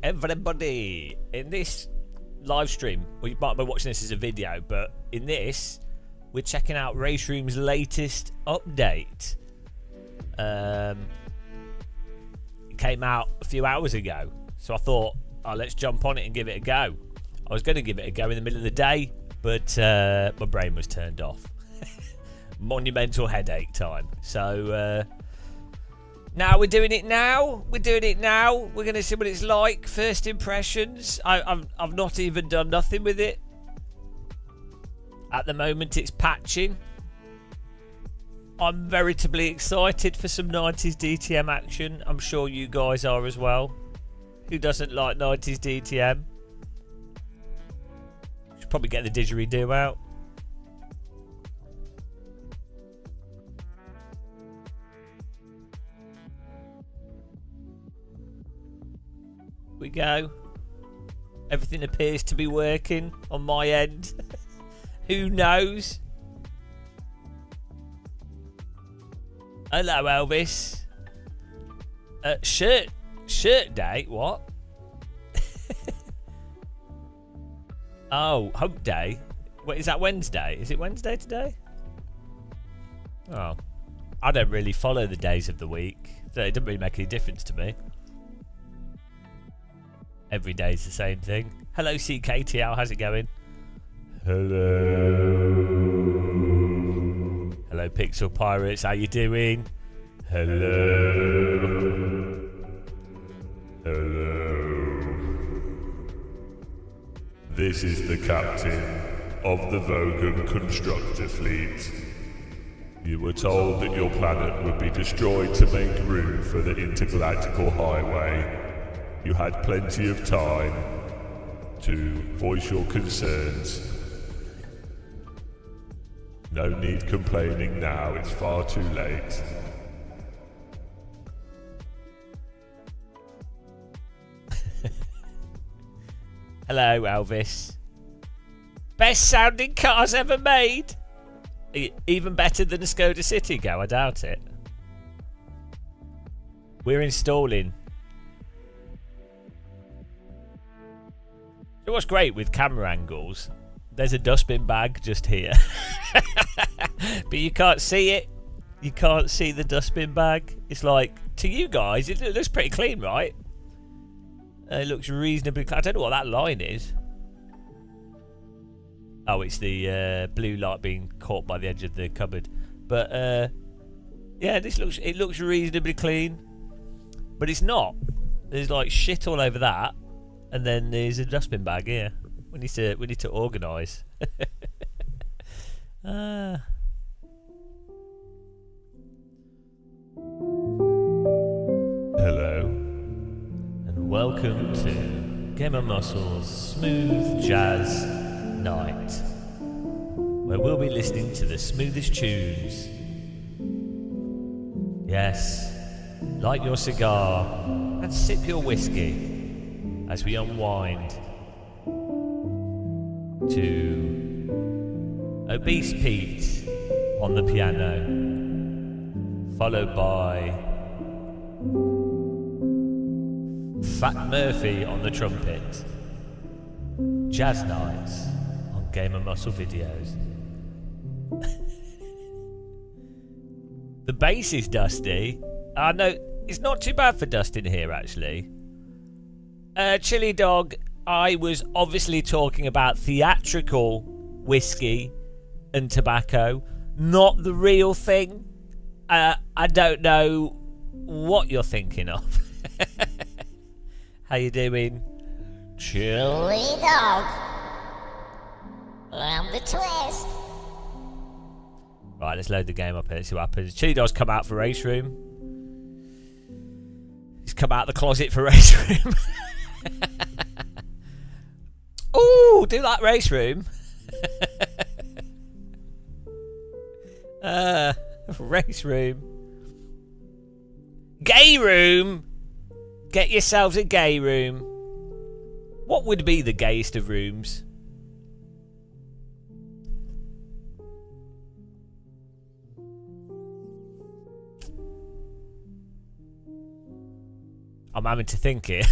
everybody. In this live stream, well, you might be watching this as a video, but in this, we're checking out Race Room's latest update. It came out a few hours ago, so I thought, oh, let's jump on it and give it a go. I was going to give it a go in the middle of the day, but my brain was turned off. Monumental headache time. So now we're doing it now. We're going to see what it's like. First impressions. I've not even done nothing with it. At the moment, it's patching. I'm veritably excited for some 90s DTM action. I'm sure you guys are as well. Who doesn't like 90s DTM? Should probably get the didgeridoo out. We go. Everything appears to be working on my end. Who knows? Hello, Elvis. Shirt day? What? Oh, hump day. Wait, is that Wednesday? Is it Wednesday today? Oh, I don't really follow the days of the week, so it doesn't really make any difference to me. Every day is the same thing. Hello, CKTL. How's it going? Hello. Hello, Pixel Pirates. How you doing? Hello. Hello. This is the captain of the Vogan constructor fleet. You were told that your planet would be destroyed to make room for the intergalactical highway. You had plenty of time to voice your concerns. No need complaining now, it's far too late. Hello, Elvis. Best sounding cars ever made. Even better than a Skoda City Go, I doubt it. We're installing. You know what's great with camera angles? There's a dustbin bag just here. But you can't see it. You can't see the dustbin bag. It's like, to you guys, it looks pretty clean, right? It looks reasonably clean. I don't know what that line is. Oh, it's the blue light being caught by the edge of the cupboard. But, yeah, it looks reasonably clean. But it's not. There's like shit all over that. And then there's a dustbin bag here. We need to organise. Hello, and welcome to Game of Muscle's Smooth Jazz Night, where we'll be listening to the smoothest tunes. Yes, light your cigar and sip your whiskey as we unwind to Obese Pete on the piano, followed by Fat Murphy on the trumpet. Jazz nights on Game of Muscle videos. The bass is dusty. No, it's not too bad for dusting here, actually. Chili Dog, I was obviously talking about theatrical whiskey and tobacco, not the real thing. I don't know what you're thinking of. How you doing? Chili Dog. I'm the twist. Right, let's load the game up here and see what happens. Chili Dog's come out for Race Room. He's come out the closet for Race Room. Ooh, do that Race Room. Race Room. Gay room. Get yourselves a gay room. What would be the gayest of rooms? I'm having to think here.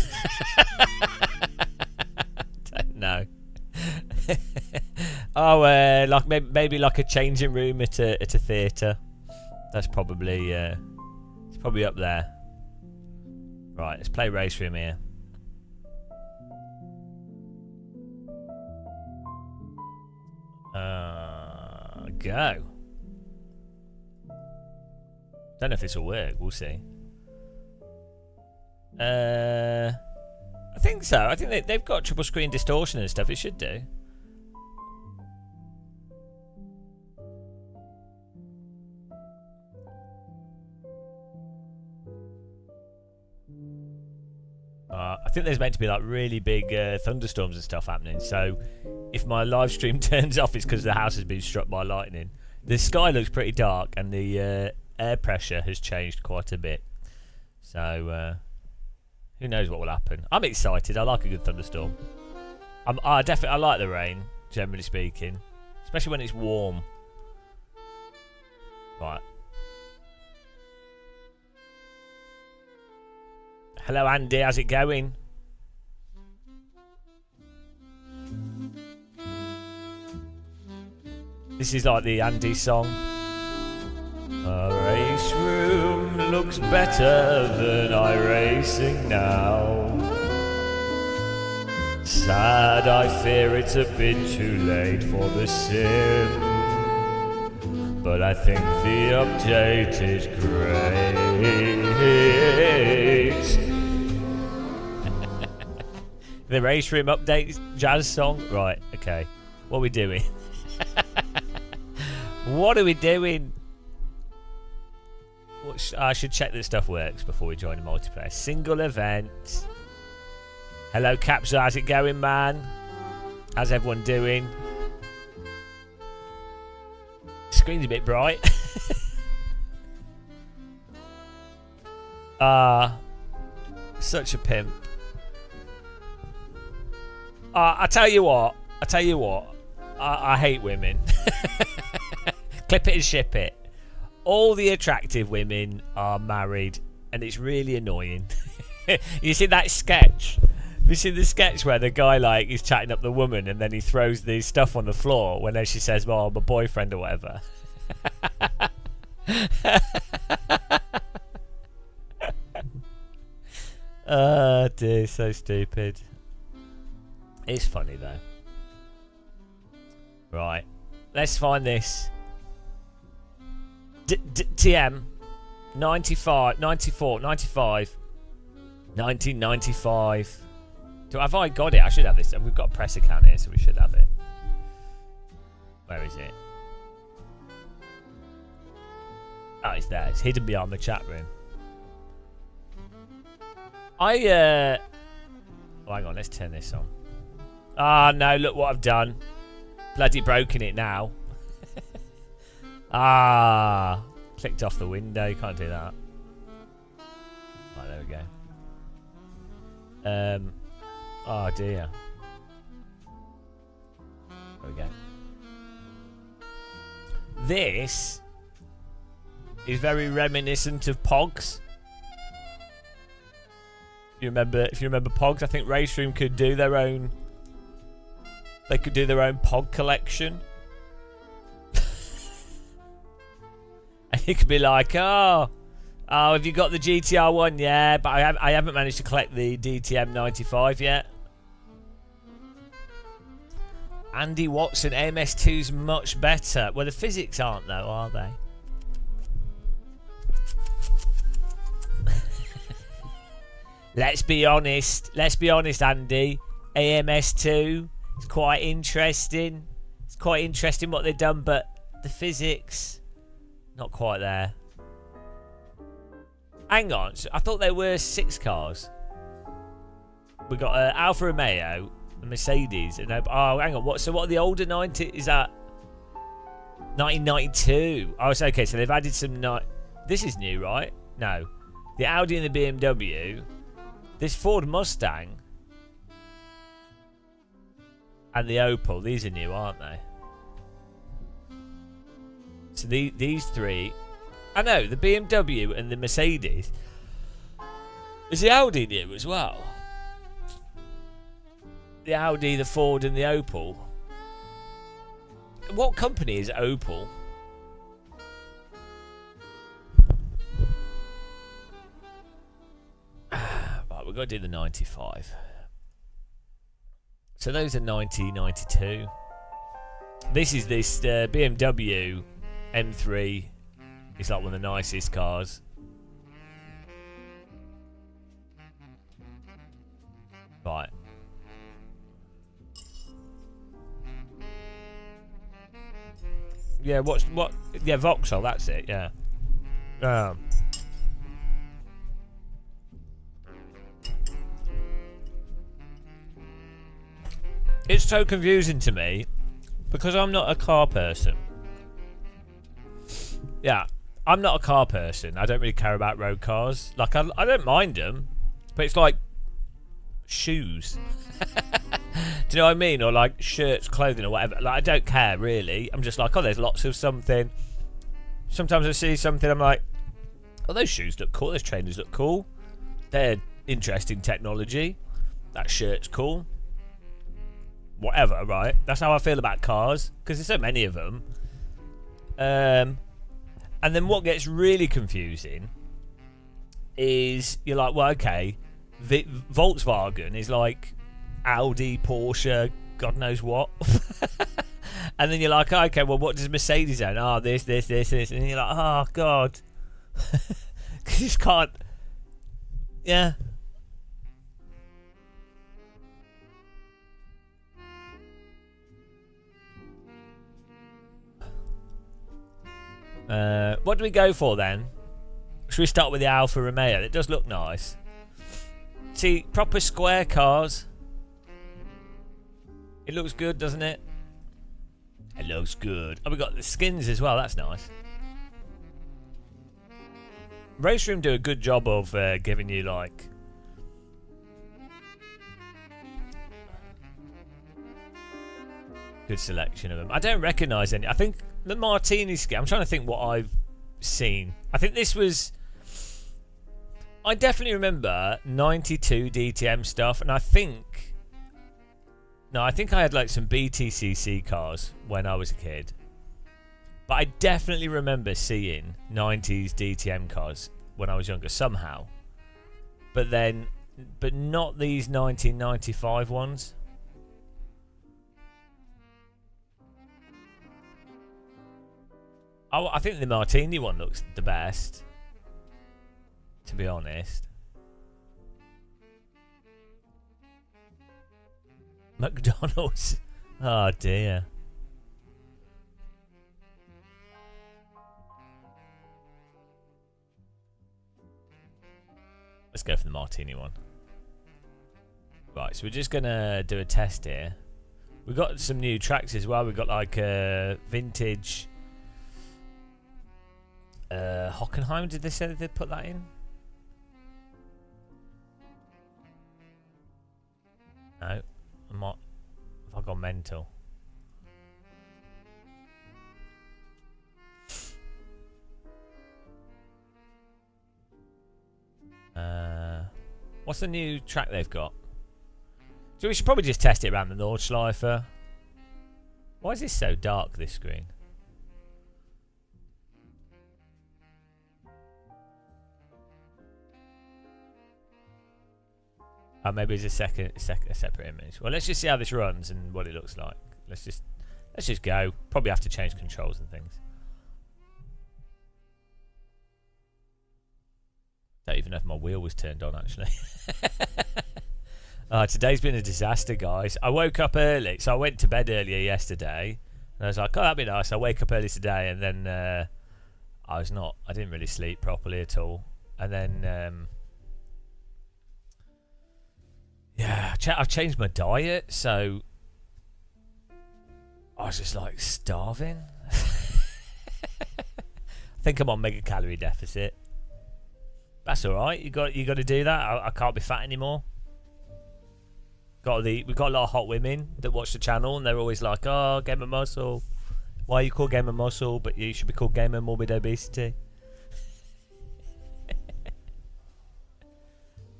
Oh, like maybe like a changing room at a theatre. That's probably it's probably up there. Right, let's play Race Room here. Go. Don't know if this will work. We'll see. I think so. I think they've got triple screen distortion and stuff. It should do. I think there's meant to be like really big thunderstorms and stuff happening. So if my live stream turns off, it's because the house has been struck by lightning. The sky looks pretty dark, and the air pressure has changed quite a bit. So who knows what will happen? I'm excited. I like a good thunderstorm. I like the rain, generally speaking, especially when it's warm. Right. Hello, Andy. How's it going? This is like the Andy song. A race room looks better than iRacing now. Sad, I fear it's a bit too late for the sim, but I think the update is great. The race room update jazz song? Right, okay. What are we doing? What are we doing? I should check that stuff works before we join the multiplayer. Single event. Hello, Capsule. How's it going, man? How's everyone doing? Screen's a bit bright. Such a pimp. I tell you what. I hate women. Clip it and ship it. All the attractive women are married, and it's really annoying. You see that sketch? You see the sketch where the guy like is chatting up the woman, and then he throws the stuff on the floor when she says, "Well, I'm a boyfriend" or whatever. Oh dear, so stupid. It's funny though. Right, let's find this. DTM 95, 94, 95, 1995. Have I got it? I should have this. And we've got a press account here, so we should have it. Where is it? Oh, it's there. It's hidden behind the chat room. Oh, hang on. Let's turn this on. Ah, no. Look what I've done. Bloody broken it now. Clicked off the window. You can't do that. Right, there we go. Oh dear. There we go. This is very reminiscent of Pogs. If you remember Pogs, I think Race Room could do their own. They could do their own Pog collection. And you could be like, oh, have you got the GTR one? Yeah, but I haven't managed to collect the DTM 95 yet. Andy Watson, AMS2's much better. Well, the physics aren't though, are they? Let's be honest, Andy. AMS2 is quite interesting. It's quite interesting what they've done, but the physics, not quite there. Hang on, so I thought there were 6 cars. We got Alfa Romeo, a Mercedes, and oh, hang on, what are the older 90? Is that 1992? Oh, it's okay. So they've added some. This is new, right? No, the Audi and the BMW. This Ford Mustang and the Opel. These are new, aren't they? So these 3. I know, the BMW and the Mercedes. Is the Audi new as well? The Audi, the Ford and the Opel. What company is Opel? Right, we've got to do the 95. So those are 90, 92. This is this BMW M3. It's like one of the nicest cars. Right. Yeah, what? Yeah, Vauxhall, that's it, yeah. It's so confusing to me because I'm not a car person. Yeah, I'm not a car person. I don't really care about road cars. Like, I don't mind them, but it's like shoes. Do you know what I mean? Or like shirts, clothing, or whatever. Like, I don't care really. I'm just like, oh, there's lots of something. Sometimes I see something, I'm like, oh, those shoes look cool. Those trainers look cool. They're interesting technology. That shirt's cool. Whatever, right? That's how I feel about cars because there's so many of them. And then what gets really confusing is you're like, well, okay, Volkswagen is like Audi, Porsche, God knows what. And then you're like, oh, okay, well, what does Mercedes own? Oh, this. And you're like, oh, God. Because you just can't. Yeah. What do we go for then? Should we start with the Alfa Romeo? It does look nice. See, proper square cars. It looks good, doesn't it? It looks good. Oh, we got the skins as well. That's nice. Race Room do a good job of giving you like good selection of them. I don't recognise any. I think the Martini skin. I'm trying to think what I've seen. I think this was. I definitely remember 92 DTM stuff, and I think. No, I think I had like some BTCC cars when I was a kid. But I definitely remember seeing 90s DTM cars when I was younger somehow. But not these 1995 ones. I think the Martini one looks the best, to be honest. McDonald's. Oh dear. Let's go for the Martini one. Right, so we're just gonna do a test here. We've got some new tracks as well. We've got like a vintage Hockenheim. Did they say that they'd put that in? No. Have I gone mental? What's the new track they've got? So we should probably just test it around the Nordschleife. Why is this so dark, this screen? Oh, maybe it's a separate image. Well, let's just see how this runs and what it looks like. Let's just go. Probably have to change controls and things. Don't even know if my wheel was turned on, actually. Today's been a disaster, guys. I woke up early, so I went to bed earlier yesterday, and I was like, oh, that'd be nice. I wake up early today, and then I didn't really sleep properly at all. And then, yeah, I've changed my diet, so I was just like starving. I think I'm on mega calorie deficit. That's all right. You got to do that. I can't be fat anymore. We've got a lot of hot women that watch the channel, and they're always like, "Oh, Gamer Muscle. Why are you called Gamer Muscle? But you should be called Gamer Morbid Obesity."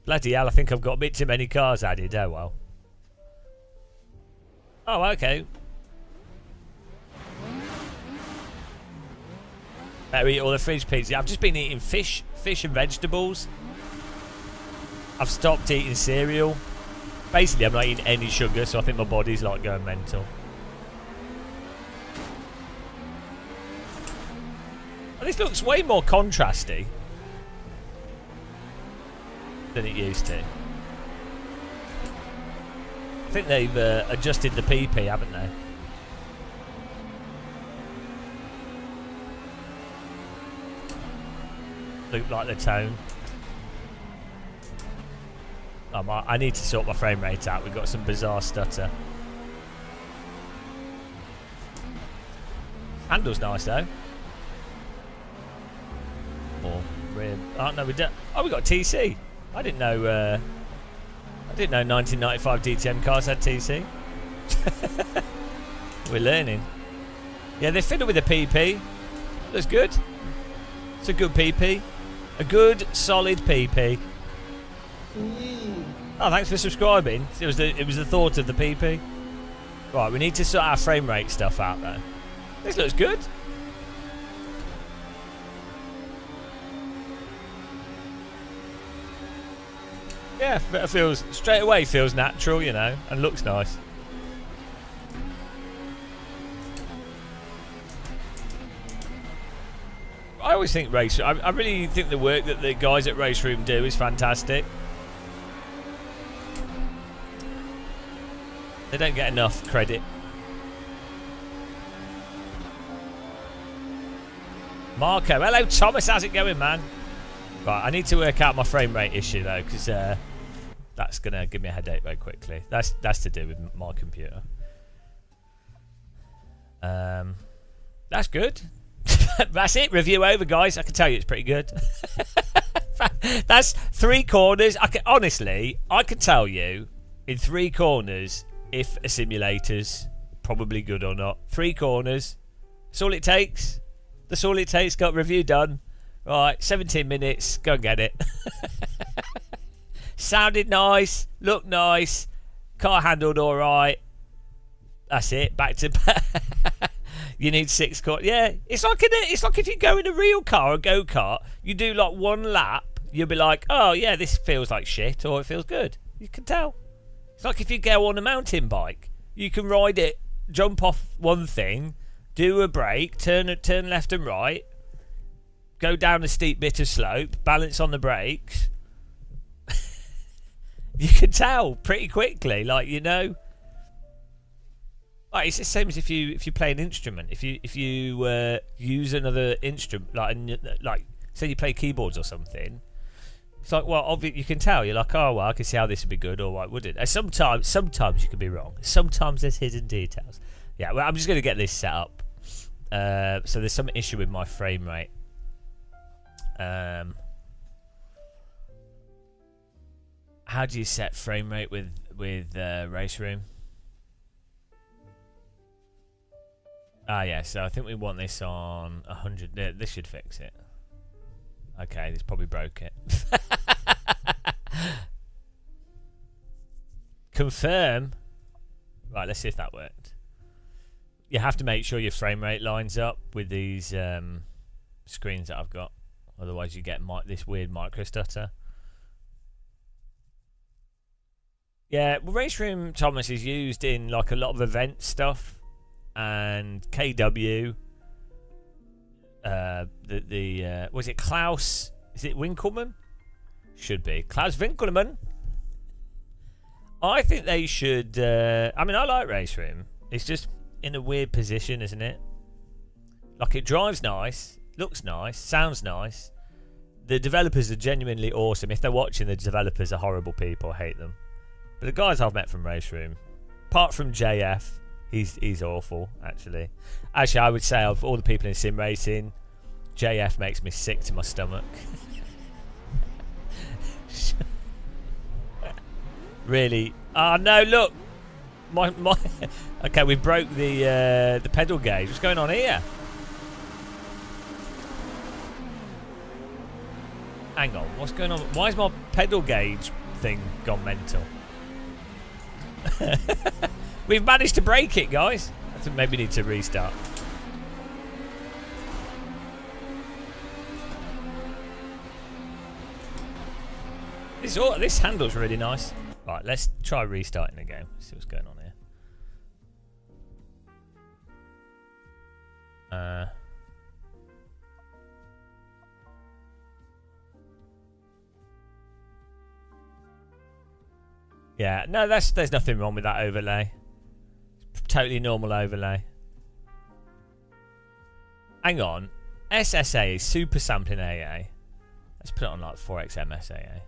Bloody hell! I think I've got a bit too many cars added. Oh well. Oh, okay. Better eat all the fridge pizza. I've just been eating fish and vegetables. I've stopped eating cereal. Basically, I'm not eating any sugar, so I think my body's like going mental. And this looks way more contrasty than it used to. I think they've adjusted the PP, haven't they? Look like the tone. I need to sort my frame rate out. We've got some bizarre stutter. Handle's nice though. Or rear. Oh no, we don't. Oh, we got TC. I didn't know. 1995 DTM cars had TC. We're learning. Yeah, they fiddle with the PP. That's good. It's a good PP. A good, solid PP. Oh, thanks for subscribing. It was the thought of the PP. Right, we need to sort our frame rate stuff out though. This looks good. Yeah, it feels straight away feels natural, you know, and looks nice. I always think race. I really think the work that the guys at Race Room do is fantastic. They don't get enough credit. Marco, hello Thomas, how's it going, man? Right, I need to work out my frame rate issue though, because that's gonna give me a headache very quickly. That's to do with my computer. That's good. That's it. Review over, guys. I can tell you it's pretty good. That's 3 corners. Honestly, I can tell you in 3 corners if a simulator's probably good or not. 3 corners. That's all it takes. That's all it takes. Got review done. Right, 17 minutes. Go and get it. Sounded nice. Looked nice. Car handled all right. That's it. Back to you need 6 corners. Yeah, it's like if you go in a real car, a go-kart, you do like 1 lap, you'll be like, oh yeah, this feels like shit, or it feels good. You can tell. It's like if you go on a mountain bike, you can ride it, jump off one thing, do a break, turn left and right, go down a steep bit of slope, balance on the brakes. You can tell pretty quickly, like, you know. Like, it's the same as if you play an instrument. If you use another instrument, like say you play keyboards or something, it's like, well, you can tell. You're like, oh well, I can see how this would be good, or why would it? And sometimes you can be wrong. Sometimes there's hidden details. Yeah, well, I'm just gonna get this set up. So there's some issue with my frame rate. How do you set frame rate with Race Room? Ah, yeah, so I think we want this on 100. This should fix it. Okay, this probably broke it. Confirm. Right, let's see if that worked. You have to make sure your frame rate lines up with these screens that I've got. Otherwise you get this weird micro stutter. Yeah, well, Race Room, Thomas, is used in like a lot of event stuff. And KW, was it Klaus? Is it Winkelmann? Should be Klaus Winkelmann. I think they should. I mean, I like Race Room. It's just in a weird position, isn't it? Like, it drives nice, looks nice, sounds nice. The developers are genuinely awesome. If they're watching, the developers are horrible people. I hate them. But the guys I've met from Race Room, apart from JF. He's awful, actually. Actually, I would say of all the people in sim racing, JF makes me sick to my stomach. Really? Oh no! Look, my. Okay, we broke the pedal gauge. What's going on here? Hang on, what's going on? Why is my pedal gauge thing gone mental? We've managed to break it, guys. I think maybe we need to restart. This handle's really nice. Right, let's try restarting the game. See what's going on here. Yeah, no, there's nothing wrong with that overlay. Totally normal overlay. Hang on. SSA is super sampling AA. Let's put it on like 4x MSAA.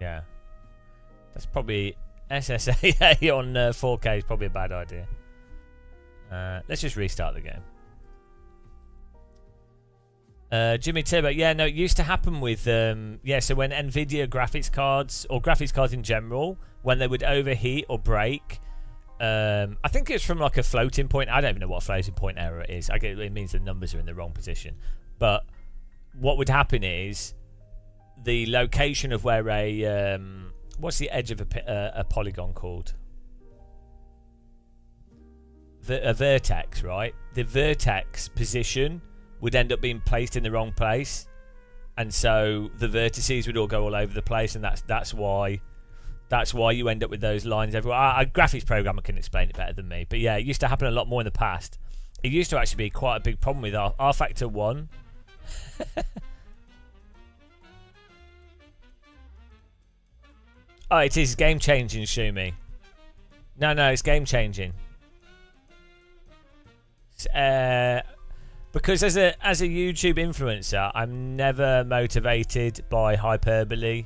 Yeah. That's probably SSAA on 4K is probably a bad idea. Let's just restart the game. Jimmy Turbo, yeah, no, it used to happen with, so when Nvidia graphics cards, or graphics cards in general, when they would overheat or break, I think it's from like a floating point. I don't even know what a floating point error is. I get it means the numbers are in the wrong position. But what would happen is the location of where a, what's the edge of a polygon called? A vertex, right? The vertex position would end up being placed in the wrong place, and so the vertices would all go all over the place, and that's why you end up with those lines everywhere. A graphics programmer can explain it better than me, but yeah, it used to happen a lot more in the past. It used to actually be quite a big problem with R factor 1. Oh, it is game changing, Shumi. No, it's game changing. Because as a YouTube influencer, I'm never motivated by hyperbole.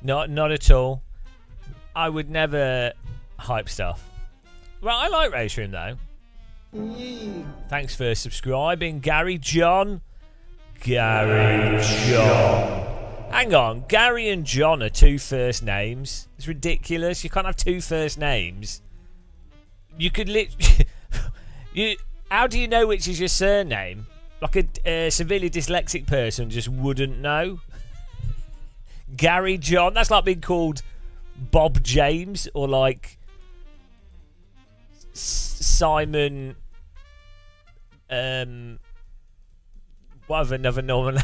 Not at all. I would never hype stuff. Well, I like Race Room though. Thanks for subscribing, Gary John. Gary John. Hang on, Gary and John are two first names. It's ridiculous. You can't have two first names. You could how do you know which is your surname? Like a severely dyslexic person just wouldn't know. Gary John. That's like being called Bob James or like Simon. What have another normal name?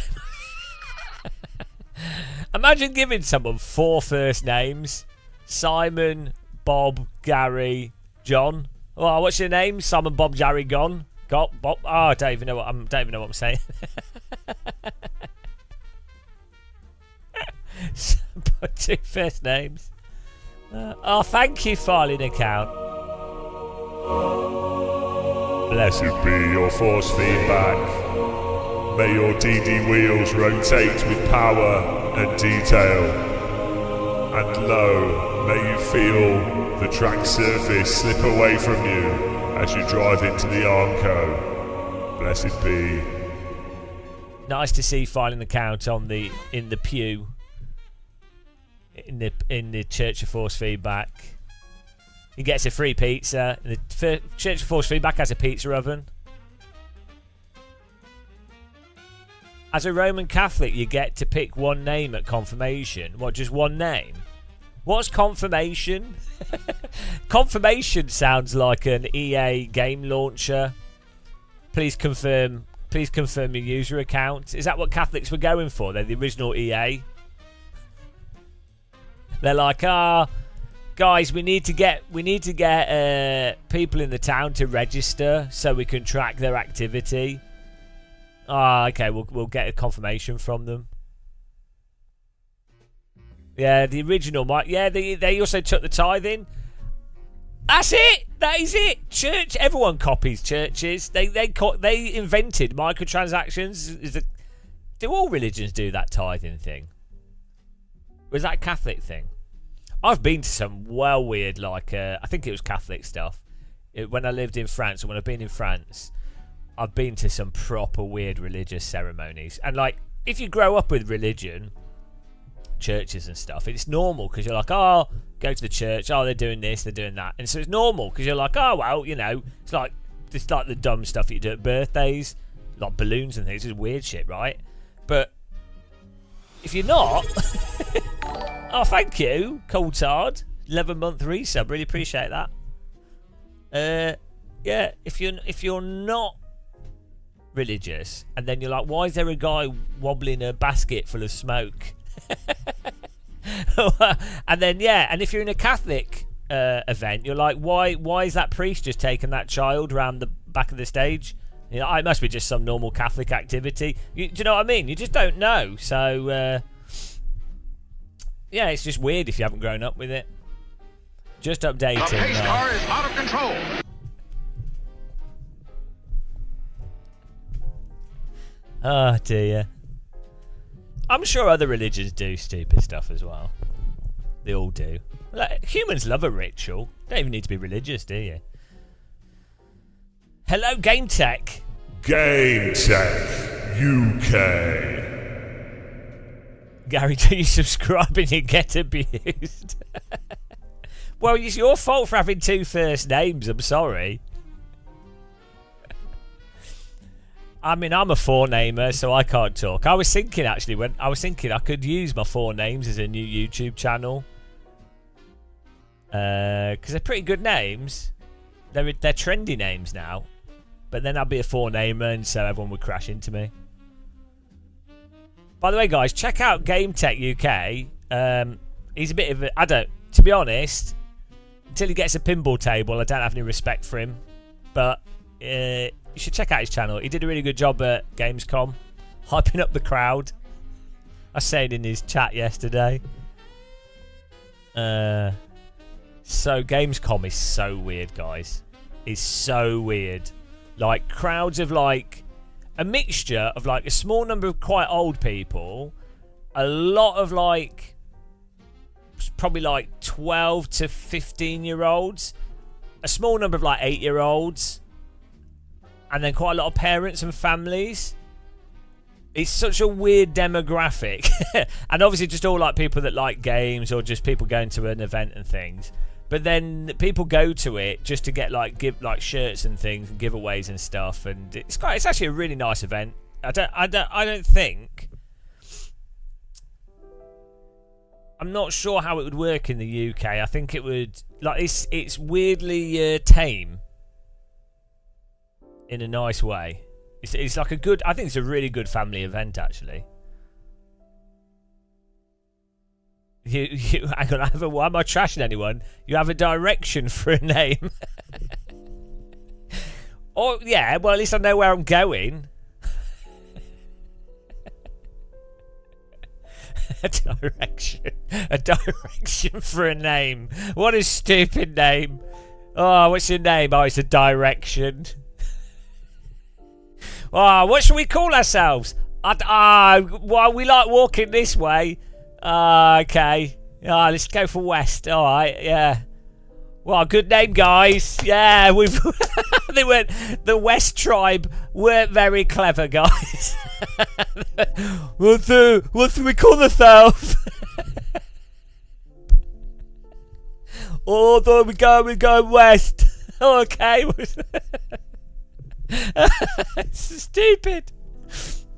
Imagine giving someone 4 first names: Simon, Bob, Gary, John. Oh, what's your name? Simon, Bob, Gary, Bob. Oh, I don't even know what I'm saying. Two first names. Oh, thank you, filing account. Blessed be your force feedback. May your DD wheels rotate with power and detail. And lo, may you feel the track surface slip away from you as you drive into the Armco. Blessed be. Nice to see filing account in the pew. In the Church of Force feedback. He gets a free pizza. The Church of Force feedback has a pizza oven. As a Roman Catholic, you get to pick one name at confirmation. What, just one name? What's confirmation? Confirmation sounds like an EA game launcher. Please confirm your user account. Is that what Catholics were going for? They're the original EA. They're like, guys, we need to get people in the town to register so we can track their activity. Okay, we'll get a confirmation from them. Yeah, the original mic. Yeah, they also took the tithing. That's it. That is it. Church. Everyone copies churches. They invented microtransactions. Do all religions do that tithing thing? Was that a Catholic thing? I've been to some well weird, like I think it was Catholic stuff. When I lived in France, and when I've been in France, I've been to some proper weird religious ceremonies. And like, if you grow up with religion, churches and stuff, it's normal because you're like, oh, go to the church, oh, they're doing this, they're doing that, and so it's normal because you're like, oh well, you know, it's like the dumb stuff you do at birthdays, like balloons and things. It's weird shit, right? But if you're not, oh, thank you, Cold Tard, 11-month resub, really appreciate that. Yeah, if you're not religious, and then you're like, why is there a guy wobbling a basket full of smoke? And then and if you're in a Catholic event, you're like, why is that priest just taking that child around the back of the stage? You know, it must be just some normal Catholic activity. Do you know what I mean? You just don't know. So it's just weird if you haven't grown up with it. Just updating. The pace car is out of control. Oh dear. I'm sure other religions do stupid stuff as well. They all do. Like, humans love a ritual. Don't even need to be religious, do you? Hello, Game Tech. Game Tech UK. Gary, do you subscribe and you get abused? Well, it's your fault for having 2 first names. I'm sorry. I mean, I'm a 4-namer, so I can't talk. I was thinking, actually, I could use my 4 names as a new YouTube channel. Because they're pretty good names. They're trendy names now. But then I'd be a 4-namer, and so everyone would crash into me. By the way, guys, check out Game Tech UK. He's a bit of a... to be honest, until he gets a pinball table, I don't have any respect for him. But... you should check out his channel. He did a really good job at Gamescom, hyping up the crowd. I said in his chat yesterday. So Gamescom is so weird, guys. It's so weird. Like, crowds of like a mixture of like a small number of quite old people, a lot of like probably like 12 to 15-year-olds, a small number of like 8-year-olds, and then quite a lot of parents and families. It's such a weird demographic. And obviously just all like people that like games, or just people going to an event and things. But then people go to it just to get like shirts and things and giveaways and stuff, and it's actually a really nice event. I don't think, I'm not sure how it would work in the UK. I think it would, like, it's weirdly tame in a nice way. It's like I think it's a really good family event, actually. You hang on, why am I trashing anyone? You have a direction for a name. Oh yeah, well at least I know where I'm going. A direction for a name. What a stupid name. Oh, what's your name? Oh, it's a direction. Oh, what should we call ourselves? Well, we like walking this way. Okay. Let's go for West. All right, yeah. Well, good name, guys. Yeah, we've. They went. The West tribe weren't very clever, guys. What do we call ourselves? Oh, there we go West. Okay. It's stupid.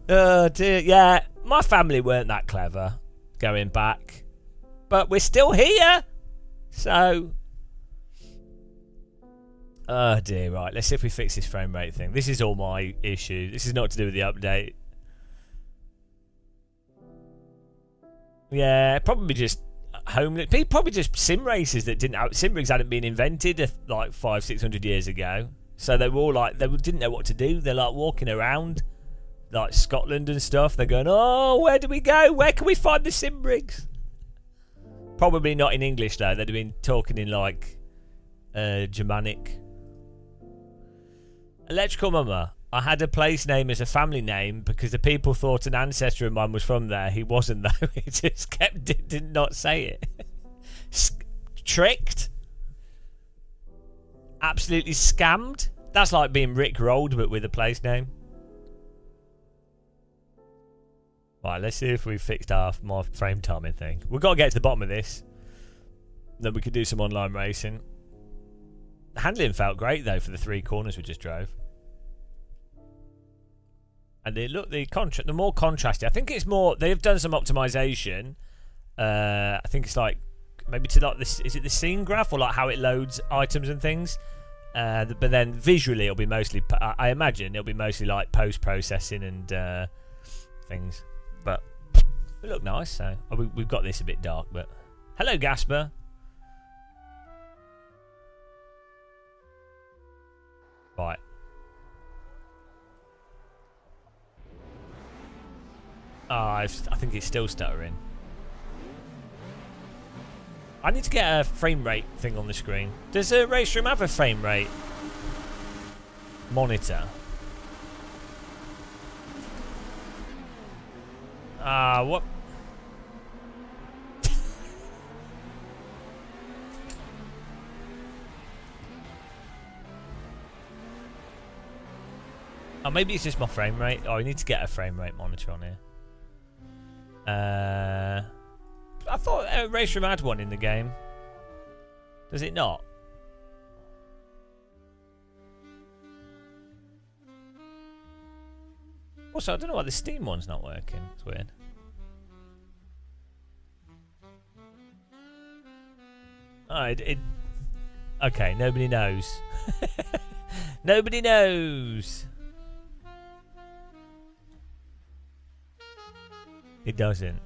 Oh dear. Yeah, my family weren't that clever going back, but we're still here. So, oh dear. Right, let's see if we fix this frame rate thing. This is all my issue. This is not to do with the update. Yeah, probably just homeless. Probably just sim races that didn't. Sim rigs hadn't been invented like 500-600 years ago. So they were all like, they didn't know what to do. They're like walking around, like Scotland and stuff. They're going, oh, where do we go? Where can we find the sim rigs? Probably not in English though. They'd have been talking in like Germanic. Electrical Mama. I had a place name as a family name because the people thought an ancestor of mine was from there. He wasn't though. He just did not say it. Tricked. Absolutely scammed. That's like being rickrolled, but with a place name. Right, let's see if we fixed my frame timing thing. We've got to get to the bottom of this. Then we could do some online racing. The handling felt great though for the 3 corners we just drove. And the more contrasty. I think it's more. They've done some optimization. I think it's like maybe to like this. Is it the scene graph or like how it loads items and things? But then visually, it'll be mostly. I imagine it'll be mostly like post-processing and things. But it look nice. So we've got this a bit dark. But hello, Gasper. Right. I think it's still stuttering. I need to get a frame rate thing on the screen. Does a race room have a frame rate monitor? What? Oh, maybe it's just my frame rate. Oh, I need to get a frame rate monitor on here. I thought Race Room had one in the game. Does it not? Also, I don't know why the Steam one's not working. It's weird. Oh, okay, nobody knows. Nobody knows. It doesn't.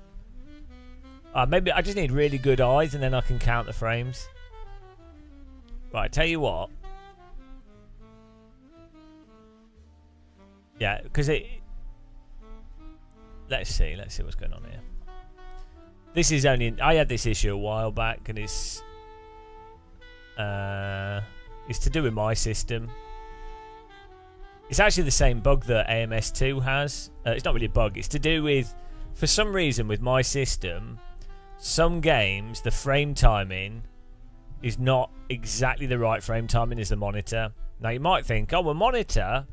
Maybe I just need really good eyes and then I can count the frames. Right, tell you what. Yeah, because it... Let's see what's going on here. This is only... I had this issue a while back and it's to do with my system. It's actually the same bug that AMS2 has. It's not really a bug. It's to do with... For some reason with my system, some games, the frame timing is not exactly the right frame timing as the monitor. Now you might think, oh, a monitor...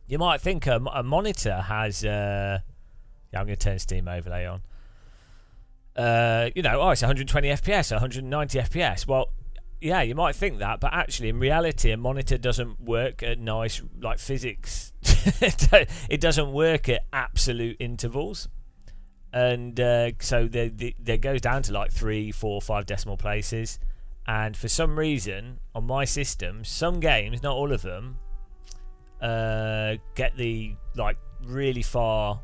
You might think a monitor has... yeah, I'm going to turn Steam overlay on. You know, oh, it's 120 FPS, 190 FPS. Well, yeah, you might think that, but actually, in reality, a monitor doesn't work at nice, like, physics. It doesn't work at absolute intervals. And so there goes down to like 3, 4, 5 decimal places. And for some reason, on my system, some games, not all of them, get the, like, really far,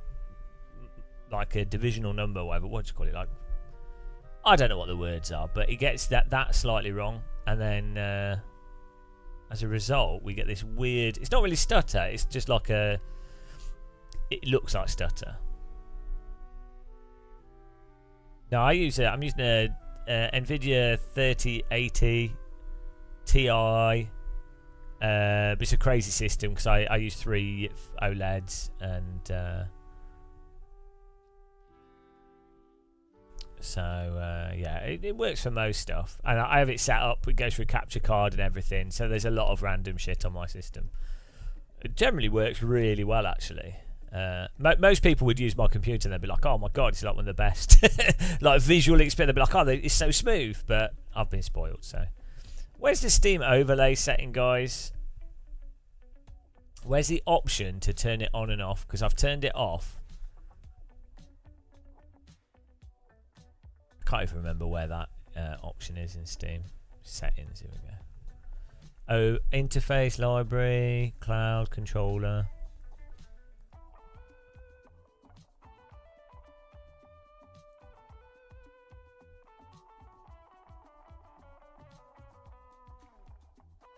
like a divisional number, whatever, what do you call it, like, I don't know what the words are, but it gets that slightly wrong, and then as a result we get this weird, it's not really stutter, it's just like it looks like stutter. Now I'm using a NVIDIA 3080 Ti, but it's a crazy system because I use 3 OLEDs and so yeah, it works for most stuff, and I have it set up. It goes through a capture card and everything, so there's a lot of random shit on my system. It generally works really well, actually. Most people would use my computer and they'd be like, oh my god, it's like one of the best. Like visual experience, they'd be like, oh, it's so smooth, but I've been spoiled. So where's the Steam overlay setting, guys? Where's the option to turn it on and off? Because I've turned it off. I can't even remember where that option is in Steam. Settings, here we go. Oh, interface, library, cloud, controller.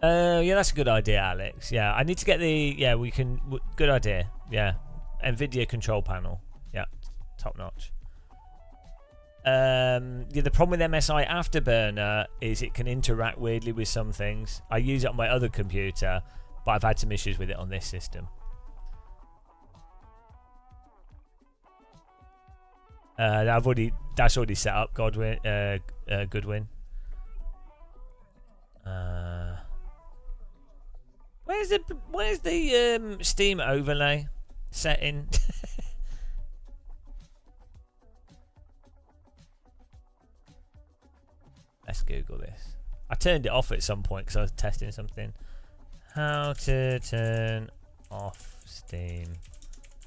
Yeah, that's a good idea, Alex. Yeah, I need to get the... Yeah, we can... Good idea. Yeah. NVIDIA control panel. Yeah, top notch. Yeah, the problem with MSI Afterburner is it can interact weirdly with some things. I use it on my other computer, but I've had some issues with it on this system. That's already set up, Goodwin. Where's the Steam overlay setting? Let's Google this. I turned it off at some point because I was testing something. How to turn off Steam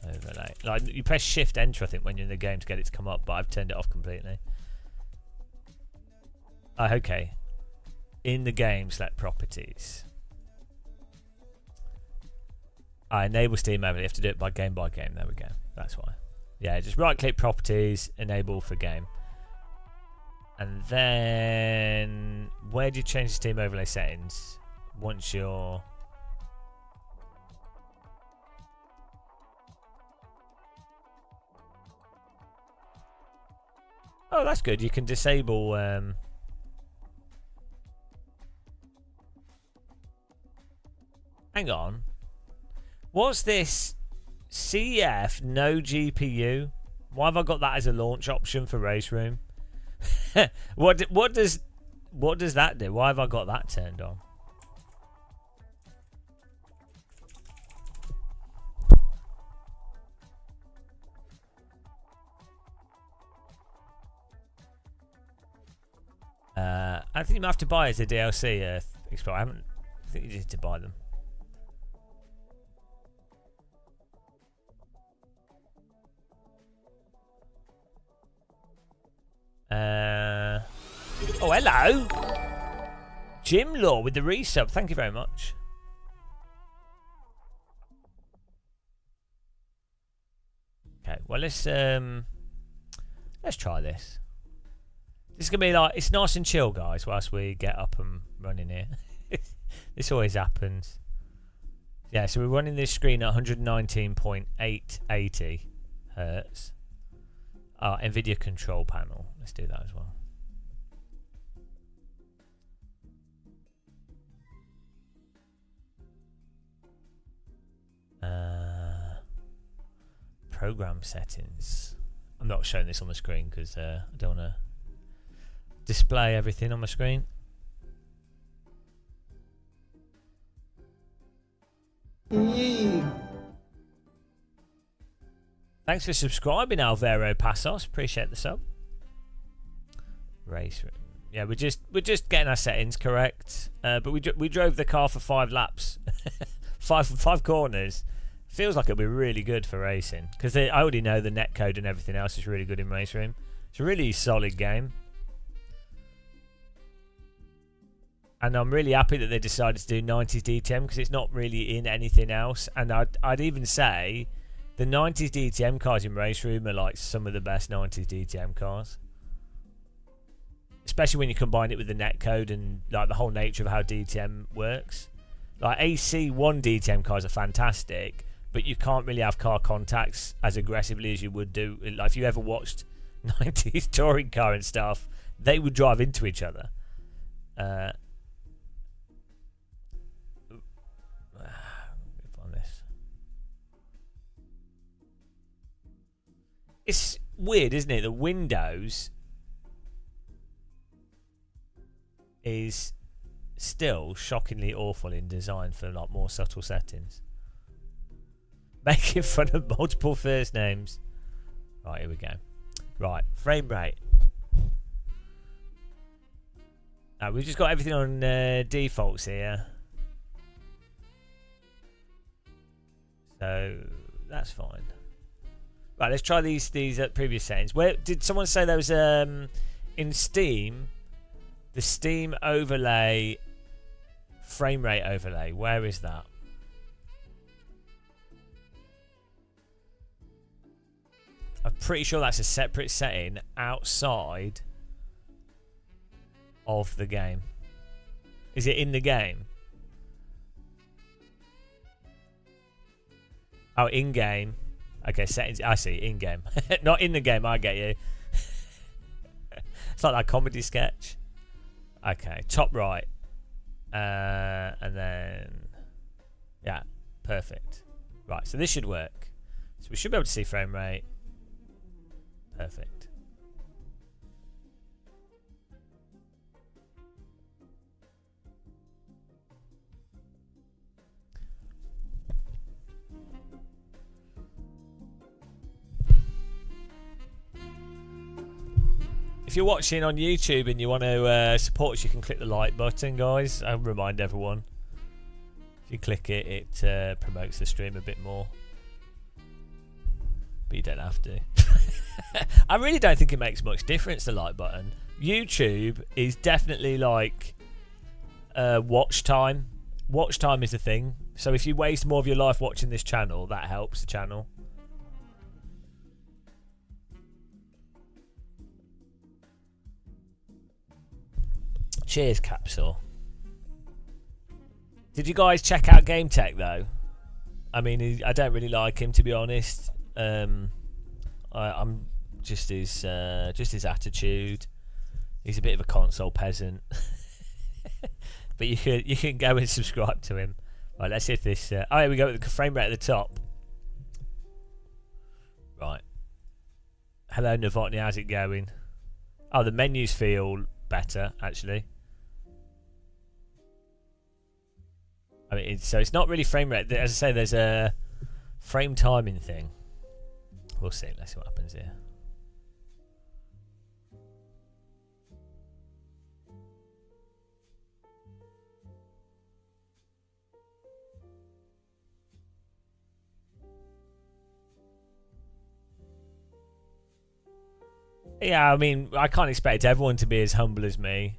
overlay. Like, you press Shift Enter, I think, when you're in the game to get it to come up, but I've turned it off completely. Oh, okay. In the game, select properties. Enable Steam overlay. You have to do it by game. There we go. That's why. Yeah, just right-click Properties, Enable for game. And then, where do you change the Steam overlay settings? Once you're... Oh, that's good. You can disable... Hang on. What's this? CF no GPU? Why have I got that as a launch option for Race Room? What does that do? Why have I got that turned on? I think you might have to buy it as a DLC. Explorer. I think you need to buy them. Oh, hello. Jim Law with the resub. Thank you very much. Okay, well let's try this. This is gonna be like, it's nice and chill, guys, whilst we get up and running here. This always happens. Yeah, so we're running this screen at 119.880 hertz. NVIDIA control panel. Let's do that as well. Program settings. I'm not showing this on the screen because I don't want to display everything on my screen. Thanks for subscribing, Alvaro Passos. Appreciate the sub. Race. Yeah, we're just getting our settings correct. But we drove the car for 5 laps, five corners. Feels like it'll be really good for racing because I already know the netcode and everything else is really good in Race Room. It's a really solid game, and I'm really happy that they decided to do 90s DTM because it's not really in anything else. And I'd even say the 90s DTM cars in Race Room are like some of the best 90s DTM cars, especially when you combine it with the netcode and like the whole nature of how DTM works. Like AC1 DTM cars are fantastic, but you can't really have car contacts as aggressively as you would do. Like if you ever watched 90s touring car and stuff, they would drive into each other. On this, it's weird, isn't it? The Windows is still shockingly awful in design for like more subtle settings. Making fun of multiple first names. Right, here we go. Right, frame rate. Now we've just got everything on defaults here, so that's fine. Right, let's try these previous settings. Where did someone say there was in Steam, the Steam overlay, frame rate overlay? Where is that? I'm pretty sure that's a separate setting outside of the game. Is it in the game? Oh, in game. Okay, settings. I see, in game. Not in the game, I get you. It's like that comedy sketch. Okay, top right. And then, yeah, perfect. Right, so this should work. So we should be able to see frame rate. Perfect. If you're watching on YouTube and you want to support us, you can click the like button, guys. I'll remind everyone. If you click it, it promotes the stream a bit more. But you don't have to. I really don't think it makes much difference, the like button. YouTube is definitely like watch time. Watch time is the thing. So if you waste more of your life watching this channel, that helps the channel. Cheers, Capsule. Did you guys check out Game Tech though? I mean, I don't really like him, to be honest. I'm just his attitude. He's a bit of a console peasant. But you can go and subscribe to him. Right, let's see if this. Oh, here we go with the frame rate at the top. Right. Hello, Novotny. How's it going? Oh, the menus feel better actually. I mean, so it's not really frame rate. As I say, there's a frame timing thing. We'll see. Let's see what happens here. Yeah, I mean, I can't expect everyone to be as humble as me.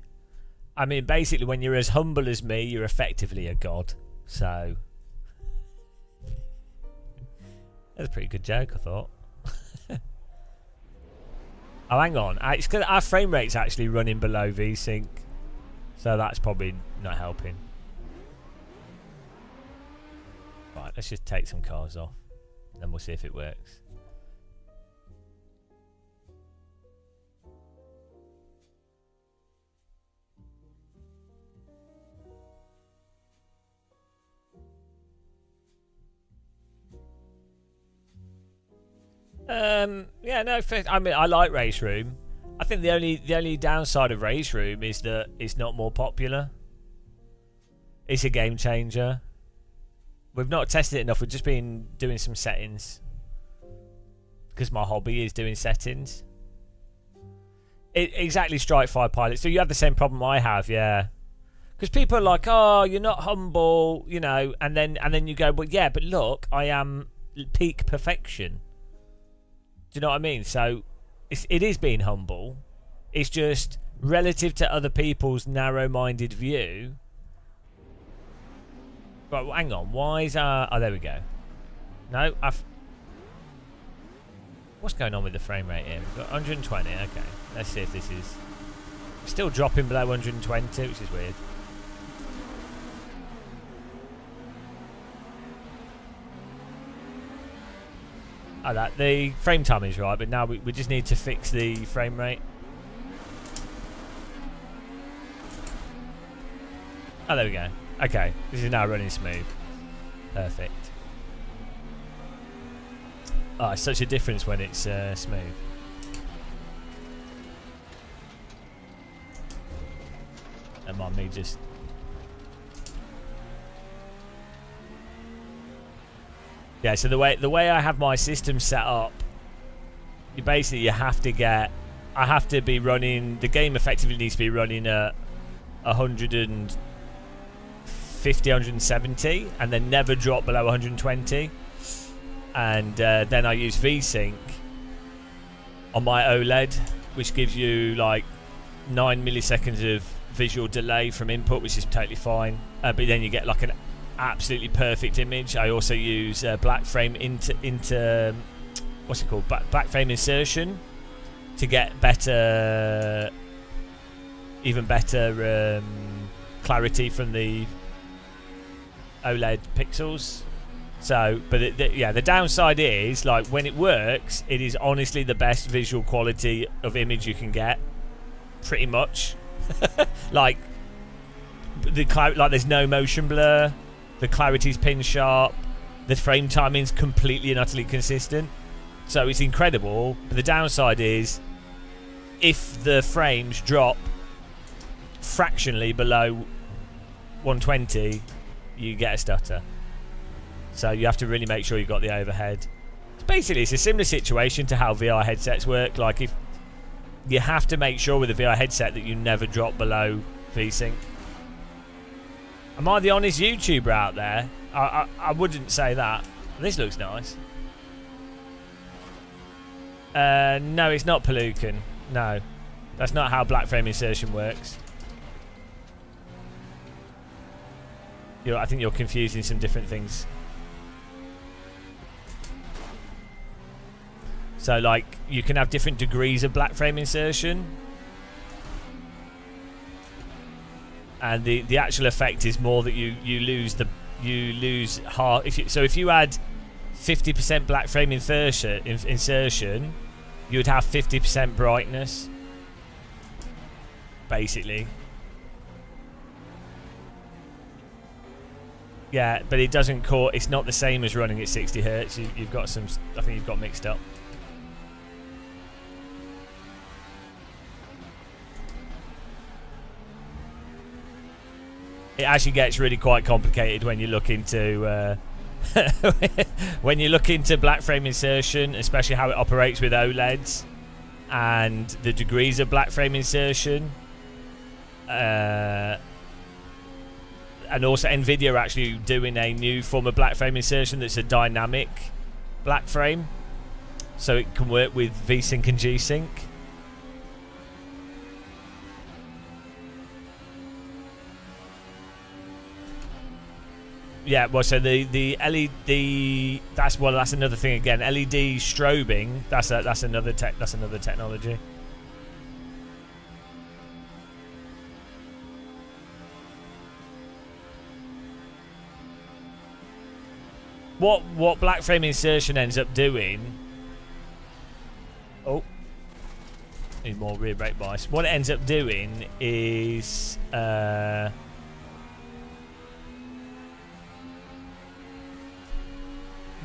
I mean, basically, when you're as humble as me, you're effectively a god. So, that's a pretty good joke, I thought. Oh, hang on. It's because our frame rate's actually running below VSync. So that's probably not helping. Right, let's just take some cars off. Then we'll see if it works. Yeah, no. I mean, I like Race Room. I think the only downside of Race Room is that it's not more popular. It's a game changer. We've not tested it enough. We've just been doing some settings because my hobby is doing settings. Exactly, Strike 5 Pilot. So you have the same problem I have, yeah. Because people are like, "Oh, you're not humble," you know, and then you go, "Well, yeah, but look, I am peak perfection." Do you know what I mean? So it is being humble. It's just relative to other people's narrow-minded view. Right, well, hang on. Why is our... Oh, there we go. No, what's going on with the frame rate here? We've got 120. Okay, let's see if this is... Still dropping below 120, which is weird. Oh, that the frame time is right, but now we just need to fix the frame rate. Oh, there we go. Okay, this is now running smooth. Perfect. Oh, it's such a difference when it's smooth. And on me just... Yeah, so the way I have my system set up, you have to get... I have to be running... The game effectively needs to be running at 150, 170, and then never drop below 120. And then I use VSync on my OLED, which gives you like 9 milliseconds of visual delay from input, which is totally fine. But then you get like an absolutely perfect image. I also use black frame into what's it called, black frame insertion, to get better, even better clarity from the OLED pixels. So, but the downside is, like, when it works, it is honestly the best visual quality of image you can get, pretty much. like there's no motion blur. The clarity's pin sharp. The frame timing's completely and utterly consistent. So it's incredible. But the downside is, if the frames drop fractionally below 120, you get a stutter. So you have to really make sure you've got the overhead. Basically, it's a similar situation to how VR headsets work. Like, if you have to make sure with a VR headset that you never drop below VSync. Am I the honest YouTuber out there? I wouldn't say that. This looks nice. No, it's not Pelucan. No, that's not how black frame insertion works. I think you're confusing some different things. So, like, you can have different degrees of black frame insertion, and the actual effect is more that you lose half. If you had 50% black frame insertion, you would have 50% brightness, basically. Yeah, but it doesn't it's not the same as running at 60 hertz. You've got some. I think you've got mixed up. It actually gets really quite complicated when you look into black frame insertion, especially how it operates with OLEDs and the degrees of black frame insertion. And also Nvidia are actually doing a new form of black frame insertion that's a dynamic black frame, so it can work with VSync and G-Sync. Yeah, well, so the LED, that's another thing again. LED strobing, that's another technology. What black frame insertion ends up doing? Oh, need more rear brake bias. What it ends up doing is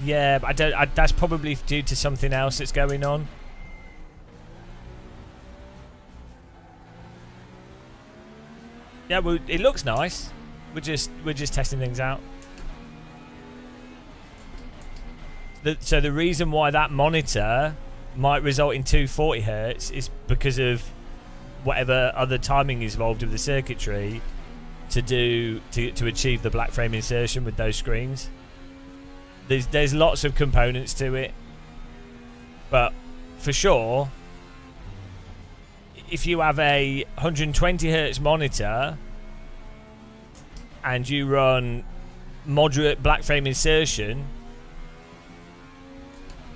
yeah, but that's probably due to something else that's going on. Yeah, well, it looks nice. We're just testing things out. So the reason why that monitor might result in 240 hertz is because of whatever other timing is involved with the circuitry to achieve the black frame insertion with those screens. There's lots of components to it, but for sure, if you have a 120 hertz monitor and you run moderate black frame insertion,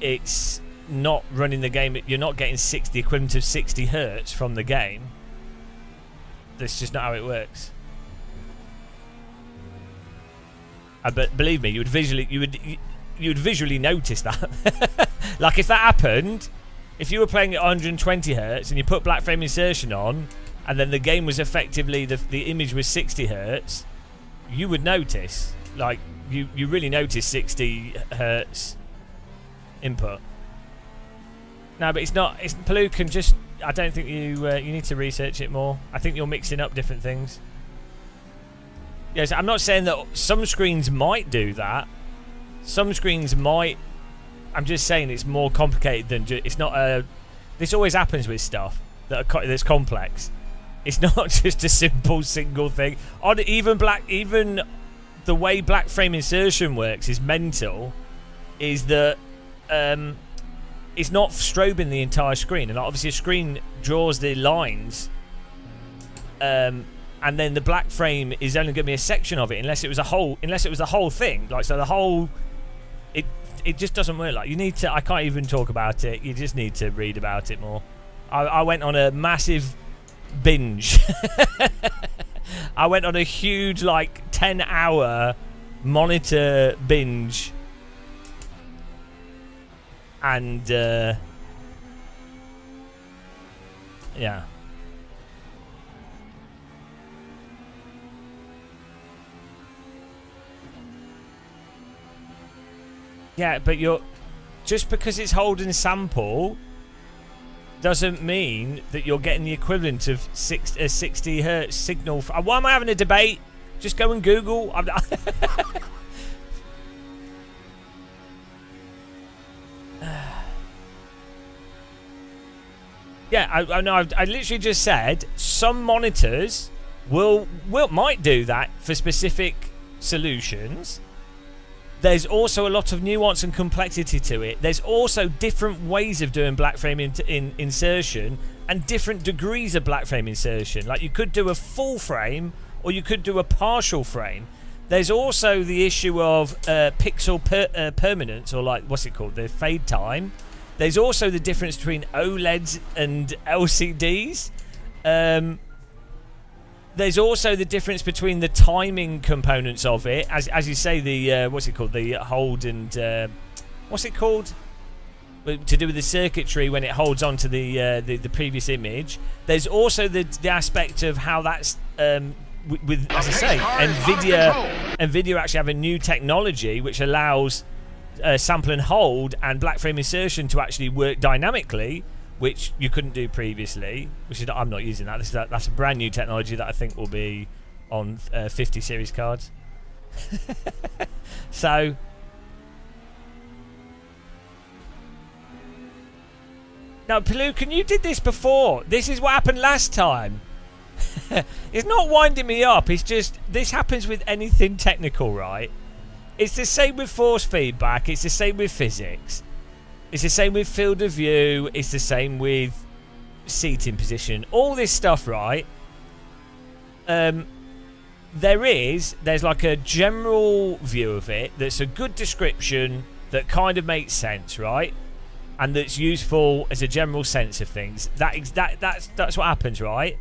it's not running the game. You're not getting the equivalent of 60 hertz from the game. That's just not how it works. But believe me, you would visually notice that. Like if that happened, if you were playing at 120 hertz and you put black frame insertion on, and then the game was effectively the image was 60 hertz, you would notice. Like you really notice 60 hertz input. No, but it's not. Paloo can just. I don't think you need to research it more. I think you're mixing up different things. Yes, I'm not saying that some screens might do that. Some screens might. I'm just saying it's more complicated than it's not a. This always happens with stuff that's complex. It's not just a simple single thing. Even the way black frame insertion works is mental. Is that it's not strobing the entire screen, and obviously a screen draws the lines. And then the black frame is only going to be a section of it, unless it was the whole thing. Like so, the whole it just doesn't work. Like you need to. I can't even talk about it. You just need to read about it more. I went on a massive binge. I went on a huge 10-hour monitor binge, and yeah. Yeah, but just because it's holding sample doesn't mean that you're getting the equivalent of 60 hertz signal. Why am I having a debate? Just go and Google. Yeah, I know. I literally just said some monitors might do that for specific solutions. There's also a lot of nuance and complexity to it. There's also different ways of doing black frame insertion and different degrees of black frame insertion. Like you could do a full frame or you could do a partial frame. There's also the issue of pixel permanence, or like, what's it called? The fade time. There's also the difference between OLEDs and LCDs. There's also the difference between the timing components of it. As you say, the what's it called? The hold and what's it called? To do with the circuitry when it holds on to the previous image. There's also the aspect of how that's with, as I say, NVIDIA actually have a new technology which allows sample and hold and black frame insertion to actually work dynamically, which you couldn't do previously. Which is, I'm not using that. That's a brand new technology that I think will be on 50 series cards. So. Now, Pelucan, you did this before. This is what happened last time. It's not winding me up. It's just, this happens with anything technical, right? It's the same with force feedback. It's the same with physics. It's the same with field of view. It's the same with seating position. All this stuff, right? There's like a general view of it that's a good description that kind of makes sense, right? And that's useful as a general sense of things. That's what happens, right?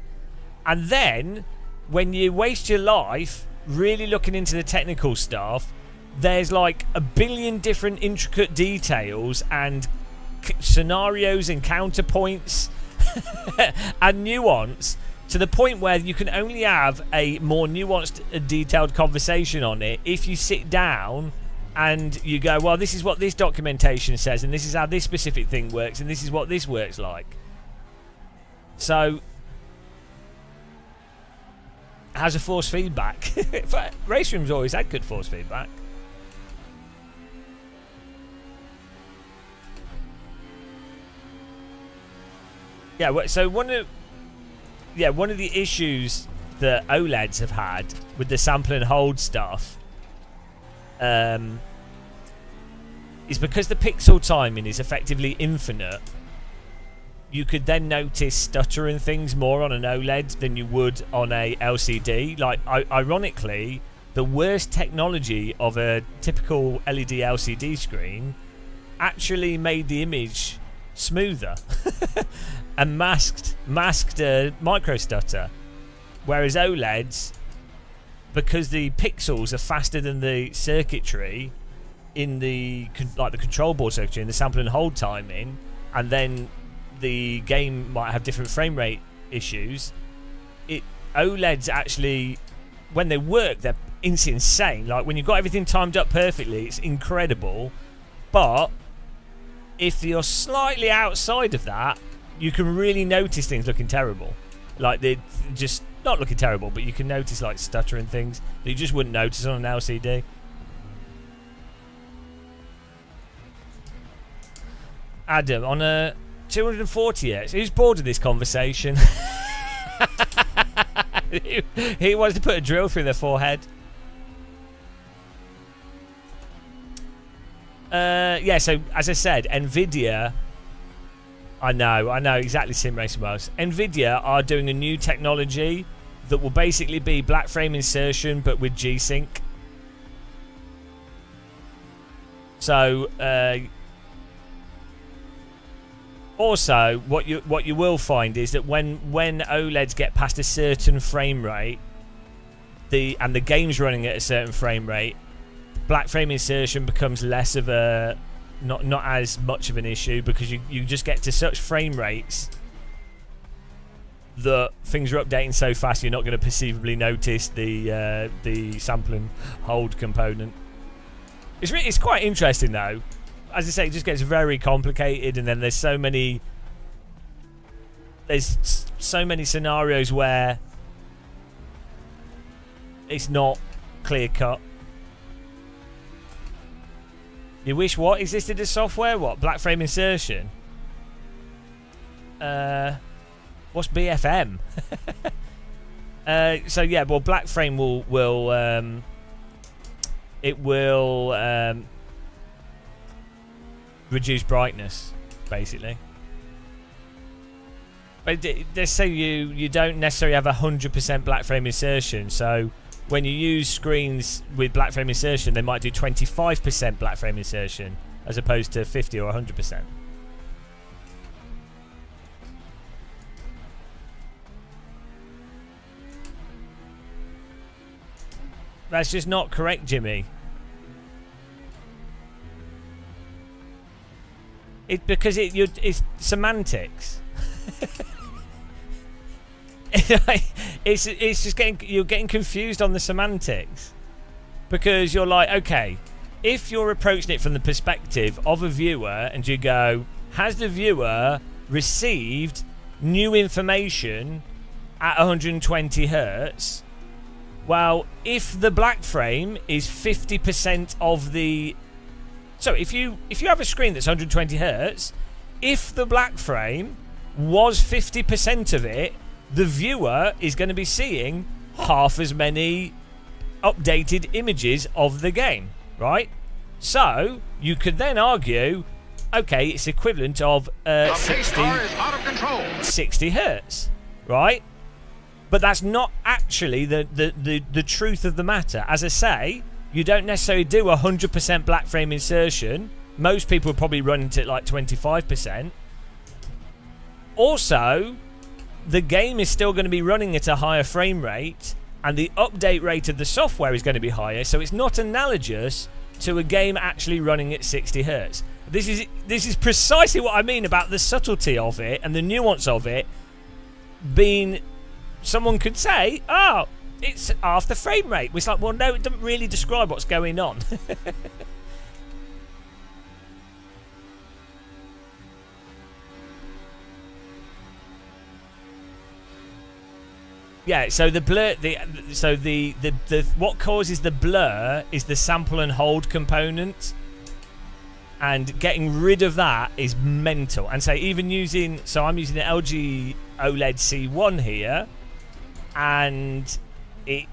And then, when you waste your life really looking into the technical stuff, there's like a billion different intricate details and scenarios and counterpoints and nuance to the point where you can only have a more nuanced and detailed conversation on it if you sit down and you go, well, this is what this documentation says, and this is how this specific thing works, and this is what this works like. So, how's a force feedback? Race Room's always had good force feedback. Yeah, so one of the issues that OLEDs have had with the sample and hold stuff is because the pixel timing is effectively infinite. You could then notice stuttering things more on an OLED than you would on a LCD. Like, ironically, the worst technology of a typical LED LCD screen actually made the image smoother and masked a micro stutter, whereas OLEDs, because the pixels are faster than the circuitry in the control board circuitry and the sample and hold timing, and then the game might have different frame rate issues. OLEDs actually, when they work, it's insane. Like, when you've got everything timed up perfectly, it's incredible. But if you're slightly outside of that, you can really notice things looking terrible. Like, they're just not looking terrible, but you can notice like stuttering things that you just wouldn't notice on an LCD. Adam, on a 240X, who's bored of this conversation? He wants to put a drill through their forehead. Yeah, so as I said, NVIDIA, I know exactly, Sim Racing Wells. NVIDIA are doing a new technology that will basically be black frame insertion but with G-Sync. So, also, what you will find is that when OLEDs get past a certain frame rate, and the game's running at a certain frame rate, black frame insertion becomes less of a not as much of an issue, because you just get to such frame rates that things are updating so fast you're not going to perceivably notice the sample and hold component. It's quite interesting though. As I say, it just gets very complicated, and then there's so many scenarios where it's not clear cut. You wish what existed as software? What? Black frame insertion? What's BFM? So yeah, well, black frame will reduce brightness, basically. But they say you don't necessarily have 100% black frame insertion, so when you use screens with black frame insertion, they might do 25% black frame insertion as opposed to 50 or 100%. That's just not correct, Jimmy. Because it's semantics. it's just you're getting confused on the semantics, because you're like, okay, if you're approaching it from the perspective of a viewer and you go, has the viewer received new information at 120 hertz? Well, if the black frame is 50% of the... So if you have a screen that's 120 hertz, if the black frame was 50% of it, the viewer is going to be seeing half as many updated images of the game, right? So you could then argue, okay, it's equivalent of 60 hertz, right? But that's not actually the truth of the matter. As I say, you don't necessarily do 100% black frame insertion. Most people would probably run into it like 25%. Also, the game is still going to be running at a higher frame rate, and the update rate of the software is going to be higher, so it's not analogous to a game actually running at 60 hertz. This is precisely what I mean about the subtlety of it and the nuance of it being... Someone could say, oh, it's half the frame rate. It's like, well, no, it doesn't really describe what's going on. Yeah, so the blur, what causes the blur is the sample and hold component, and getting rid of that is mental. And so even using, so I'm using the LG OLED C1 here, and it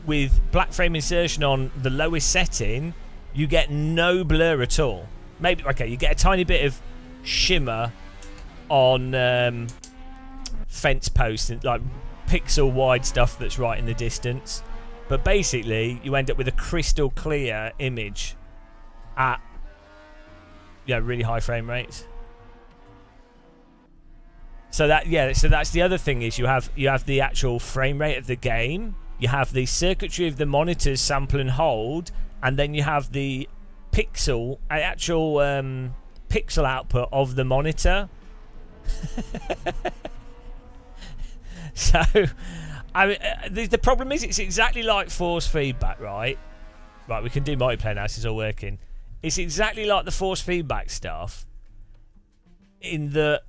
with black frame insertion on the lowest setting, you get no blur at all. Maybe, okay, you get a tiny bit of shimmer on fence posts and like pixel wide stuff that's right in the distance, but basically you end up with a crystal clear image at really high frame rates. So that's the other thing, is you have the actual frame rate of the game, you have the circuitry of the monitors sample and hold, and then you have the pixel output of the monitor. So, I mean, the problem is it's exactly like force feedback, right? Right, we can do multiplayer now. This is all working. It's exactly like the force feedback stuff, in the...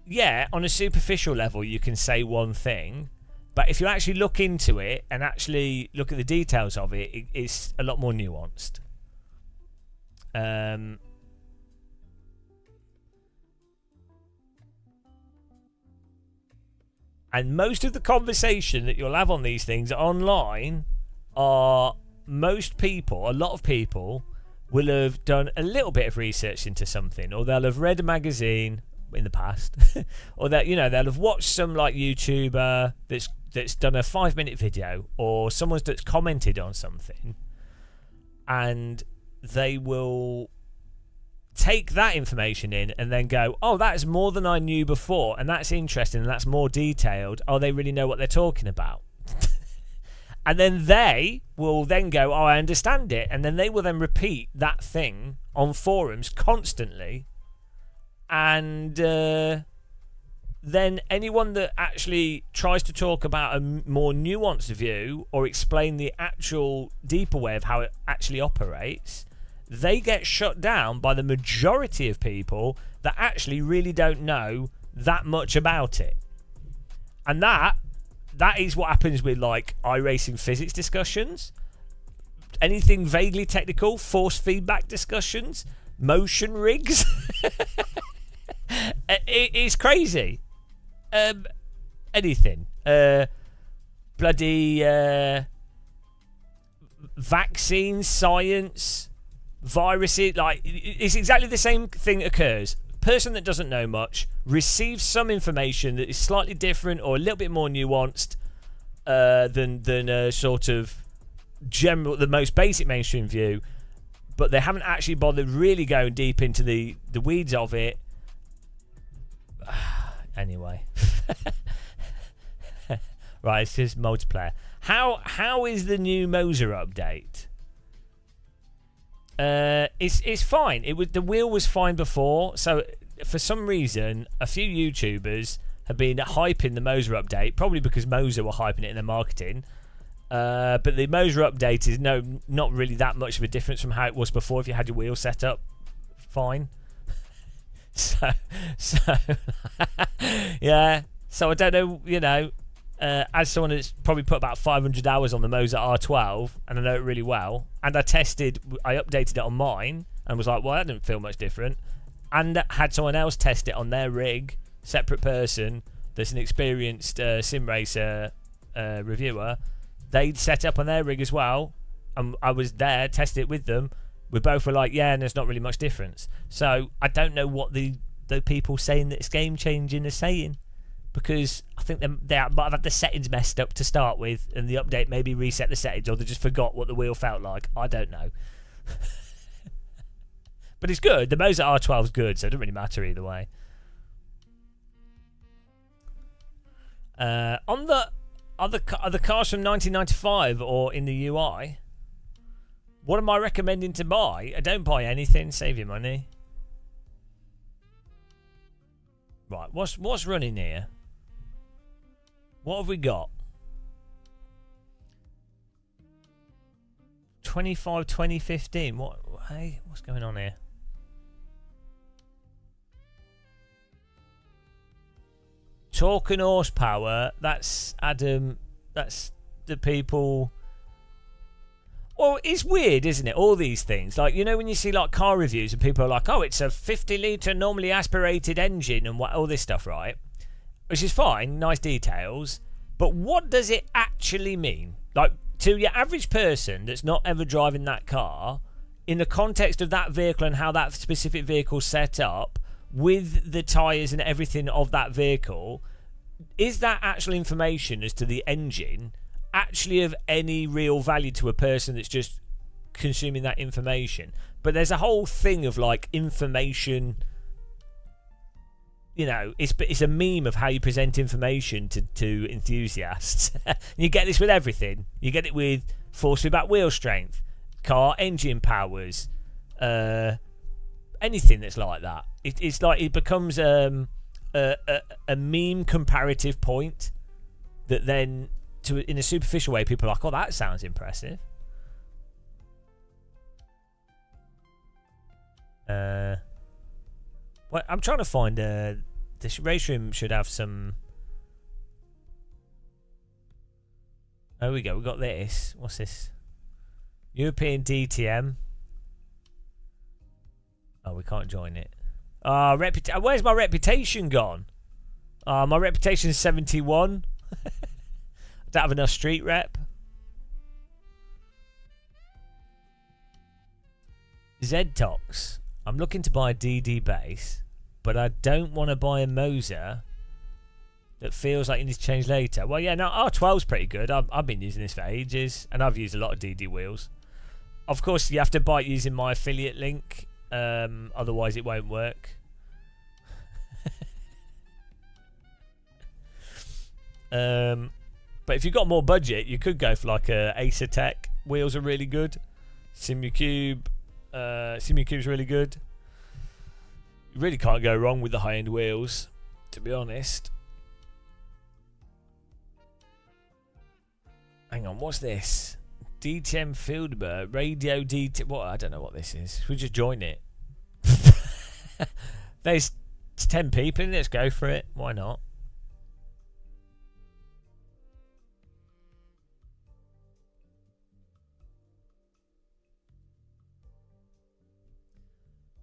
Yeah, on a superficial level, you can say one thing, but if you actually look into it and actually look at the details of it, it's a lot more nuanced. And most of the conversation that you'll have on these things online are a lot of people will have done a little bit of research into something, or they'll have read a magazine in the past, or that they'll have watched some like YouTuber that's done a 5-minute video, or someone that's commented on something, and they will take that information in and then go, oh, that's more than I knew before, and that's interesting, and that's more detailed. Oh, they really know what they're talking about. And then they will then go, oh, I understand it, and then they will then repeat that thing on forums constantly. And then anyone that actually tries to talk about a more nuanced view or explain the actual deeper way of how it actually operates, they get shut down by the majority of people that actually really don't know that much about it. And that is what happens with like iRacing physics discussions, anything vaguely technical, force feedback discussions, motion rigs. It's crazy. Anything. Bloody vaccine science, viruses. Like, it's exactly the same thing occurs. Person that doesn't know much receives some information that is slightly different or a little bit more nuanced, than a sort of general, the most basic mainstream view. But they haven't actually bothered really going deep into the weeds of it. Anyway. Right, it's just multiplayer. How is the new Moser update? It's fine. The wheel was fine before, so for some reason a few YouTubers have been hyping the Moser update, probably because Moser were hyping it in their marketing. But the Moser update is not really that much of a difference from how it was before if you had your wheel set up fine. so yeah. So I don't know, you know, as someone that's probably put about 500 hours on the Moser R12, and I know it really well, and I updated it on mine, and was like, well, that didn't feel much different, and had someone else test it on their rig, separate person, that's an experienced sim racer reviewer. They'd set up on their rig as well, and I was there, tested it with them. We both were like, yeah, and there's not really much difference. So I don't know what the people saying that it's game changing are saying, because I think they might have had the settings messed up to start with, and the update maybe reset the settings, or they just forgot what the wheel felt like. I don't know. But it's good. The Moser R12 is good, so it doesn't really matter either way. On the other cars from 1995 or in the UI, what am I recommending to buy? I don't buy anything. Save your money. Right, what's running here? What have we got? 2015. Hey, what's going on here? Torque and horsepower. That's Adam. That's the people. Well, it's weird, isn't it? All these things, like, you know, when you see like car reviews and people are like, "Oh, it's a 50-litre normally aspirated engine," and all this stuff, right? Which is fine, nice details, but what does it actually mean? Like, to your average person that's not ever driving that car, in the context of that vehicle and how that specific vehicle's set up, with the tyres and everything of that vehicle, is that actual information as to the engine actually of any real value to a person that's just consuming that information? But there's a whole thing of like information, you know, it's a meme of how you present information to enthusiasts. You get this with everything. You get it with force feedback wheel strength, car engine powers, anything that's like that. It's like it becomes a meme comparative point that then, in a superficial way, people are like, "Oh, that sounds impressive." Well, I'm trying to find this race room should have some. Oh, we go. We got this. What's this? European DTM. Oh, we can't join it. Where's my reputation gone? My reputation's 71. I don't have enough street rep. Z-Tox. I'm looking to buy a DD base, but I don't want to buy a Moser that feels like it needs to change later. Well, yeah, no, R12's pretty good. I've been using this for ages, and I've used a lot of DD wheels. Of course, you have to buy it using my affiliate link, otherwise it won't work. But if you've got more budget, you could go for like a Acertech. Wheels are really good. Simucube. Simucube's really good. You really can't go wrong with the high-end wheels, to be honest. Hang on, what's this? DTM Fieldbird, Radio DTM. What? I don't know what this is. Should we just join it? There's 10 people in it. Let's go for it. Why not?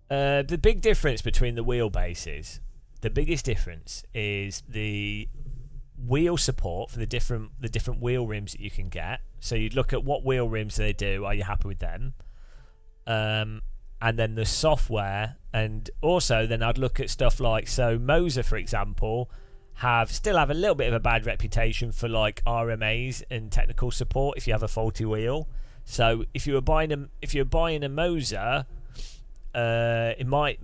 The big difference between the wheelbases, the biggest difference is the wheel support for the different wheel rims that you can get. So you'd look at what wheel rims they do. Are you happy with them? And then the software, and also then I'd look at stuff like, so Moser, for example, still have a little bit of a bad reputation for like RMAs and technical support if you have a faulty wheel. So if you're buying a Moser, it might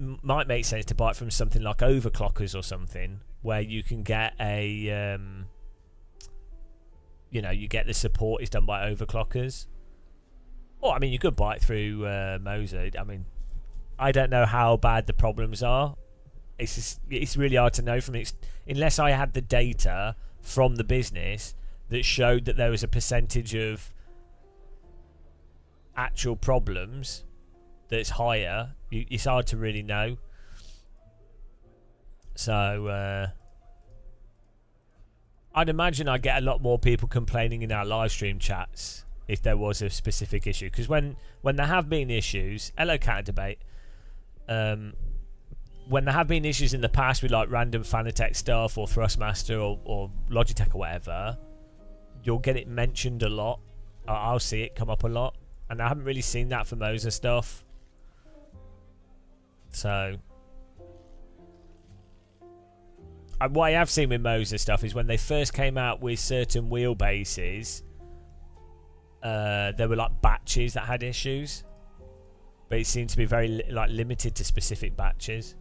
make sense to buy it from something like Overclockers or something, where you can get a you get the support is done by Overclockers. Or I mean, you could buy it through Moser. I mean, I don't know how bad the problems are. It's really hard to know unless I had the data from the business that showed that there was a percentage of actual problems that's higher. It's hard to really know. So I'd imagine I'd get a lot more people complaining in our live stream chats if there was a specific issue, because when there have been issues, hello Counter Debate, when there have been issues in the past with like random Fanatec stuff or Thrustmaster or Logitech or whatever, you'll get it mentioned a lot. I'll see it come up a lot, and I haven't really seen that for Moser stuff. So what I have seen with Moser stuff is when they first came out with certain wheelbases, there were like batches that had issues, but it seemed to be very limited to specific batches.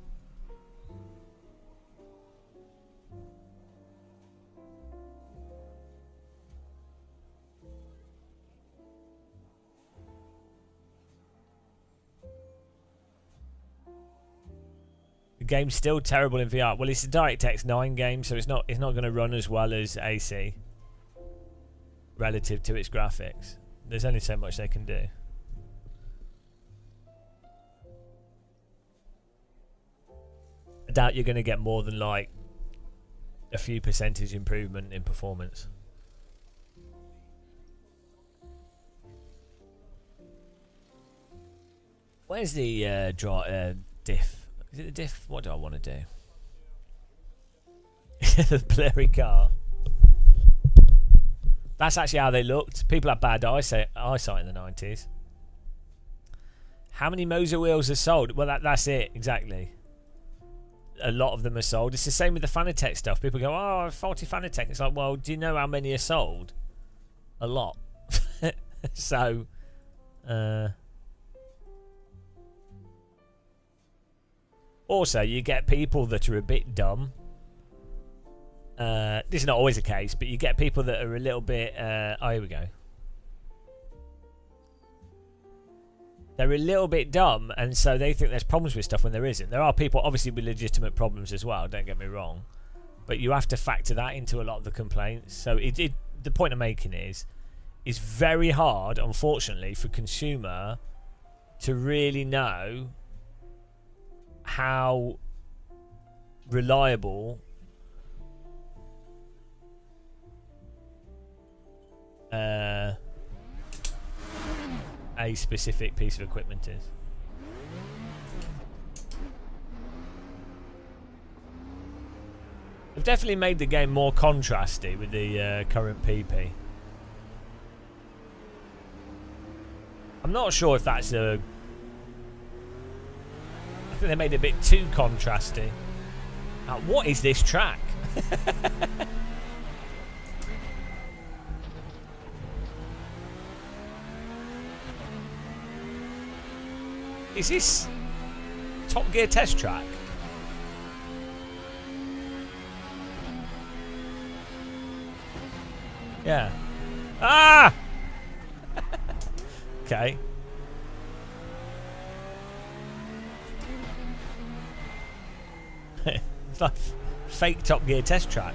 The game's still terrible in VR. Well, it's a DirectX 9 game, so it's not going to run as well as AC relative to its graphics. There's only so much they can do. I doubt you're going to get more than like a few percentage improvement in performance. Where's the diff? Is it the diff? What do I want to do? The blurry car. That's actually how they looked. People had bad eyesight in the 90s. How many Moser wheels are sold? Well, that's it, exactly. A lot of them are sold. It's the same with the Fanatec stuff. People go, oh, faulty Fanatec. It's like, well, do you know how many are sold? A lot. So, also, you get people that are a bit dumb. This is not always the case, but you get people that are a little bit... oh, here we go. They're a little bit dumb, and so they think there's problems with stuff when there isn't. There are people, obviously, with legitimate problems as well, don't get me wrong. But you have to factor that into a lot of the complaints. So the point I'm making is very hard, unfortunately, for consumer to really know how reliable a specific piece of equipment is. They've definitely made the game more contrasty with the current PP. I'm not sure if that's I think they made it a bit too contrasty. What is this track? Is this Top Gear test track? Yeah. Ah! Okay. It's like fake Top Gear test track.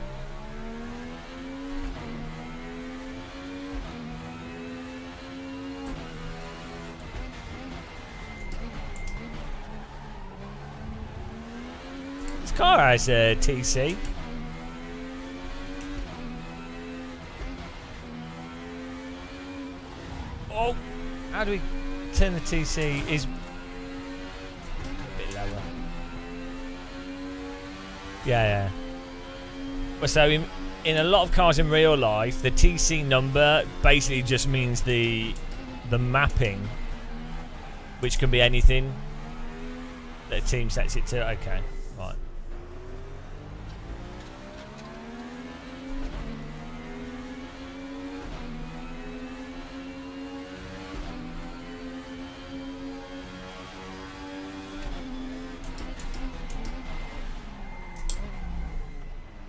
This car has a TC. Oh, how do we turn the TC? Is a bit lower. Yeah. Well, so in a lot of cars in real life, the TC number basically just means the mapping, which can be anything that a team sets it to. Okay, right.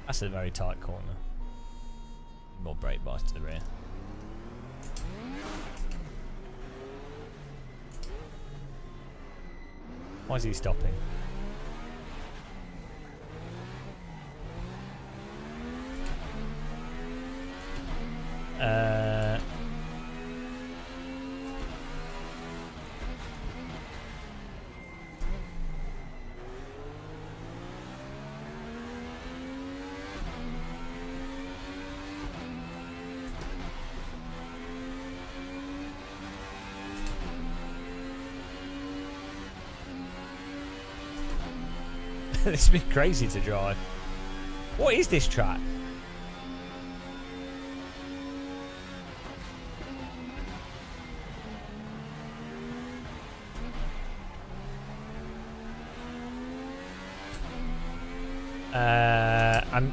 That's a very tight corner. More brake bars to the rear. Why is he stopping? This would be crazy to drive. What is this track?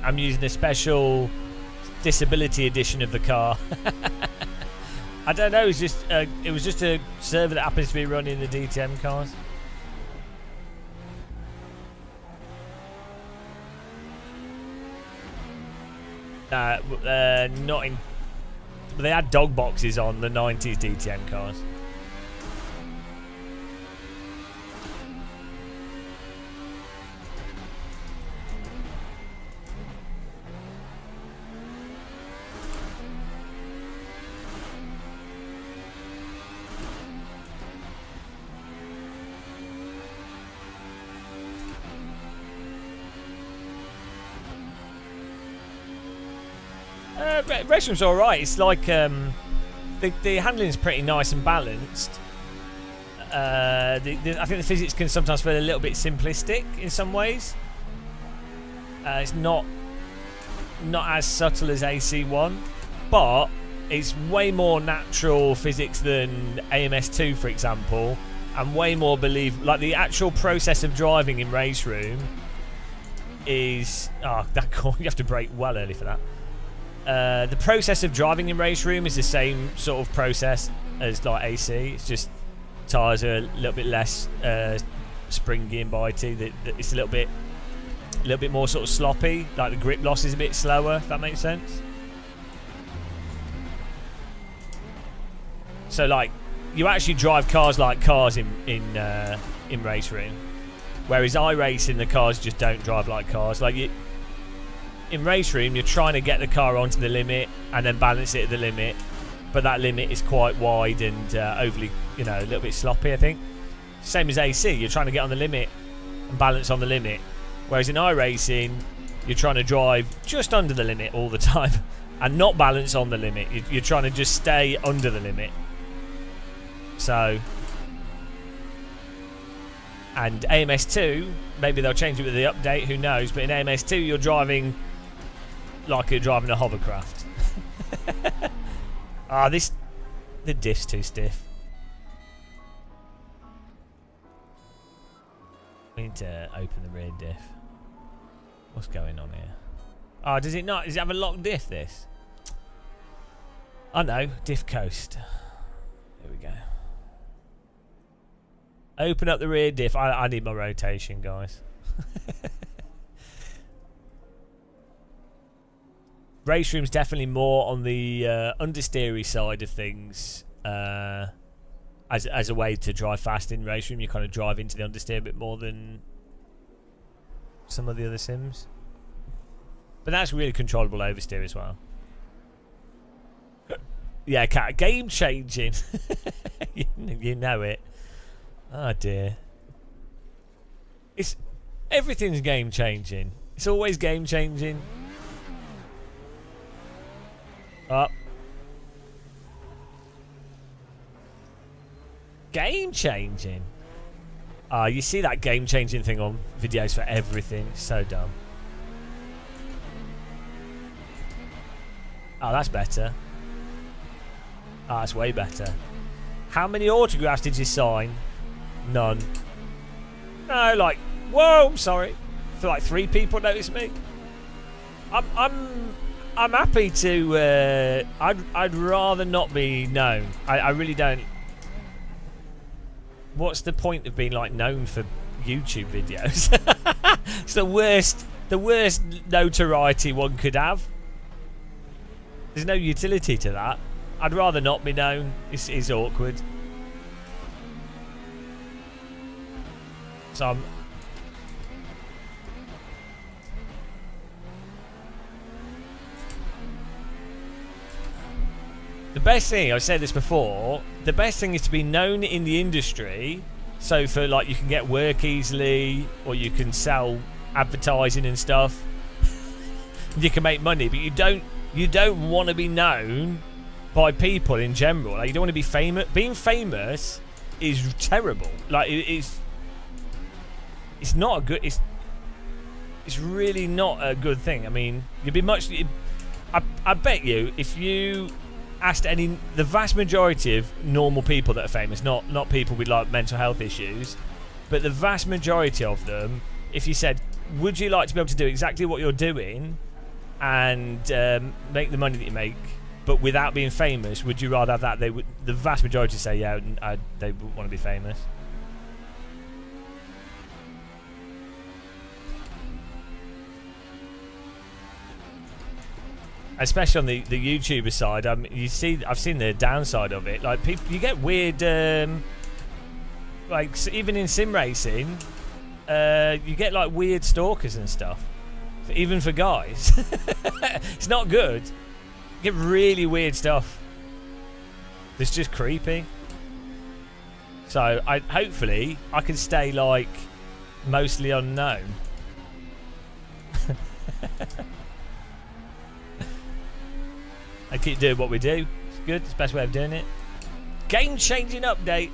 I'm using a special disability edition of the car. I don't know. It was just a server that happens to be running the DTM cars. Not in. But they had dog boxes on the 90s DTM cars. Race room's alright. It's like the handling's pretty nice and balanced. I think the physics can sometimes feel a little bit simplistic in some ways. It's not as subtle as AC1, but it's way more natural physics than AMS2, for example, and way more like the actual process of driving in Race Room is that corner. You have to brake well early for that. The process of driving in Race Room is the same sort of process as like AC. It's just tyres are a little bit less springy and bitey. It's a little bit more sort of sloppy. Like the grip loss is a bit slower. If that makes sense. So like you actually drive cars like cars in Race Room, whereas iRacing the cars just don't drive like cars. Like in Race Room, you're trying to get the car onto the limit and then balance it at the limit, but that limit is quite wide and overly, a little bit sloppy, I think. Same as AC, you're trying to get on the limit and balance on the limit, whereas in iRacing, you're trying to drive just under the limit all the time and not balance on the limit. You're trying to just stay under the limit. So, and AMS2, maybe they'll change it with the update, who knows, but in AMS2, you're driving like you're driving a hovercraft. The diff's too stiff. We need to open the rear diff. What's going on here? Oh, does it not? Does it have a locked diff, this? I know, diff coast. Here we go. Open up the rear diff. I need my rotation, guys. Race Room's definitely more on the understeery side of things. As a way to drive fast in Race Room, you kind of drive into the understeer a bit more than some of the other sims. But that's really controllable oversteer as well. Yeah, Cat, game changing. You know it. Oh dear. Everything's game changing. It's always game changing. Up. Game changing. You see that game changing thing on videos for everything. It's so dumb. Oh, that's better. Oh, that's way better. How many autographs did you sign? None. No, like, whoa, I'm sorry. I feel like 3 people noticed me. I'm happy to. I'd rather not be known. I really don't. What's the point of being like known for YouTube videos? It's the the worst notoriety one could have. There's no utility to that. I'd rather not be known. It's awkward. So I'm... The best thing, I've said this before, the best thing is to be known in the industry. So for like, you can get work easily, or you can sell advertising and stuff. You can make money, but you don't want to be known by people in general. Like, you don't want to be famous. Being famous is terrible. Like, it's not a good. It's really not a good thing. I mean, you'd be much. I bet you if you asked the vast majority of normal people that are famous, not people with like mental health issues, but the vast majority of them, if you said, would you like to be able to do exactly what you're doing and make the money that you make, but without being famous, would you rather have that? The vast majority say, yeah, they would want to be famous. Especially on the YouTuber side, I've seen the downside of it. Like, people, you get weird, like even in sim racing, you get like weird stalkers and stuff, even for guys. It's not good. You get really weird stuff. It's just creepy. So hopefully I can stay like mostly unknown. I keep doing what we do. It's good. It's the best way of doing it. Game-changing update.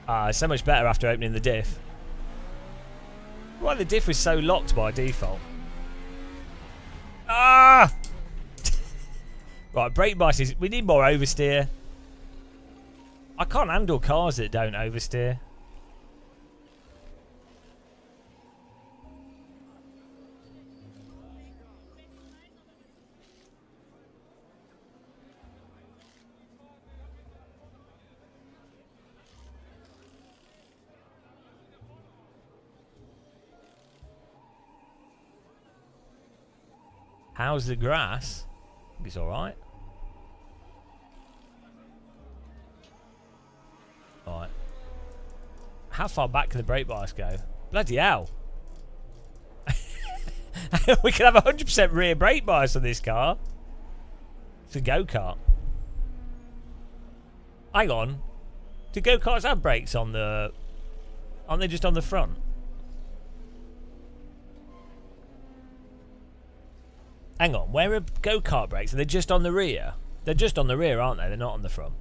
It's so much better after opening the diff. Why the diff was so locked by default? Ah! Right, brake biases. We need more oversteer. I can't handle cars that don't oversteer. How's the grass? It's alright. Alright. How far back can the brake bias go? Bloody hell. We can have 100% rear brake bias on this car. It's a go-kart. Hang on. Do go-karts have brakes on the... Aren't they just on the front? Hang on, where are go-kart brakes? Are they just on the rear? They're just on the rear, aren't they? They're not on the front.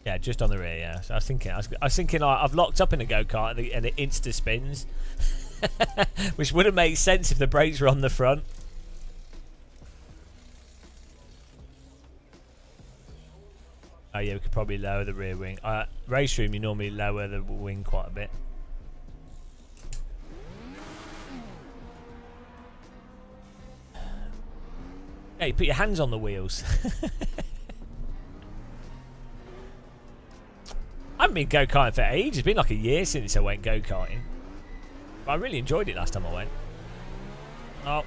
Yeah, just on the rear, yeah. So I was thinking like, I've locked up in a go-kart and it insta spins. Which wouldn't make sense if the brakes were on the front. Oh yeah, we could probably lower the rear wing. Race room, you normally lower the wing quite a bit. Hey, put your hands on the wheels. I haven't been go-karting for ages. It's been like a year since I went go-karting. But I really enjoyed it last time I went. Oh.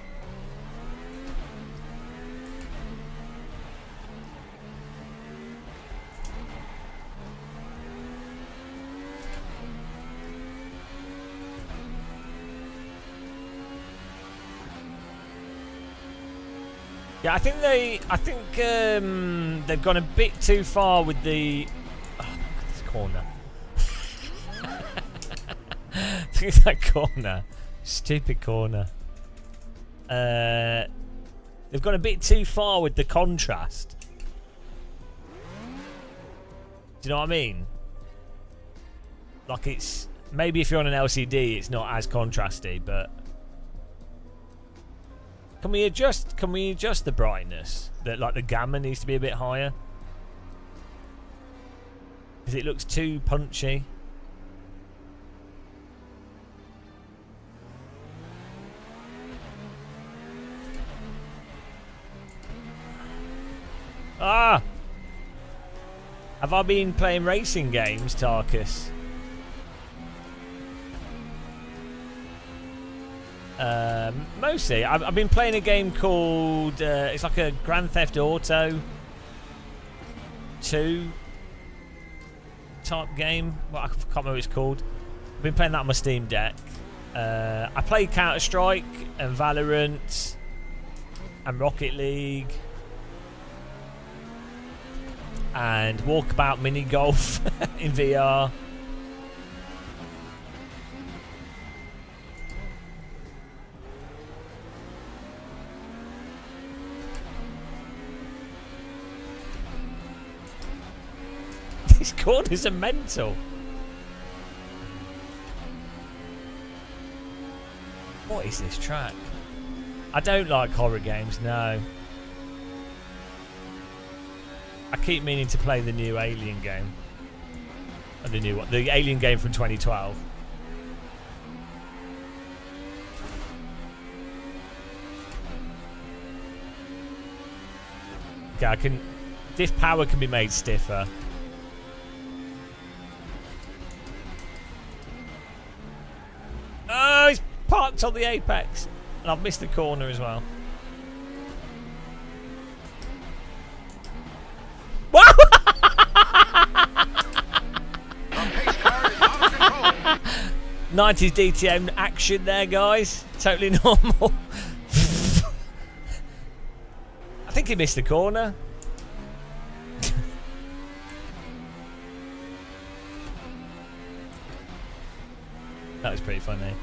Yeah, I think they've gone a bit too far with the. Oh, look at this corner. Look at that corner. Stupid corner. They've gone a bit too far with the contrast. Do you know what I mean? Like, it's maybe if you're on an LCD, it's not as contrasty, but. Can we adjust the brightness? That like the gamma needs to be a bit higher. Because it looks too punchy. Ah! Have I been playing racing games, Tarkus? Mostly. I've been playing a game called... it's like a Grand Theft Auto 2 type game. Well, I can't remember what it's called. I've been playing that on my Steam Deck. I play Counter-Strike and Valorant and Rocket League and Walkabout Mini Golf in VR. These corners are mental. What is this track? I don't like horror games, no. I keep meaning to play the new Alien game. The new one. The Alien game from 2012. Okay, I can... Diff power can be made stiffer. Oh, he's parked on the apex. And I've missed the corner as well. The pace car is out of control. 90s DTM action there, guys. Totally normal. I think he missed the corner. That was pretty funny.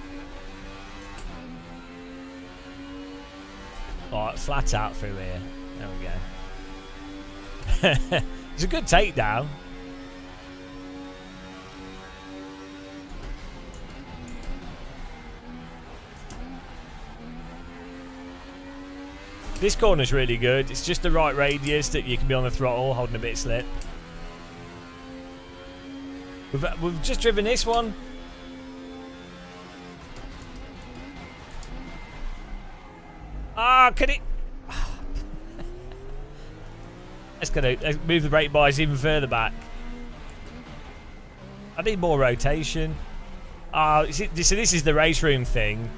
Alright, flat out through here. There we go. It's a good takedown. This corner's really good. It's just the right radius that you can be on the throttle, holding a bit of slip. We've just driven this one. Ah, can it? Let's move the brake bars even further back. I need more rotation. So this is the race room thing.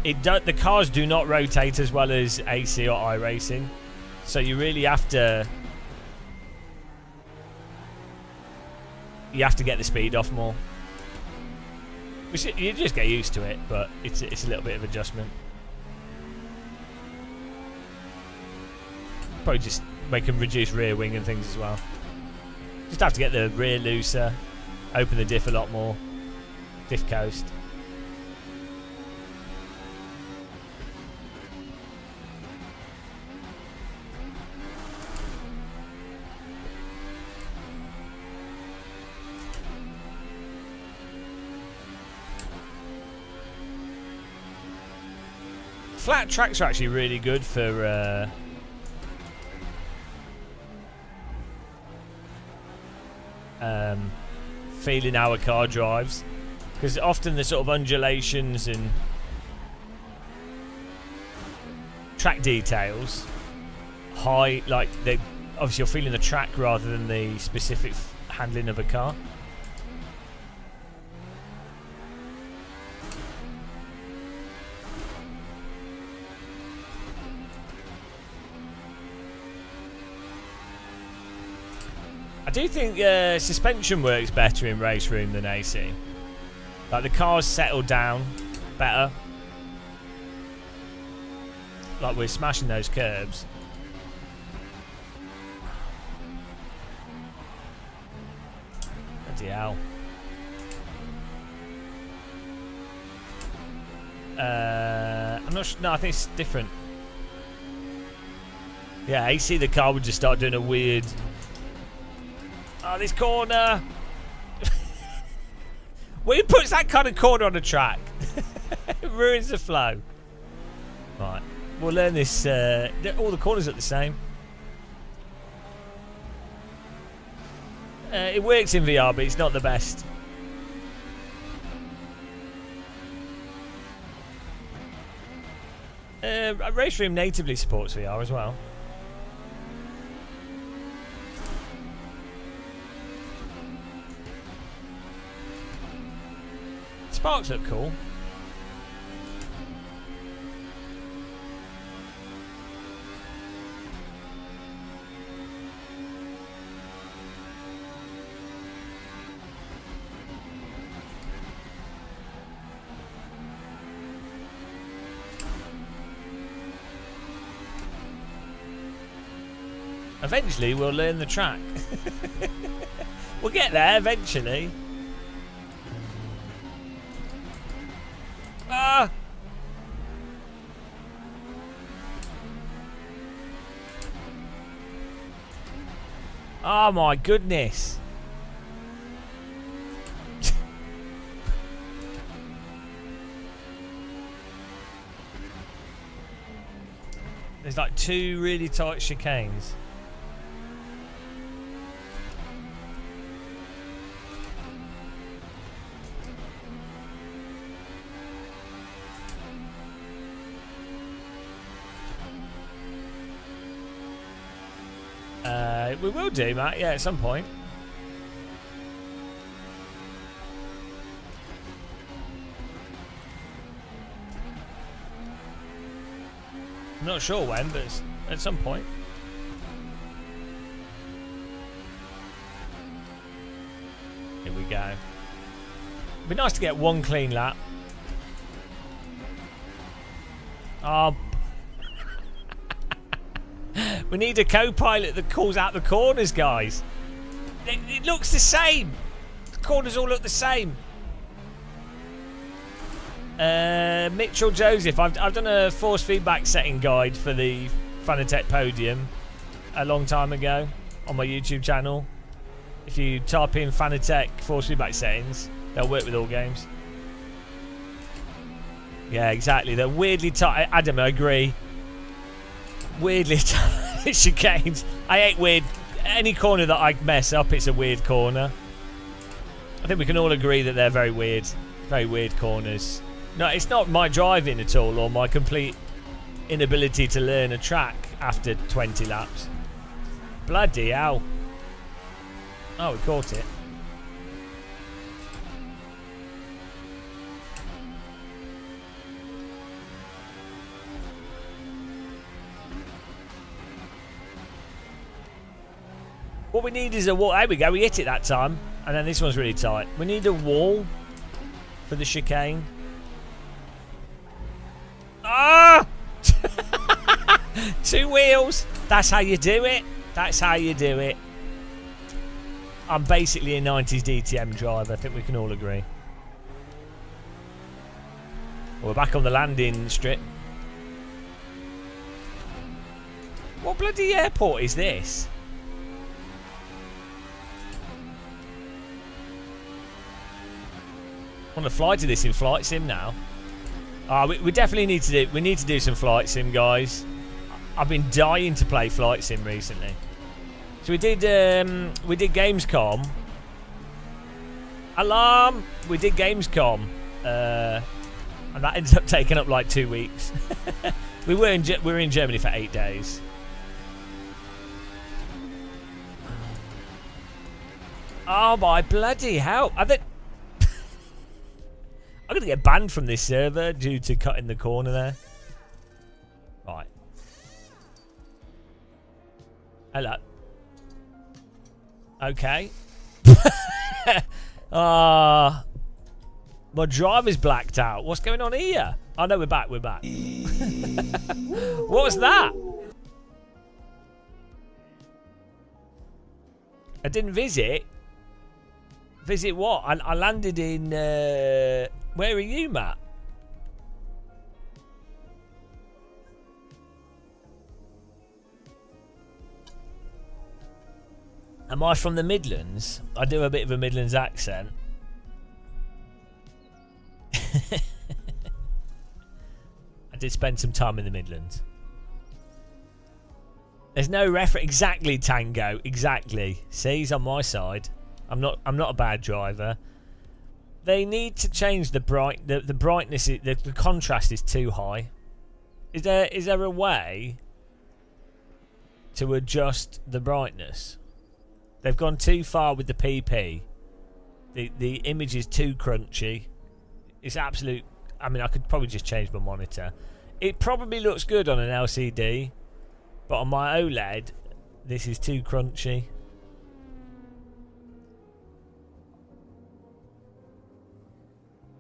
The cars do not rotate as well as AC or iRacing, so you really have to. You have to get the speed off more. You just get used to it, but it's a little bit of adjustment. Probably just make them reduce rear wing and things as well. Just have to get the rear looser, open the diff a lot more. Diff coast. Flat tracks are actually really good for feeling how a car drives, because often the sort of undulations and track details like they obviously you're feeling the track rather than the specific handling of a car. I do think suspension works better in race room than AC. Like the cars settle down better. Like we're smashing those curbs. Bloody hell. I'm not sure. No, I think it's different. Yeah, AC the car would just start doing a weird. Oh, this corner. Who puts that kind of corner on the track? It ruins the flow. Right, we'll learn this. All the corners look the same. It works in VR, but it's not the best. Race Room natively supports VR as well. sparks look cool. Eventually we'll learn the track. We'll get there eventually. Ah! Oh my goodness. There's like 2 really tight chicanes. We will do, Matt, yeah, at some point. I'm not sure when, but it's at some point. Here we go. It'd be nice to get 1 clean lap. Oh, we need a co-pilot that calls out the corners, guys. It looks the same. The corners all look the same. Mitchell Joseph, I've done a force feedback setting guide for the Fanatec podium a long time ago on my YouTube channel. If you type in Fanatec force feedback settings, they'll work with all games. Yeah, exactly. They're weirdly tight. Adam, I agree. Weirdly tight chicanes. I hate weird. Any corner that I mess up, it's a weird corner. I think we can all agree that they're very weird corners. No, it's not my driving at all or my complete inability to learn a track after 20 laps. Bloody hell. Oh, we caught it. What we need is a wall. There we go, we hit it that time. And then this one's really tight. We need a wall for the chicane. Ah! 2 wheels. That's how you do it. That's how you do it. I'm basically a 90s DTM driver. I think we can all agree. We're back on the landing strip. What bloody airport is this? I want to fly to this in flight sim now. We definitely need to do. We need to do some flight sim, guys. I've been dying to play flight sim recently. So we did Gamescom. Alarm! We did Gamescom, and that ended up taking up like 2 weeks. we were in Germany for 8 days. Oh my bloody hell! I'm going to get banned from this server due to cutting the corner there. Right. Hello. Okay. My driver's blacked out. What's going on here? Oh no, we're back. We're back. What was that? I didn't visit. Visit what? I landed in... where are you, Matt? Am I from the Midlands? I do a bit of a Midlands accent. I did spend some time in the Midlands. There's no reference. Exactly, Tango. Exactly. See, he's on my side. I'm not a bad driver. They need to change the brightness. The contrast is too high. Is there a way to adjust the brightness? They've gone too far with the PP. The image is too crunchy. It's absolute. I mean, I could probably just change my monitor. It probably looks good on an LCD, but on my OLED, this is too crunchy.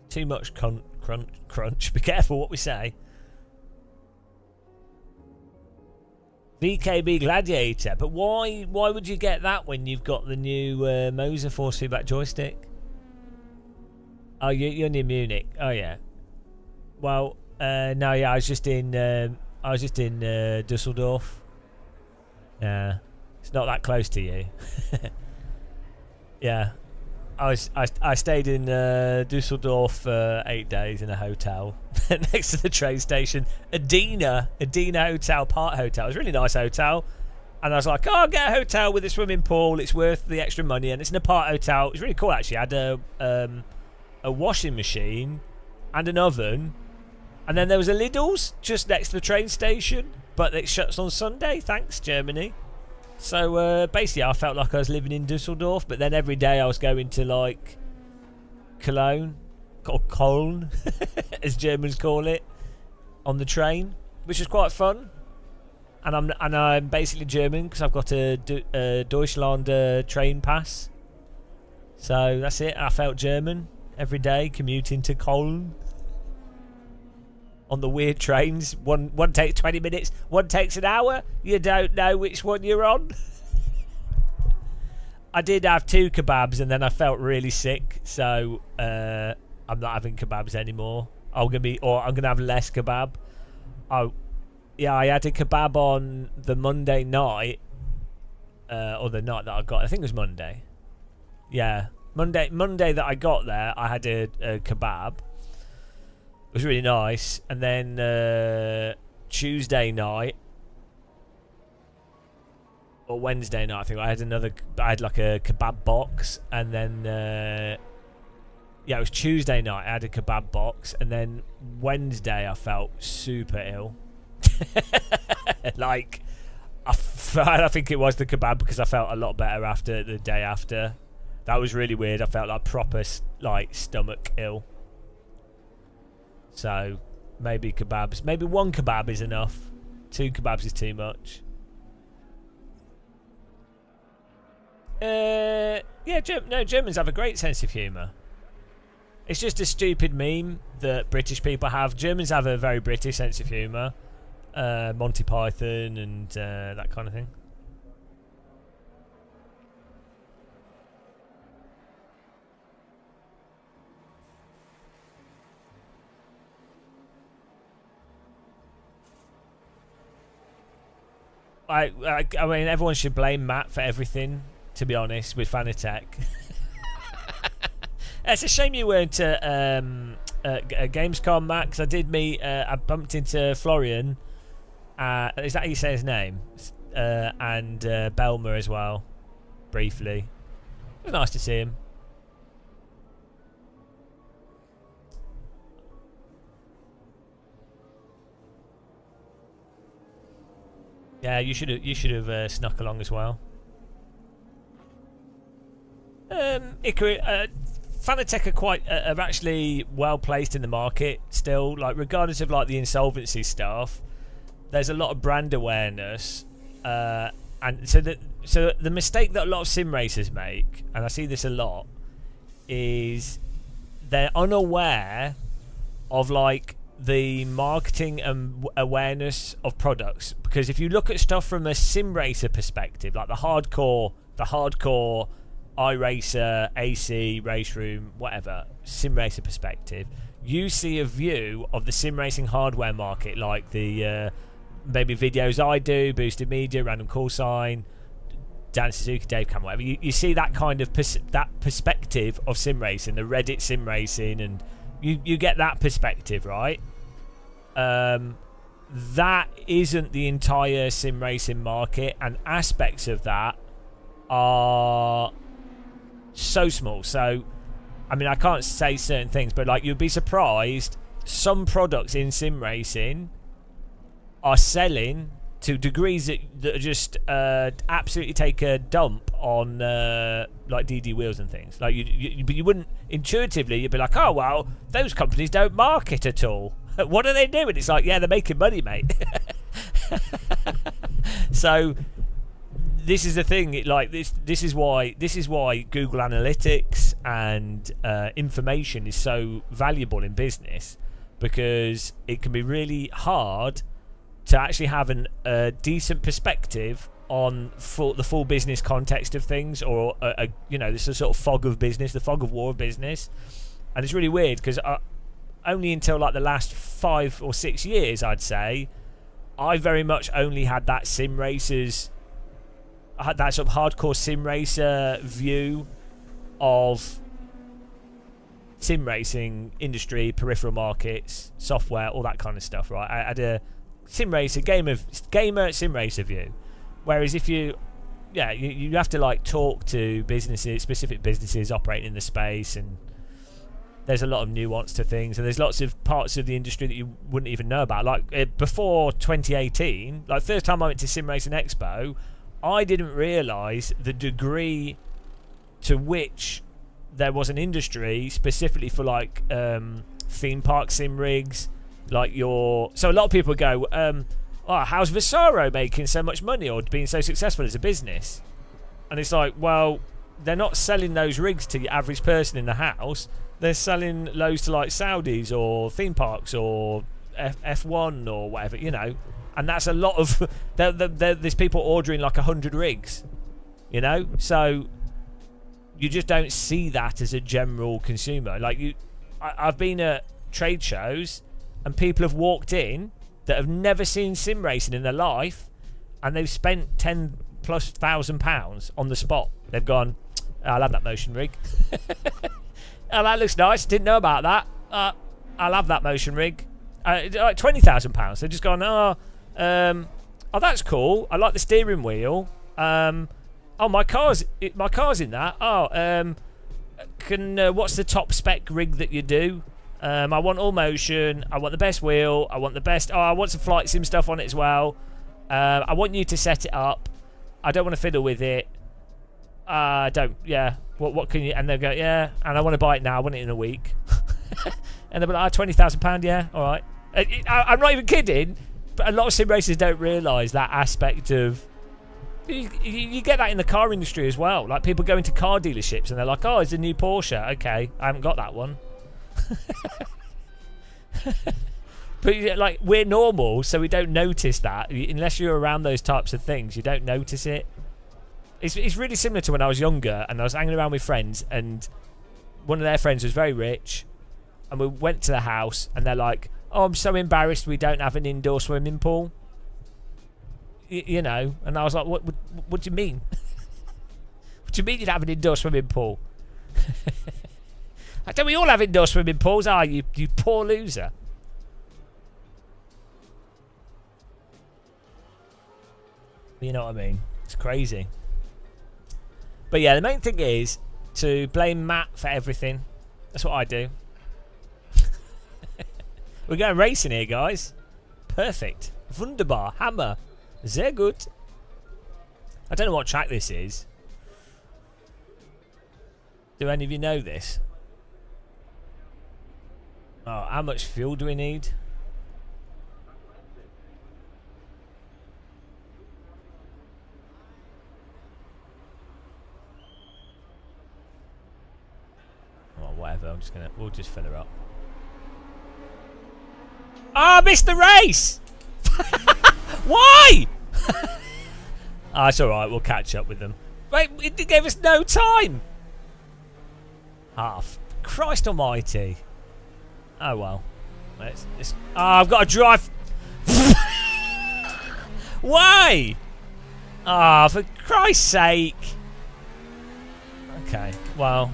Too much crunch. Be careful what we say. VKB Gladiator, but why would you get that when you've got the new Moser force feedback joystick? Oh, you're near Munich. Oh yeah. Well, no, yeah, I was just in Dusseldorf. Yeah, it's not that close to you. Yeah, I stayed in Dusseldorf for 8 days in a hotel next to the train station. Adina Hotel, Part Hotel. It was a really nice hotel. And I was like, oh, I'll get a hotel with a swimming pool. It's worth the extra money. And it's an apart hotel. It was really cool, actually. I had a washing machine and an oven. And then there was a Lidl's just next to the train station. But it shuts on Sunday. Thanks, Germany. So basically, I felt like I was living in Dusseldorf, but then every day I was going to like Cologne, or Köln, as Germans call it, on the train, which was quite fun. And I'm basically German because I've got a Deutschland train pass. So that's it. I felt German every day commuting to Köln on the weird trains. One takes 20 minutes, one takes an hour. You don't know which one you're on. I did have 2 kebabs and then I felt really sick, so I'm not having kebabs anymore. I'm gonna have less kebab. Yeah, I had a kebab on the Monday night, or the night that I got. I think it was Monday. Yeah, Monday that I got there, I had a kebab. It was really nice. And then Tuesday night or Wednesday night, I think I had like a kebab box. And then yeah, it was Tuesday night I had a kebab box, and then Wednesday I felt super ill. Like I think it was the kebab, because I felt a lot better after the day after. That was really weird. I felt like proper like stomach ill. So maybe kebabs. Maybe 1 kebab is enough. 2 kebabs is too much. Yeah, no, Germans have a great sense of humour. It's just a stupid meme that British people have. Germans have a very British sense of humour. Monty Python and that kind of thing. I mean, everyone should blame Matt for everything, to be honest, with Fanatec. It's a shame you weren't at Gamescom, Matt, because I bumped into Florian. Is that how you say his name? And Belmer as well, briefly. It was nice to see him. Yeah, you should have snuck along as well. Fanatec are actually well placed in the market still. Like, regardless of like the insolvency stuff, there's a lot of brand awareness, and so the mistake that a lot of sim racers make, and I see this a lot, is they're unaware of like the marketing and awareness of products. Because if you look at stuff from a sim racer perspective, like the hardcore iRacer, AC, Race Room, whatever, sim racer perspective, you see a view of the sim racing hardware market, like the maybe videos I do, Boosted Media, Random Call Sign, Dan Suzuki, Dave Cameron, whatever. You see that kind of that perspective of sim racing, the Reddit sim racing, and you get that perspective, right? That isn't the entire sim racing market, and aspects of that are so small. So, I mean, I can't say certain things, but like, you'd be surprised, some products in sim racing are selling to degrees that are just absolutely take a dump on like DD wheels and things. Like but you wouldn't intuitively. You'd be like, oh well, those companies don't market at all. What are they doing? It's like, yeah, they're making money, mate. So this is the thing. Like this is why Google Analytics and information is so valuable in business, because it can be really hard to actually have a decent perspective on the full business context of things, or this is a sort of fog of business, the fog of war of business. And it's really weird because only until like the last 5 or 6 years, I'd say, I very much only had that sim racers, I had that sort of hardcore sim racer view of sim racing industry, peripheral markets, software, all that kind of stuff, right? I had a sim racer gamer sim racer view, whereas if you have to like talk to businesses, specific businesses operating in the space, and there's a lot of nuance to things, and there's lots of parts of the industry that you wouldn't even know about. Like before 2018, like first time I went to Sim Racing Expo, I didn't realise the degree to which there was an industry specifically for like theme park sim rigs. So a lot of people go, how's Visaro making so much money or being so successful as a business? And it's like, well, they're not selling those rigs to your average person in the house. They're selling those to like Saudis or theme parks or F1 or whatever, and that's a lot of there's people ordering like 100 rigs, so you just don't see that as a general consumer. Like I've been at trade shows and people have walked in that have never seen sim racing in their life, and they've spent £10,000+ on the spot. They've gone, I'll have that motion rig. Oh, that looks nice. Didn't know about that. I'll have that motion rig. Like £20,000. They've just gone, oh, that's cool. I like the steering wheel. My car's in that. What's the top spec rig that you do? I want all motion. I want the best wheel. I want the best. I want some flight sim stuff on it as well. I want you to set it up. I don't want to fiddle with it. Don't. Yeah. What can you? And they'll go, yeah. And I want to buy it now. I want it in a week. And they'll be like, £20,000. Yeah. All right. I'm not even kidding. But a lot of sim racers don't realise that aspect of. You get that in the car industry as well. Like people go into car dealerships and they're like, oh, it's a new Porsche. Okay, I haven't got that one. But like we're normal, so we don't notice that. Unless you're around those types of things, you don't notice it. It's really similar to when I was younger and I was hanging around with friends, and one of their friends was very rich, and we went to the house and they're like, oh, I'm so embarrassed we don't have an indoor swimming pool. And I was like, what do you mean? What do you mean you don't have an indoor swimming pool? Don't we all have indoor swimming pools? You poor loser. You know what I mean? It's crazy. But yeah, the main thing is to blame Matt for everything. That's what I do. We're going racing here, guys. Perfect. Wunderbar. Hammer. Sehr gut. I don't know what track this is. Do any of you know this? Oh, how much fuel do we need? Oh, whatever. We'll just fill her up. Ah, I missed the race! Why? It's alright, we'll catch up with them. Wait, it gave us no time! Christ almighty. Oh well. I've got to drive. Why? For Christ's sake. Okay, well.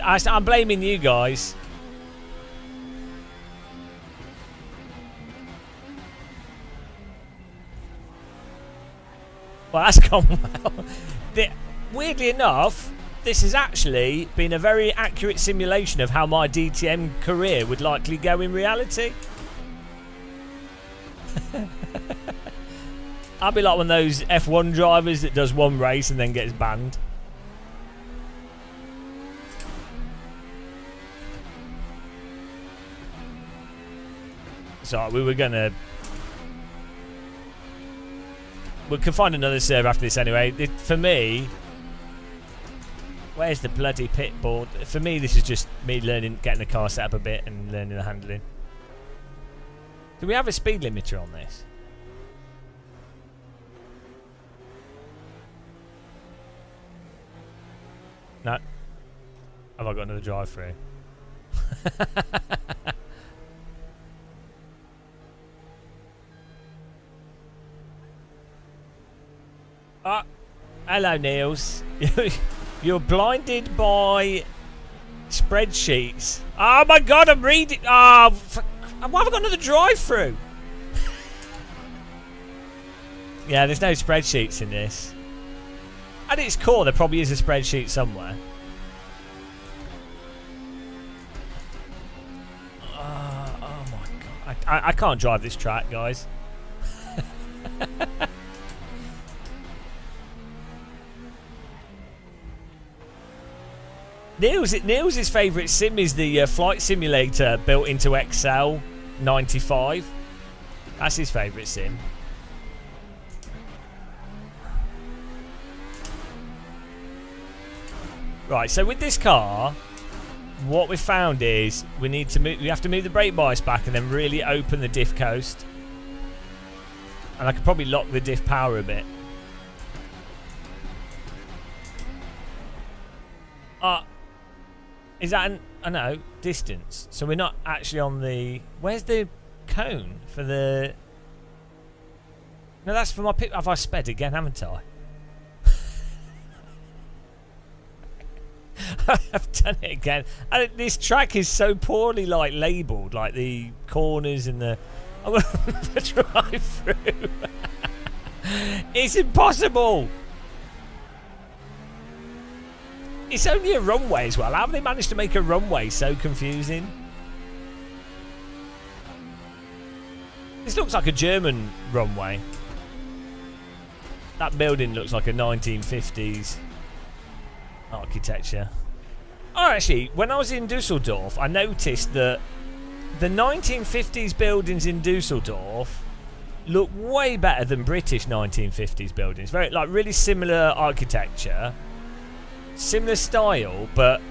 I'm blaming you guys. Well, that's gone well. Weirdly enough, this has actually been a very accurate simulation of how my DTM career would likely go in reality. I'll be like one of those F1 drivers that does one race and then gets banned. So we can find another server after this anyway. For me, where's the bloody pit board? For me, this is just me learning, getting the car set up a bit and learning the handling. Do we have a speed limiter on this? No. Have I got another drive-through? Ah, hello, Niels. You're blinded by spreadsheets. Oh my God, I'm reading. Oh, why have I got another drive-through? Yeah, there's no spreadsheets in this. At its core, there probably is a spreadsheet somewhere. Oh my God, I can't drive this track, guys. Niels' favourite sim is the flight simulator built into Excel 95. That's his favourite sim. Right, so with this car, what we found is we have to move the brake bias back and then really open the diff coast. And I could probably lock the diff power a bit. Is that no, distance. So we're not actually on the... Where's the cone for the... No, that's for my pit. Have I sped again, haven't I? I've done it again. And this track is so poorly labelled, like the corners and the... I'm going to drive through. It's impossible. It's only a runway as well. How have they managed to make a runway so confusing? This looks like a German runway. That building looks like a 1950s architecture. Oh, actually, when I was in Dusseldorf, I noticed that the 1950s buildings in Dusseldorf look way better than British 1950s buildings. Very, really similar architecture. Similar style, but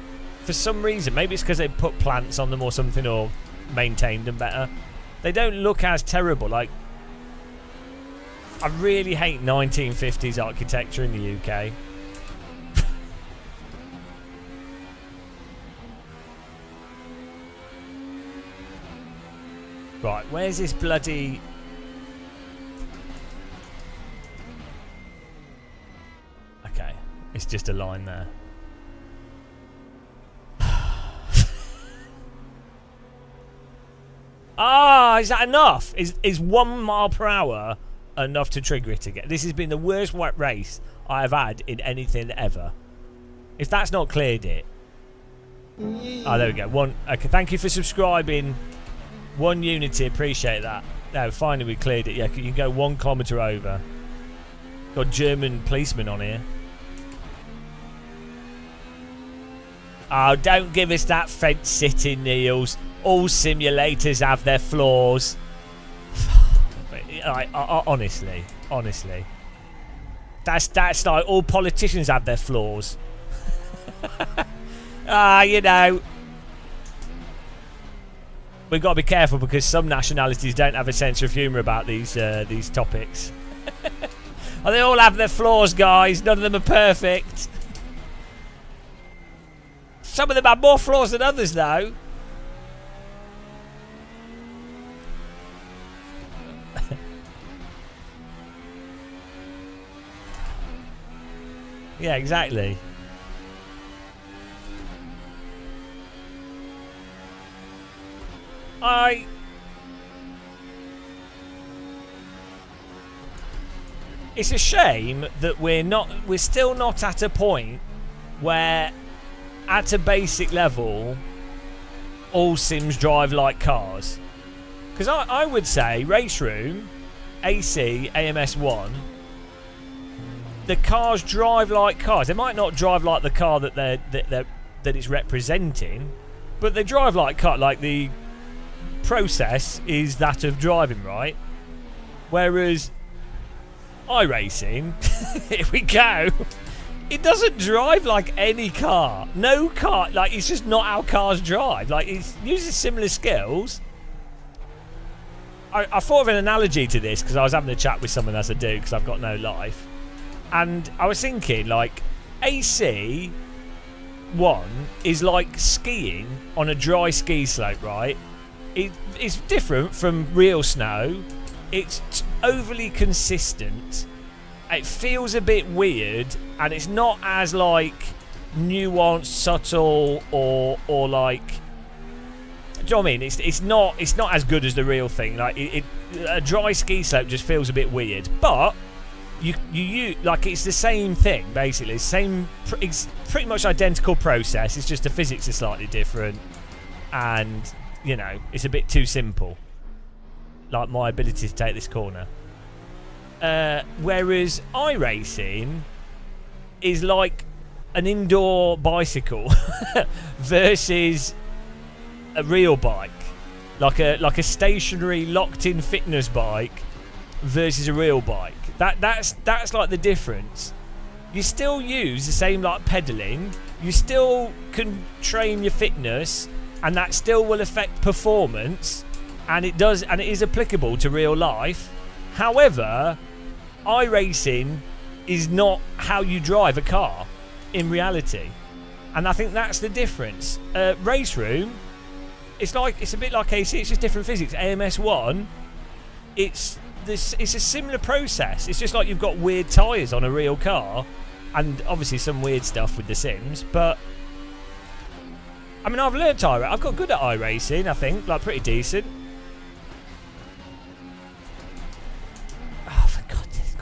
for some reason, maybe it's because they put plants on them or something, or maintained them better, they don't look as terrible. I really hate 1950s architecture in the UK. Right, where's this bloody... Okay, it's just a line there. Ah, is that enough? Is 1 mile per hour enough to trigger it again? This has been the worst wet race I have had in anything ever. If that's not cleared it. Oh, there we go. Okay, thank you for subscribing. 1 Unity, appreciate that. No, finally we cleared it. Yeah, you can go 1 kilometre over. Got German policemen on here. Oh, don't give us that fence sitting, Niels. All simulators have their flaws. Honestly. That's like all politicians have their flaws. You know. We've got to be careful because some nationalities don't have a sense of humour about these topics. Oh, they all have their flaws, guys. None of them are perfect. Some of them have more flaws than others, though. Yeah, exactly. It's a shame that we're still not at a point where at a basic level all sims drive like cars. Because I would say Race Room, AC, AMS1, the cars drive like cars. They might not drive like the car that that it's representing, but they drive like car. Like the process is that of driving, right? Whereas iRacing, here we go. It doesn't drive like any car. No car, like it's just not how cars drive. Like it uses similar skills. I thought of an analogy to this because I was having a chat with someone as I do because I've got no life. And I was thinking, like, AC1 is like skiing on a dry ski slope, right? It's different from real snow. It's overly consistent. It feels a bit weird, and it's not as, like, nuanced, subtle, or like... Do you know what I mean? It's not as good as the real thing. Like, a dry ski slope just feels a bit weird. But... You like it's the same thing basically. It's pretty much identical process. It's just the physics are slightly different, and you know it's a bit too simple. Like my ability to take this corner. Whereas iRacing is like an indoor bicycle versus a real bike, like a stationary locked-in fitness bike versus a real bike. That's like the difference. You still use the same like pedaling. You still can train your fitness, and that still will affect performance. And it does, and it is applicable to real life. However, iRacing is not how you drive a car in reality, and I think that's the difference. Race Room, it's a bit like AC. It's just different physics. AMS1, it's a similar process. It's just like you've got weird tyres on a real car, and obviously some weird stuff with the Sims. But I mean, I've learned I've got good at iRacing. I think, like, pretty decent. Oh, for God's sake!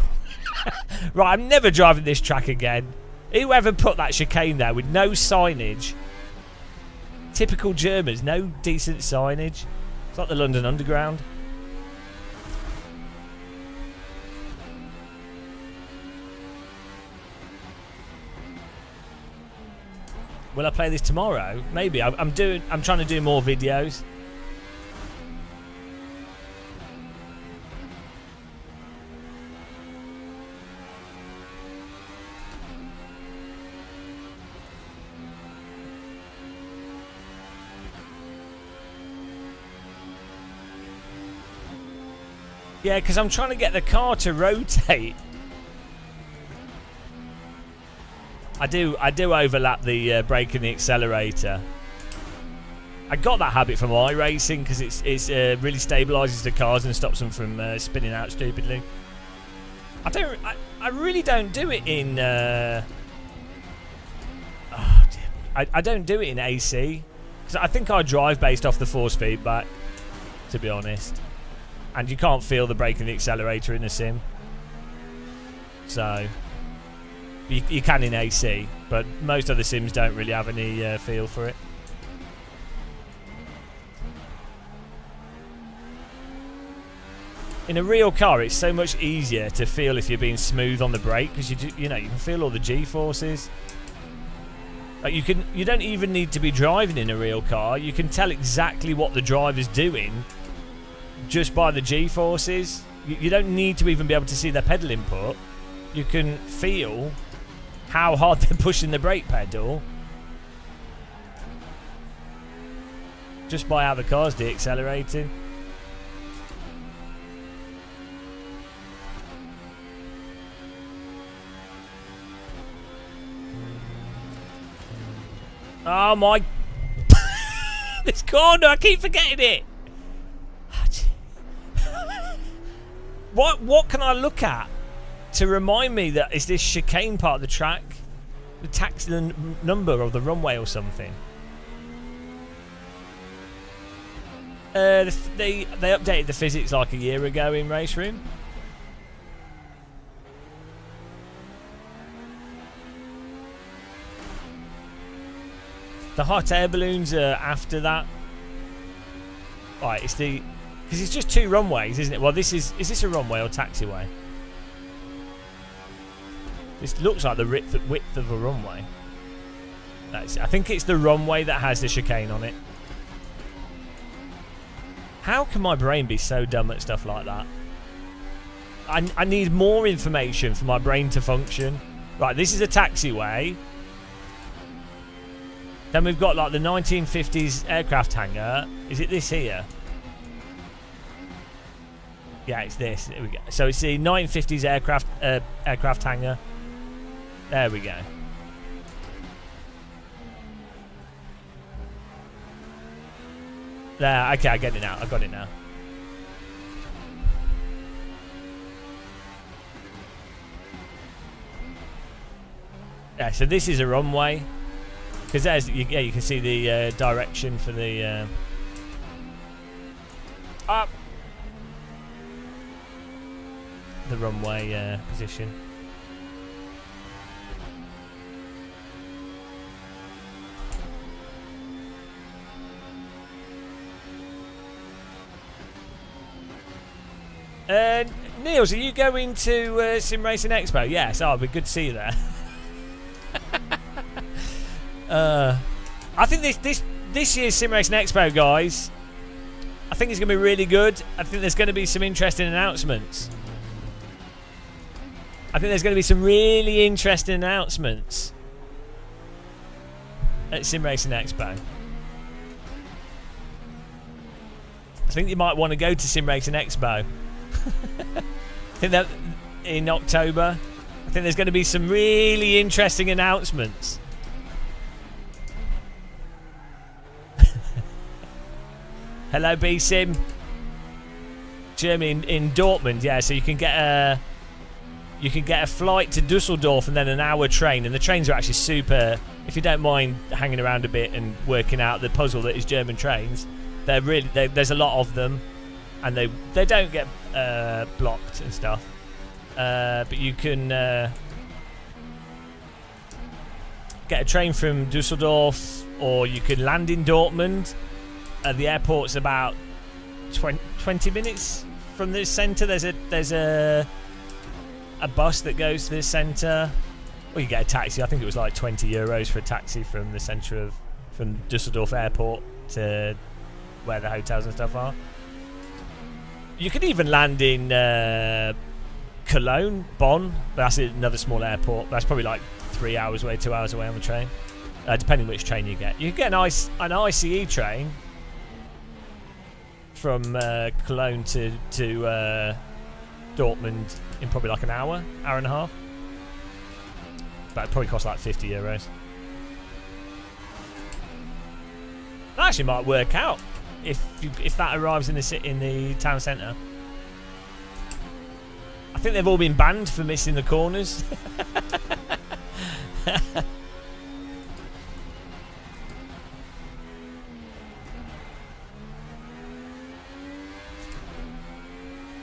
Right, I'm never driving this track again. Whoever put that chicane there with no signage? Typical Germans, no decent signage. It's like the London Underground. Will I play this tomorrow? Maybe. I'm trying to do more videos. Yeah, because I'm trying to get the car to rotate. I do overlap the brake and the accelerator. I got that habit from iRacing because it really stabilises the cars and stops them from spinning out stupidly. I really don't do it in. I don't do it in AC because I think I drive based off the force feedback, to be honest. And you can't feel the brake and the accelerator in a sim, so. You can in AC, but most other sims don't really have any feel for it. In a real car, it's so much easier to feel if you're being smooth on the brake because you can feel all the G-forces. Like you don't even need to be driving in a real car. You can tell exactly what the driver's doing just by the G-forces. You don't need to even be able to see their pedal input. You can feel how hard they're pushing the brake pedal just by how the car's deaccelerating. Oh my this corner, I keep forgetting it. What can I look at to remind me that it's this chicane part of the track? The taxi number of the runway or something. They updated the physics like a year ago in Race Room. The hot air balloons are after that. Right, it's the... Because it's just 2 runways, isn't it? Well, this is this a runway or taxiway? This looks like the width of a runway. I think it's the runway that has the chicane on it. How can my brain be so dumb at stuff like that? I need more information for my brain to function. Right, this is a taxiway. Then we've got like the 1950s aircraft hangar. Is it this here? Yeah, it's this. There we go. So it's the 1950s aircraft hangar. There we go. There. Okay, I get it now. I got it now. Yeah. So this is a runway. Because there's, yeah, you can see the direction for the up the runway position. Niels, are you going to Sim Racing Expo? Yes, oh, it'd be good to see you there. I think this year's Sim Racing Expo, guys, I think it's going to be really good. I think there's going to be some interesting announcements. I think there's going to be some really interesting announcements at Sim Racing Expo. I think you might want to go to Sim Racing Expo. I think that in October, I think there's going to be some really interesting announcements. Hello, B-Sim. Germany in Dortmund, yeah. So you can get a flight to Dusseldorf and then an hour train, and the trains are actually super. If you don't mind hanging around a bit and working out the puzzle that is German trains, they're really there's a lot of them, and they don't get blocked and stuff. But you can get a train from Dusseldorf, or you can land in Dortmund. The airport's about 20 minutes from the centre. There's a bus that goes to the centre. Or you get a taxi. I think it was like €20 for a taxi from the centre from Dusseldorf Airport to where the hotels and stuff are. You could even land in Cologne, Bonn. But that's another small airport. That's probably like 3 hours away, 2 hours away on the train, depending which train you get. You can get an ICE train from Cologne to Dortmund in probably like an hour and a half. But it probably costs like €50. That actually might work out if that arrives in the town centre. I think they've all been banned for missing the corners.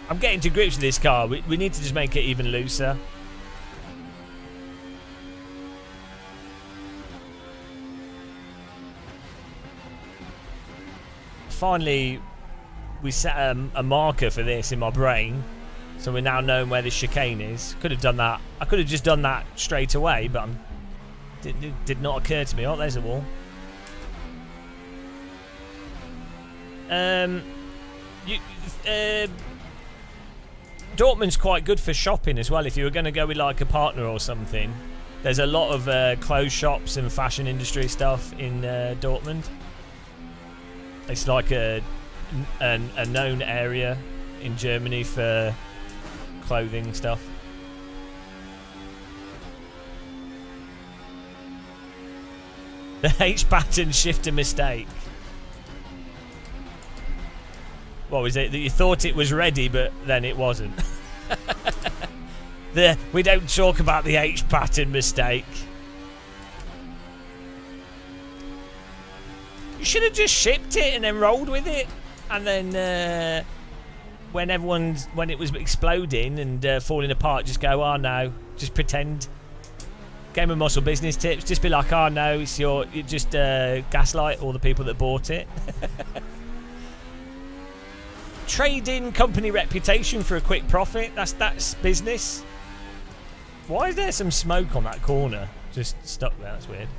I'm getting to grips with this car. We need to just make it even looser. Finally, we set a marker for this in my brain, so we're now knowing where this chicane is. Could have done that. I could have just done that straight away, but it did not occur to me. Oh, there's a wall. Dortmund's quite good for shopping as well. If you were going to go with like a partner or something, there's a lot of clothes shops and fashion industry stuff in Dortmund. It's like a known area in Germany for clothing stuff. The H pattern shifter mistake. What was it? That you thought it was ready, but then it wasn't. We don't talk about the H pattern mistake. You should have just shipped it and then rolled with it, and then when it was exploding and falling apart, just go, oh no, just pretend. Game of Muscle business tips. Just be like, oh no, you just gaslight all the people that bought it. Trade in company reputation for a quick profit. That's business. Why is there some smoke on that corner? Just stuck there. That's weird.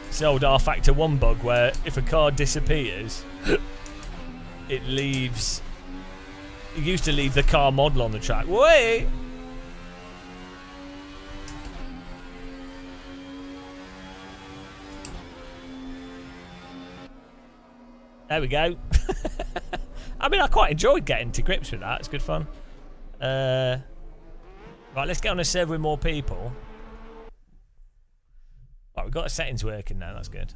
It's the old R Factor 1 bug where if a car disappears, it leaves. It used to leave the car model on the track. Wait. There we go. I mean, I quite enjoyed getting to grips with that. It's good fun. Right, let's get on a server with more people. Right, we've got the settings working now. That's good.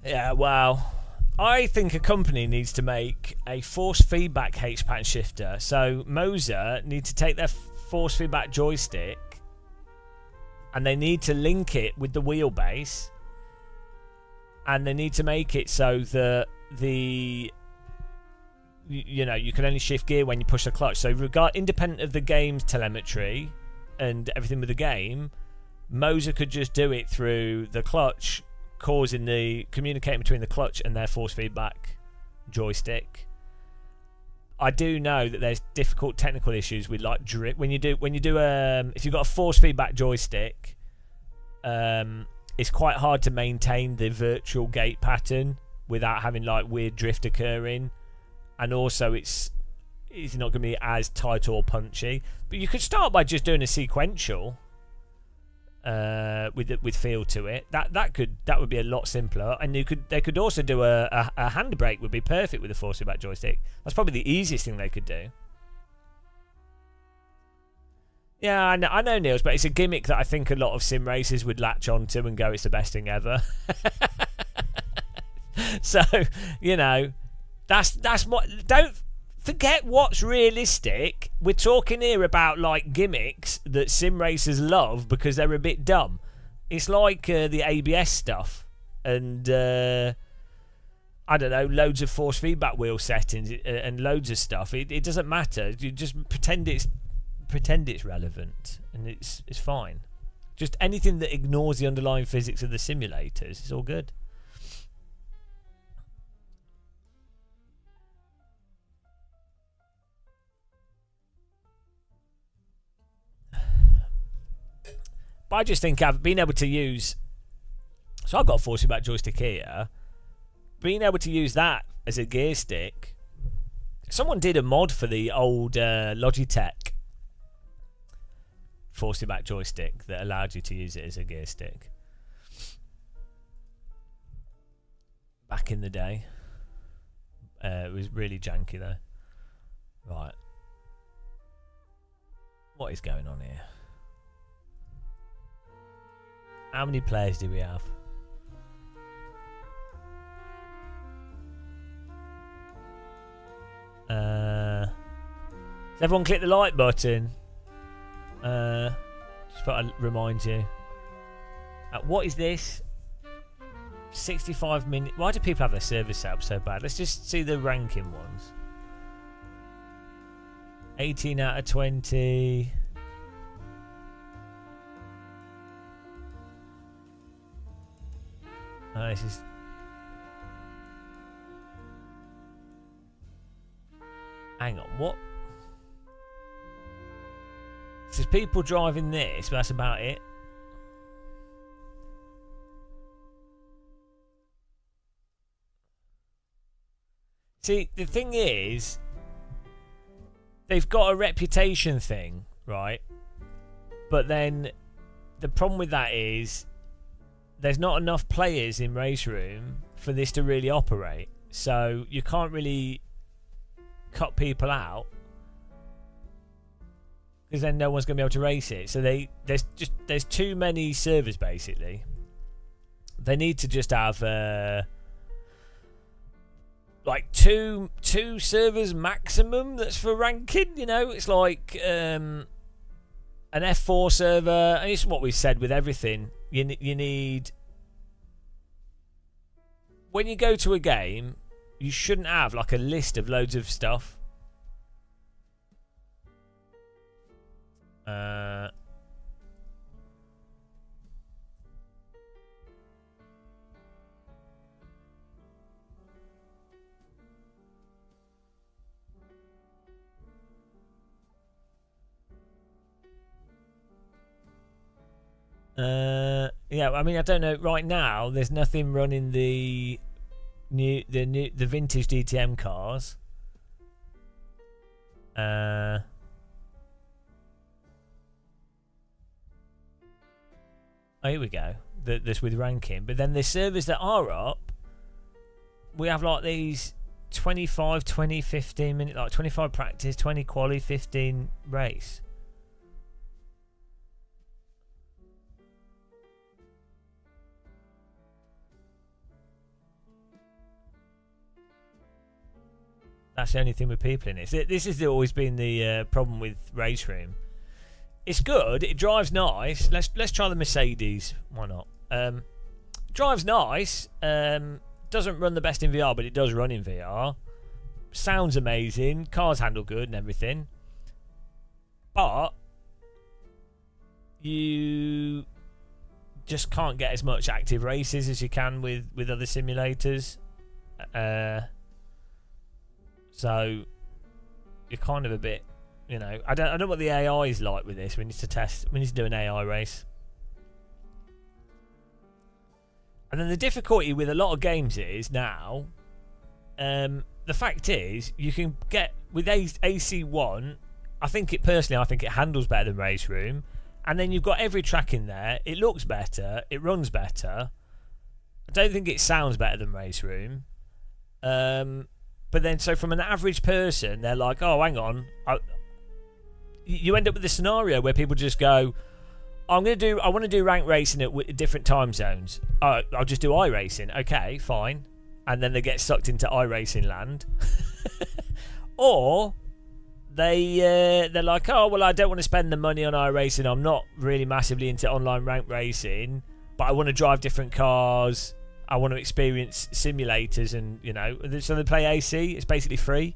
Yeah, well, I think a company needs to make a force feedback H pattern shifter. So Moser need to take their force feedback joystick and they need to link it with the wheelbase. And they need to make it so that you can only shift gear when you push the clutch. So independent of the game's telemetry and everything with the game, Moser could just do it through the clutch, communicating between the clutch and their force feedback joystick. I do know that there's difficult technical issues with like drift if you've got a force feedback joystick. It's quite hard to maintain the virtual gate pattern without having like weird drift occurring, and also it's not going to be as tight or punchy. But you could start by just doing a sequential with feel to it. That would be a lot simpler, and they could also do a handbrake would be perfect with a force feedback joystick. That's probably the easiest thing they could do. Yeah, I know, Niels, but it's a gimmick that I think a lot of sim racers would latch onto and go, it's the best thing ever. So, that's what. Don't forget what's realistic. We're talking here about like gimmicks that sim racers love because they're a bit dumb. It's like the ABS stuff and I don't know, loads of force feedback wheel settings and loads of stuff. It doesn't matter. You just pretend it's relevant and it's fine. Just anything that ignores the underlying physics of the simulators is all good. But I just think I've been able to use, so I've got a force feedback joystick here, being able to use that as a gear stick. Someone did a mod for the old Logitech force feedback joystick that allowed you to use it as a gear stick back in the day. It was really janky though. Right, what is going on here? How many players do we have? Does everyone click the like button? Just thought I'd remind you. What is this? 65 minutes. Why do people have their service set up so bad? Let's just see the ranking ones. 18 out of 20. Oh, this is. Hang on, what? There's people driving this, but that's about it. See, the thing is, they've got a reputation thing, right? But then the problem with that is there's not enough players in Race Room for this to really operate. So you can't really cut people out because then no one's going to be able to race it. So there's too many servers basically. They need to just have like two servers maximum that's for ranking. It's like an F4 server, and it's what we've said with everything. You need, when you go to a game, you shouldn't have like a list of loads of stuff. Uh, yeah, I mean, I don't know. Right now, there's nothing running the vintage DTM cars. Oh, here we go. This with ranking, but then the servers that are up, we have like these 25, 20, 15 minute, like 25 practice, 20 quali, 15 race. That's the only thing with people in it. This has always been the problem with Race Room. It's good. It drives nice. Let's try the Mercedes. Why not? Drives nice. Doesn't run the best in VR, but it does run in VR. Sounds amazing. Cars handle good and everything. But you just can't get as much active races as you can with other simulators. So you're kind of a bit, you know, I don't know what the AI is like with this. We need to test. We need to do an AI race. And then the difficulty with a lot of games is now, the fact is you can get with AC1. I think it handles better than Race Room, and then you've got every track in there. It looks better. It runs better. I don't think it sounds better than Race Room. But then, so from an average person, they're like, oh, hang on. You end up with a scenario where people just go, I want to do rank racing at different time zones. I'll just do iRacing. Okay, fine. And then they get sucked into iRacing land. Or they're like, oh, well, I don't want to spend the money on iRacing. I'm not really massively into online rank racing, but I want to drive different cars. I want to experience simulators, and you know, so they play AC. It's basically free,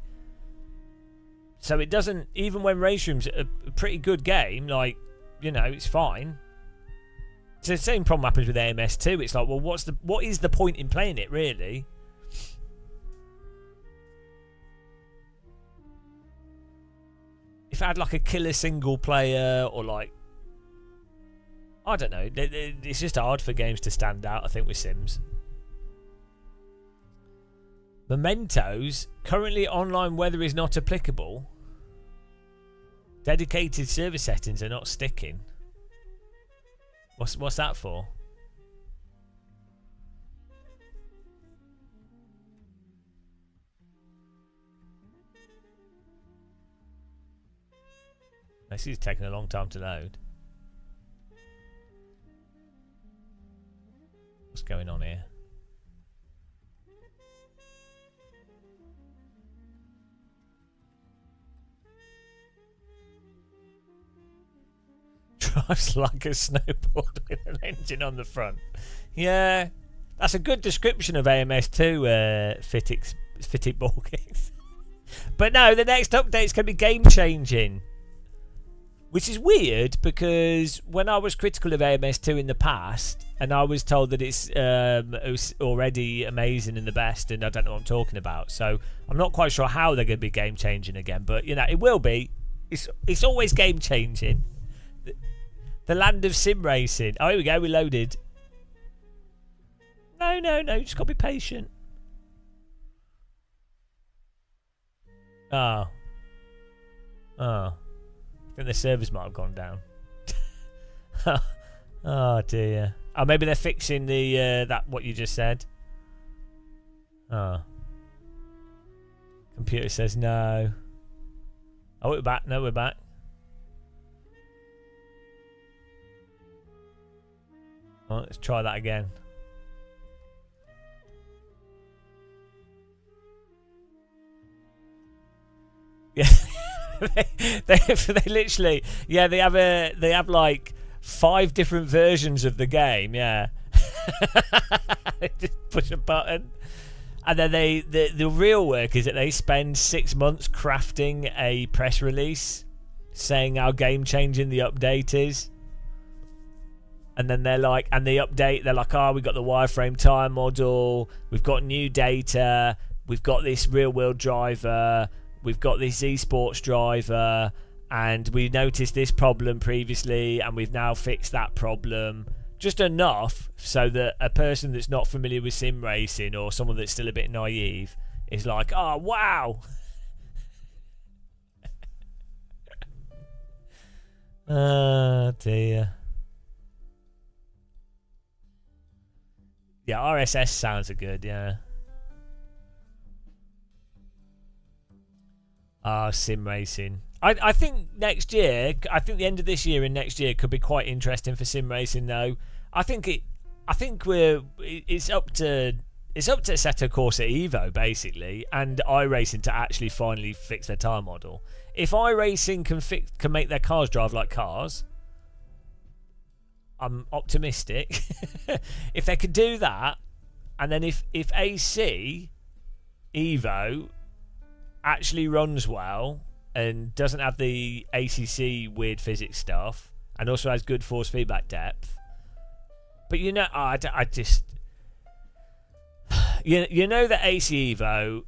so it doesn't. Even when Race Room's a pretty good game, like, you know, it's fine. So the same problem happens with AMS too. It's like, well, what is the point in playing it, really? If I had like a killer single player, or like, I don't know, it's just hard for games to stand out, I think, with Sims. Mementos, currently online weather is not applicable. Dedicated server settings are not sticking. What's that for? This is taking a long time to load. What's going on here? Drives like a snowboard with an engine on the front. Yeah, that's a good description of AMS2, Fittic Borgix. But no, the next update's going to be game changing. Which is weird, because when I was critical of AMS2 in the past, and I was told that it was already amazing and the best, and I don't know what I'm talking about. So I'm not quite sure how they're going to be game changing again, but you know, it will be. It's always game changing. The land of sim racing. Oh, here we go. We loaded. No. You just got to be patient. Oh. I think the servers might have gone down. Oh dear. Oh, maybe they're fixing the that what you just said. Oh. Computer says no. Oh, we're back. No, we're back. Well, let's try that again. Yeah, they literally, yeah, they have like 5 different versions of the game. Yeah, they just push a button, and then the real work is that they spend 6 months crafting a press release. saying how game changing the update is. And then they're like, and the update, they're like, oh, we've got the wireframe tire model, we've got new data, we've got this real world driver, we've got this esports driver, and we noticed this problem previously, and we've now fixed that problem. Just enough so that a person that's not familiar with sim racing, or someone that's still a bit naive, is like, oh, wow. Oh, dear. Yeah, RSS sounds good, yeah. Sim racing. I think next year, I think the end of this year and next year could be quite interesting for sim racing though. It's up to Assetto Corsa Evo basically, and iRacing to actually finally fix their tire model. If iRacing can make their cars drive like cars, I'm optimistic. If they could do that, and then if AC Evo actually runs well and doesn't have the ACC weird physics stuff, and also has good force feedback depth, but you know, I just you know that AC Evo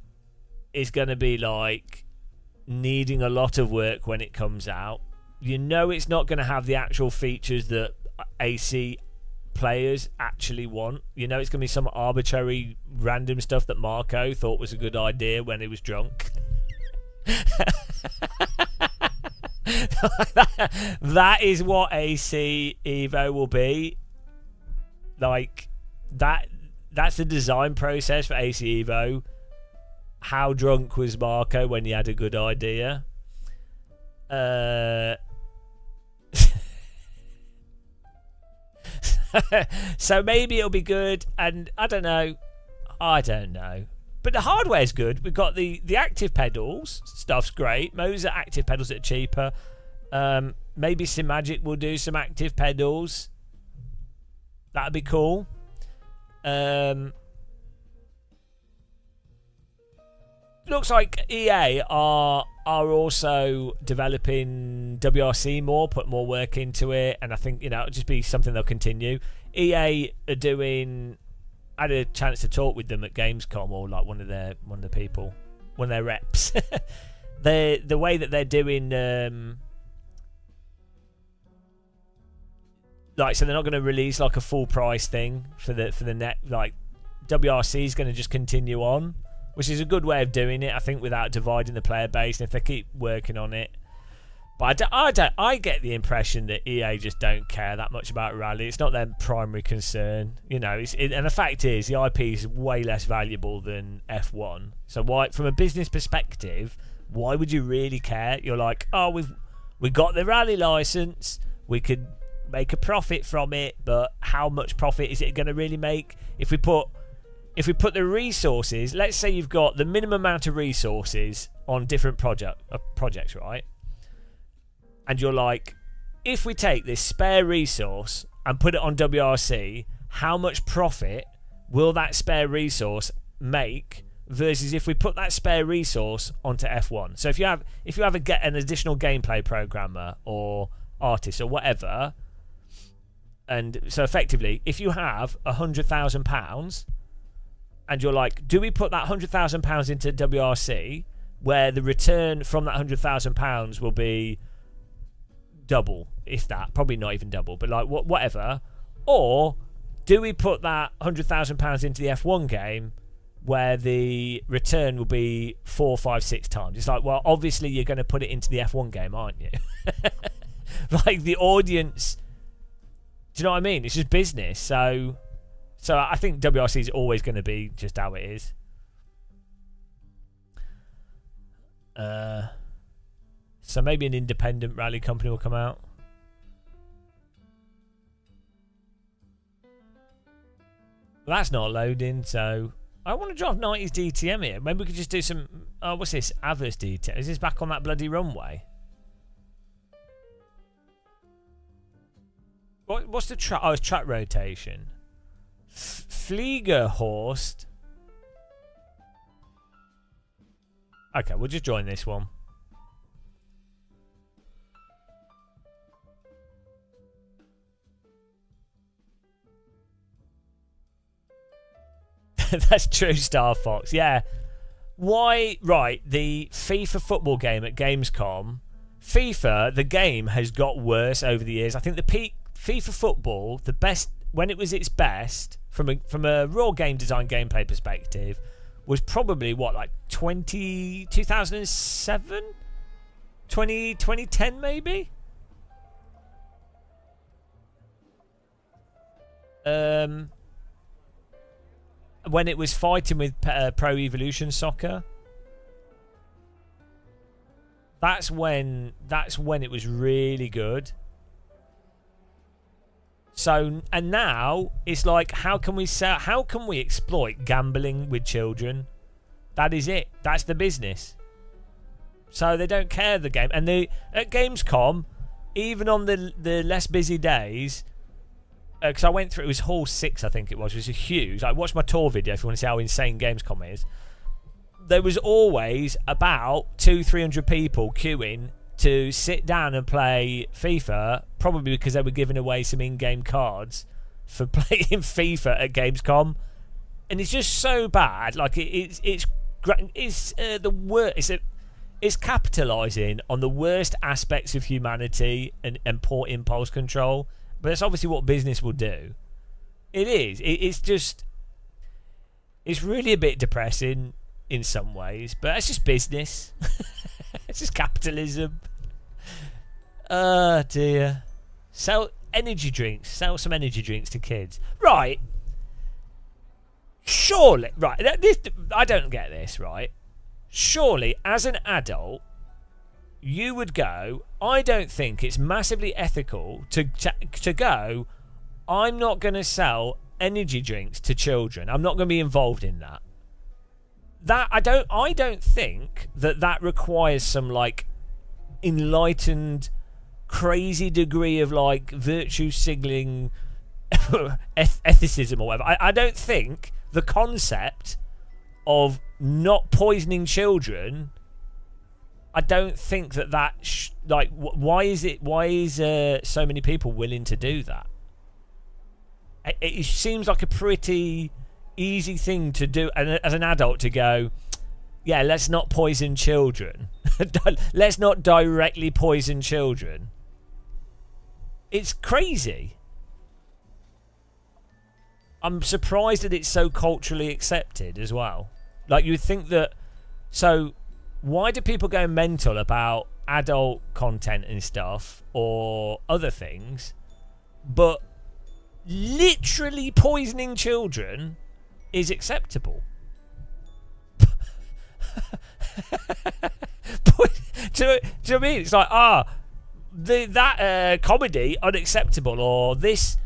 is going to be like needing a lot of work when it comes out. You know it's not going to have the actual features that AC players actually want. You know it's going to be some arbitrary random stuff that Marco thought was a good idea when he was drunk. That is what AC Evo will be. Like that's the design process for AC Evo. How drunk was Marco when he had a good idea? So maybe it'll be good, and I don't know. But the hardware's good. We've got the active pedals. Stuff's great. Those are active pedals that are cheaper. Maybe Simagic will do some active pedals. That'd be cool. Looks like EA are also developing WRC more, put more work into it, and I think it'll just be something they'll continue. EA are doing. I had a chance to talk with them at Gamescom, or like one of their reps. The way that they're doing, like, so they're not going to release like a full price thing for the net. Like WRC is going to just continue on, which is a good way of doing it, I think, without dividing the player base. And if they keep working on it, but I get the impression that EA just don't care that much about rally. It's not their primary concern, you know. And the fact is, the IP is way less valuable than F1. So why, from a business perspective, why would you really care? You're like, oh, we got the rally license, we could make a profit from it, but how much profit is it going to really make if we put the resources? Let's say you've got the minimum amount of resources on different projects, right? And you're like, if we take this spare resource and put it on WRC, how much profit will that spare resource make versus if we put that spare resource onto F1? So if you have an additional gameplay programmer or artist or whatever, and so effectively, if you have £100,000 and you're like, do we put that £100,000 into WRC where the return from that £100,000 will be double, if that, probably not even double, but like whatever, or do we put that £100,000 into the F1 game where the return will be 4, 5, 6 times? It's like, well, obviously you're going to put it into the F1 game, aren't you? Like the audience, do you know what I mean? It's just business. So I think WRC is always going to be just how it is. So maybe an independent rally company will come out. Well, that's not loading, so I want to drive 90s DTM here. Maybe we could just do some. Oh, what's this? Avis DTM. Is this back on that bloody runway? What's the track? Oh, it's track rotation. Fliegerhorst. Okay, we'll just join this one. That's true, Star Fox. Yeah. Why? Right. The FIFA football game at Gamescom. FIFA, the game has got worse over the years. I think the peak FIFA football, the best when it was its best from a raw game design gameplay perspective, was probably what, like 2007, 2010 maybe. When it was fighting with Pro Evolution Soccer. That's when it was really good. So, and now it's like, how can we exploit gambling with children? That is it. That's the business. So they don't care the game. And at Gamescom, even on the less busy days, because I went through, it was Hall 6, I think it was a huge. I watched my tour video if you want to see how insane Gamescom is. There was always about 200-300 people queuing to sit down and play FIFA, probably because they were giving away some in-game cards for playing FIFA at Gamescom, and it's just so bad. Like it's the worst. It's capitalising on the worst aspects of humanity and poor impulse control. But that's obviously what business will do. It is. It's really a bit depressing in some ways, but it's just business. It's just capitalism. Oh dear. Sell energy drinks. Sell some energy drinks to kids. Right. Surely. Right. I don't get this, right? Surely, as an adult, you would go, I don't think it's massively ethical to go, I'm not going to sell energy drinks to children. I'm not going to be involved in that. I don't think that requires some like enlightened, crazy degree of like virtue signaling ethicism or whatever. I don't think the concept of not poisoning children, I don't think that why is so many people willing to do that? It seems like a pretty easy thing to do as an adult, to go, yeah, let's not poison children. Let's not directly poison children. It's crazy. I'm surprised that it's so culturally accepted as well. Like, you would think that. So why do people go mental about adult content and stuff or other things, but literally poisoning children is acceptable? Do you know what I mean? It's like, that comedy unacceptable, or this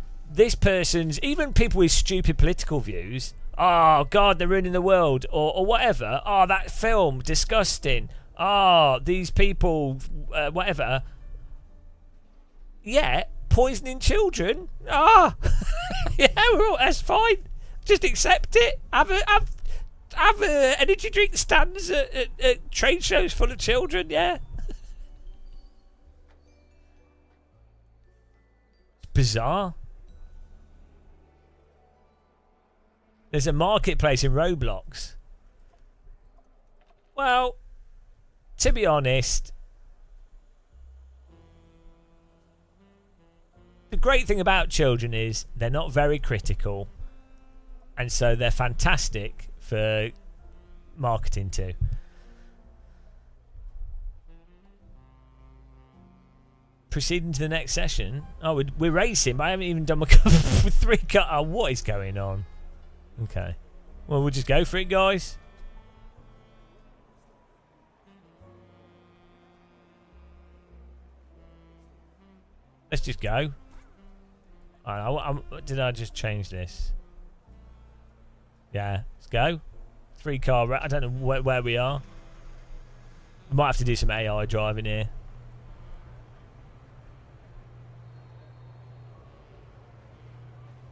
person's, even people with stupid political views, oh god, they're ruining the world, or whatever, that film disgusting, these people, whatever. Yeah, poisoning children, yeah, that's fine, just accept it. Have energy drink stands at trade shows full of children, yeah. It's bizarre. There's a marketplace in Roblox. Well, to be honest, the great thing about children is they're not very critical, and so they're fantastic for marketing too. Proceeding to the next session. Oh, we're racing, but I haven't even done my 3 cut. Oh, what is going on? Okay. Well, we'll just go for it, guys. Let's just go. Did I just change this? Yeah, let's go. 3 car. I don't know where we are. We might have to do some AI driving here.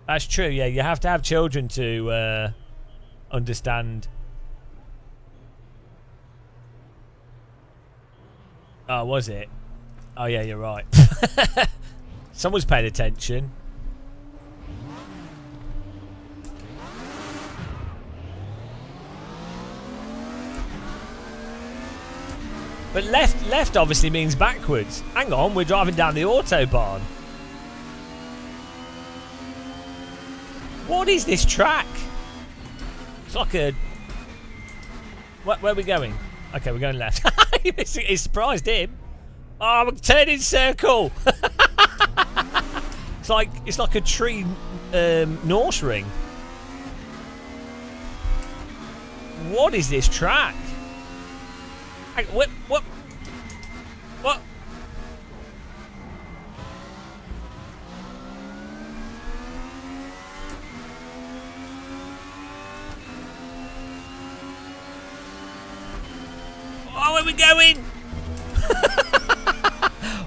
That's true, yeah. You have to have children to understand. Oh, was it? Oh, yeah, you're right. Someone's paying attention. But left obviously means backwards. Hang on, we're driving down the autobahn. What is this track? It's like a... Where are we going? Okay, we're going left. It surprised him. Oh, I'm turning circle. It's like a tree Norse ring. What is this track? What? Oh, where are we going?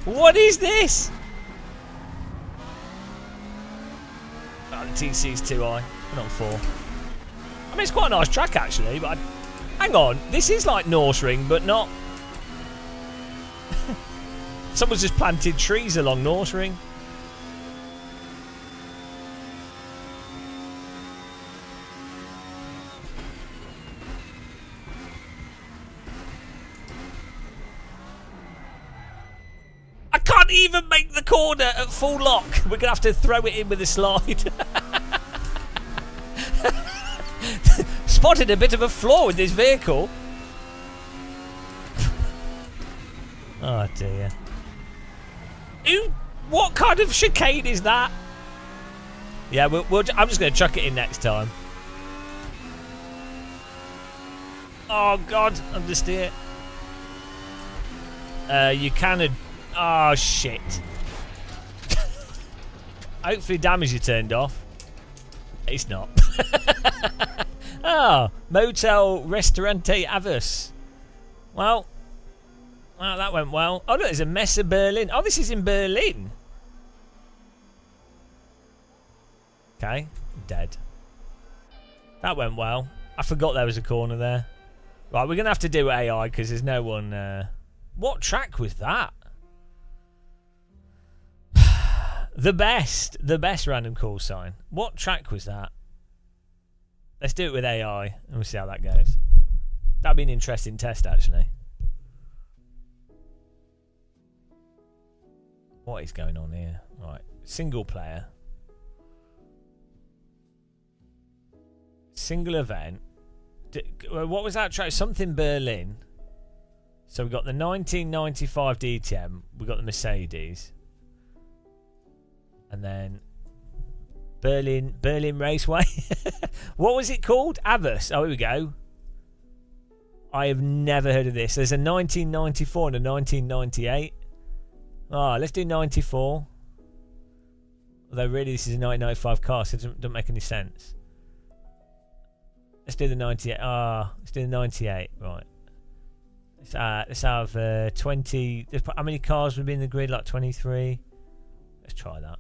What is this? Oh, the TC's too high. We're not 4. I mean, it's quite a nice track actually, but hang on, this is like Norse Ring, but not. Someone's just planted trees along Norse Ring. I can't even make the corner at full lock. We're gonna have to throw it in with a slide. Spotted a bit of a flaw with this vehicle. Oh dear. What kind of chicane is that? Yeah, I'm just going to chuck it in next time. Oh god, understeer. You can. Oh shit. Hopefully damage you turned off. It's not. Ah, Motel Restaurante Avus. Well, that went well. Oh, look, there's a Messe Berlin. Oh, this is in Berlin. Okay, dead. That went well. I forgot there was a corner there. Right, we're going to have to do AI because there's no one... What track was that? The best random call sign. What track was that? Let's do it with AI and we'll see how that goes. That'd be an interesting test, actually. What is going on here? Right, single player. Single event. What was that track? Something Berlin. So we got the 1995 DTM. We got the Mercedes. And then Berlin Raceway. What was it called? Avus. Oh, here we go. I have never heard of this. There's a 1994 and a 1998. Oh, let's do 94. Although really this is a 1995 car, so it doesn't make any sense. Let's do the 98. Let's do the 98. Right. Let's have 20. How many cars would be in the grid? Like 23. Let's try that.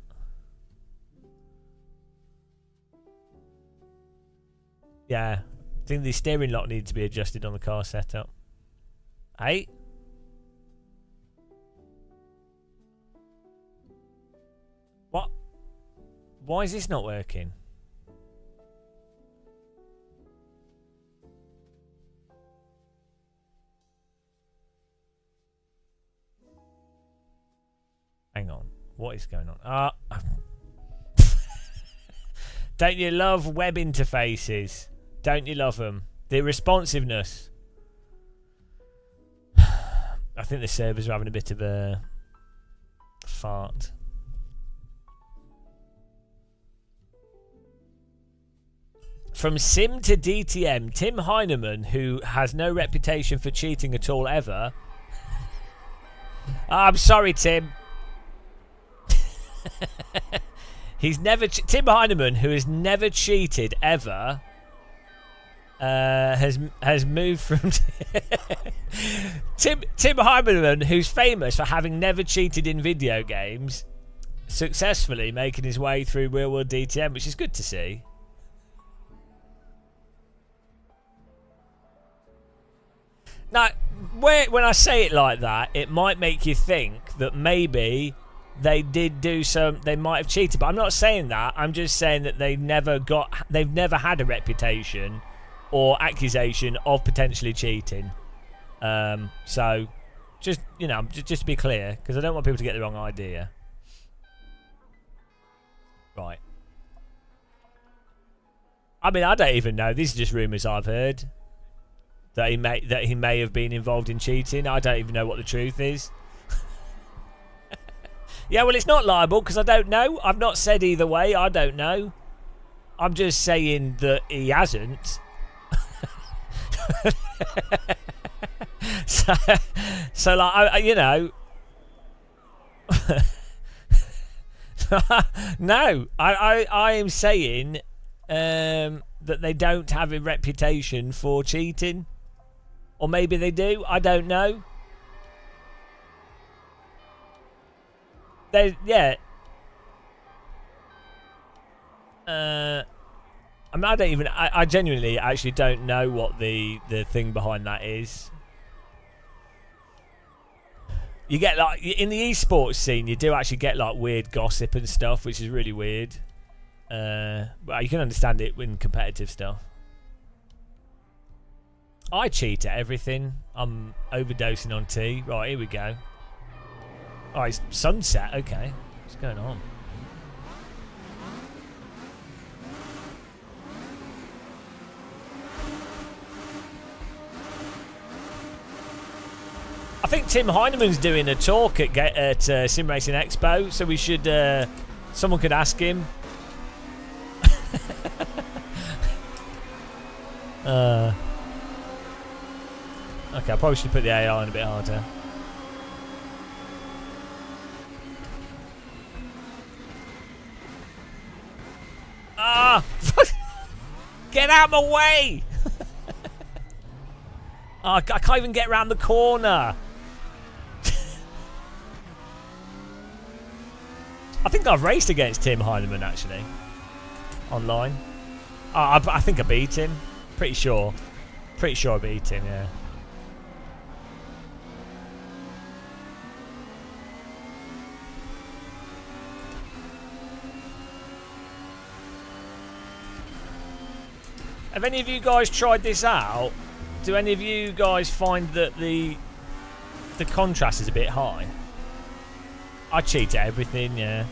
Yeah. I think the steering lock needs to be adjusted on the car setup. 8. What? Why is this not working? Hang on. What is going on? Don't you love web interfaces? Don't you love them? The responsiveness. I think the servers are having a bit of a fart. From Sim to DTM, Tim Heineman, who has no reputation for cheating at all ever. I'm sorry, Tim. He's never Tim Heineman, who has never cheated ever, has moved from Tim Heineman, who's famous for having never cheated in video games, successfully making his way through real world DTM, which is good to see. Now, when I say it like that, it might make you think that maybe they did do some. They might have cheated, but I'm not saying that. I'm just saying that they've never had a reputation or accusation of potentially cheating. So Just, you know, just to be clear, because I don't want people to get the wrong idea. Right. I mean, I don't even know. These are just rumours I've heard. That he may have been involved in cheating. I don't even know what the truth is. Yeah, well, it's not liable because I don't know. I've not said either way. I don't know. I'm just saying that he hasn't. so like, you know. No, I am saying that they don't have a reputation for cheating. Or maybe they do. I don't know. Yeah. I mean, I don't even. I genuinely actually don't know what the thing behind that is. You get like in the esports scene, you do actually get like weird gossip and stuff, which is really weird. But you can understand it in competitive stuff. I cheat at everything. I'm overdosing on tea. Right, here we go. Oh, it's sunset. Okay, what's going on? I think Tim Heineman's doing a talk at Sim Racing Expo, so we should. Someone could ask him. Okay, I probably should put the AI in a bit harder. Ah! Get out of my way! Oh, I can't even get around the corner. I think I've raced against Tim Heineman actually. Online. I think I beat him. Pretty sure. Pretty sure I beat him, yeah. Have any of you guys tried this out? Do any of you guys find that the contrast is a bit high? I cheat at everything, yeah.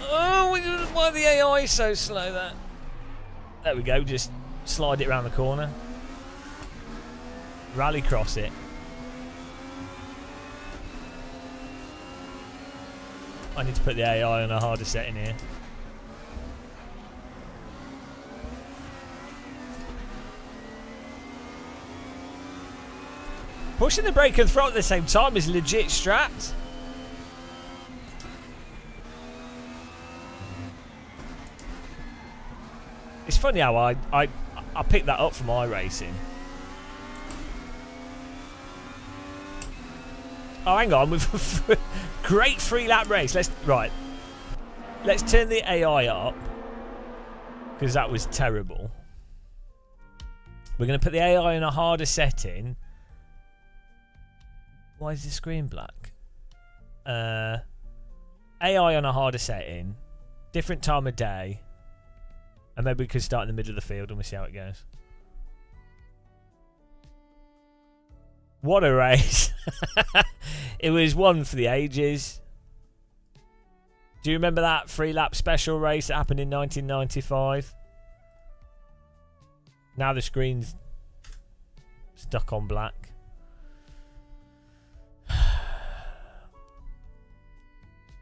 Oh, why the AI is so slow that? There we go, just slide it around the corner. Rally cross it. I need to put the AI on a harder setting here. Pushing the brake and throttle at the same time is legit strat. It's funny how I picked that up from iRacing. Oh, hang on, we've great 3-lap race. Let's turn the AI up because that was terrible. We're going to put the AI in a harder setting. Why is the screen black? AI on a harder setting, different time of day, and maybe we could start in the middle of the field and we'll see how it goes. What a race. It was one for the ages. Do you remember that 3-lap special race that happened in 1995? Now the screen's stuck on black.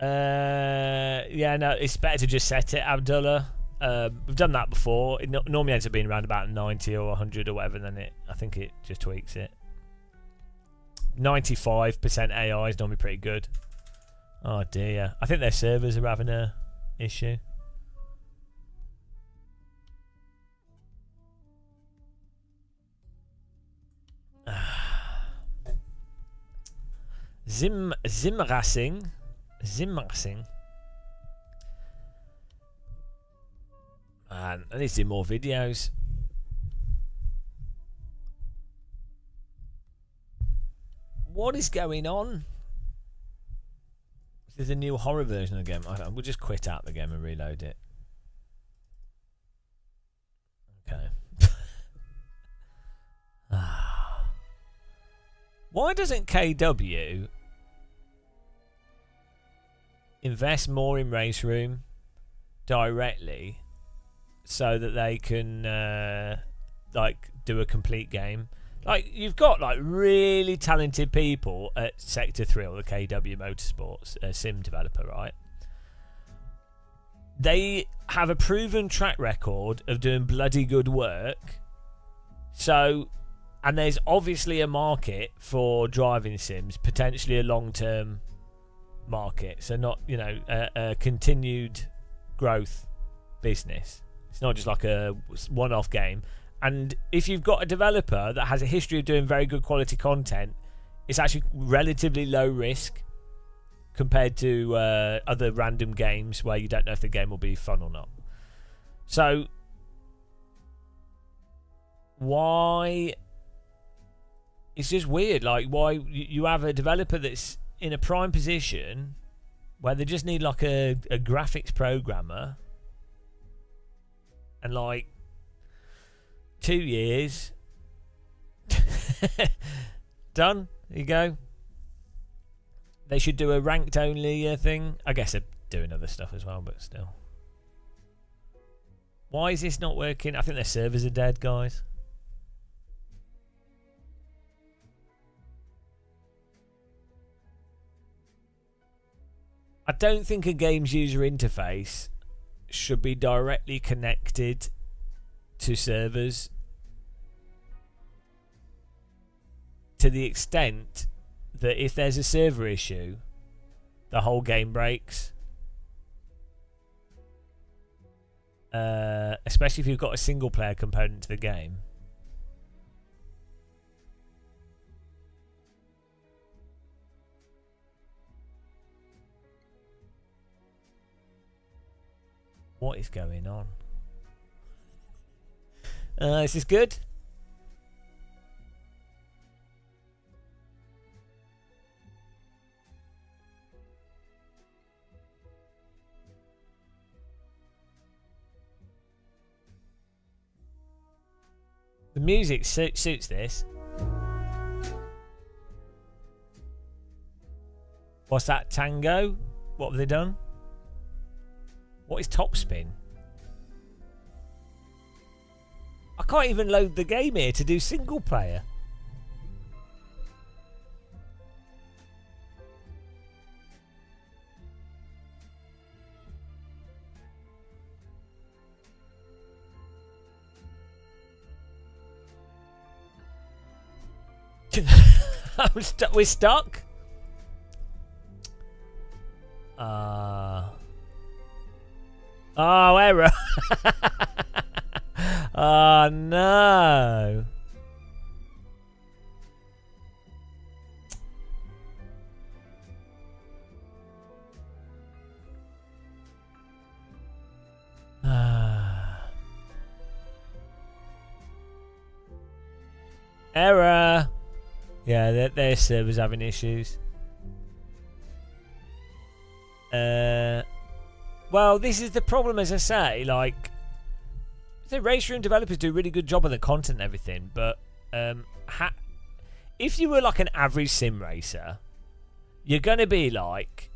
Yeah, no, it's better to just set it, Abdullah. We've done that before. It normally ends up being around about 90 or 100 or whatever, and then I think it just tweaks it. 95% AI is normally pretty good. Oh dear. I think their servers are having a issue. Sim Racing. Man, I need to do more videos. What is going on? This is a new horror version of the game. We'll just quit out the game and reload it. Okay. Why doesn't KW invest more in Race Room directly so that they can like do a complete game? Like, you've got like really talented people at Sector 3 or the KW Motorsports sim developer, right? They have a proven track record of doing bloody good work. So, and there's obviously a market for driving sims, potentially a long-term market. So not, you know, a continued growth business. It's not just like a one-off game. And if you've got a developer that has a history of doing very good quality content, it's actually relatively low risk compared to other random games where you don't know if the game will be fun or not. So, why? It's just weird. Like, why you have a developer that's in a prime position where they just need like a graphics programmer, and like 2 years done. There you go. They should do a ranked only thing. I guess they're doing other stuff as well, but still. Why is this not working? I think their servers are dead, guys. I don't think a game's user interface should be directly connected to servers to the extent that if there's a server issue, the whole game breaks. Especially if you've got a single player component to the game. What is going on? This is good. The music suits this. What's that? Tango? What have they done? What is Topspin? I can't even load the game here to do single player. We're stuck. Oh, error. Oh, no. Error. Yeah, their server's having issues. Well, this is the problem, as I say. Like, the Race Room developers do a really good job of the content and everything, but if you were like an average sim racer, you're gonna be like,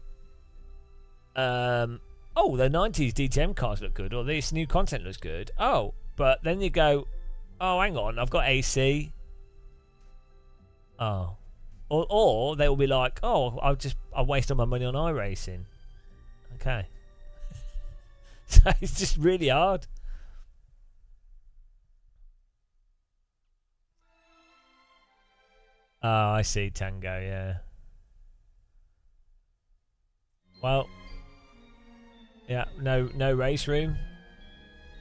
oh, the 90s DTM cars look good, or this new content looks good. Oh, but then you go, oh, hang on, I've got AC. Oh, or they will be like, oh, I wasted my money on iRacing. Okay. So it's just really hard. Oh, I see, Tango, yeah. Well, yeah, no race room.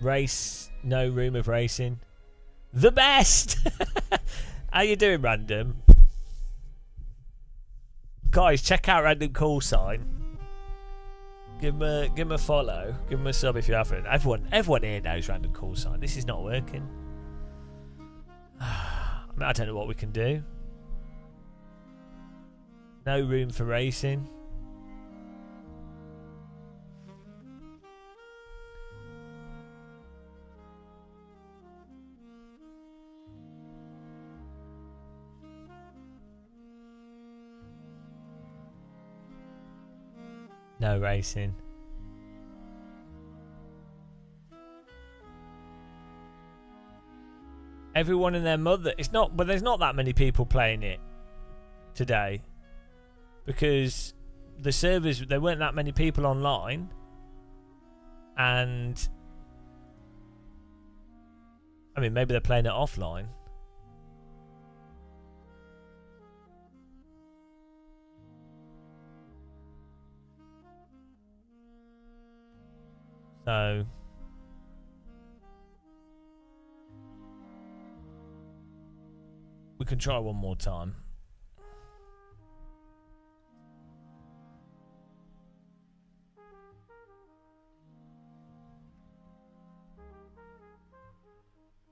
No room of racing. The best! How you doing, Random? Guys, check out Random Call Sign. Give him a follow. Give him a sub if you haven't. Everyone here knows Random Call Sign. This is not working. I don't know what we can do. No room for racing. No racing. Everyone and their mother. It's not, but there's not that many people playing it today because the servers, there weren't that many people online, and I mean maybe they're playing it offline. So we can try one more time.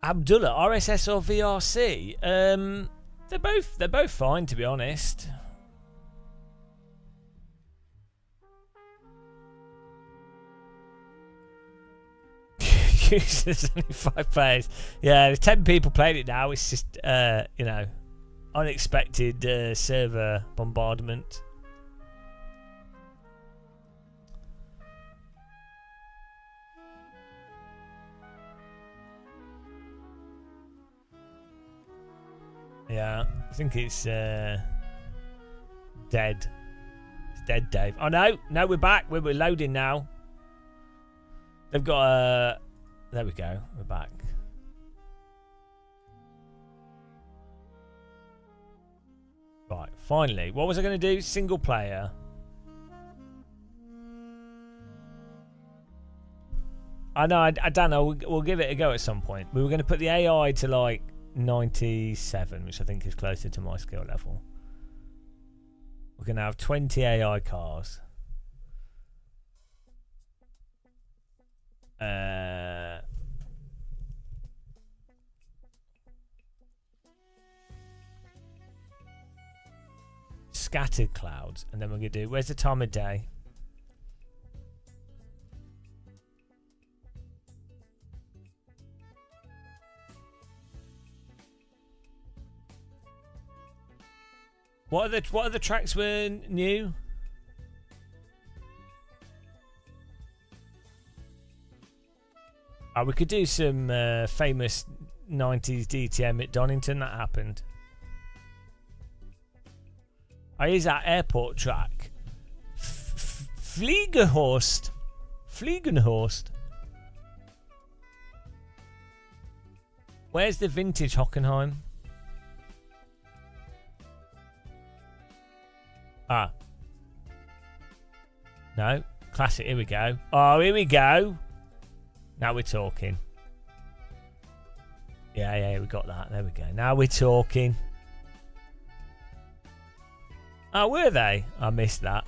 Abdullah, RSS or VRC? They're both fine, to be honest. There's only 5 players. Yeah, there's 10 people playing it now. It's just, you know, unexpected server bombardment. Yeah, I think it's dead. It's dead, Dave. Oh no, we're back. We're loading now. They've got a. There we go. We're back. Right, finally. What was I going to do? Single player. I know. I don't know. We'll give it a go at some point. We were going to put the AI to like 97, which I think is closer to my skill level. We're going to have 20 AI cars. Scattered clouds, and then we're gonna do where's the time of day? What are the tracks were new? Oh, we could do some famous 90s DTM at Donington. That happened. Oh, here's that airport track. Fliegenhorst. Where's the vintage Hockenheim? Ah. No. Classic. Here we go. Oh, here we go. Now we're talking. Yeah, we got that. There we go. Now we're talking. Oh, were they? I missed that.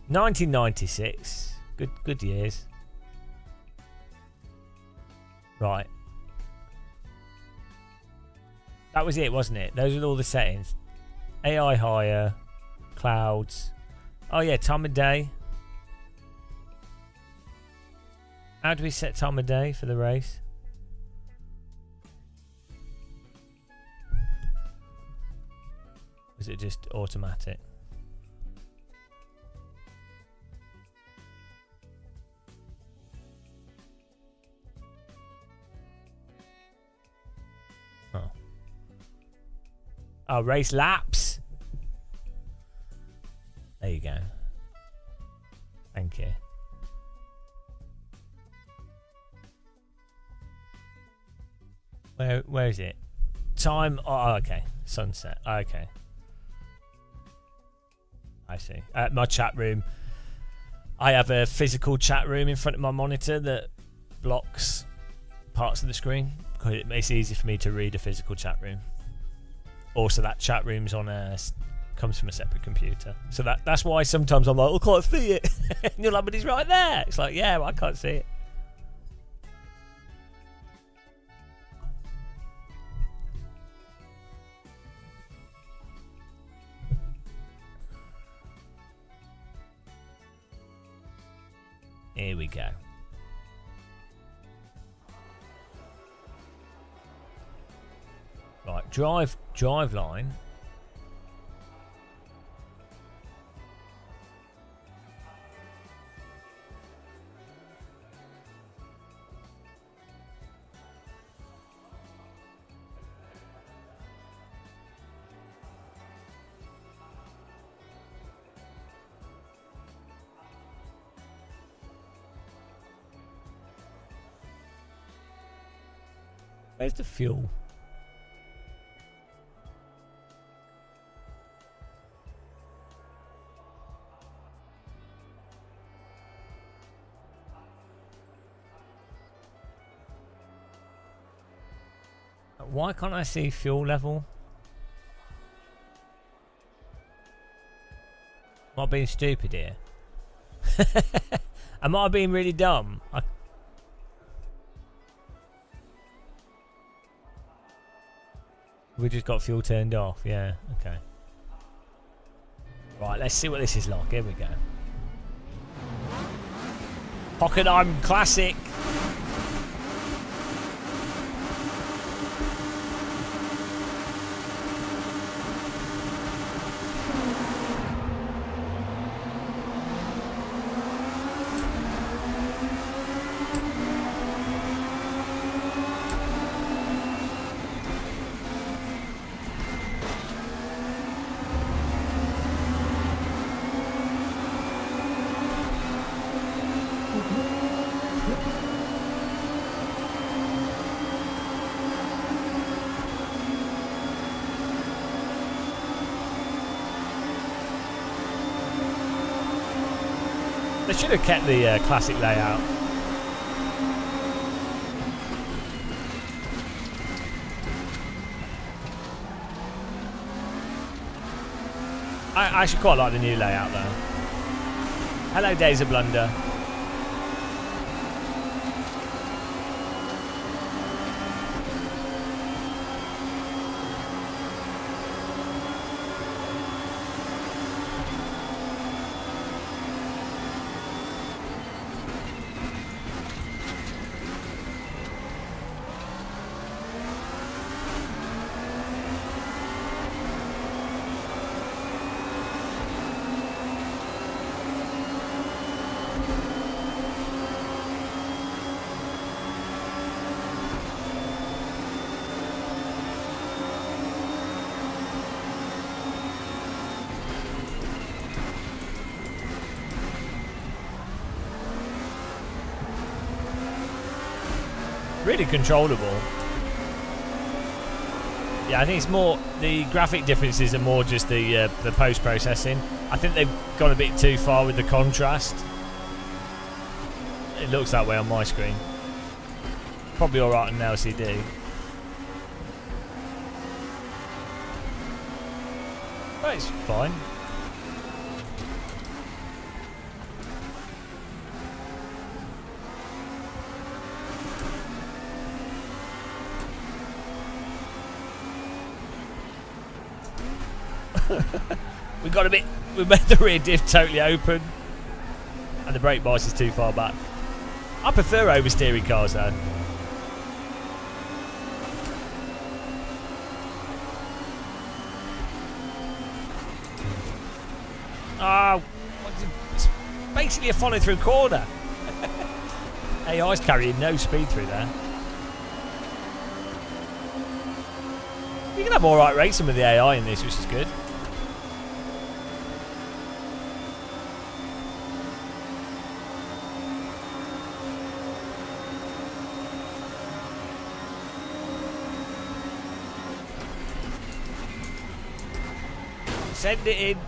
1996. Good years. Right. That was it, wasn't it? Those are all the settings. AI higher. Clouds. Oh yeah, time of day. How do we set time of day for the race? Is it just automatic? Oh, race laps. There you go. Thank you. Where is it? Time. Oh, okay. Sunset. Okay. I see. My chat room. I have a physical chat room in front of my monitor that blocks parts of the screen. It makes it easy for me to read a physical chat room. Also, that chat room's on comes from a separate computer. So that's why sometimes I'm like, I can't see it. And you're like, but it's right there. It's like, yeah, well, I can't see it. Here we go. Right, drive line. Where's the fuel? Why can't I see fuel level? Am I being stupid here? Am I being really dumb? We just got fuel turned off. Yeah, okay. Right, let's see what this is like. Here we go. Hockenheim Classic. They should have kept the classic layout. I actually quite like the new layout though. Hello, Days of Blunder. Really controllable. Yeah, I think it's more the graphic differences are more just the post processing. I think they've gone a bit too far with the contrast. It looks that way on my screen. Probably all right on an LCD. But it's fine. We made the rear diff totally open, and the brake bias is too far back. I prefer oversteering cars though. Oh, it's basically a follow through corner. AI's carrying no speed through there. You can have alright racing with the AI in this, which is good. Send it in.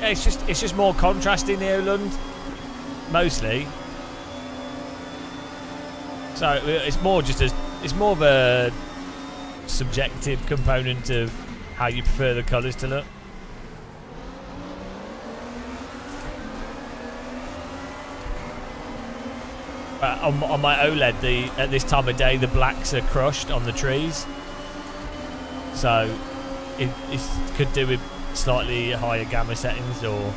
Yeah, it's just more contrast in the Oland, mostly. So it's more of a subjective component of how you prefer the colours to look. On my OLED, at this time of day, the blacks are crushed on the trees. So it could do with slightly higher gamma settings, or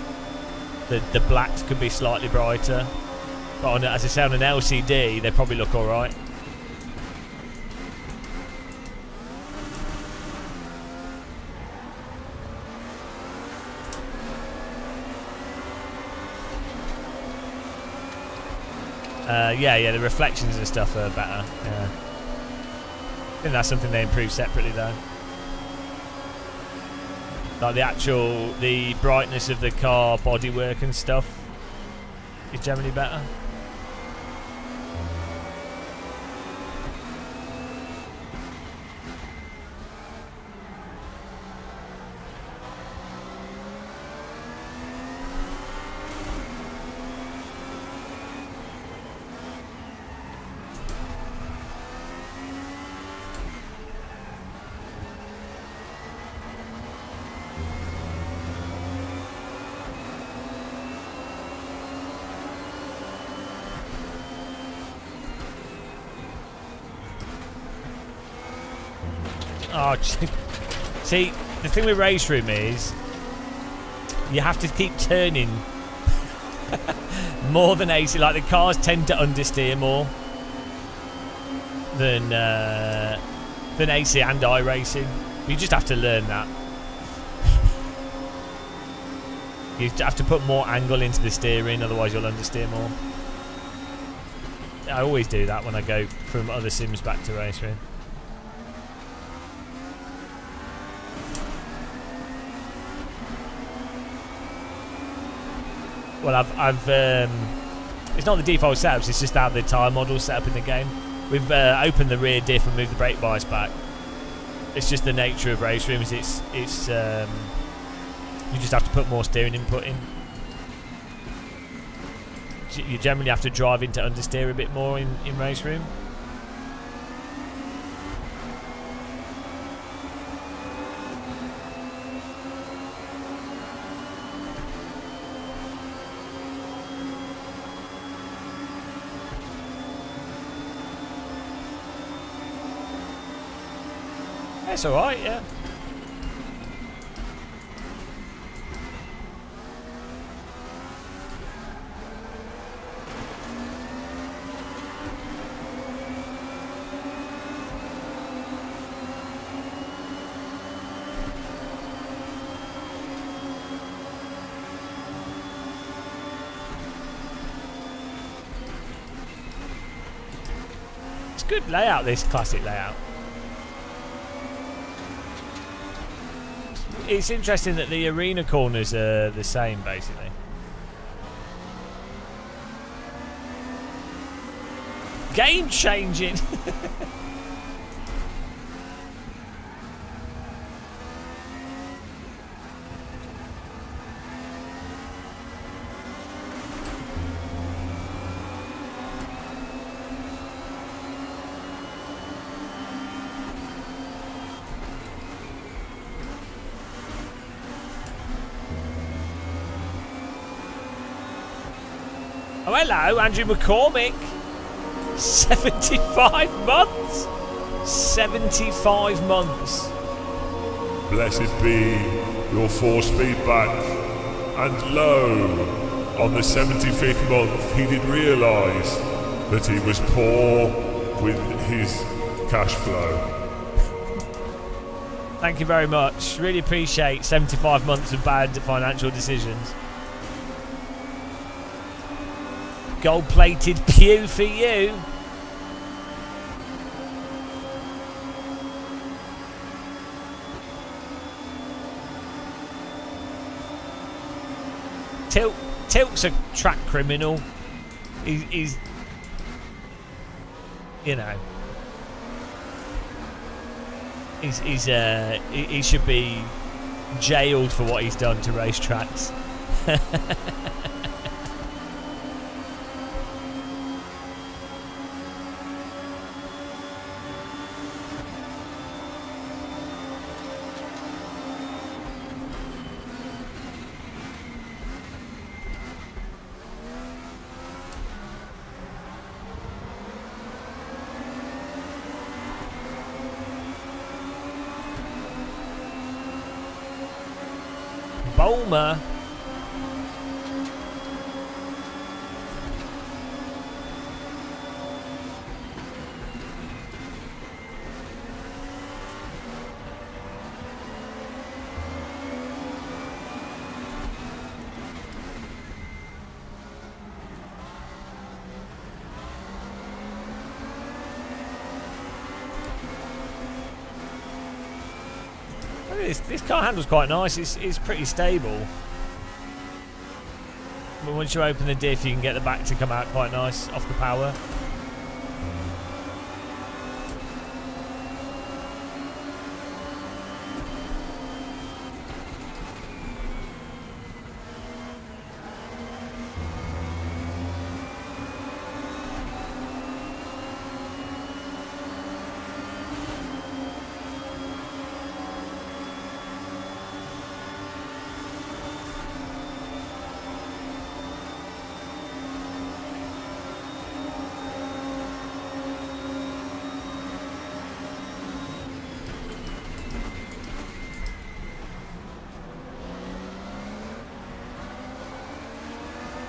the blacks could be slightly brighter. But as I say, on an LCD, they probably look alright. Yeah, the reflections and stuff are better. Yeah. I think that's something they improve separately though. Like the brightness of the car bodywork and stuff is generally better. Oh, see, the thing with race room is you have to keep turning more than AC. Like the cars tend to understeer more than AC and iRacing. You just have to learn that. You have to put more angle into the steering, otherwise you'll understeer more. I always do that when I go from other sims back to race room. Well, I've it's not the default setups, it's just how the tyre model's set up in the game. We've opened the rear diff and moved the brake bias back. It's just the nature of race rooms. It's you just have to put more steering input in. You generally have to drive into understeer a bit more in race room. It's alright, yeah. It's good layout, this classic layout. It's interesting that the arena corners are the same, basically. Game changing. Oh, hello, Andrew McCormick. 75 months? 75 months. Blessed be your force feedback. And lo, on the 75th month he did realise that he was poor with his cash flow. Thank you very much. Really appreciate 75 months of bad financial decisions. Gold-plated pew for you. Tilt's a track criminal. He's you know, he should be jailed for what he's done to racetracks. Bulmer. This car handles quite nice. It's pretty stable. But once you open the diff, you can get the back to come out quite nice off the power.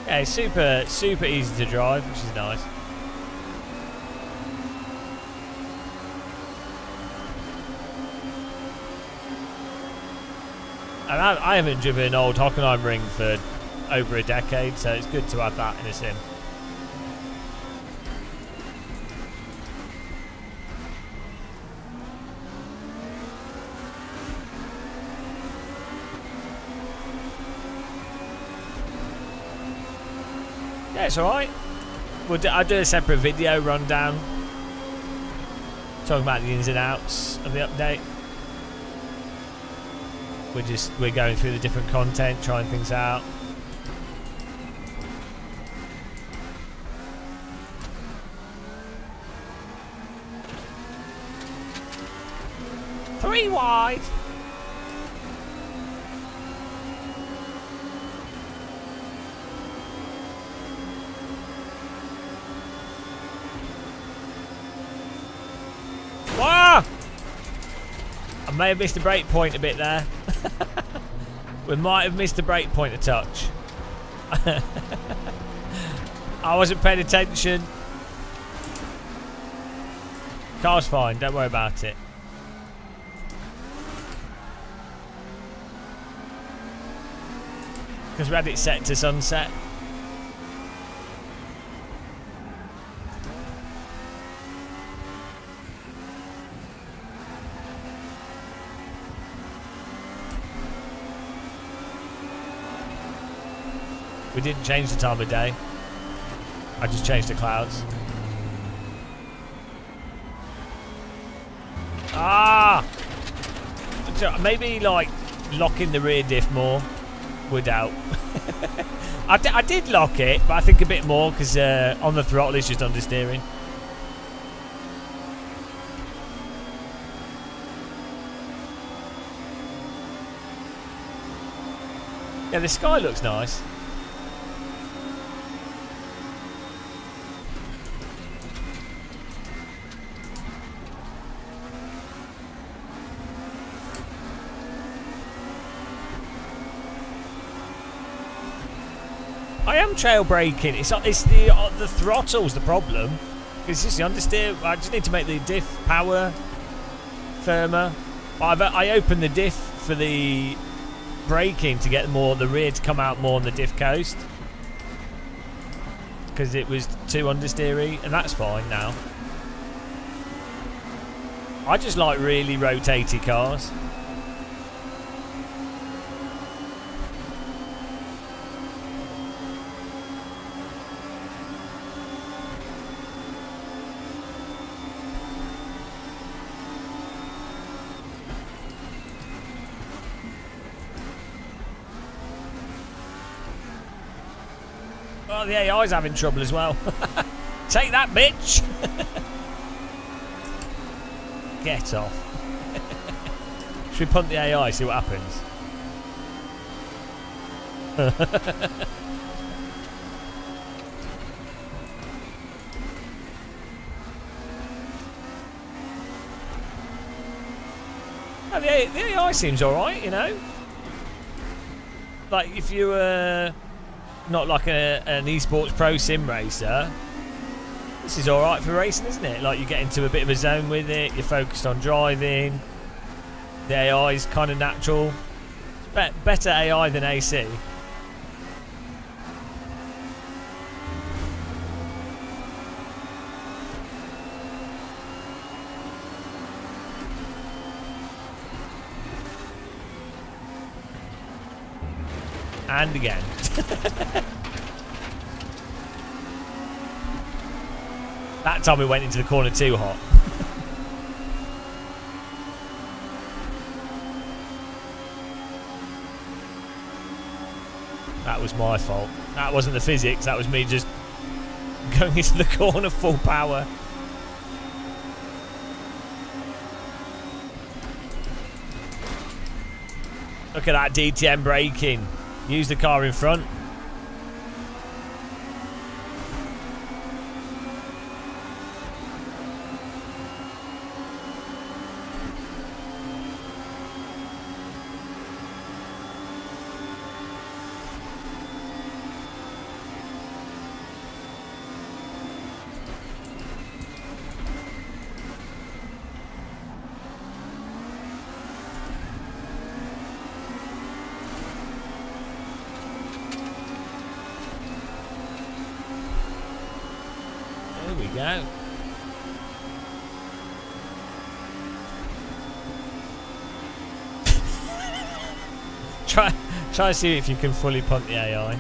Yeah, it's super easy to drive, which is nice. And I haven't driven an old Hockenheim ring for over a decade, so it's good to have that in a sim. Yeah, it's alright. I'll do a separate video rundown talking about the ins and outs of the update. We're going through the different content, trying things out. Three wide. Wow! I may have missed the brake point a bit there. We might have missed the brake point a touch. I wasn't paying attention. Car's fine, don't worry about it. Because we had it set to sunset. We didn't change the time of day. I just changed the clouds. Ah! So maybe like locking the rear diff more would help. I did lock it, but I think a bit more because on the throttle it's just understeering. Yeah, the sky looks nice. I am trail braking. It's the throttle's the problem. It's just the understeer. I just need to make the diff power firmer. I opened the diff for the braking to get the rear to come out more on the diff coast because it was too understeery, and that's fine now. I just like really rotaty cars. Oh, the AI's having trouble as well. Take that, bitch! Get off. Should we punt the AI, see what happens? Oh, the AI seems alright, you know? like if you were not like an esports pro sim racer, this is all right for racing, isn't it? Like you get into a bit of a zone with it. You're focused on driving. The AI is kind of natural. Better AI than AC. And again. That time we went into the corner too hot. That was my fault. That wasn't the physics, that was me just going into the corner full power. Look at that DTM braking. Use the car in front. There we go. try to see if you can fully punt the AI.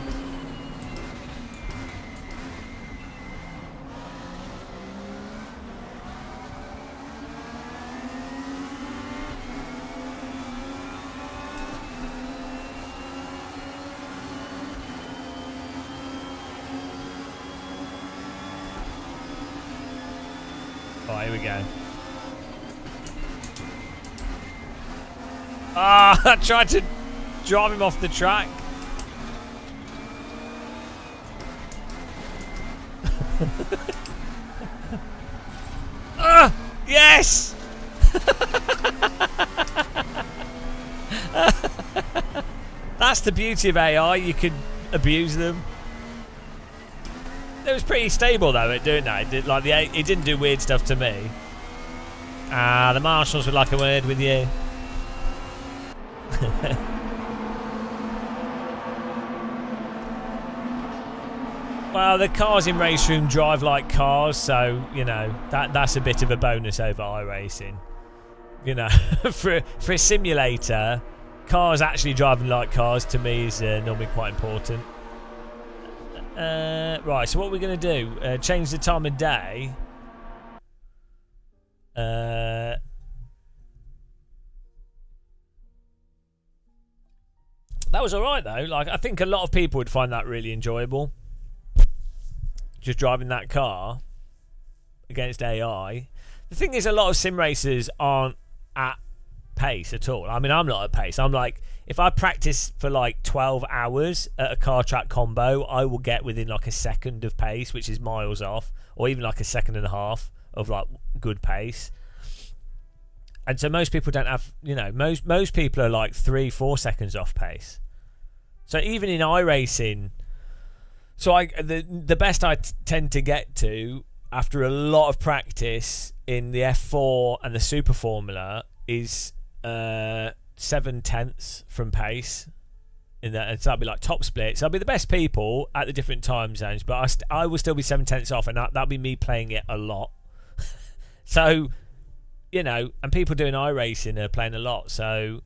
Right, here we go. Ah, I tried to drive him off the track. Yes! That's the beauty of AI, you can abuse them. It was pretty stable though at doing that. It didn't do weird stuff to me. The marshals would like a word with you. Well, the cars in Race Room drive like cars, so you know that's a bit of a bonus over iRacing. You know, for a simulator, cars actually driving like cars to me is normally quite important. Right, so what we're going to do, change the time of day. That was alright though. Like, I think a lot of people would find that really enjoyable. Just driving that car against AI. The thing is, a lot of sim racers aren't at pace at all. I mean, I'm not at pace. I'm like, if I practice for like 12 hours at a car track combo, I will get within like a second of pace, which is miles off, or even like a second and a half of like good pace. And so most people don't have, you know, most people are like 3-4 seconds off pace. So even in iRacing, so the best I tend to get to after a lot of practice in the F4 and the Super Formula is 7/10 from pace. In that, so that'll be like top splits. I'll be the best people at the different time zones, but I will still be 7/10 off, and that'll be me playing it a lot. So, you know, and people doing iRacing are playing a lot. So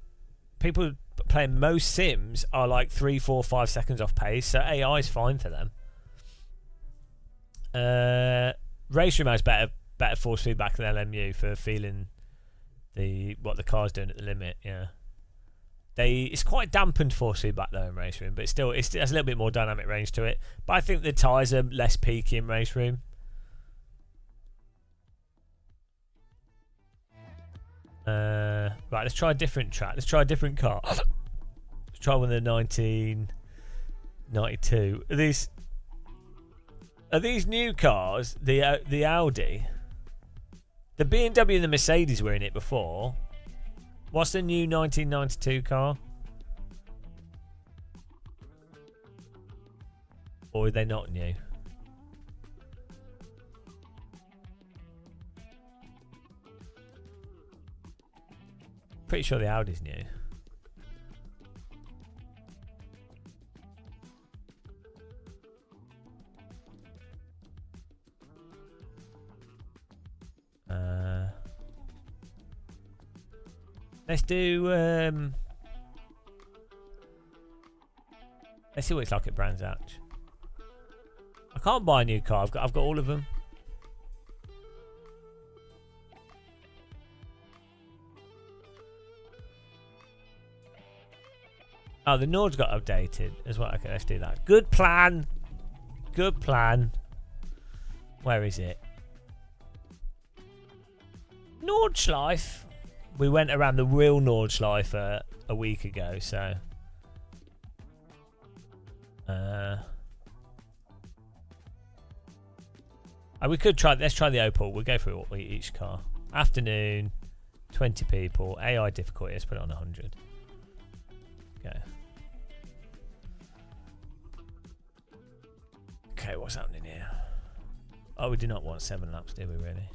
people playing most sims are like 3, 4, 5 seconds off pace. So AI is fine for them. Race Room has better force feedback than LMU for feeling what the car's doing at the limit. Yeah, it's quite dampened force feedback though in Race Room, but it has a little bit more dynamic range to it. But I think the tyres are less peaky in Race Room. Right, let's try a different track. Let's try a different car. Let's try one of the 1992. Are these new cars? The Audi, the BMW and the Mercedes were in it before. What's the new 1992 car? Or are they not new? Pretty sure the Audi's new. Let's do let's see what it's like at Brands Hatch. I can't buy a new car. I've got all of them. Oh, the Nord's got updated as well. Okay, let's do that. Good plan. Good plan. Where is it? Nordschleife. We went around the real Nordschleife a week ago, so. We could try. Let's try the Opal. We'll go through each car. Afternoon, 20 people. AI difficulty. Let's put it on 100. Okay. Okay, what's happening here? Oh, we do not want 7 laps, do we really?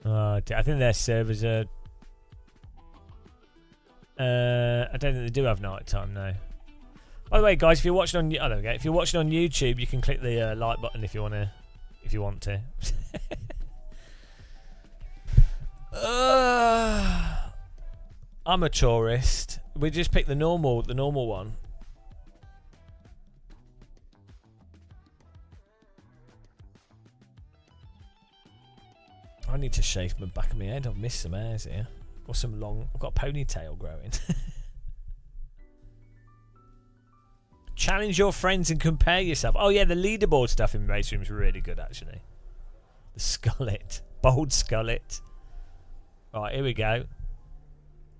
I think their servers are... I don't think they do have night time, no. By the way, guys, if you're watching on... Oh, there we go. If you're watching on YouTube, you can click the like button if you want to. I'm a tourist. We just picked the normal one. I need to shave the back of my head. I've missed some hairs here. Or some long... I've got a ponytail growing. Challenge your friends and compare yourself. Oh yeah, the leaderboard stuff in Race Room is really good actually. The skullet. Bold skullet. Right, here we go.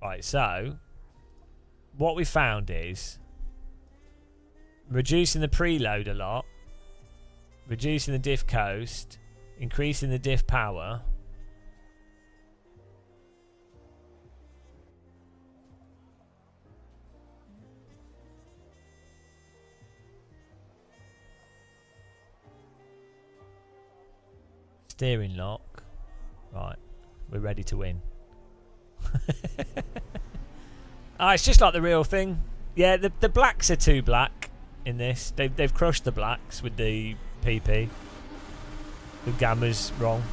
Right, so... What we found is... Reducing the preload a lot. Reducing the diff coast. Increasing the diff power. Steering lock. Right. We're ready to win. It's just like the real thing. Yeah, the blacks are too black in this. They've crushed the blacks with the PP. The gamma's wrong.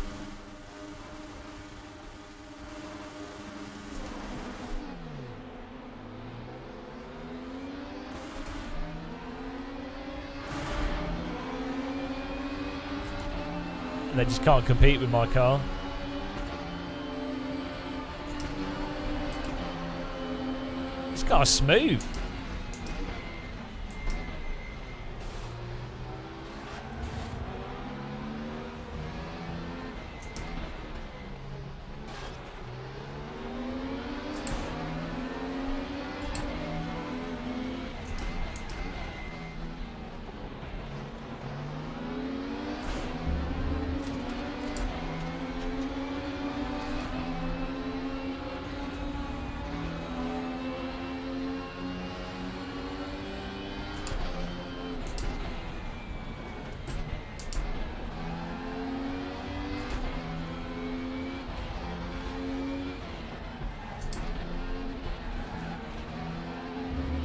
They just can't compete with my car. This car's smooth.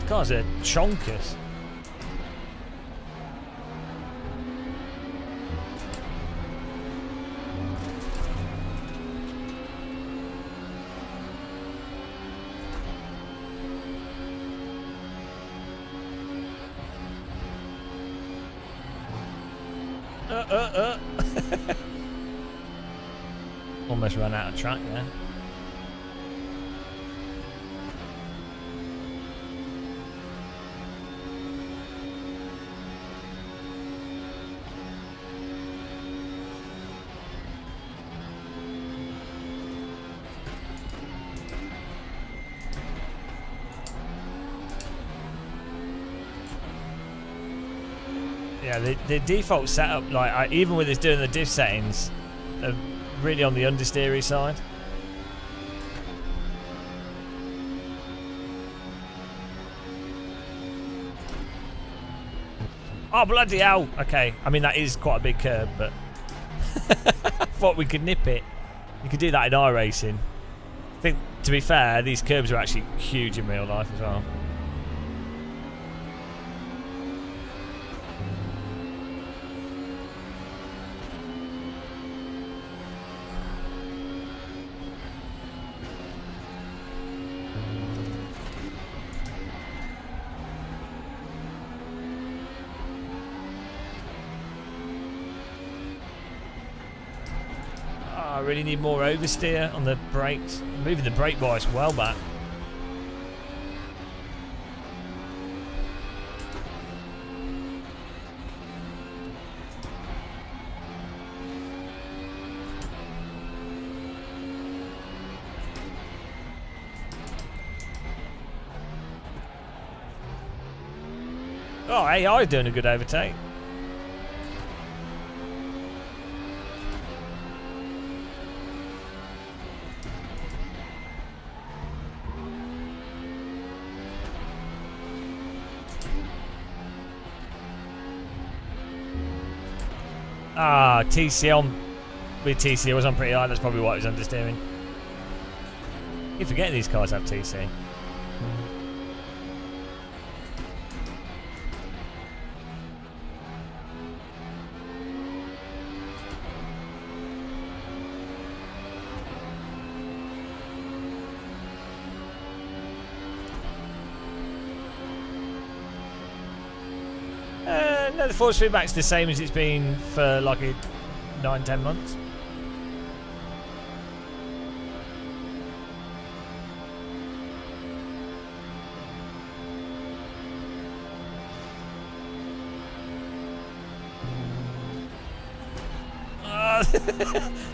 Cars are chonkers. Almost ran out of track there. Yeah, the default setup, like even with us doing the diff settings, really on the understeery side. Oh, bloody hell. Okay, I mean, that is quite a big curb, but I thought we could nip it. You could do that in iRacing. I think, to be fair, these curbs are actually huge in real life as well. I really need more oversteer on the brakes. I'm moving the brake bias well back. Oh, AI is doing a good overtake. Ah, TC on with TC was on pretty high. That's probably why it was understeering. You're forgetting these cars have TC. No, the force feedback's the same as it's been for like 9-10 months.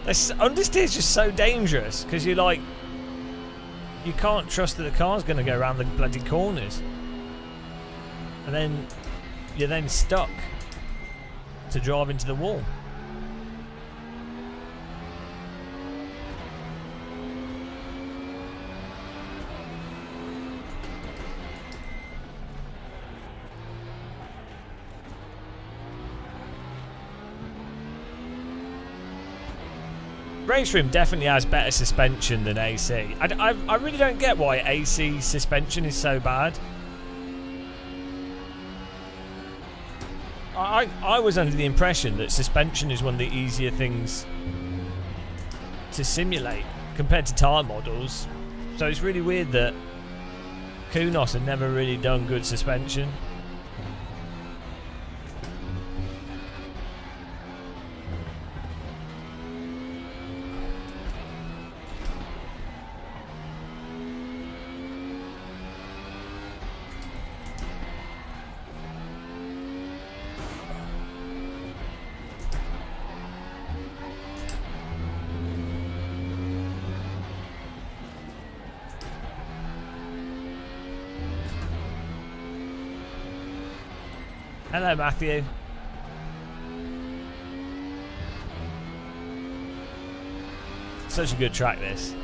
This understeer is just so dangerous because you can't trust that the car's going to go around the bloody corners, and then you're then stuck to drive into the wall. Race Room definitely has better suspension than AC. I really don't get why AC suspension is so bad. I was under the impression that suspension is one of the easier things to simulate compared to tyre models. So it's really weird that Kunos had never really done good suspension. Hello, Matthew. Such a good track, this.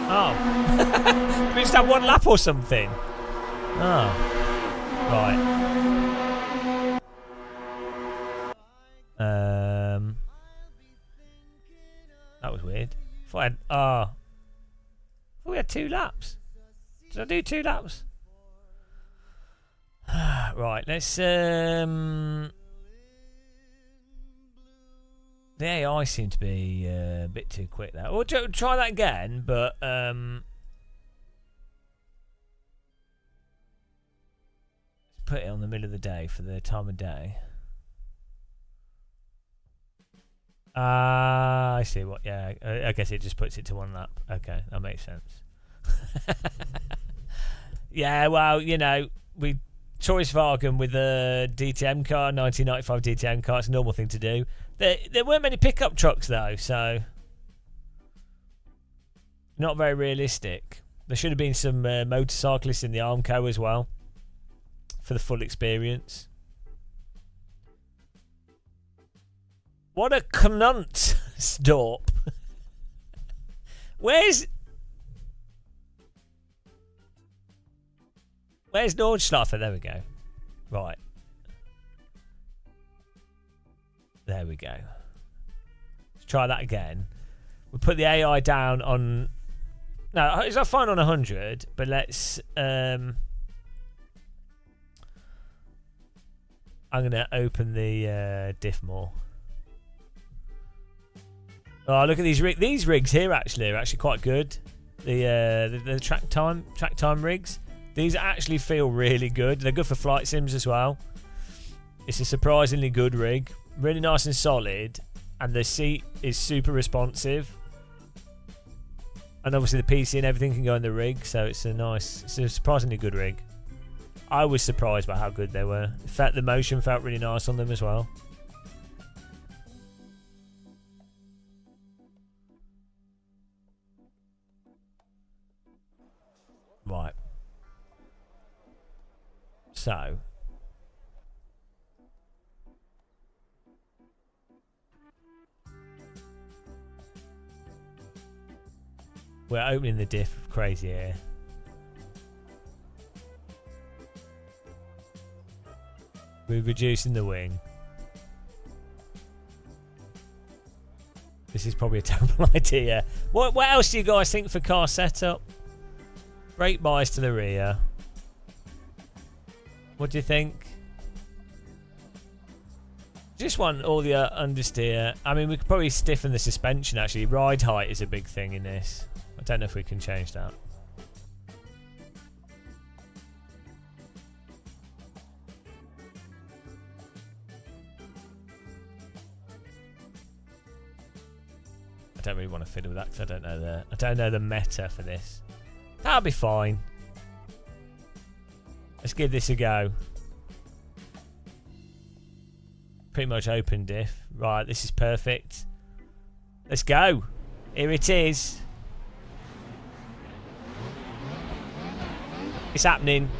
Oh. We just have one lap or something. Oh. Right. That was weird. Thought I had, thought we had 2 laps. Did I do 2 laps? Right, let's the AI seemed to be a bit too quick there. We'll try that again, but let's put it on the middle of the day for the time of day. I see what. Yeah, I guess it just puts it to 1 lap. Okay, that makes sense. Yeah, well, you know, we choice Wagen with a DTM car, 1995 DTM car. It's a normal thing to do. There weren't many pickup trucks though, so not very realistic. There should have been some motorcyclists in the Armco as well for the full experience. What a cunt, Storp. Where's Nordschleifer? There we go. Right. There we go. Let's try that again. We'll put the AI down on... No, it's not fine on 100, but let's... I'm going to open the diff more. Oh, look at these rigs. These rigs here actually are actually quite good. The track time rigs. These actually feel really good. They're good for flight sims as well. It's a surprisingly good rig. Really nice and solid. And the seat is super responsive. And obviously the PC and everything can go in the rig. So it's a surprisingly good rig. I was surprised by how good they were. In fact, the motion felt really nice on them as well. Right. So. We're opening the diff crazy here. We're reducing the wing. This is probably a terrible idea. What else do you guys think for car setup? Brake bias to the rear. What do you think? Just want all the understeer. I mean, we could probably stiffen the suspension actually. Ride height is a big thing in this. I don't know if we can change that. I don't really want to fiddle with that because I don't know the meta for this. That'll be fine. Let's give this a go. Pretty much open diff. Right, this is perfect. Let's go. Here it is. It's happening.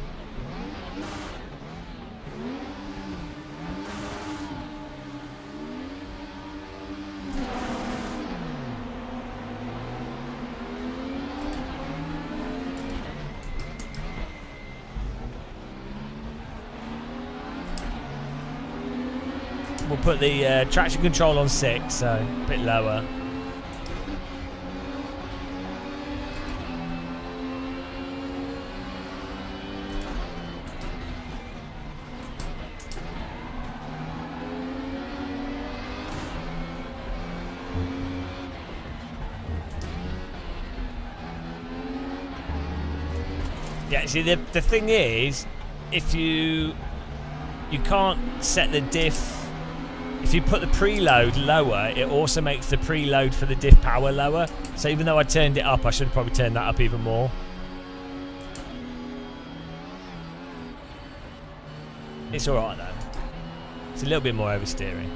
We'll put the traction control on 6, so a bit lower. Yeah, see the thing is, if you can't set the diff. If you put the preload lower, it also makes the preload for the diff power lower. So even though I turned it up, I should have probably turned that up even more. It's alright though. It's a little bit more oversteering.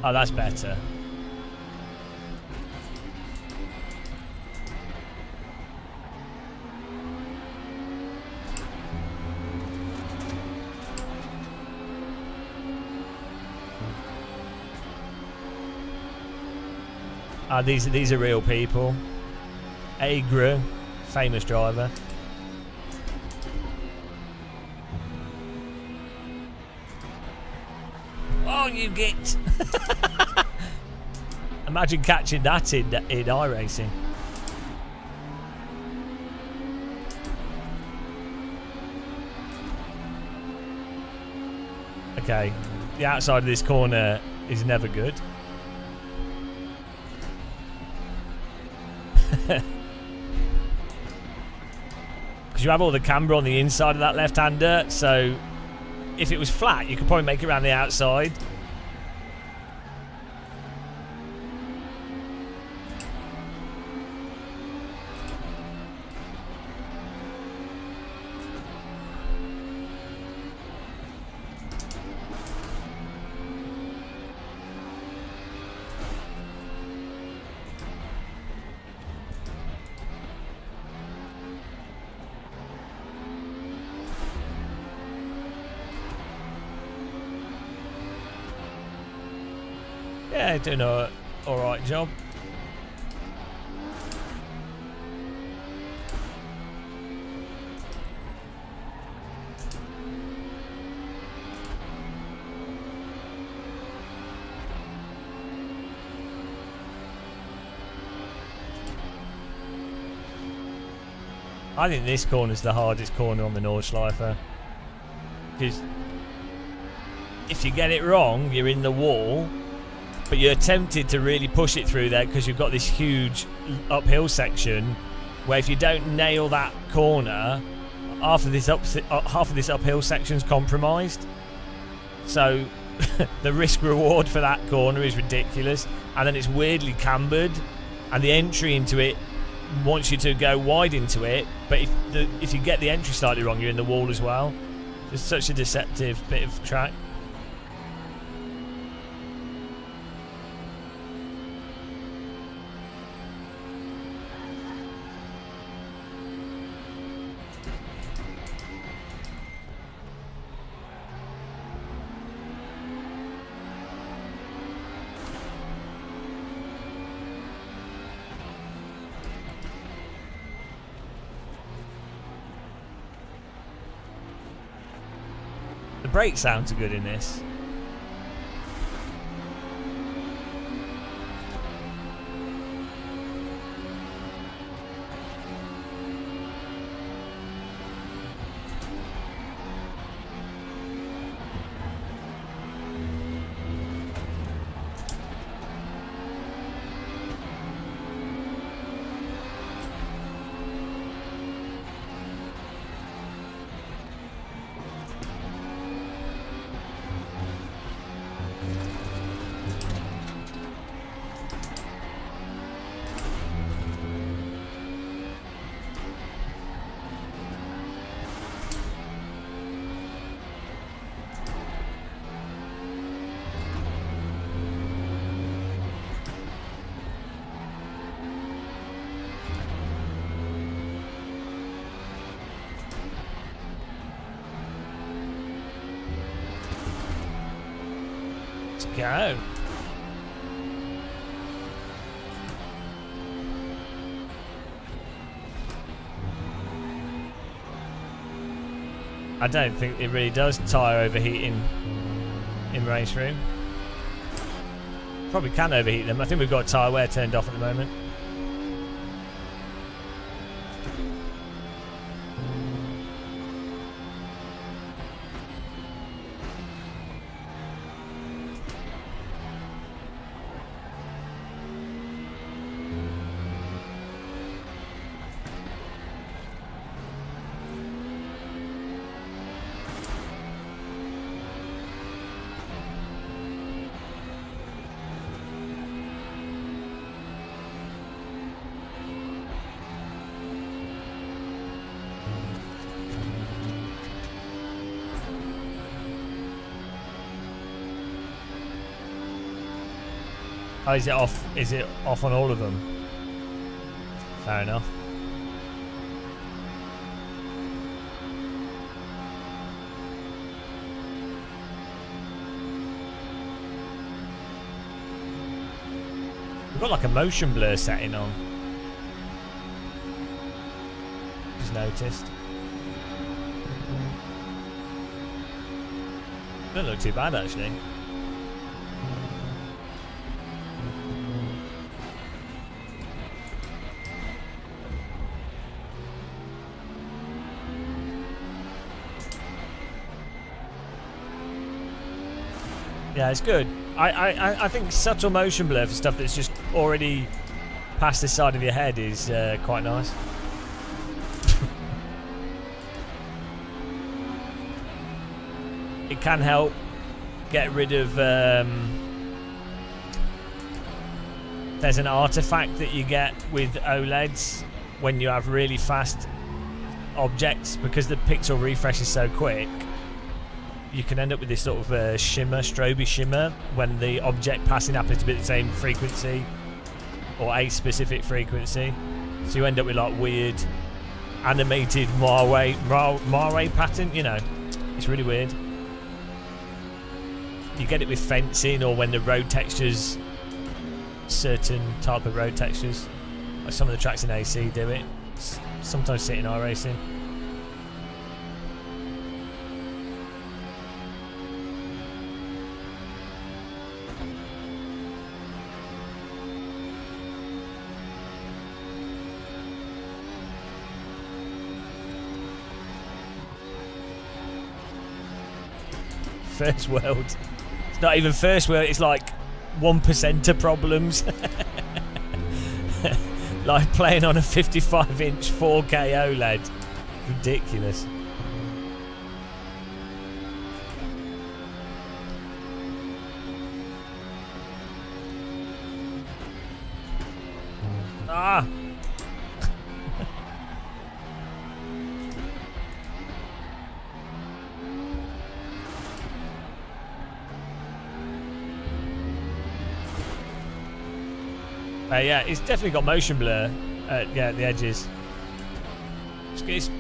Oh, that's better. These are real people. Agru, famous driver. Oh, you git! Imagine catching that in iRacing. Okay, the outside of this corner is never good. Because you have all the camber on the inside of that left-hander, so if it was flat, you could probably make it around the outside. Yeah, doing a alright job. I think this corner is the hardest corner on the Nordschleife. Because if you get it wrong, you're in the wall. But you're tempted to really push it through there because you've got this huge uphill section where if you don't nail that corner, half of this uphill section's compromised. So the risk reward for that corner is ridiculous, and then it's weirdly cambered, and the entry into it wants you to go wide into it. But if you get the entry slightly wrong, you're in the wall as well. It's such a deceptive bit of track. The brake sounds are good in this. Go. I don't think it really does tyre overheating in race room. Probably can overheat them. I think we've got tyre wear turned off at the moment. Oh, is it off? Is it off on all of them? Fair enough. We've got like a motion blur setting on. Just noticed. Doesn't look too bad actually. Yeah, it's good. I think subtle motion blur for stuff that's just already past the side of your head is quite nice. It can help get rid of... there's an artifact that you get with OLEDs when you have really fast objects, because the pixel refresh is so quick. You can end up with this sort of shimmer, stroby shimmer, when the object passing happens to be at the same frequency or a specific frequency. So you end up with like weird animated Marway pattern, you know. It's really weird. You get it with fencing or when the road textures, certain type of road textures. Like some of the tracks in AC do it. Sometimes sit in iRacing. First world. It's not even first world, it's like 1% problems. Like playing on a 55-inch 4K OLED. Ridiculous. Ah! Yeah, it's definitely got motion blur at the edges.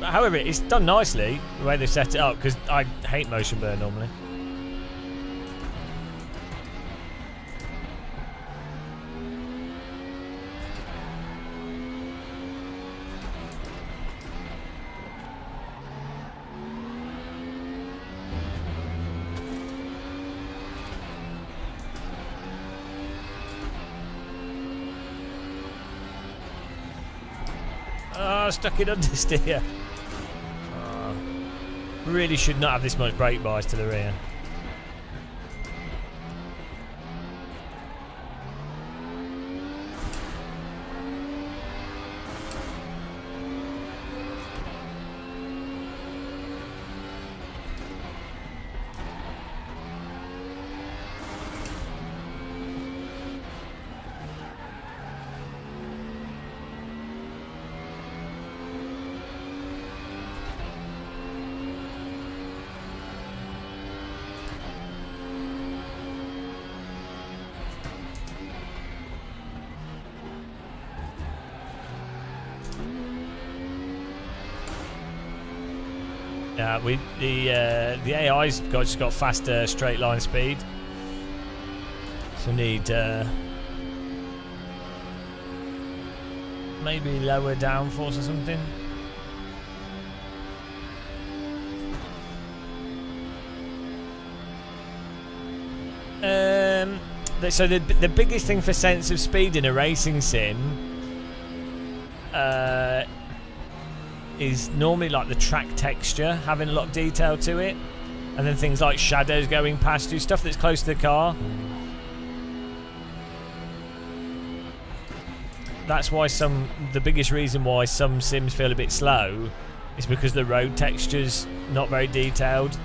However, it's done nicely the way they set it up, because I hate motion blur normally. Oh, stuck it understeer. Oh, really should not have this much brake bias to the rear. Yeah, the AI's just got faster straight line speed, so need maybe lower downforce or something. So the biggest thing for sense of speed in a racing sim is normally like the track texture having a lot of detail to it, and then things like shadows going past you, stuff that's close to the car. That's why the biggest reason why some sims feel a bit slow is because the road texture's not very detailed.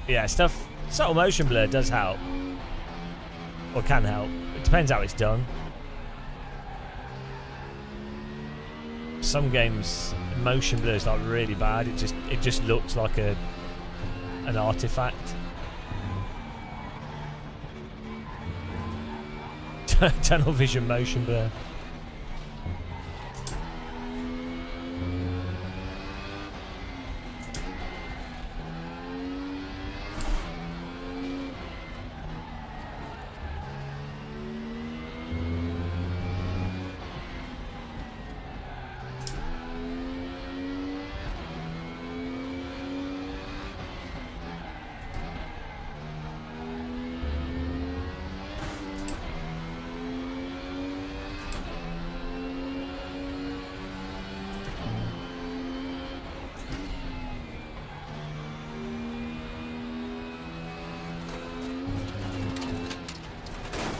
Yeah, subtle motion blur does help. Or can help. It depends how it's done. some games motion blur is like really bad. It just looks like an artifact. Tunnel vision motion blur.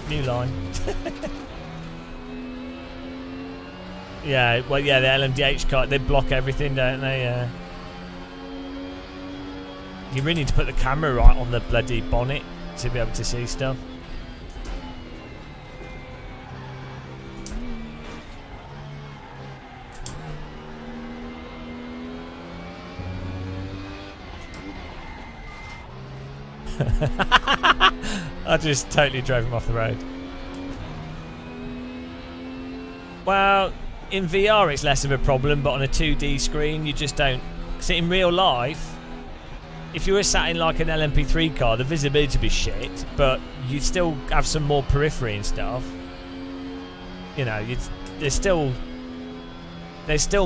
New line. Yeah, well, yeah, the LMDH car, they block everything, don't they? You really need to put the camera right on the bloody bonnet to be able to see stuff. I just totally drove him off the road. Well, in VR it's less of a problem, but on a 2D screen you just don't. See, in real life, if you were sat in like an LMP3 car, the visibility would be shit, but you'd still have some more periphery and stuff. You know, there's still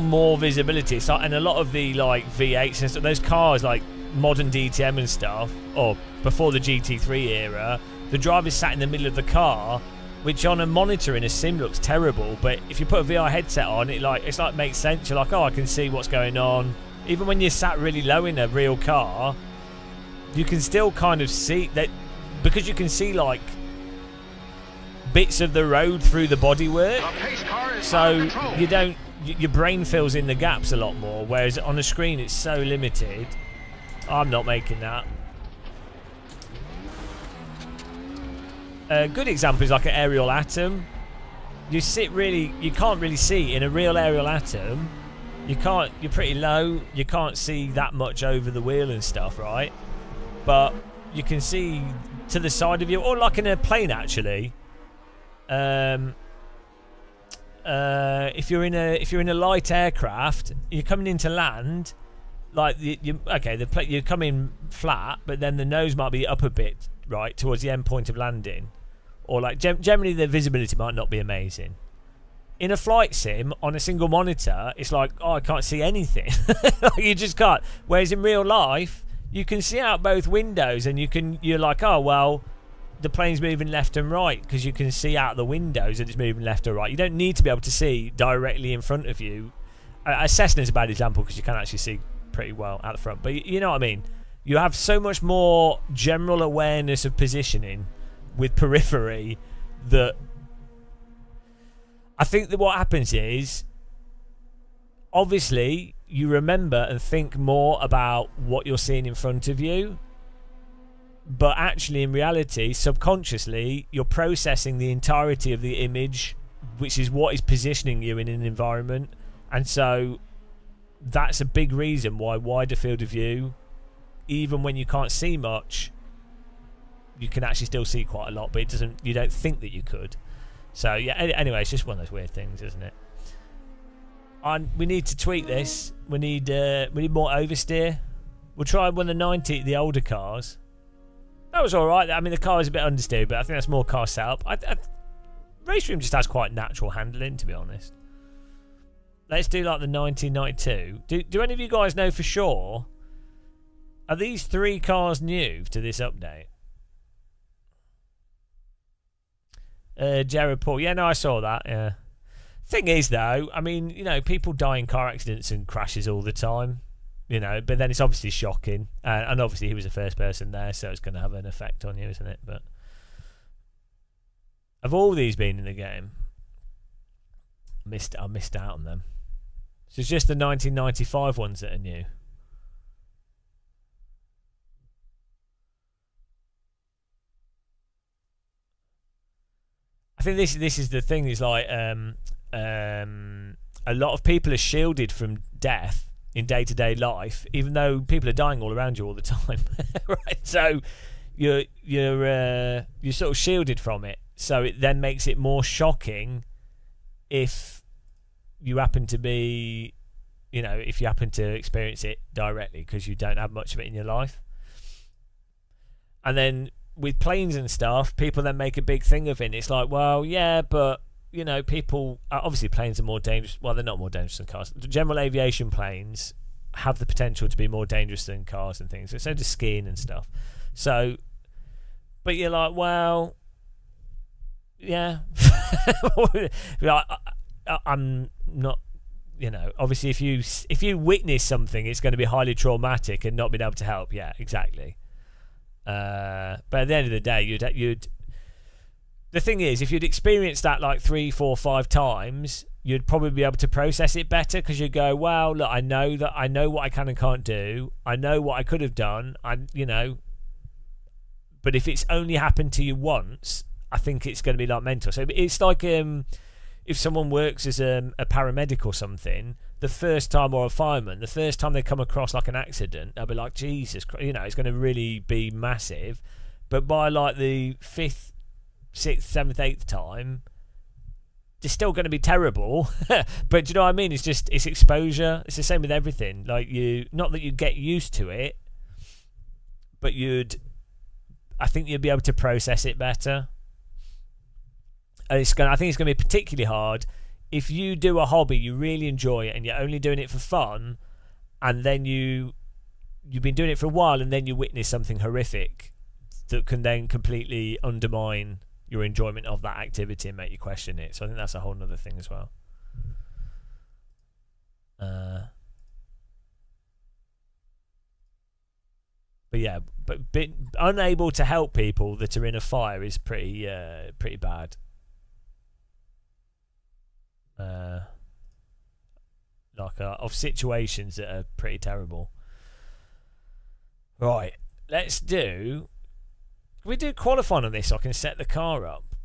more visibility. So, and a lot of the like V8s and stuff, those cars like modern DTM and stuff, or before the GT3 era, the driver's sat in the middle of the car, which on a monitor in a sim looks terrible, but if you put a VR headset on, it's like makes sense. You're like, oh, I can see what's going on. Even when you're sat really low in a real car, you can still kind of see that, because you can see like bits of the road through the bodywork. So you don't, your brain fills in the gaps a lot more, whereas on a screen it's so limited. I'm not making that. A good example is like an aerial atom. You can't really see in a real aerial atom. You're pretty low. You can't see that much over the wheel and stuff, right? But you can see to the side of you, or like in a plane actually. If you're in a light aircraft, you're coming into land. Like you're coming flat, but then the nose might be up a bit, right, towards the end point of landing, or like generally the visibility might not be amazing. In a flight sim on a single monitor, it's like, oh, I can't see anything. You just can't. Whereas in real life, you can see out both windows, and you're like, oh well, the plane's moving left and right, because you can see out the windows that it's moving left or right. You don't need to be able to see directly in front of you. A Cessna's a bad example because you can actually see pretty well out the front, but you know what I mean. You have so much more general awareness of positioning with periphery that I think that what happens is, obviously you remember and think more about what you're seeing in front of you, but actually in reality, subconsciously, you're processing the entirety of the image, which is what is positioning you in an environment. And so that's a big reason why wider field of view, even when you can't see much, you can actually still see quite a lot, but you don't think that you could. So yeah, anyway, it's just one of those weird things, isn't it? And we need to tweak this. We need more oversteer. We'll try one of the older cars. That was all right. I mean, the car is a bit understeered, but I think that's more car setup. Racing just has quite natural handling, to be honest. Let's do like the 1992. Do any of you guys know for sure? Are these 3 cars new to this update? Jared Paul. Yeah, no, I saw that. Yeah. Thing is, though, I mean, you know, people die in car accidents and crashes all the time. You know, but then it's obviously shocking, and obviously he was the first person there, so it's going to have an effect on you, isn't it? But have all these been in the game? I missed out on them. So it's just the 1995 ones that are new. I think this is the thing. Is like a lot of people are shielded from death in day-to-day life, even though people are dying all around you all the time. Right? So you're sort of shielded from it. So it then makes it more shocking if you happen to be, if you happen to experience it directly, because you don't have much of it in your life. And then with planes and stuff, people then make a big thing of it. And it's like, well, yeah, but people, obviously planes are more dangerous. Well, they're not more dangerous than cars. General aviation planes have the potential to be more dangerous than cars and things. So does skiing and stuff. So, but you're like, well, yeah. I'm not, obviously if you witness something, it's going to be highly traumatic and not being able to help. Yeah, exactly. But at the end of the day, you'd the thing is, if you'd experienced that like 3, 4, 5 times, you'd probably be able to process it better, because you go, well, look, I know what I can and can't do. I know what I could have done. But if it's only happened to you once, I think it's going to be like mental. So it's like if someone works as a paramedic or something, the first time, or a fireman, the first time they come across like an accident, they'll be like, Jesus Christ, it's going to really be massive. But by like the 5th, 6th, 7th, 8th time, it's still going to be terrible. But do you know what I mean? It's exposure. It's the same with everything. Like not that you get used to it, but I think you'd be able to process it better. And I think it's going to be particularly hard if you do a hobby you really enjoy it and you're only doing it for fun, and then you've been doing it for a while, and then you witness something horrific that can then completely undermine your enjoyment of that activity and make you question it. So I think that's a whole nother thing as well. But yeah, but unable to help people that are in a fire is pretty bad. Of situations that are pretty terrible. Right, let's do. We do qualifying on this so I can set the car up.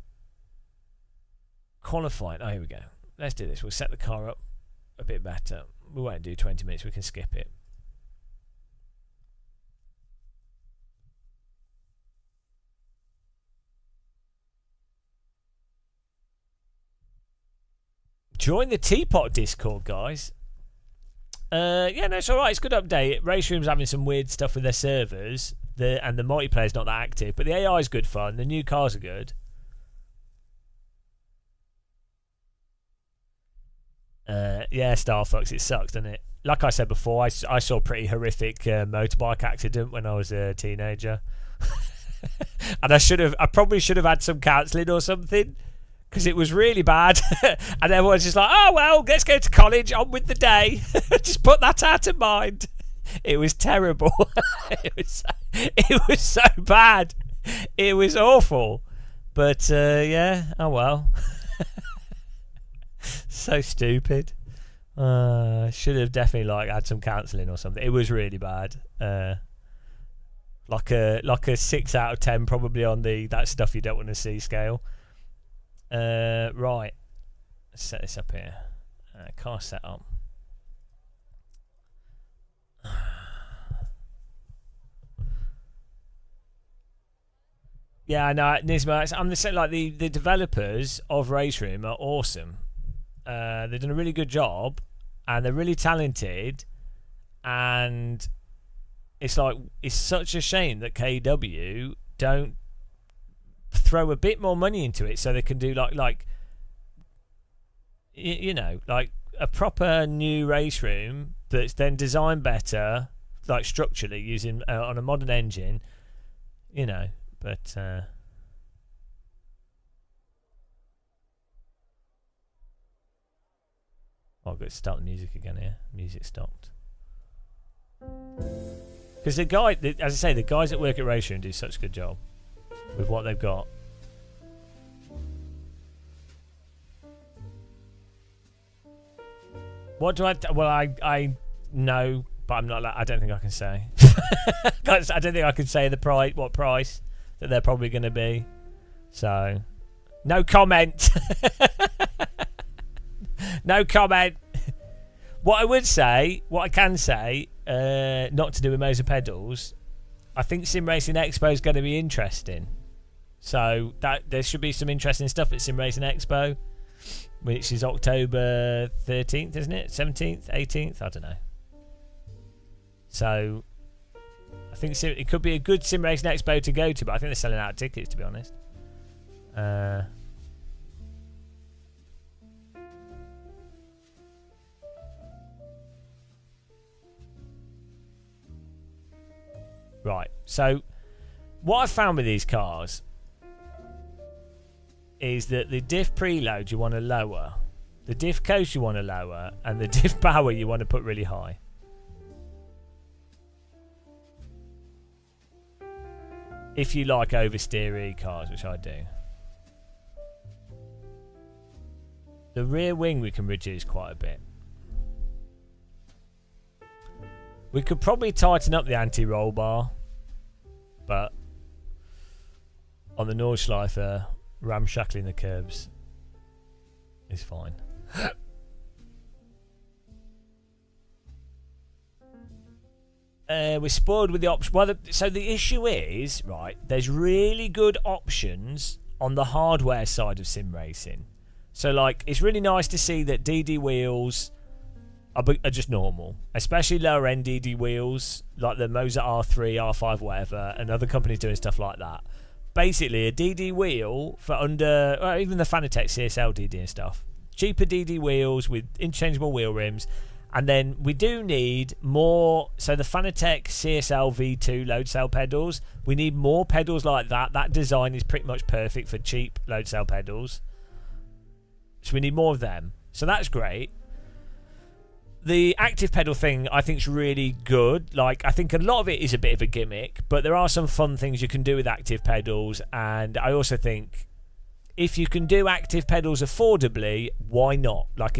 Qualifying. Oh, here we go. Let's do this. We'll set the car up a bit better. We won't do 20 minutes. We can skip it. Join the Teapot Discord, guys. Yeah, no, it's alright. It's a good update. Race Room's having some weird stuff with their servers. And the multiplayer's not that active, but the AI is good fun. The new cars are good. Yeah, Star Fox, it sucks, doesn't it? Like I said before, I saw a pretty horrific motorbike accident when I was a teenager. And I probably should have had some counselling or something, because it was really bad. And everyone's just like, oh, well, let's go to college, on with the day. Just put that out of mind. It was terrible. It was so bad. It was awful. But, yeah, oh well. So stupid. Should have definitely had some counselling or something. It was really bad. Like a 6 out of 10 probably on the that stuff you don't want to see scale. Right. Let's set this up here. Car setup. Yeah, I know, Nisma. I'm the same. Like the developers of Race Room are awesome. They've done a really good job, and they're really talented. And it's such a shame that KW don't throw a bit more money into it, so they can do like a proper new Race Room that's then designed better, like structurally using on a modern engine. But oh, I've got to start the music again here. Music stopped. Because the guys that work at Race Room do such a good job with what they've got. What do I? Well, I know, but I'm not. I don't think I can say. I don't think I can say the price. What price that they're probably going to be. So, no comment. No comment. What I can say, not to do with Moser pedals, I think Sim Racing Expo is going to be interesting. So that there should be some interesting stuff at Sim Racing Expo, which is October 13th, isn't it? 17th, 18th? I don't know. So I think it could be a good Sim Racing Expo to go to, but I think they're selling out tickets, to be honest. Right, so what I've found with these cars is that the diff preload you want to lower, the diff coast you want to lower, and the diff power you want to put really high. If you like oversteery cars, which I do. The rear wing we can reduce quite a bit. We could probably tighten up the anti-roll bar, but on the Nordschleifer, ramshackling the curbs is fine. We're spoiled with the option. Well, so the issue is, right, there's really good options on the hardware side of sim racing. So, like, it's really nice to see that DD wheels are just normal, especially lower end DD wheels like the Moser R3, R5, whatever, and other companies doing stuff like that. Basically, a DD wheel for under, or even the Fanatec CSL DD and stuff, cheaper DD wheels with interchangeable wheel rims, and then we do need more. So the Fanatec CSL V2 load cell pedals, we need more pedals like that. That design is pretty much perfect for cheap load cell pedals, so we need more of them. So that's great. The active pedal thing I think is really good. Like, I think a lot of it is a bit of a gimmick, but there are some fun things you can do with active pedals, and I also think if you can do active pedals affordably, why not? Like,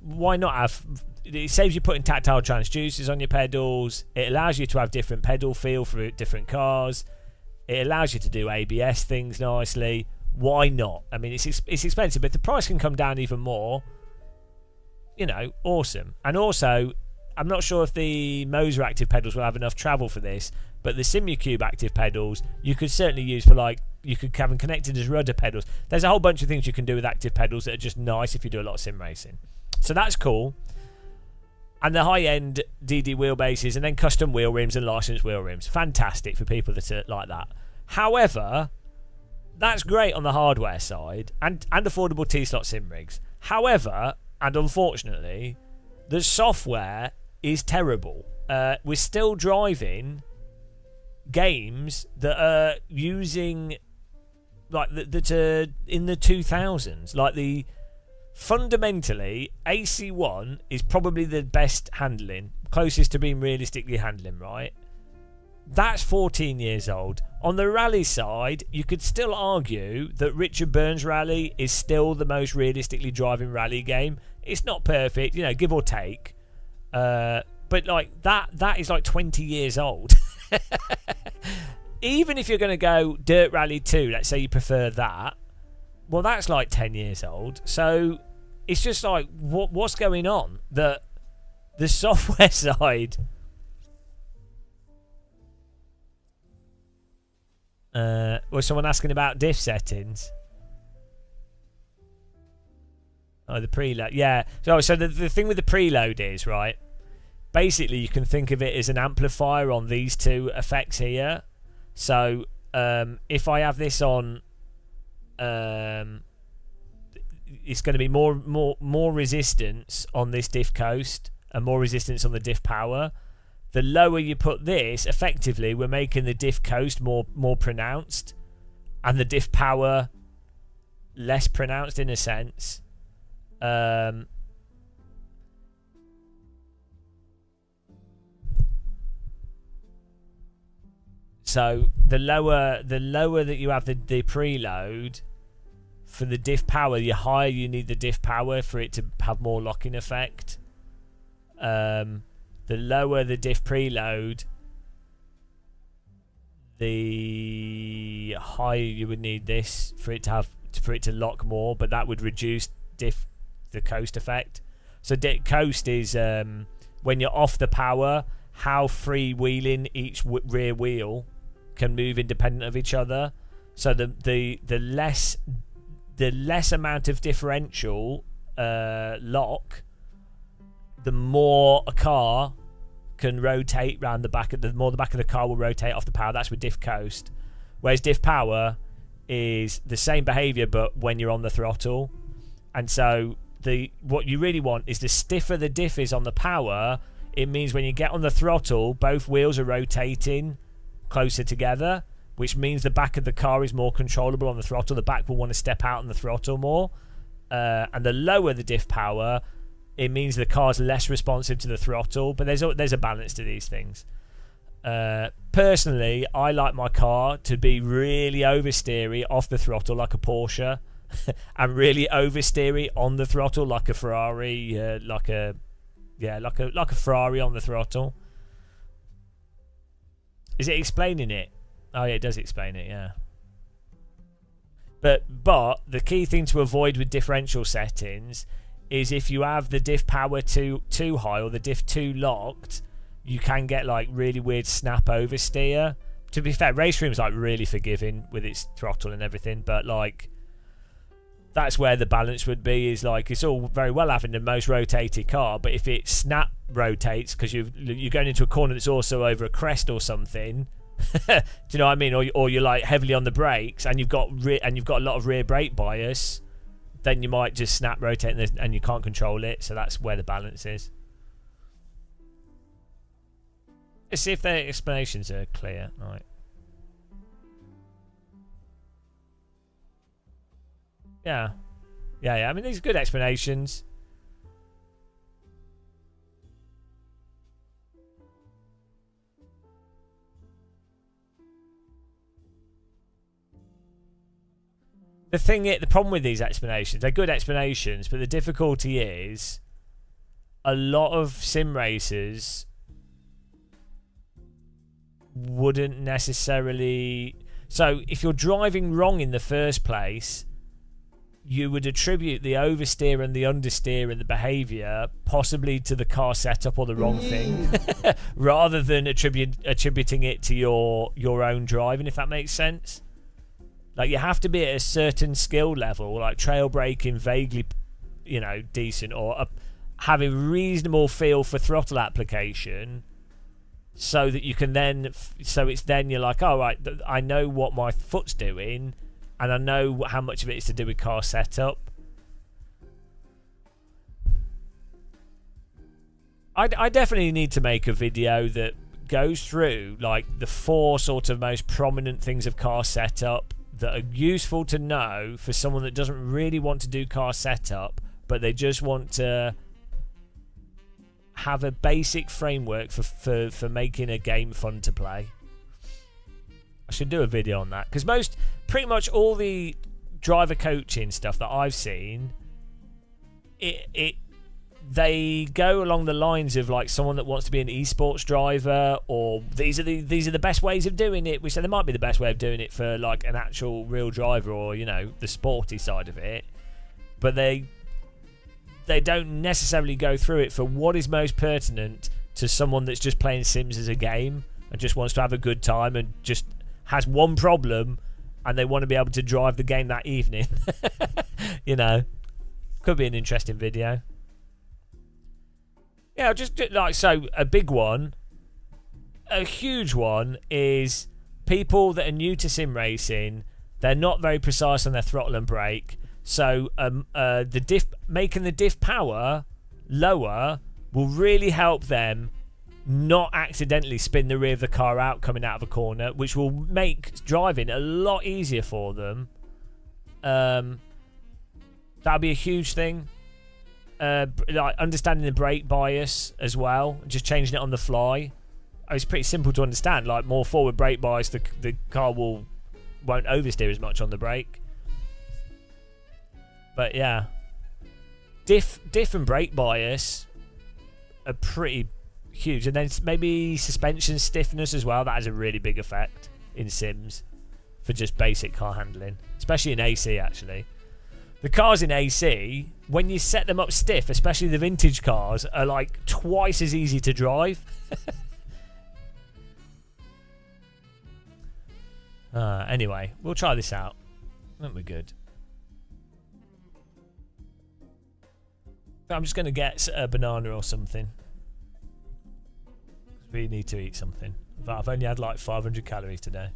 why not have? It saves you putting tactile transducers on your pedals. It allows you to have different pedal feel for different cars. It allows you to do ABS things nicely. Why not? I mean, it's expensive, but the price can come down even more. You know, awesome. And also, I'm not sure if the Moser active pedals will have enough travel for this, but the Simucube active pedals you could certainly use for, like, you could have them connected as rudder pedals. There's a whole bunch of things you can do with active pedals that are just nice if you do a lot of sim racing. So that's cool. And the high-end DD wheelbases, and then custom wheel rims and licensed wheel rims. Fantastic for people that are like that. However, that's great on the hardware side and affordable T-slot sim rigs. However, and unfortunately, the software is terrible. We're still driving games that are using, like, that are in the 2000s. Like, fundamentally, AC1 is probably the best handling, closest to being realistically handling, right? That's 14 years old. On the rally side, you could still argue that Richard Burns Rally is still the most realistically driving rally game. It's not perfect, you know, give or take. But like that is like 20 years old. Even if you're going to go Dirt Rally 2, let's say you prefer that, well, that's like 10 years old. So it's just like, what's going on? The software side... was someone asking about diff settings? Oh, the preload. Yeah. So the thing with the preload is, right, basically you can think of it as an amplifier on these two effects here. So if I have this on, it's going to be more resistance on this diff coast and more resistance on the diff power. The lower you put this, effectively, we're making the diff coast more pronounced and the diff power less pronounced in a sense. So the lower that you have the preload for the diff power, the higher you need the diff power for it to have more locking effect. The lower the diff preload, the higher you would need this for it to lock more, but that would reduce the coast effect. So coast is when you're off the power, how freewheeling each rear wheel can move independent of each other. So the less amount of differential lock, the more a car can rotate round the back. The more the back of the car will rotate off the power. That's with diff coast. Whereas diff power is the same behaviour, but when you're on the throttle. And so what you really want is the stiffer the diff is on the power, it means when you get on the throttle, both wheels are rotating closer together, which means the back of the car is more controllable on the throttle. The back will want to step out on the throttle more. And the lower the diff power, it means the car's less responsive to the throttle. But there's a balance to these things. Personally, I like my car to be really oversteery off the throttle like a Porsche, and really oversteery on the throttle like a Ferrari, like a Ferrari on the throttle. Is it explaining it? Oh yeah, it does explain it, yeah. But the key thing to avoid with differential settings is if you have the diff power too high or the diff too locked, you can get like really weird snap oversteer. To be fair, Race Room's like really forgiving with its throttle and everything, but like that's where the balance would be. Is like it's all very well having the most rotated car, but if it snap rotates because you're going into a corner that's also over a crest or something, do you know what I mean? Or you're like heavily on the brakes and you've got a lot of rear brake bias, then you might just snap rotate and you can't control it. So that's where the balance is. Let's see if their explanations are clear. All right. Yeah. I mean, these are good explanations. The problem with these explanations, they're good explanations, but the difficulty is a lot of sim racers wouldn't necessarily. So if you're driving wrong in the first place, you would attribute the oversteer and the understeer and the behaviour possibly to the car setup or the wrong thing, rather than attributing it to your own driving, if that makes sense. Like, you have to be at a certain skill level, like trail braking vaguely, decent, or have a reasonable feel for throttle application, so that you can then, you're like, oh, right, I know what my foot's doing, and I know how much of it is to do with car setup. I definitely need to make a video that goes through, like, the 4 sort of most prominent things of car setup that are useful to know for someone that doesn't really want to do car setup, but they just want to have a basic framework for making a game fun to play. I should do a video on that, because pretty much all the driver coaching stuff that I've seen, they go along the lines of like someone that wants to be an esports driver, or these are the best ways of doing it, which they might be the best way of doing it for like an actual real driver, or the sporty side of it, but they don't necessarily go through it for what is most pertinent to someone that's just playing Sims as a game and just wants to have a good time and just has one problem and they want to be able to drive the game that evening. Could be an interesting video. Yeah, just like, so a big one, a huge one is people that are new to sim racing. They're not very precise on their throttle and brake. So making the diff power lower will really help them not accidentally spin the rear of the car out coming out of a corner, which will make driving a lot easier for them. That'll be a huge thing. Like understanding the brake bias as well, just changing it on the fly. It's pretty simple to understand. Like, more forward brake bias, the car won't oversteer as much on the brake. But yeah, diff and brake bias are pretty huge, and then maybe suspension stiffness as well. That has a really big effect in Sims for just basic car handling, especially in AC actually. The cars in AC, when you set them up stiff, especially the vintage cars, are like twice as easy to drive. Anyway, we'll try this out. I think we're good. I'm just going to get a banana or something. We need to eat something. But I've only had like 500 calories today.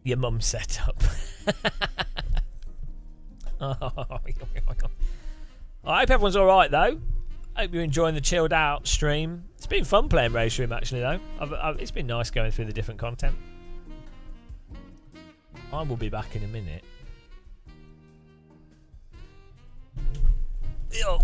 Your mum's set up. I hope everyone's alright though. I hope you're enjoying the chilled out stream. It's been fun playing Race Room actually though. It's been nice going through the different content. I will be back in a minute. Yo.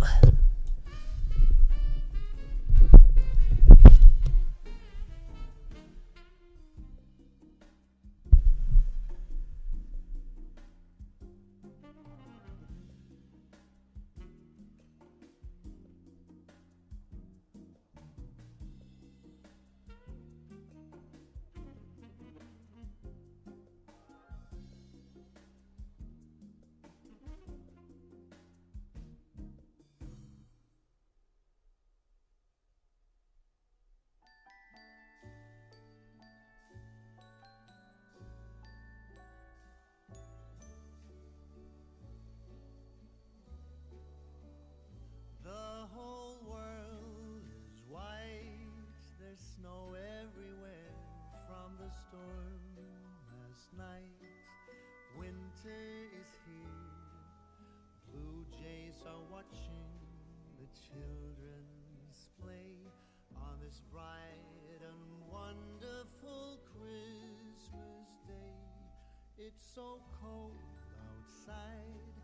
So cold outside,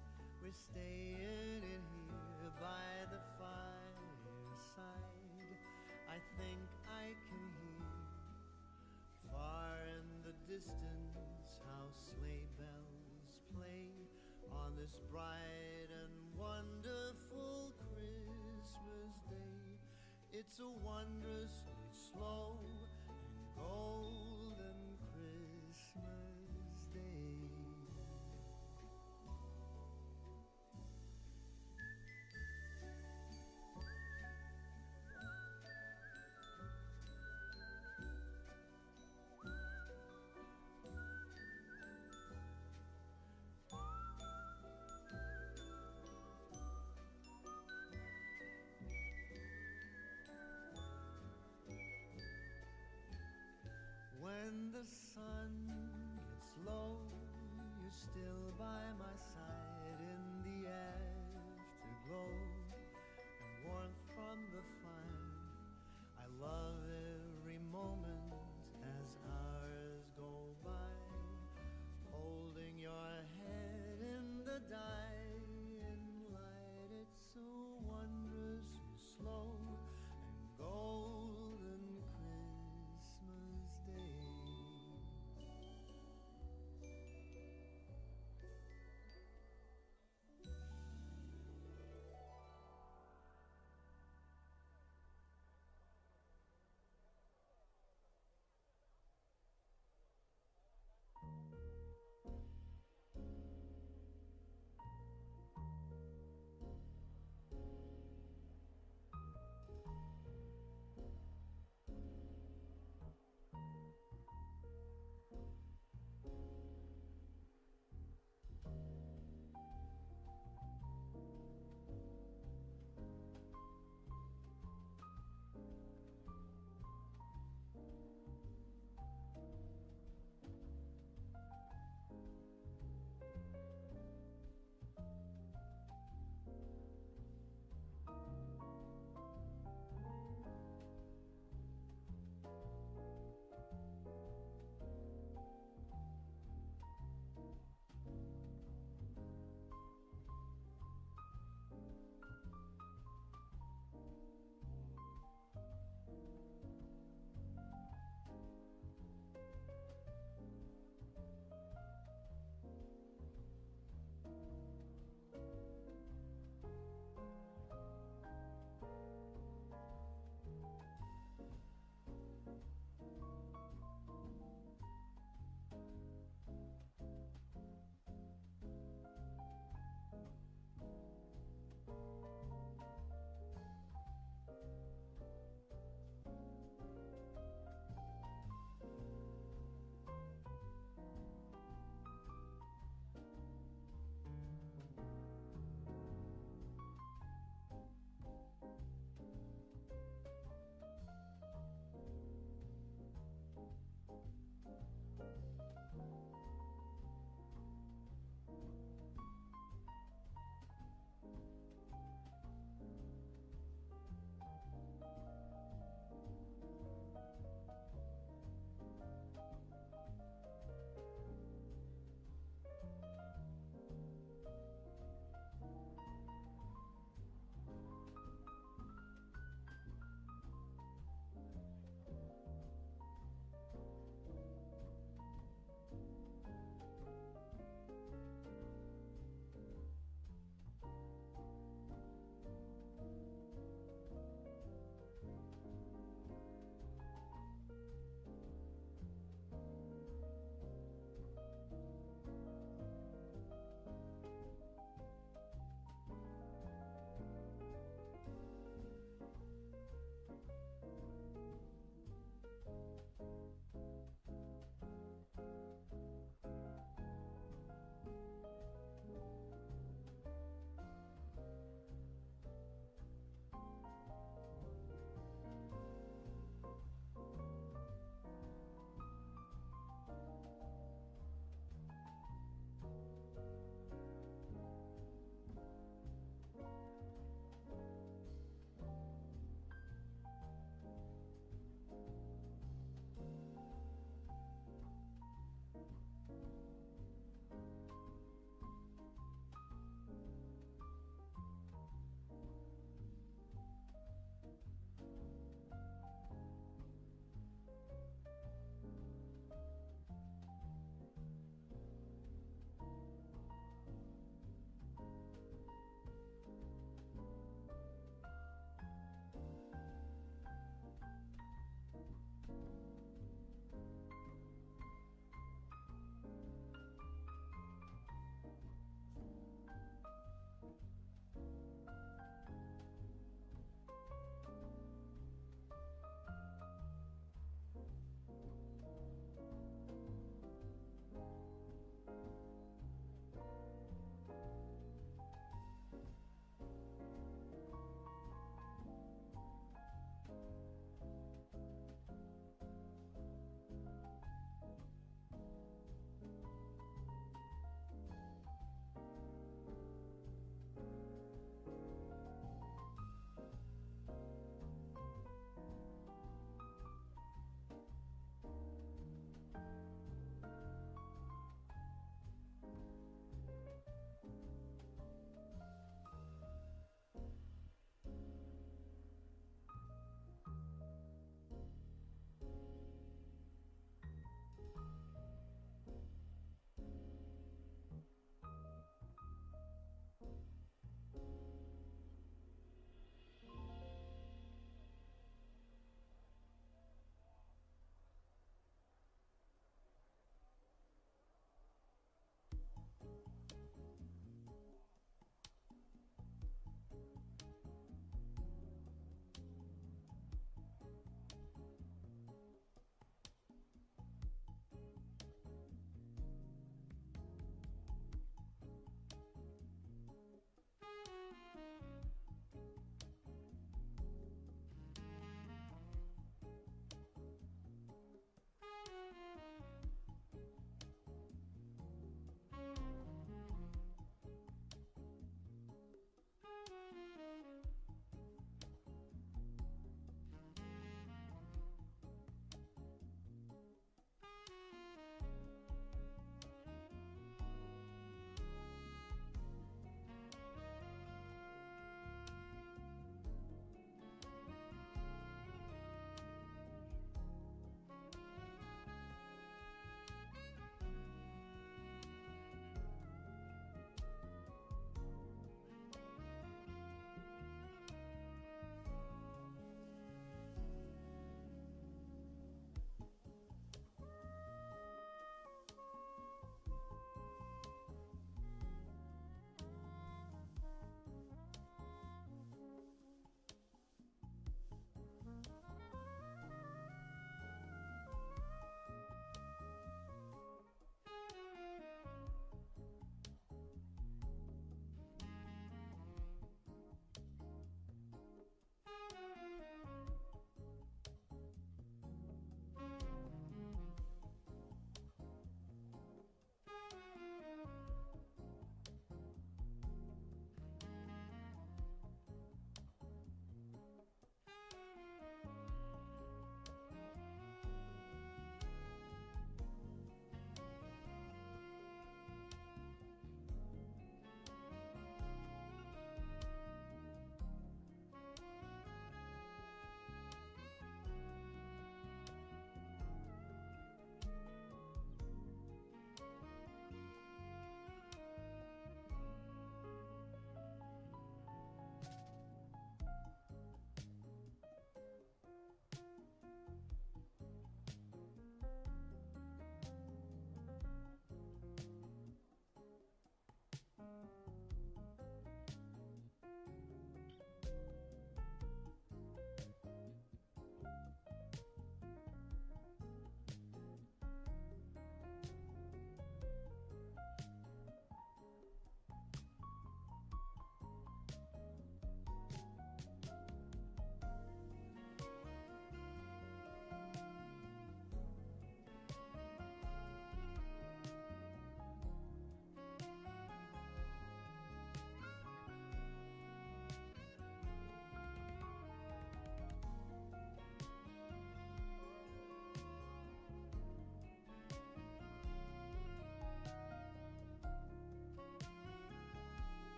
we're staying in here by the fireside. I think I can hear far in the distance how sleigh bells play on this bright and wonderful Christmas day. It's a wondrously slow and golden Christmas day.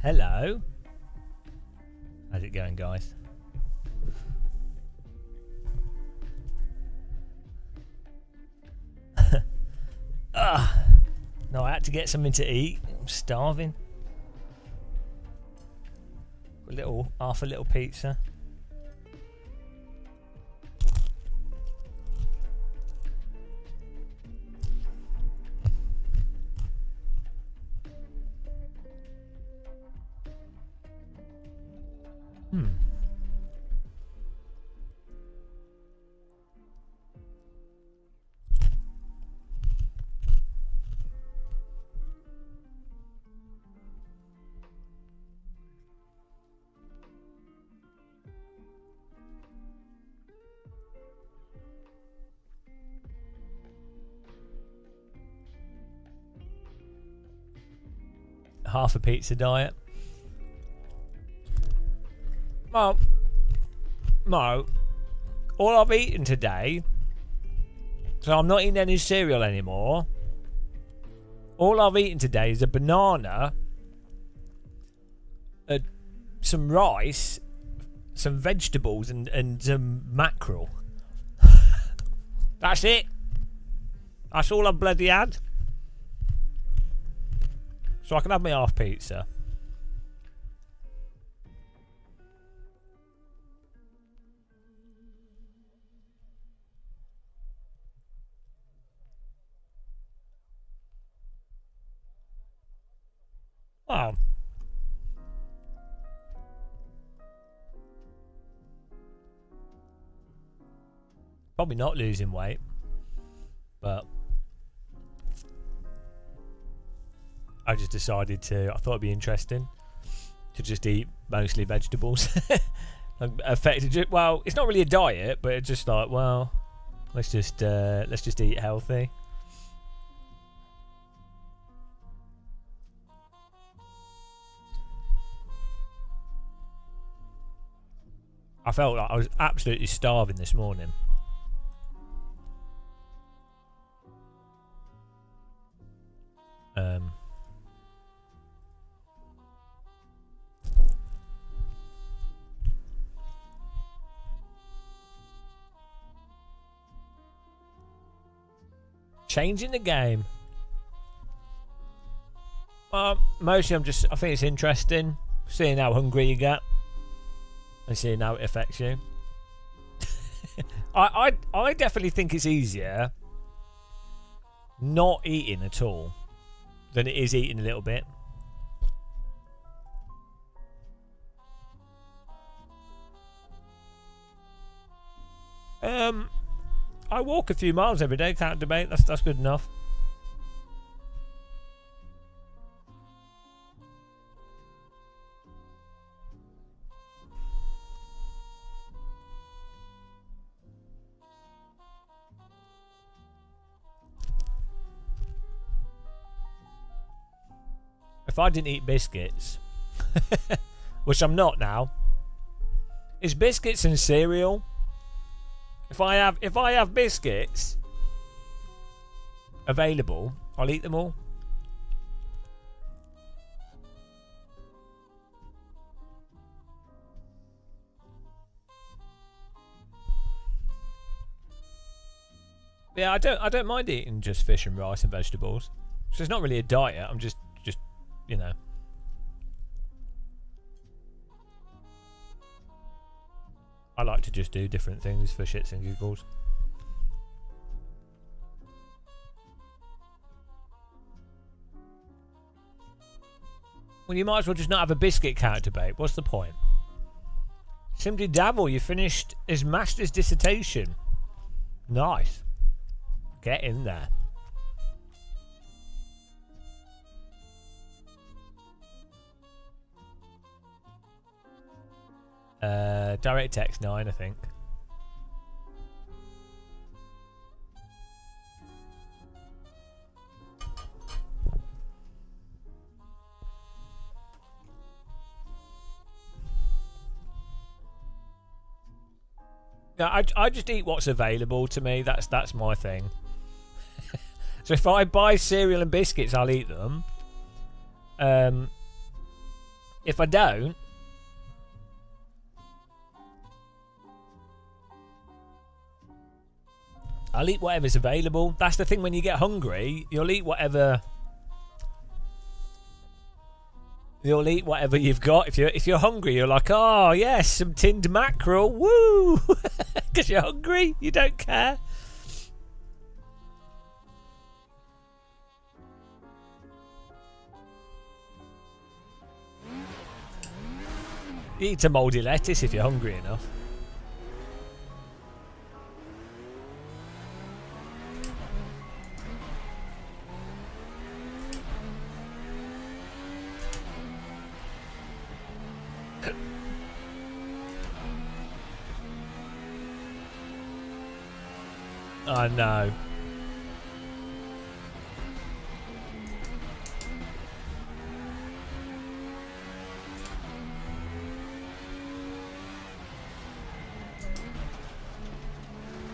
Hello. How's it going, guys? No, I had to get something to eat. I'm starving. Half a little pizza. Half a pizza diet. Well, no. All I've eaten today, so I'm not eating any cereal anymore. All I've eaten today is a banana, some rice, some vegetables, and some mackerel. That's it. That's all I've bloody had. So I can have my half pizza. Wow. Probably not losing weight, but I just decided I thought it'd be interesting to just eat mostly vegetables. Well, it's not really a diet, but it's just like, well, let's just eat healthy. I felt like I was absolutely starving this morning. Changing the game. Mostly I think it's interesting seeing how hungry you get and seeing how it affects you. I definitely think it's easier not eating at all than it is eating a little bit. I walk a few miles every day, can't debate. That's good enough. If I didn't eat biscuits, which I'm not now, is biscuits and cereal. If I have biscuits available, I'll eat them all. Yeah, I don't mind eating just fish and rice and vegetables. So it's not really a diet. I'm just you know. I like to just do different things for shits and giggles. Well, you might as well just not have a biscuit count debate. What's the point? Simply Dabble, you finished his master's dissertation. Nice. Get in there. Direct text 9, I think. Yeah, I just eat what's available to me. That's my thing. So if I buy cereal and biscuits, I'll eat them. If I don't, I'll eat whatever's available. That's the thing, when you get hungry, you'll eat whatever. You'll eat whatever you've got. If you're hungry, you're like, oh yes, some tinned mackerel, woo! Because you're hungry, you don't care. You eat a mouldy lettuce if you're hungry enough. I know.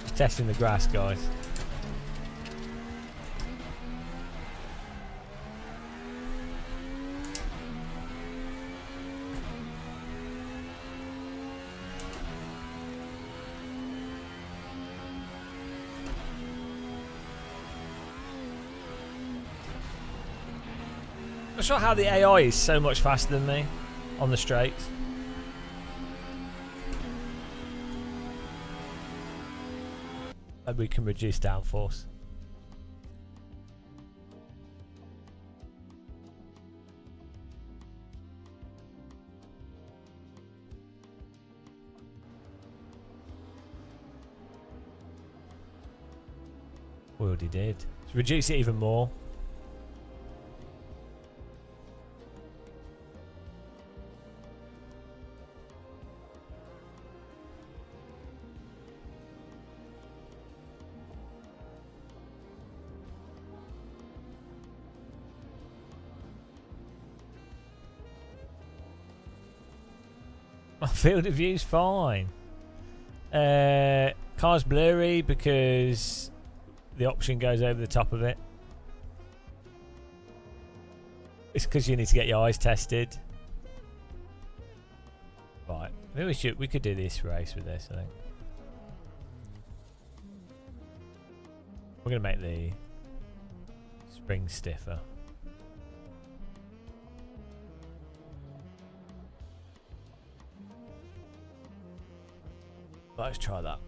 Just testing the grass, guys. I'm not sure how the AI is so much faster than me on the straights. Maybe we can reduce downforce. We already did. Let's reduce it even more. My field of view's fine. Car's blurry because the option goes over the top of it. It's because you need to get your eyes tested. Right. Maybe we could do this race with this, I think. We're gonna make the spring stiffer. Let's try that.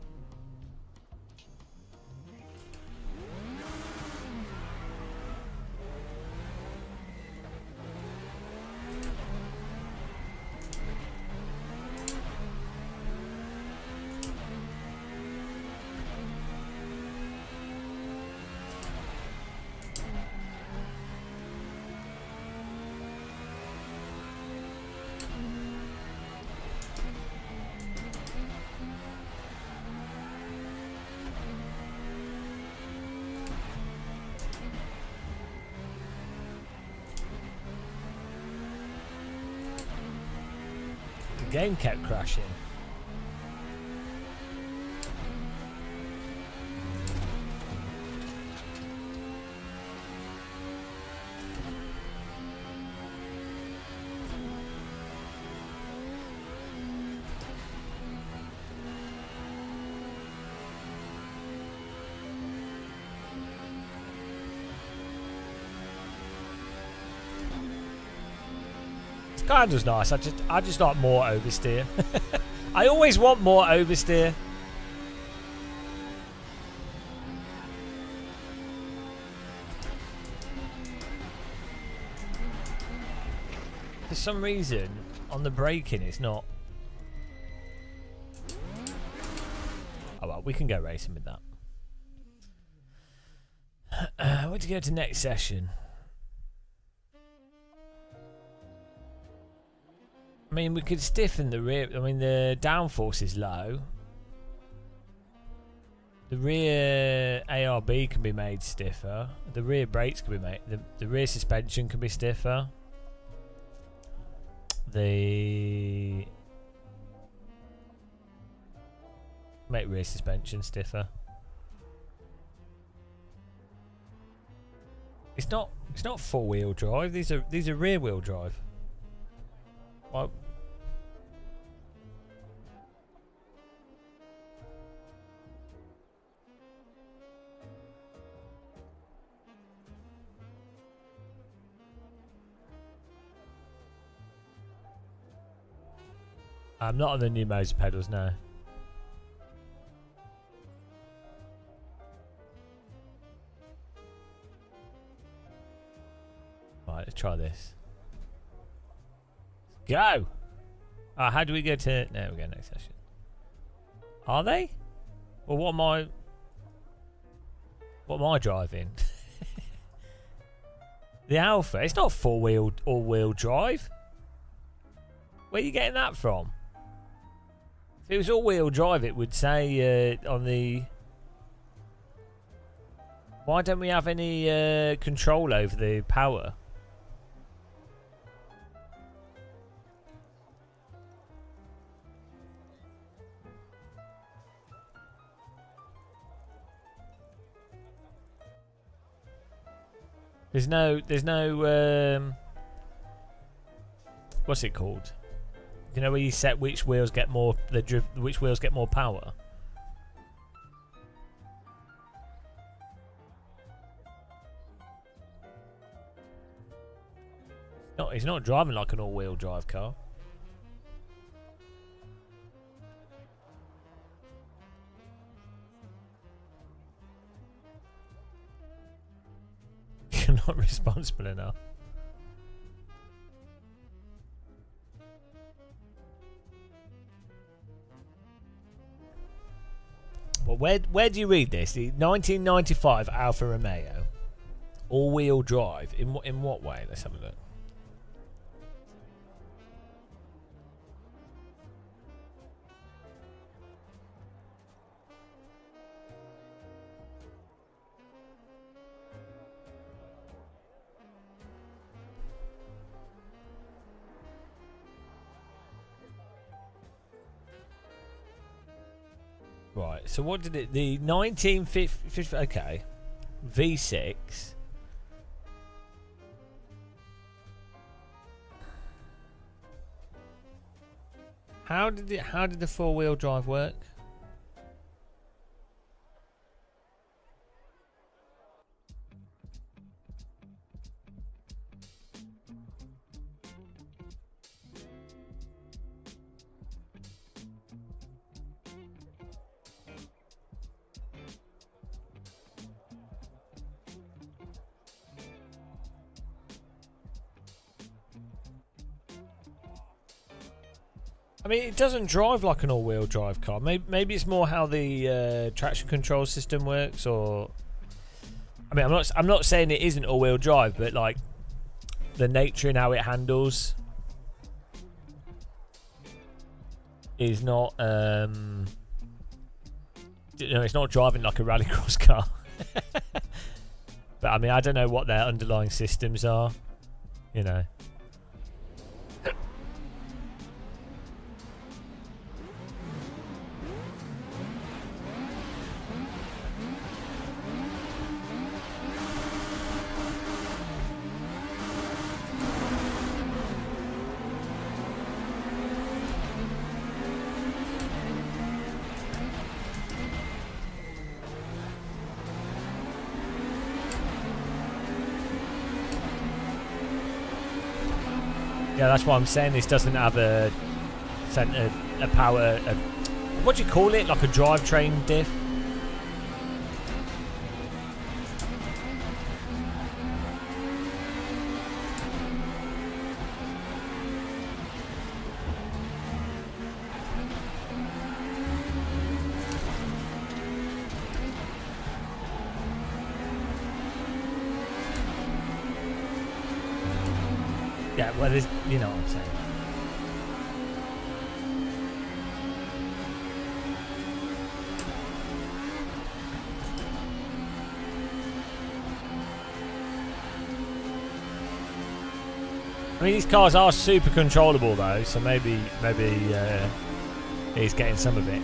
The game kept crashing. Kind of nice. I just like more oversteer. I always want more oversteer. For some reason, on the braking, it's not. Oh well, we can go racing with that. Where to go to next session? I mean, we could stiffen the rear. I mean, the downforce is low. The rear ARB can be made stiffer. The rear brakes can be made. The rear suspension can be stiffer. The make rear suspension stiffer. It's not 4-wheel drive. These are rear wheel drive. What? I'm not on the new motor pedals now. Right, let's try this. Go! Oh, how do we go to... There we go, next session. Are they? Well, what am I... What am I driving? The Alpha. It's not four-wheel, all-wheel drive. Where are you getting that from? If it was all-wheel drive, it would say on the... Why don't we have any control over the power? There's no, what's it called? You know where you set which wheels get more, which wheels get more power? No, it's not driving like an all-wheel drive car. You're not responsible enough. Well, where do you read this? The 1995 Alfa Romeo, all-wheel drive. In what way? Let's have a look. Right, so what did it... The 1950... Okay. V6. How did the four-wheel drive work? I mean, it doesn't drive like an all-wheel drive car. Maybe it's more how the traction control system works, or I mean, I'm not saying it isn't all-wheel drive, but like the nature and how it handles is not. It's not driving like a rallycross car. But I mean, I don't know what their underlying systems are. You know. Yeah, that's what I'm saying. This doesn't have a power. What do you call it? Like a drivetrain diff? Yeah, well, there's, you know what I'm saying. I mean, these cars are super controllable though, so maybe he's getting some of it.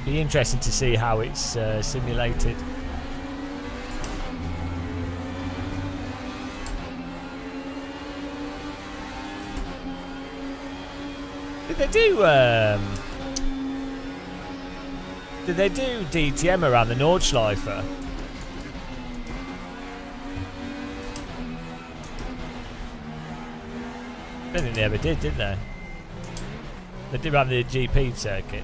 Be interesting to see how it's simulated. Did they do DTM around the Nordschleife? I don't think they ever did they? They did around the GP circuit.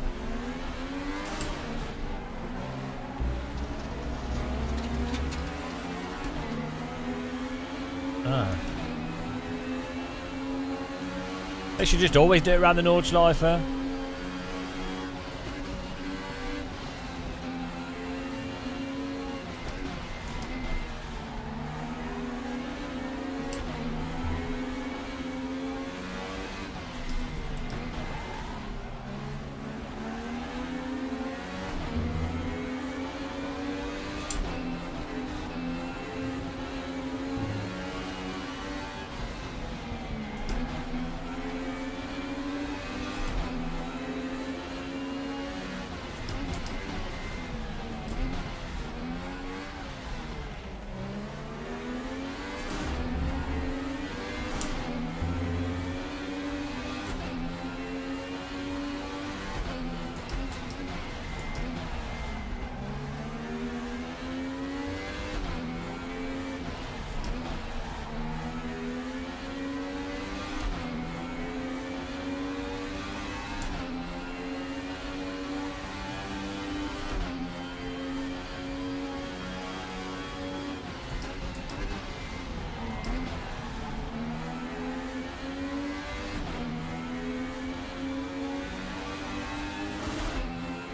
Ah. They should just always do it around the Nordschleife.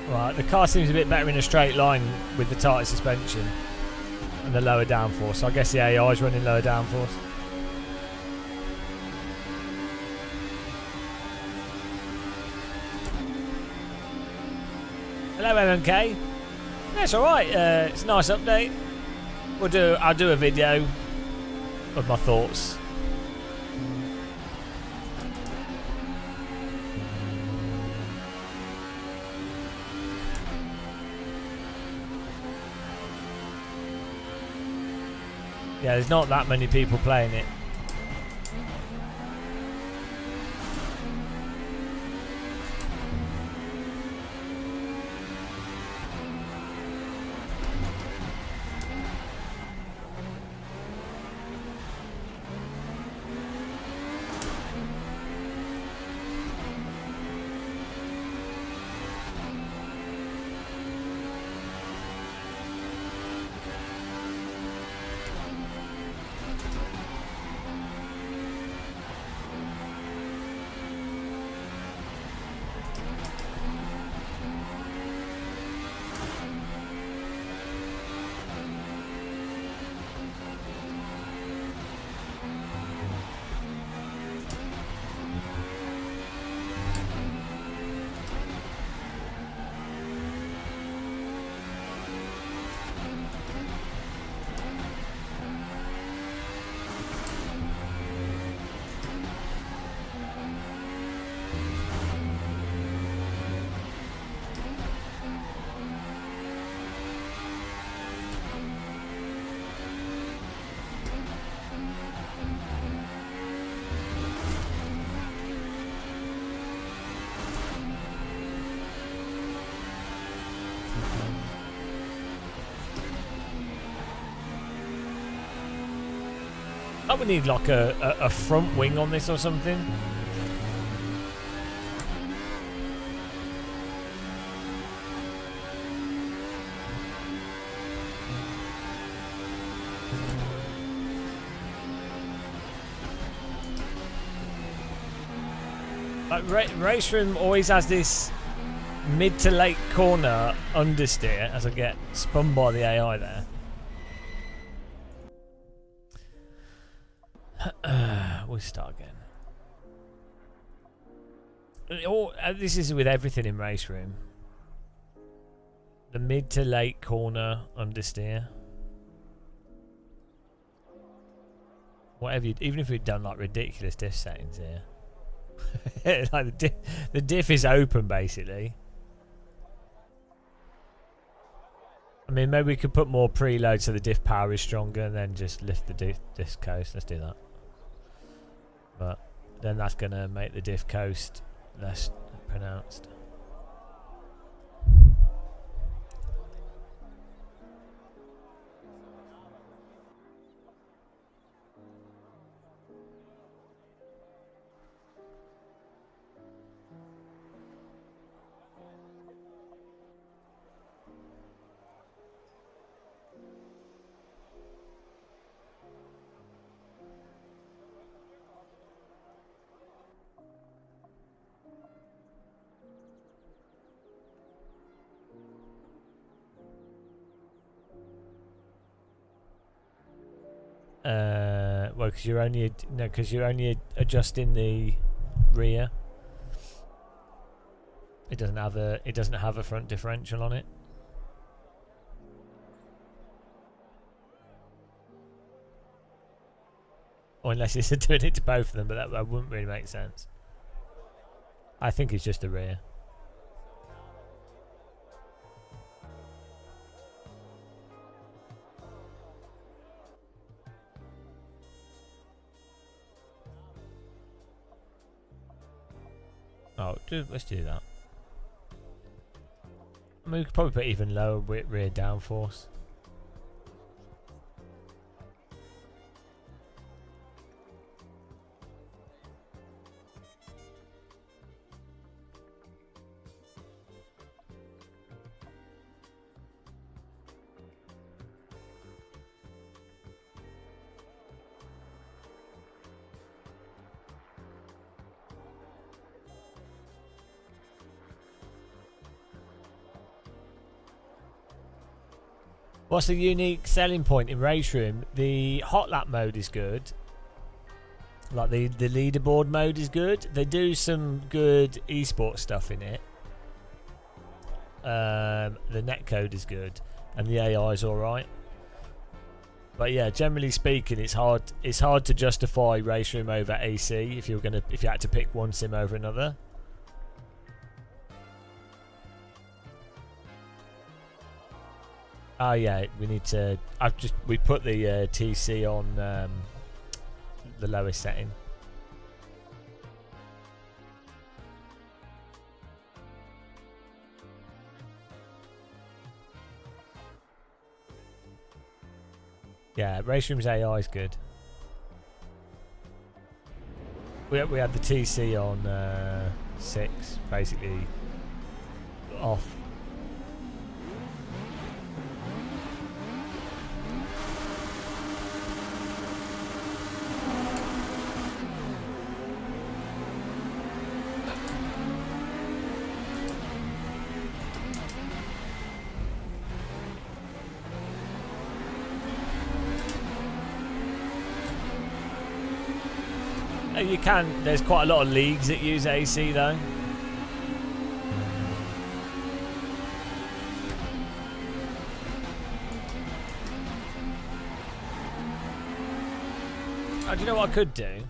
Right, the car seems a bit better in a straight line with the tighter suspension and the lower downforce. So I guess the AI is running lower downforce. Hello MMK. That's alright, it's a nice update. I'll do a video of my thoughts. Yeah, there's not that many people playing it. I would need like a front wing on this or something. Like Race Room always has this mid to late corner understeer as I get spun by the AI there. We'll start again. This is with everything in Race Room. The mid to late corner understeer. Whatever, even if we'd done like ridiculous diff settings here. Like the diff is open basically. mean, maybe we could put more preload so the diff power is stronger and then just lift the diff coast. Let's do that. But then that's going to make the diff coast less pronounced. Well, because you're only adjusting the rear. It doesn't have a front differential on it. Or unless it's doing it to both of them, but that wouldn't really make sense. I think it's just the rear. Oh, let's do that. I mean, we could probably put even lower rear downforce. What's the unique selling point in Race Room? The hot lap mode is good. Like the leaderboard mode is good. They do some good esports stuff in it. The netcode is good, and the AI is all right. But yeah, generally speaking, it's hard to justify Race Room over AC if you had to pick one sim over another. Oh yeah, we need to. We put the TC on the lowest setting. Yeah, Race Room's AI is good. We had the TC on 6, basically off. You can. There's quite a lot of leagues that use AC though. Oh, do you know what I could do?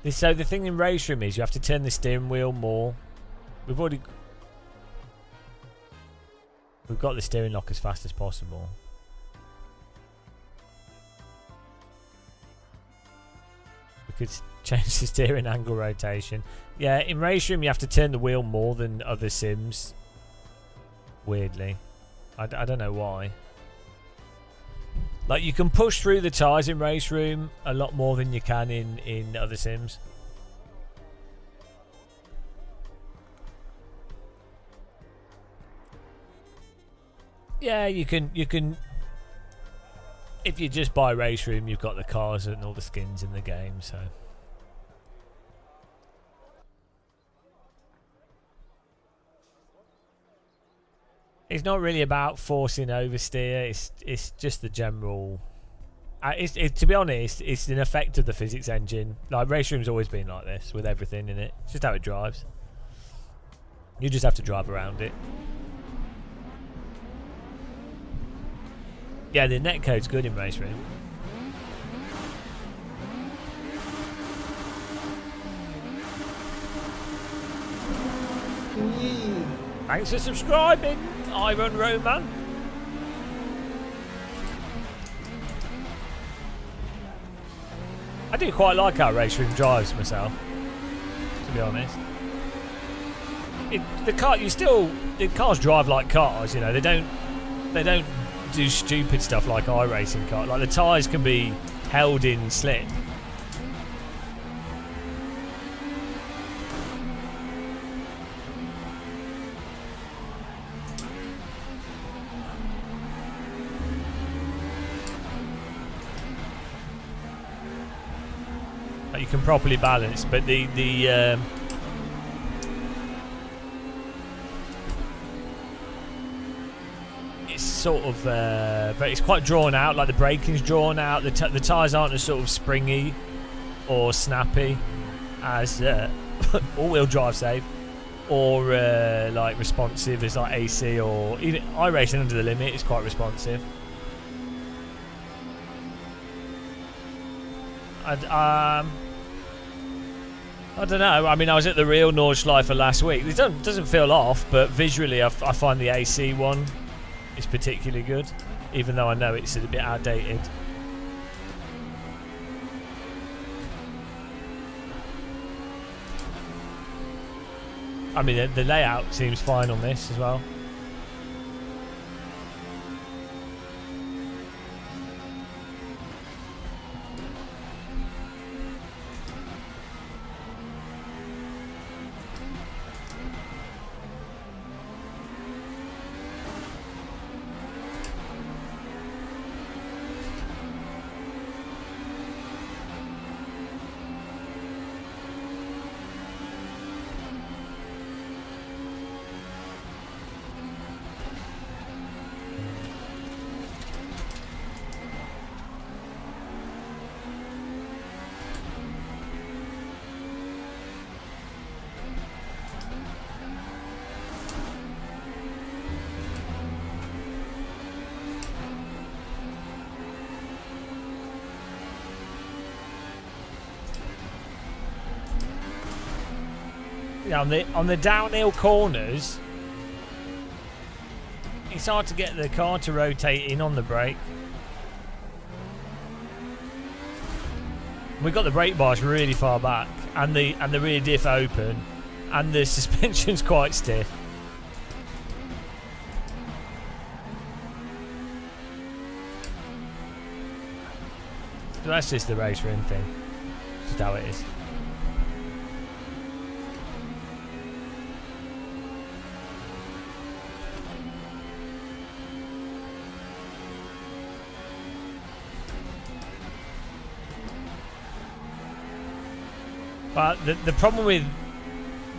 So the thing in Race Room is you have to turn the steering wheel more. We've got the steering lock as fast as possible. Could change the steering angle rotation. Yeah, in Race Room you have to turn the wheel more than other sims. Weirdly. I don't know why. Like, you can push through the tyres in Race Room a lot more than you can in other sims. Yeah, you can. If you just buy Race Room, you've got the cars and all the skins in the game, so. It's not really about forcing oversteer, it's just the general. To be honest, it's an effect of the physics engine. Like, Race Room's always been like this, with everything in it. It's just how it drives. You just have to drive around it. Yeah, the netcode's good in Race Room. Thanks for subscribing, Iron Roman. I do quite like how race room drives myself, to be honest. The cars drive like cars, you know. They don't do stupid stuff like iRacing cars. Like the tyres can be held in slip. Like you can properly balance, but the it's sort of it's quite drawn out. Like the braking's drawn out. The tyres aren't as sort of springy or snappy as all-wheel drive save, or like responsive as like AC, or even iRacing Under the Limit is quite responsive. I don't know. I mean, I was at the real Nordschleife last week. It doesn't feel off, but visually I find the AC one is particularly good, even though I know it's a bit outdated. I mean, the layout seems fine on this as well. Yeah, on the downhill corners, it's hard to get the car to rotate in on the brake. We've got the brake bars really far back, and the rear diff open, and the suspension's quite stiff. So that's just the race room thing. Just how it is. But the problem with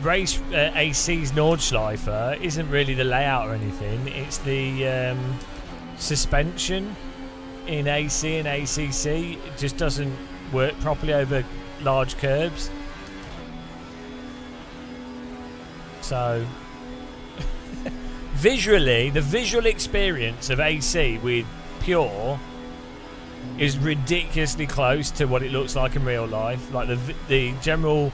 race AC's Nordschleife isn't really the layout or anything. It's the suspension in AC and ACC. It just doesn't work properly over large curbs. So visually, the visual experience of AC with pure is ridiculously close to what it looks like in real life. Like the general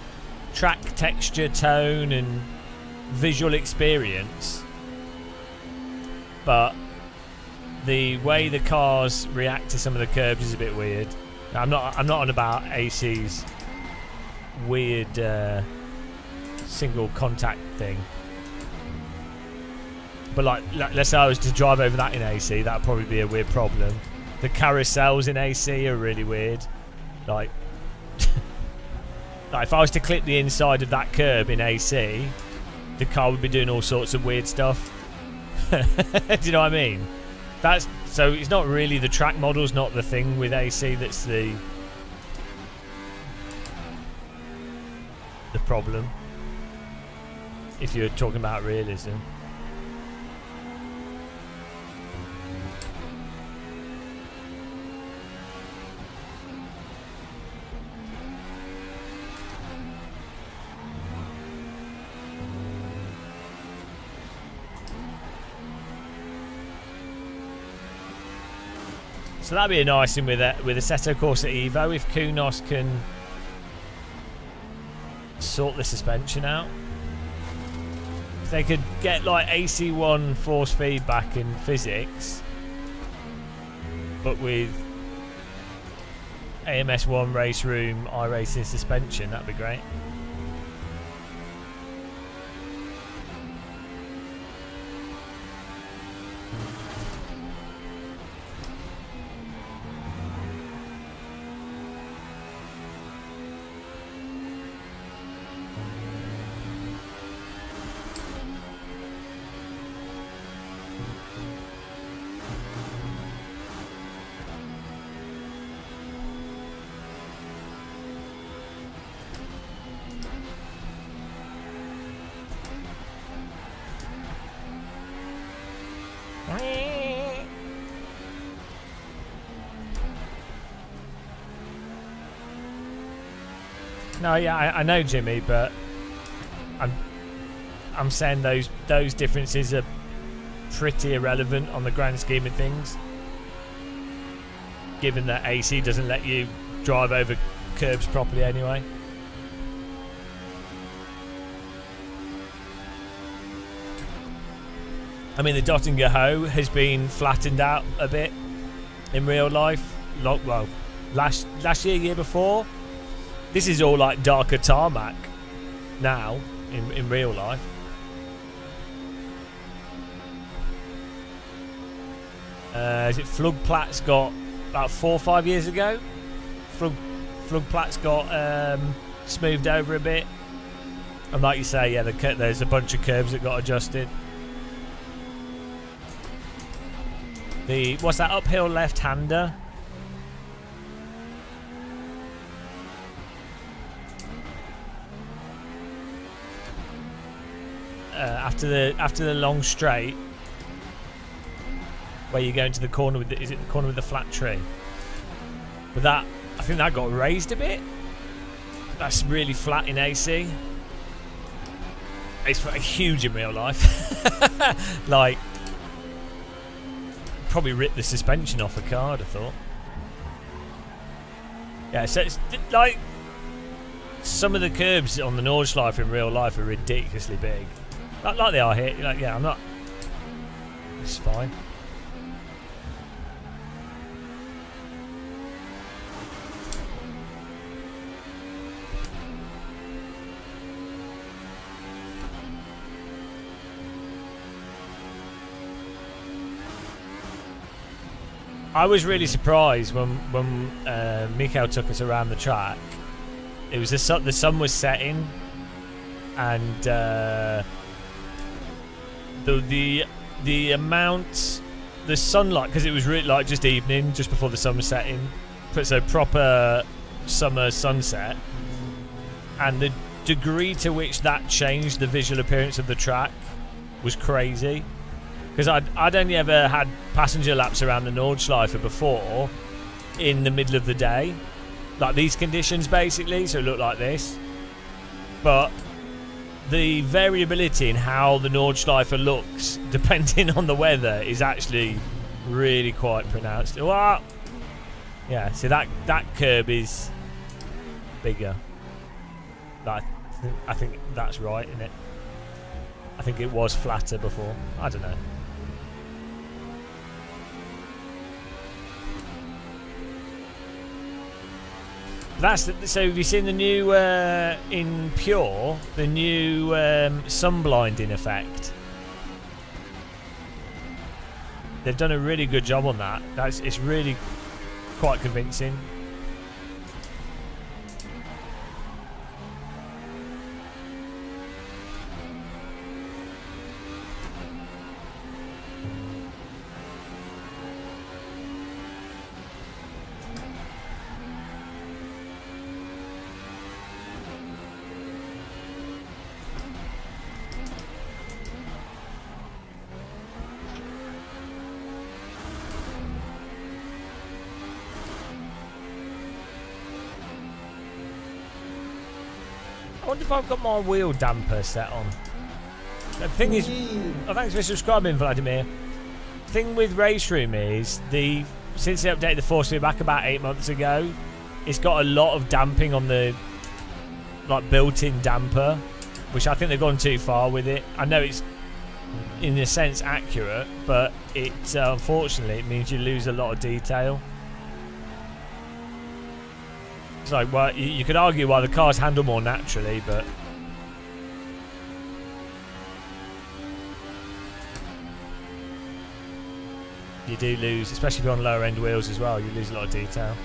track texture, tone and visual experience, but the way the cars react to some of the curbs is a bit weird. I'm not on about AC's weird single contact thing, but like let's say I was to drive over that in AC, that'd probably be a weird problem. The carousels in AC are really weird. Like, like if I was to clip the inside of that curb in AC, the car would be doing all sorts of weird stuff. Do you know what I mean? So it's not really the track model's not the thing with AC that's the problem, if you're talking about realism. So that'd be a nice thing with Assetto Corsa Evo if Kunos can sort the suspension out. if they could get like AC1 force feedback in physics, but with AMS1 race room iRacing suspension, that'd be great. No, yeah, I know, Jimmy, but I'm saying those differences are pretty irrelevant on the grand scheme of things, given that AC doesn't let you drive over curbs properly anyway. I mean, the Dottinger Ho has been flattened out a bit in real life. Well, last year before. This is all like darker tarmac now in real life. Is it Flugplatz got about 4 or 5 years ago? Flugplatz got smoothed over a bit. And like you say, yeah, there's a bunch of curbs that got adjusted. What's that uphill left-hander? After the long straight, where you go into the corner with is it the corner with the flat tree? But I think that got raised a bit. That's really flat in AC. It's huge in real life. Like, probably ripped the suspension off a car, I'd have thought. Yeah, so it's like some of the curbs on the Nordschleife in real life are ridiculously big. Like they are here. Like, yeah, I'm not. It's fine. I was really surprised when Mikhail took us around the track. It was the sun was setting, and the amount, the sunlight, because it was really like just evening, just before the sun was setting, so proper summer sunset, and the degree to which that changed the visual appearance of the track was crazy. Because I'd only ever had passenger laps around the Nordschleife before in the middle of the day, like these conditions basically, so it looked like this. But the variability in how the Nordschleife looks depending on the weather is actually really quite pronounced. Well, yeah, so that curb is bigger. I think that's right, isn't it? I think it was flatter before. I don't know. So have you seen the new in Pure, the new sun blinding effect? They've done a really good job on that. It's really quite convincing. I wonder if I've got my wheel damper set on. The thing is, thanks for subscribing, Vladimir. The thing with Race Room is since they updated the force feedback about 8 months ago, it's got a lot of damping on the built-in damper which I think they've gone too far with it. I know it's in a sense accurate, but it unfortunately it means you lose a lot of detail. It's like, well, you could argue why the cars handle more naturally, but you do lose, especially if you're on lower end wheels as well, you lose a lot of detail.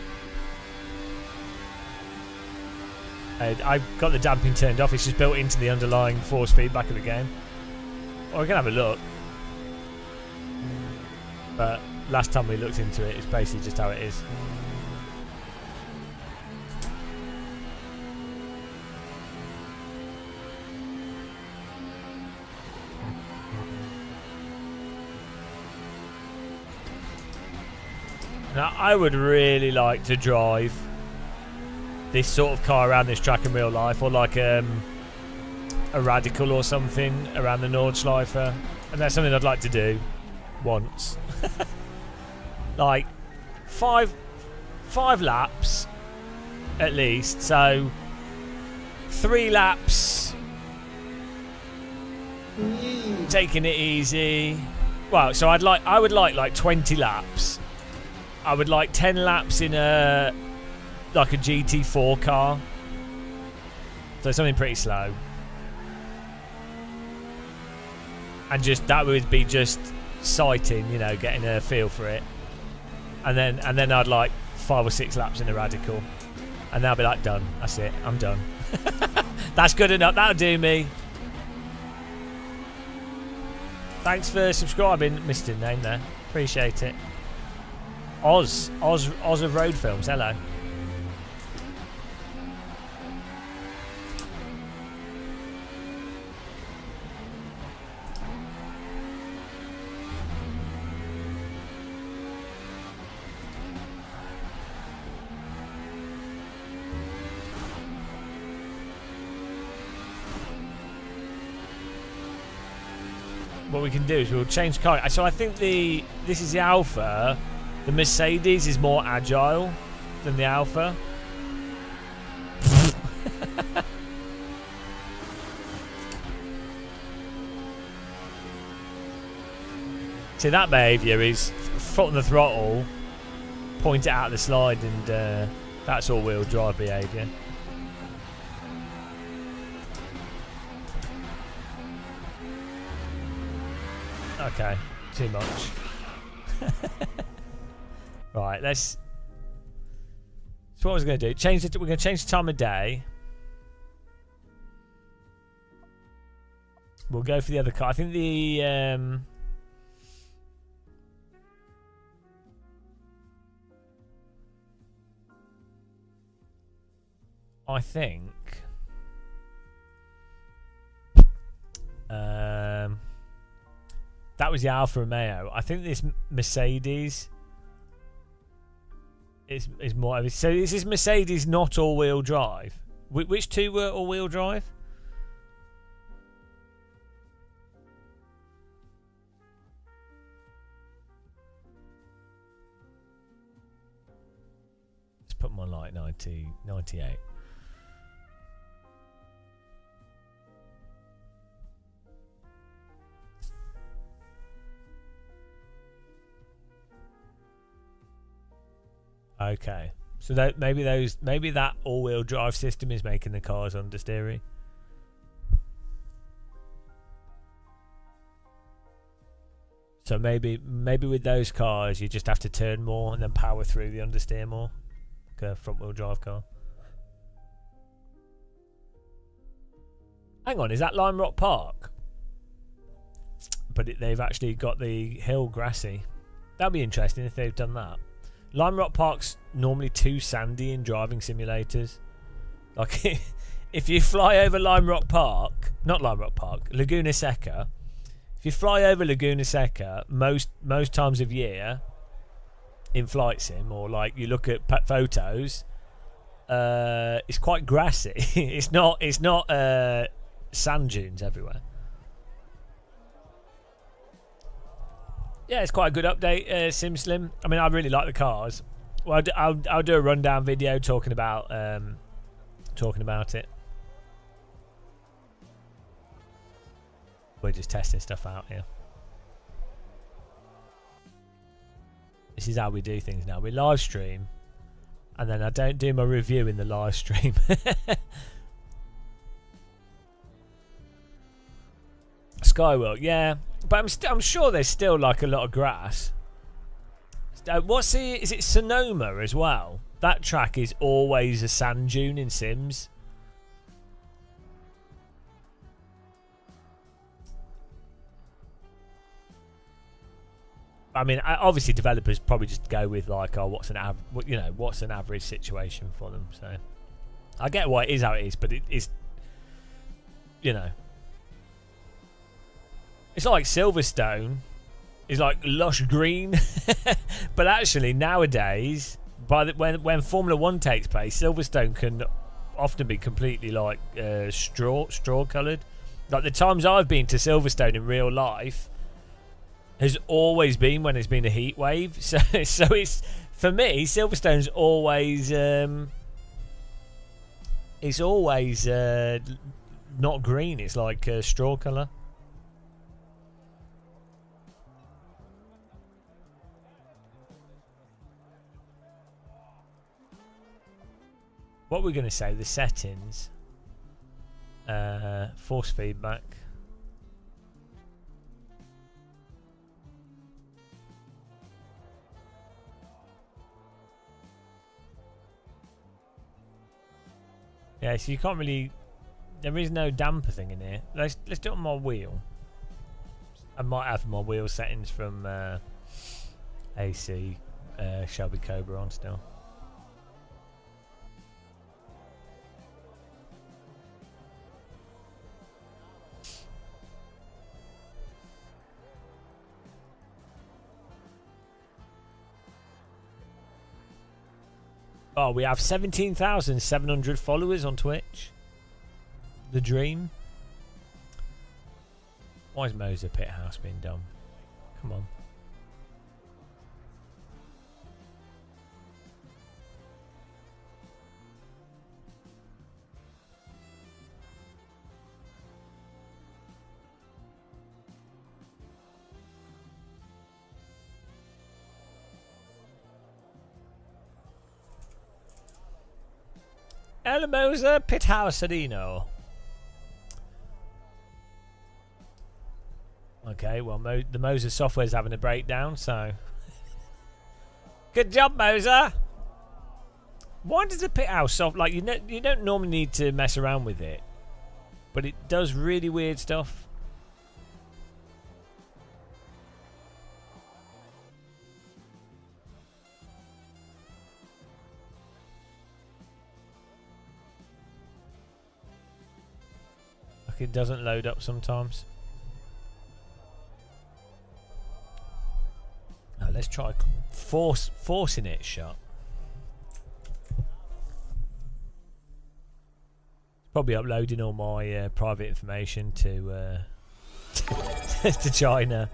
I've got the damping turned off, it's just built into the underlying force feedback of the game. Or we can have a look. But last time we looked into it, it's basically just how it is. Now, I would really like to drive this sort of car around this track in real life, or like a Radical or something around the Nordschleife, and that's something I'd like to do once. Like five laps at least, so 3 laps taking it easy. Well, so I would like 20 laps. I would like 10 laps in a GT4 car. So something pretty slow. And just that would be just sighting, you know, getting a feel for it. And then I'd like 5 or 6 laps in a Radical. And then I'll be like, done. That's it. I'm done. That's good enough. That'll do me. Thanks for subscribing. Missed your name there. Appreciate it. Oz of Road Films, hello. What we can do is we'll change car. So I think this is the Alpha. The Mercedes is more agile than the Alpha. See, that behaviour is foot on the throttle, point it out of the slide, and that's all-wheel drive behaviour. Okay, too much. Right, let's. So what I was going to do? Change it. We're going to change the time of day. We'll go for the other car. I think the I think that was the Alfa Romeo. I think this Mercedes is more. So is this Mercedes not all-wheel drive? Which two were all-wheel drive? Let's put them on like 98. Okay, so that maybe that all-wheel drive system is making the cars understeery. So maybe with those cars you just have to turn more and then power through the understeer more, like a front-wheel drive car. Hang on, is that Lime Rock Park? But they've actually got the hill grassy. That'd be interesting if they've done that. Lime Rock Park's normally too sandy in driving simulators. Like, if you fly over Laguna Seca. If you fly over Laguna Seca most times of year in flight sim, or like you look at photos, it's quite grassy. it's not sand dunes everywhere. Yeah, it's quite a good update, SimSlim. I mean, I really like the cars. Well, I'll do a rundown video talking about it. We're just testing stuff out here. This is how we do things now. We live stream, and then I don't do my review in the live stream. Skyworld, yeah, but I'm sure there's still like a lot of grass. Is it Sonoma as well? That track is always a sand dune in Sims. I mean, obviously developers probably just go with like, oh, what's an average situation for them. So I get why it is how it is, but it is, you know, it's like Silverstone is like lush green, but actually nowadays, when Formula One takes place, Silverstone can often be completely like straw coloured. Like the times I've been to Silverstone in real life has always been when there's been a heat wave. So it's, for me, Silverstone's always not green. It's like straw colour. What we're going to say, the settings, force feedback. Yeah, so you can't really. There is no damper thing in here. Let's do it on my wheel. I might have my wheel settings from AC Shelby Cobra on still. Oh, we have 17,700 followers on Twitch. The dream. Why is Moser Pit House being done? Come on. El Moser Pit House Adino. Okay, well, the Moser software's having a breakdown, so good job, Moser. Why does the pit house soft like you don't normally need to mess around with it, but it does really weird stuff. Like it doesn't load up sometimes. Let's try forcing it shut. Probably uploading all my private information to to China.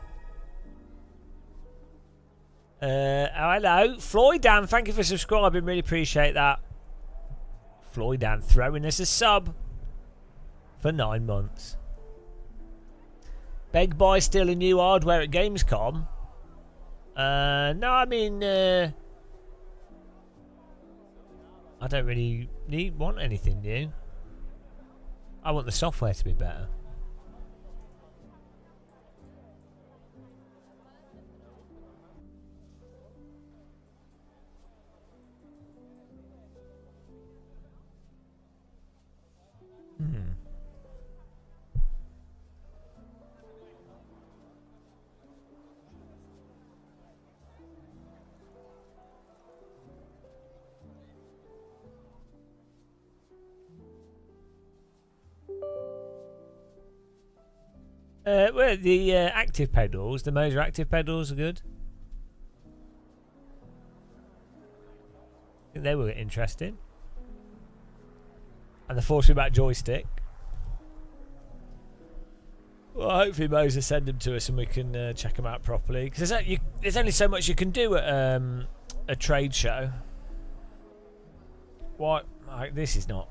Hello, Floyd Dan. Thank you for subscribing. Really appreciate that. Floyd Dan throwing us a sub for 9 months. Beg buy still a new hardware at Gamescom. No, I mean, I don't really want anything new. I want the software to be better. Well, the active pedals, the Moser active pedals are good. I think they were interesting. And the force feedback joystick. Well, hopefully Moser send them to us and we can check them out properly. Because there's only so much you can do at a trade show. What? This is not.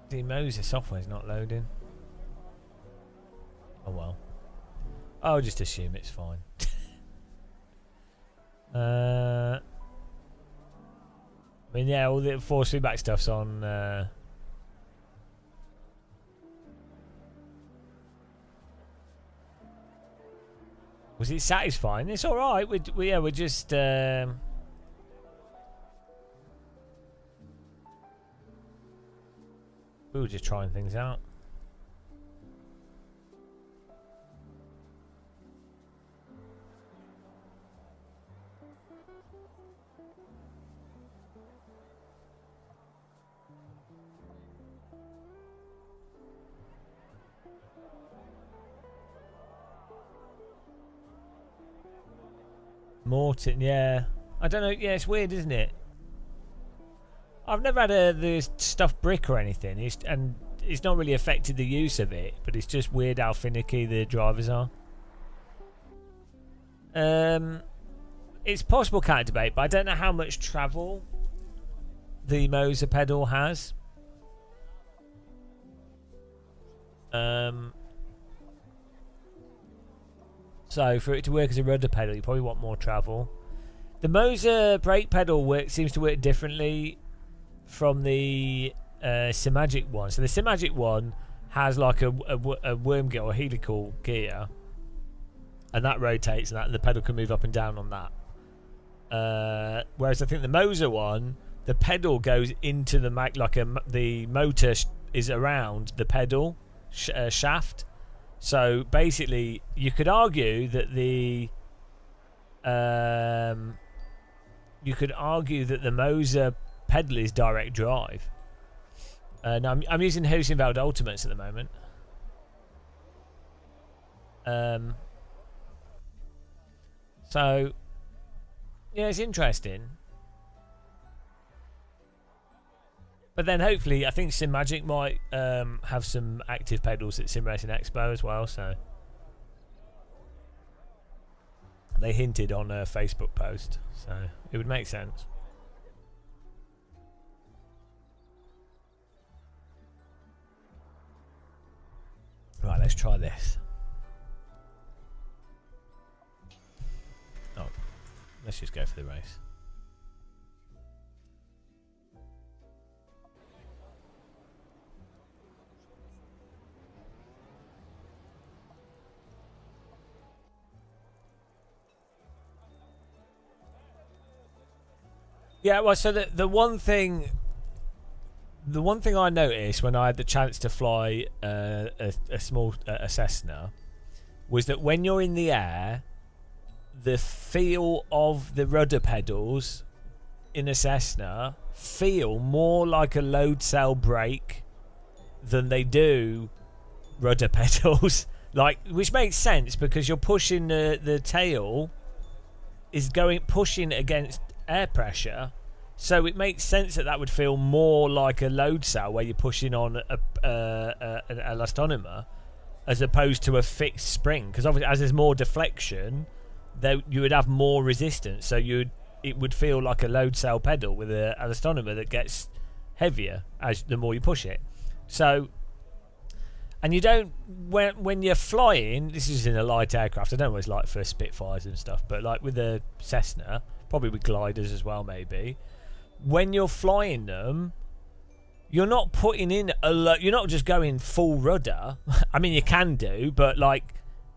The Moser software is not loading. Oh well. I'll just assume it's fine. I mean, yeah, all the force feedback stuff's on. Was it satisfying? It's all right. We're just. We were just trying things out. Morton, yeah. I don't know. Yeah, it's weird, isn't it? I've never had the stuffed brick or anything. It's not really affected the use of it, but it's just weird how finicky the drivers are. It's possible counter debate, but I don't know how much travel the Moser pedal has. So for it to work as a rudder pedal, you probably want more travel. The Moser brake pedal seems to work differently from the Simagic one. So the Simagic one has like a worm gear or helical gear, and that rotates, and the pedal can move up and down on that. Whereas I think the Moser one, the pedal goes into the the motor is around the pedal shaft. So basically, you could argue that the Moser pedal is direct drive. Now I'm using Heusinkveld Ultimates at the moment. So yeah, it's interesting. But then hopefully, I think Simagic might have some active pedals at Sim Racing Expo as well. So they hinted on a Facebook post, so it would make sense. Right, let's try this. Oh, let's just go for the race. Yeah, well, so the one thing I noticed when I had the chance to fly a small Cessna was that when you're in the air, the feel of the rudder pedals in a Cessna feel more like a load cell brake than they do rudder pedals. Which makes sense because you're pushing the tail is pushing against air pressure, so it makes sense that would feel more like a load cell where you're pushing on an elastomer as opposed to a fixed spring, because obviously as there's more deflection you would have more resistance, so it would feel like a load cell pedal with an elastomer that gets heavier the more you push it. So, and you don't, when you're flying, this is in a light aircraft, I don't know what it's like for Spitfires and stuff, but like with the Cessna, probably with gliders as well maybe, when you're flying them, you're not putting in you're not just going full rudder. I mean, you can do, but like,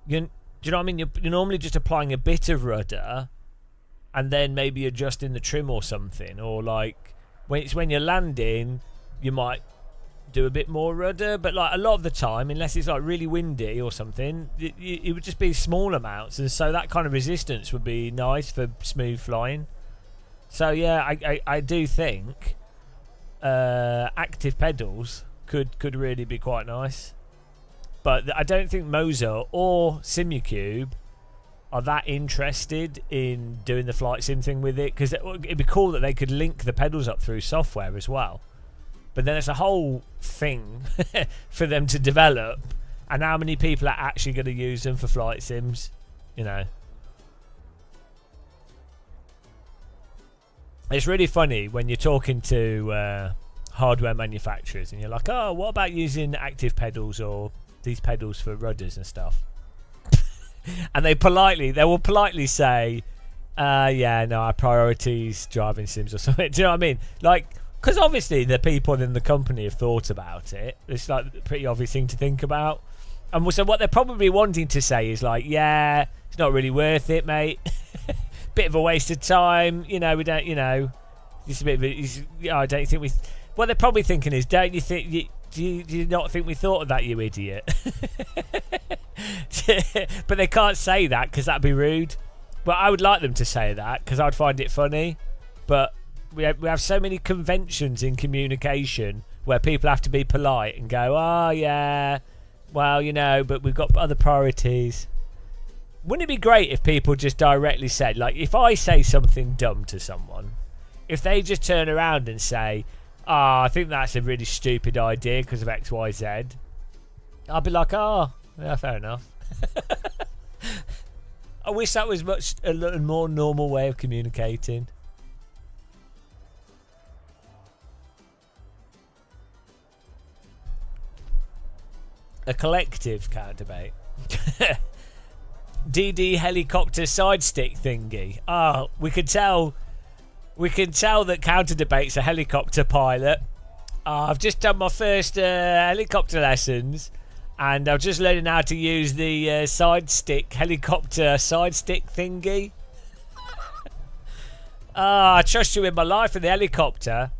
do you know what I mean? You're normally just applying a bit of rudder and then maybe adjusting the trim or something, or like when you're landing, you might do a bit more rudder, but like a lot of the time, unless it's like really windy or something, it would just be small amounts, and so that kind of resistance would be nice for smooth flying. So yeah, I do think active pedals could really be quite nice, but I don't think Moser or Simucube are that interested in doing the flight sim thing with it, because it'd be cool that they could link the pedals up through software as well. But then it's a whole thing for them to develop, and how many people are actually going to use them for flight sims, you know. It's really funny when you're talking to hardware manufacturers and you're like, oh, what about using active pedals or these pedals for rudders and stuff. And they will politely say, yeah, no, our priorities priorities driving sims or something. Do you know what I mean? Like, because obviously the people in the company have thought about it. It's like a pretty obvious thing to think about. And so what they're probably wanting to say is like, yeah, it's not really worth it, mate. Bit of a waste of time. You know, we don't, you know, it's a bit of a, I don't think we... What they're probably thinking is, don't you think... Do you not think we thought of that, you idiot? But they can't say that because that'd be rude. But I would like them to say that because I'd find it funny. But we have so many conventions in communication where people have to be polite and go, oh, yeah, well, you know, but we've got other priorities. Wouldn't it be great if people just directly said, like, if I say something dumb to someone, if they just turn around and say, oh, I think that's a really stupid idea because of X, Y, Z. I'd be like, oh, yeah, fair enough. I wish that was a little more normal way of communicating. A collective counter debate. DD helicopter side stick thingy. Ah, we could tell that counter debate's a helicopter pilot. I've just done my first helicopter lessons, and I'm just learning how to use the helicopter side stick thingy. I trust you in my life in the helicopter.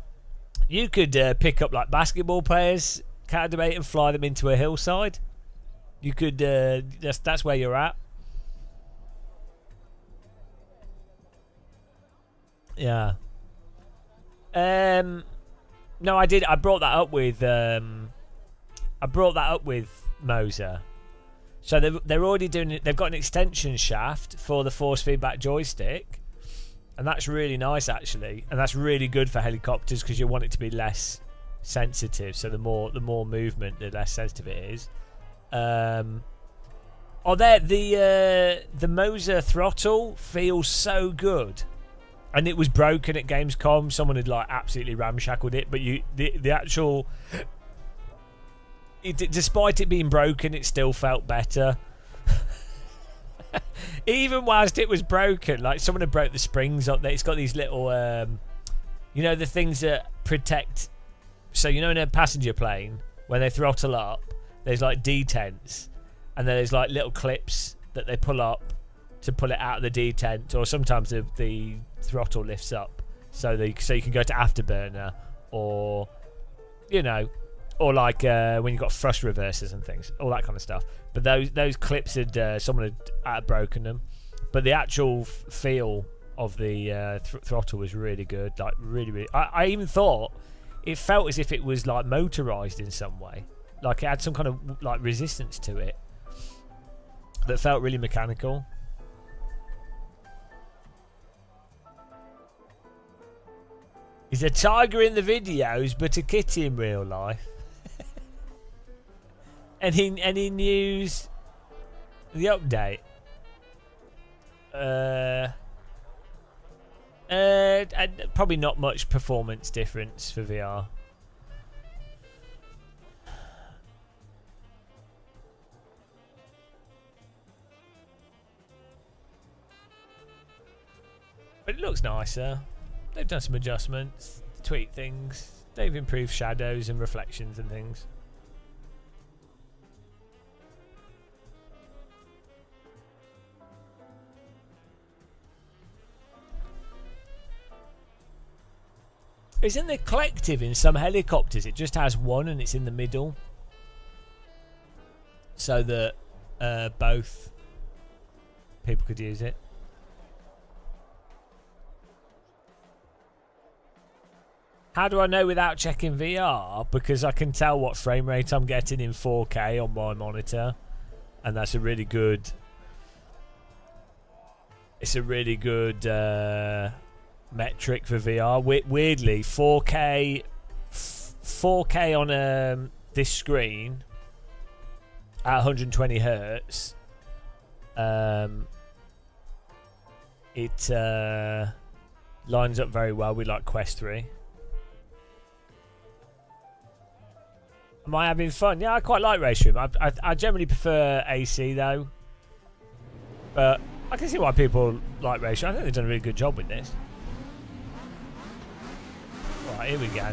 You could pick up like basketball players, counter debate, and fly them into a hillside. You could. That's where you're at. Yeah. No, I did. I brought that up with. Moser. So they're already doing it. They've got an extension shaft for the force feedback joystick, and that's really nice actually. And that's really good for helicopters because you want it to be less sensitive. So the more movement, the less sensitive it is. The Moser throttle feels so good. And it was broken at Gamescom. Someone had like absolutely ramshackled it, but the actual, despite it being broken, it still felt better. Even whilst it was broken, like someone had broke the springs up there. It's got these little, you know, the things that protect. So you know, in a passenger plane, when they throttle up, there's like detents, and then there's like little clips that they pull up to pull it out of the detent, or sometimes the throttle lifts up so you can go to afterburner, or you know, or like when you've got thrust reversers and things, all that kind of stuff. But those clips had someone had broken them, but the actual feel of the throttle was really good. Like really, I even thought it felt as if it was like motorized in some way, like it had some kind of like resistance to it that felt really mechanical. He's a tiger in the videos, but a kitty in real life. Any news? The update. Probably not much performance difference for VR. But it looks nicer. They've done some adjustments, tweaked things. They've improved shadows and reflections and things. Isn't the collective in some helicopters? It just has one and it's in the middle, so that both people could use it. How do I know without checking VR? Because I can tell what frame rate I'm getting in 4K on my monitor, and that's a really good. It's a really good metric for VR. Weirdly, 4K on this screen at 120 hertz. It lines up very well with like Quest 3. Am I having fun? Yeah, I quite like Race Room. I generally prefer AC though. But I can see why people like Race Room. I think they've done a really good job with this. Right, here we go.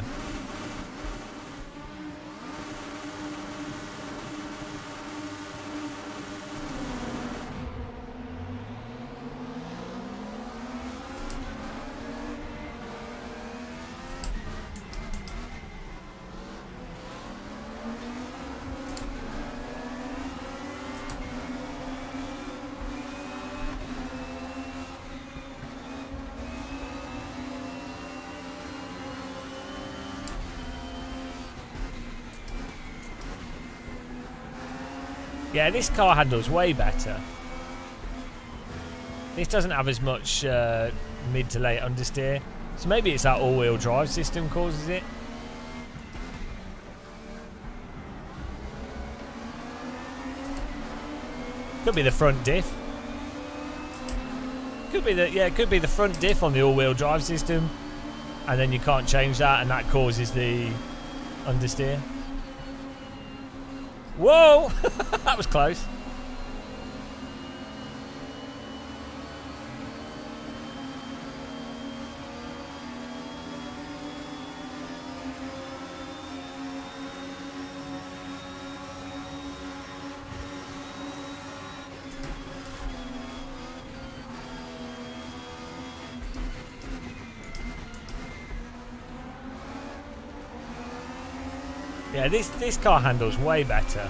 Yeah, this car handles way better. This doesn't have as much mid to late understeer. So maybe it's that all-wheel drive system causes it. Could be the front diff. Could be the front diff on the all-wheel drive system. And then you can't change that and that causes the understeer. Whoa! That was close. Yeah, this car handles way better.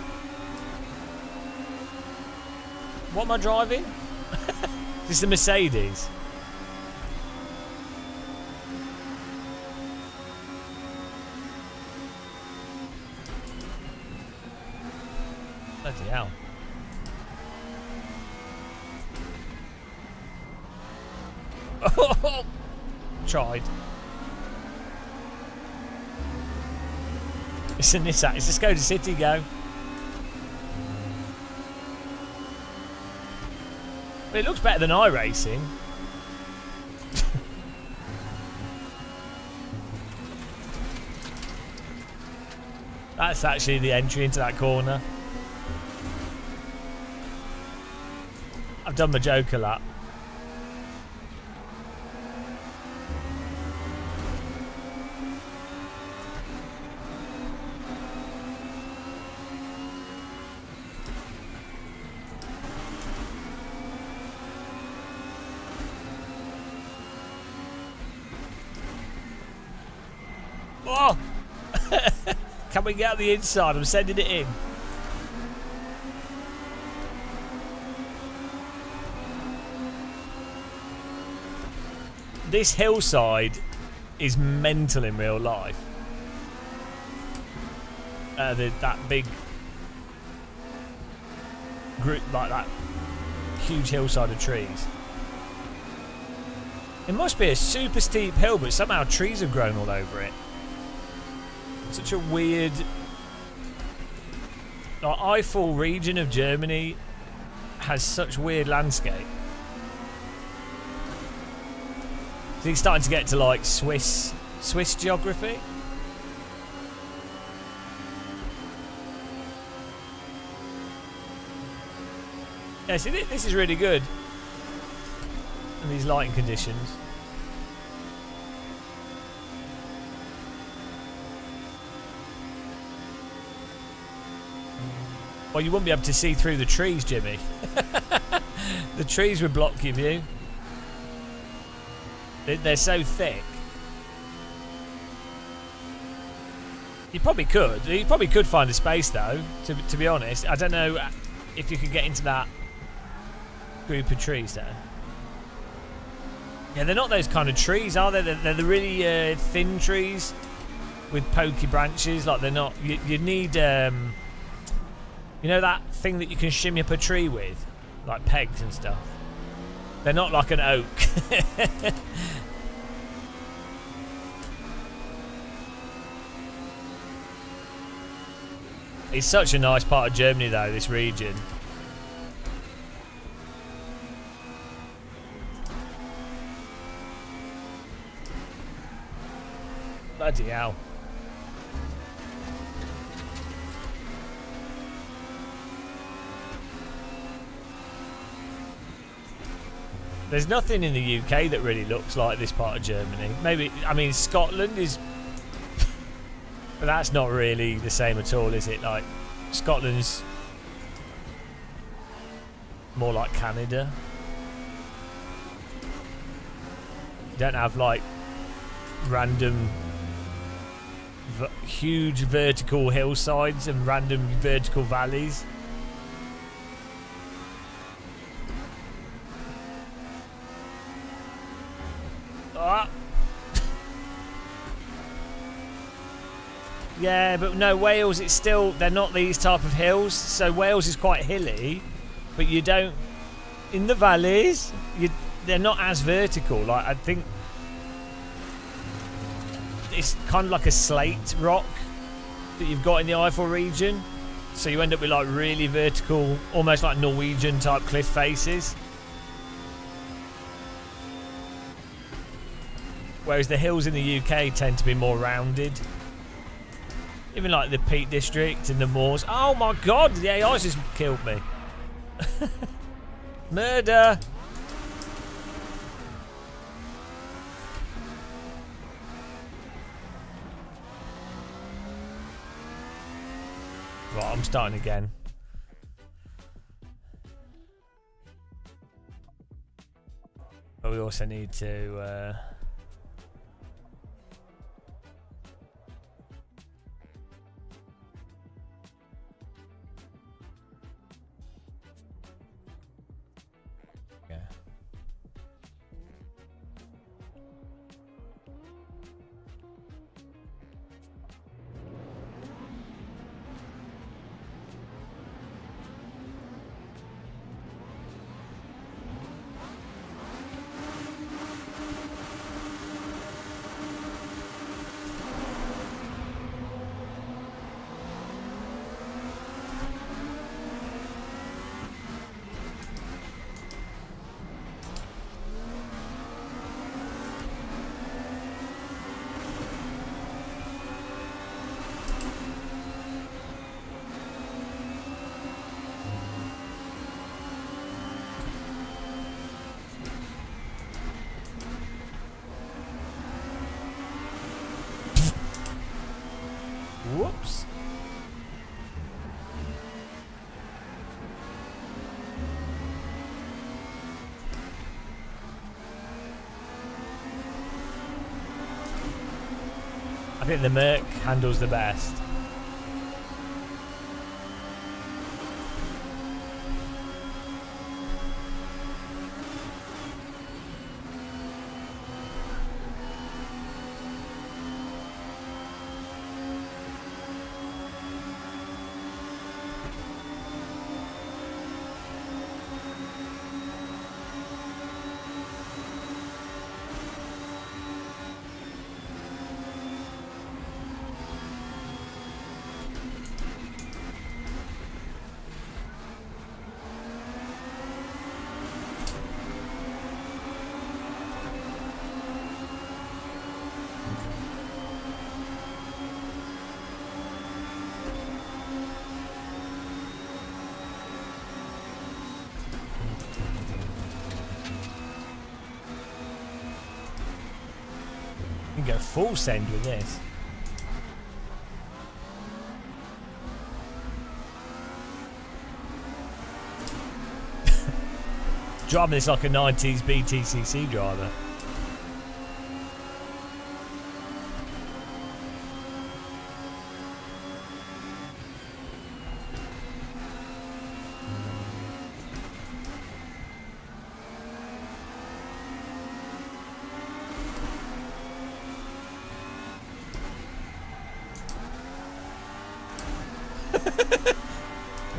What am I driving? This is a Mercedes. Bloody hell. Tried. It's a Nissan. It's a Skoda City go. But it looks better than iRacing. That's actually the entry into that corner. I've done my Joker lap. Oh! Can we get out the inside? I'm sending it in. This hillside is mental in real life. That big group, like that huge hillside of trees. It must be a super steep hill, but somehow trees have grown all over it. Such a weird, like, Eifel region of Germany has such weird landscape. So he's starting to get to like Swiss geography. Yeah, see, this is really good in these lighting conditions. Well, you wouldn't be able to see through the trees, Jimmy. The trees would block your view. They're so thick. You probably could. You probably could find a space, though, to be honest. I don't know if you could get into that group of trees there. Yeah, they're not those kind of trees, are they? They're the really thin trees with pokey branches. Like, they're not... You need... you know that thing that you can shimmy up a tree with? Like pegs and stuff. They're not like an oak. It's such a nice part of Germany, though, this region. Bloody hell. There's nothing in the UK that really looks like this part of Germany. Maybe, I mean, Scotland is... But that's not really the same at all, is it? Like, Scotland's more like Canada. You don't have, like, random huge vertical hillsides and random vertical valleys. Ah. Yeah, but no, Wales, it's still, they're not these type of hills. So Wales is quite hilly, but you don't, in the valleys, they're not as vertical. Like, I think it's kind of like a slate rock that you've got in the Eifel region. So you end up with like really vertical, almost like Norwegian type cliff faces. Whereas the hills in the UK tend to be more rounded. Even like the Peak District and the moors. Oh my god, the AI's just killed me. Murder! Right, I'm starting again. But we also need to... Whoops. I think the Merc handles the best. You can go full send with this. Driving this like a 90s BTCC driver.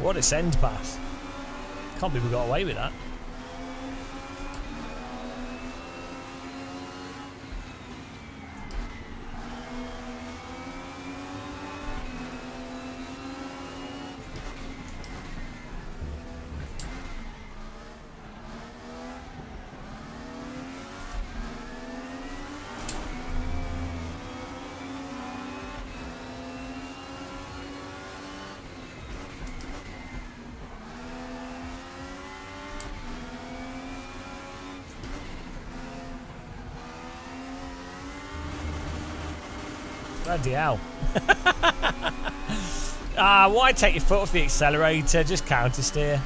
What a send pass. Can't believe we got away with that. Bloody hell. Ah, why take your foot off the accelerator? Just counter steer.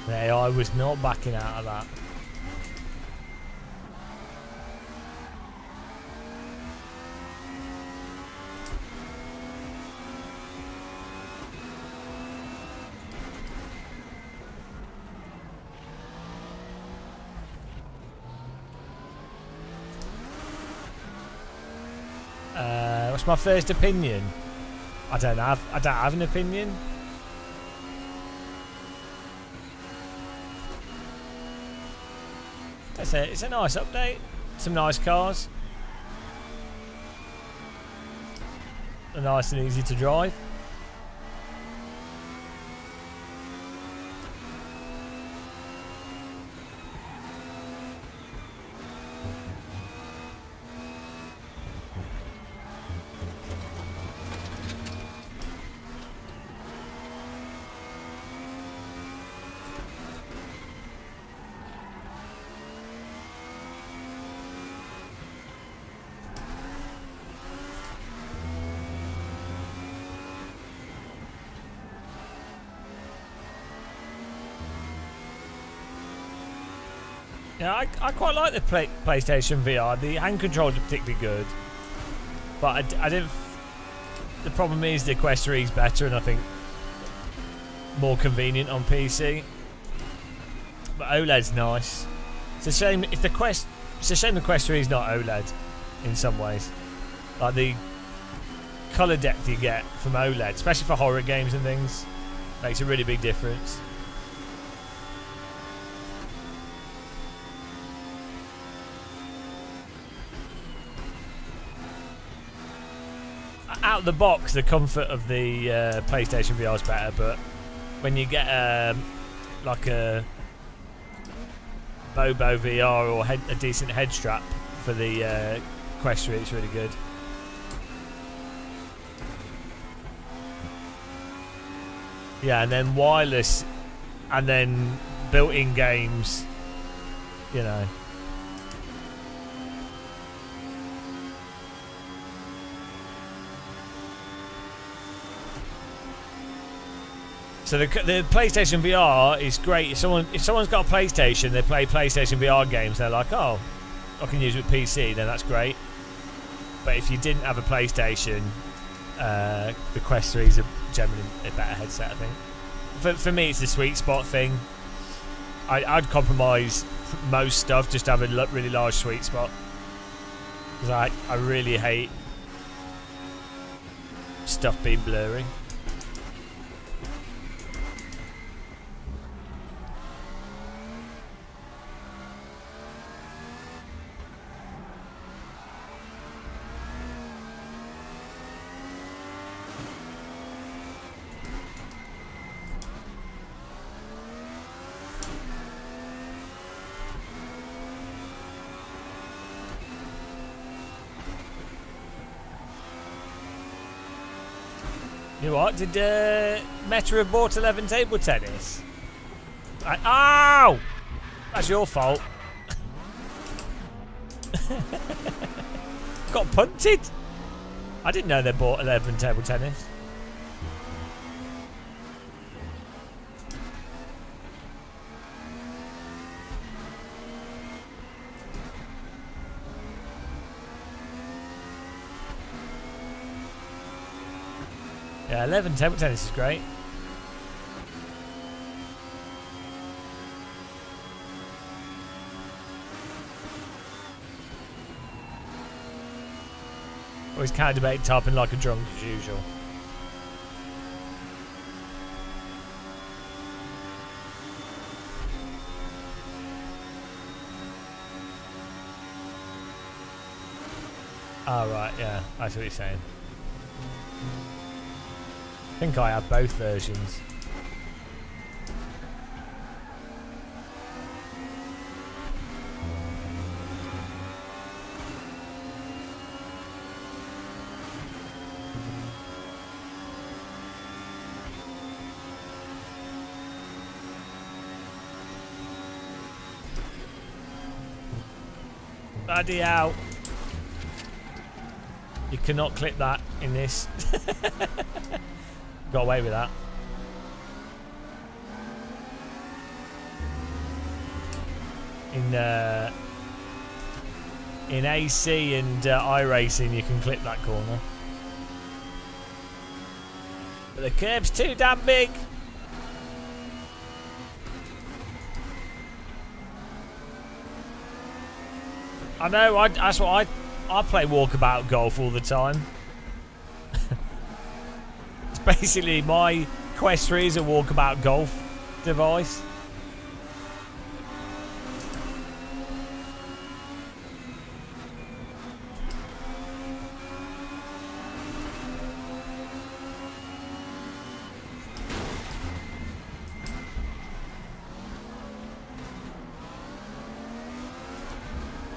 The AI was not backing out of that. What's my first opinion? I don't have an opinion. It's a nice update. Some nice cars. They're nice and easy to drive. Yeah, I quite like the PlayStation VR. The hand controls are particularly good, but I didn't. The problem is the Quest 3 is better, and I think more convenient on PC. But OLED's nice. It's a shame if the Quest. It's a shame the Quest 3 is not OLED in some ways. Like the color depth you get from OLED, especially for horror games and things, makes a really big difference. Out of the box, the comfort of the PlayStation VR is better, but when you get like a Bobo VR or a decent head strap for the Quest 3, it's really good. Yeah, and then wireless, and then built-in games, you know. So the PlayStation VR is great. If someone's got a PlayStation, they play PlayStation VR games, they're like, oh, I can use it with PC, then that's great. But if you didn't have a PlayStation, the Quest 3 is generally a better headset, I think. For me, it's the sweet spot thing. I'd compromise most stuff just to have a really large sweet spot. Because I really hate stuff being blurry. You know what? Did Meta have bought 11 table tennis? Ow! That's your fault. Got punted? I didn't know they bought 11 table tennis. Yeah, 11 table tennis is great. Or is Candidate typing like a drunk as usual? Oh, right, yeah. I see what you're saying. I think I have both versions. Bloody hell. You cannot clip that in this. Got away with that. In AC and iRacing, you can clip that corner. But the curb's too damn big. I know. That's what I play walkabout golf all the time. It's basically my Quest 3 is a walkabout golf device.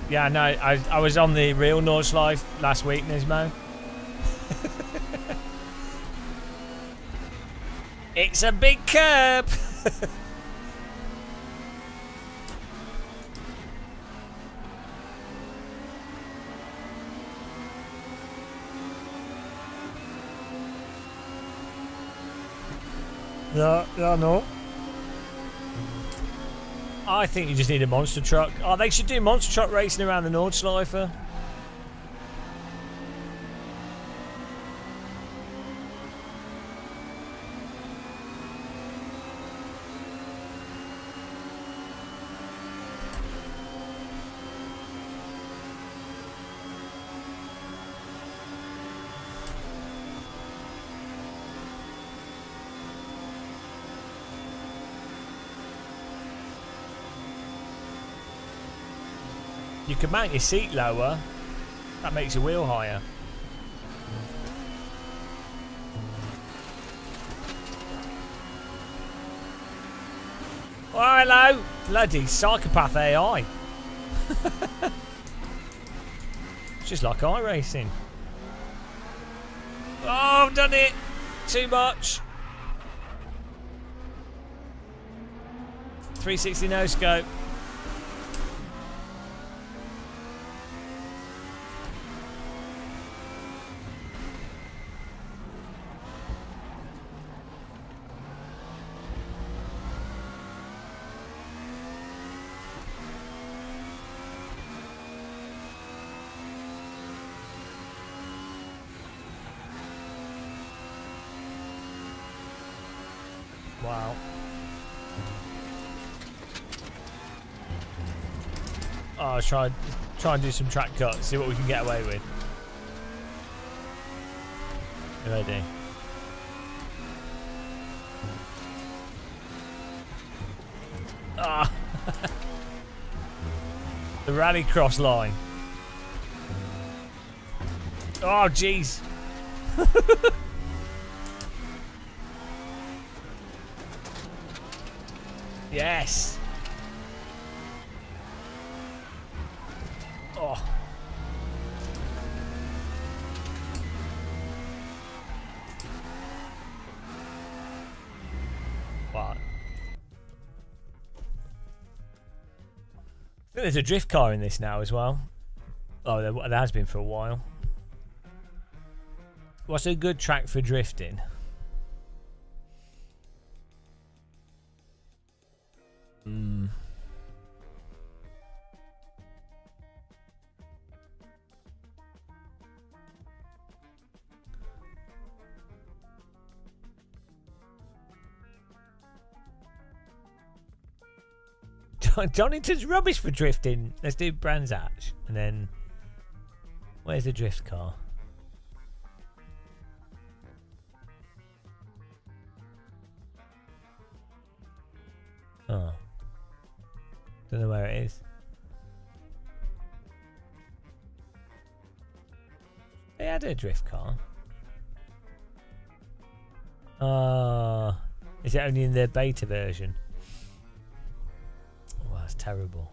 Yeah, no, I was on the real Nordschleife last week, Nismo. It's a big curb. Yeah, no. I think you just need a monster truck. Oh, they should do monster truck racing around the Nordschleife. You can mount your seat lower. That makes your wheel higher. Oh, hello. Bloody psychopath AI. It's just like iRacing. Oh, I've done it. Too much. 360 no scope. Wow. Oh, I'll try and do some track cuts, see what we can get away with. Ready. Ah. The rallycross line. Oh, jeez. Yes. Oh. Wow. I think there's a drift car in this now as well. Oh, there has been for a while. What's a good track for drifting? Donington's rubbish for drifting. Let's do Brands Hatch. And then... Where's the drift car? Oh. Don't know where it is. They had a drift car. Is it only in their beta version? Oh, that's terrible.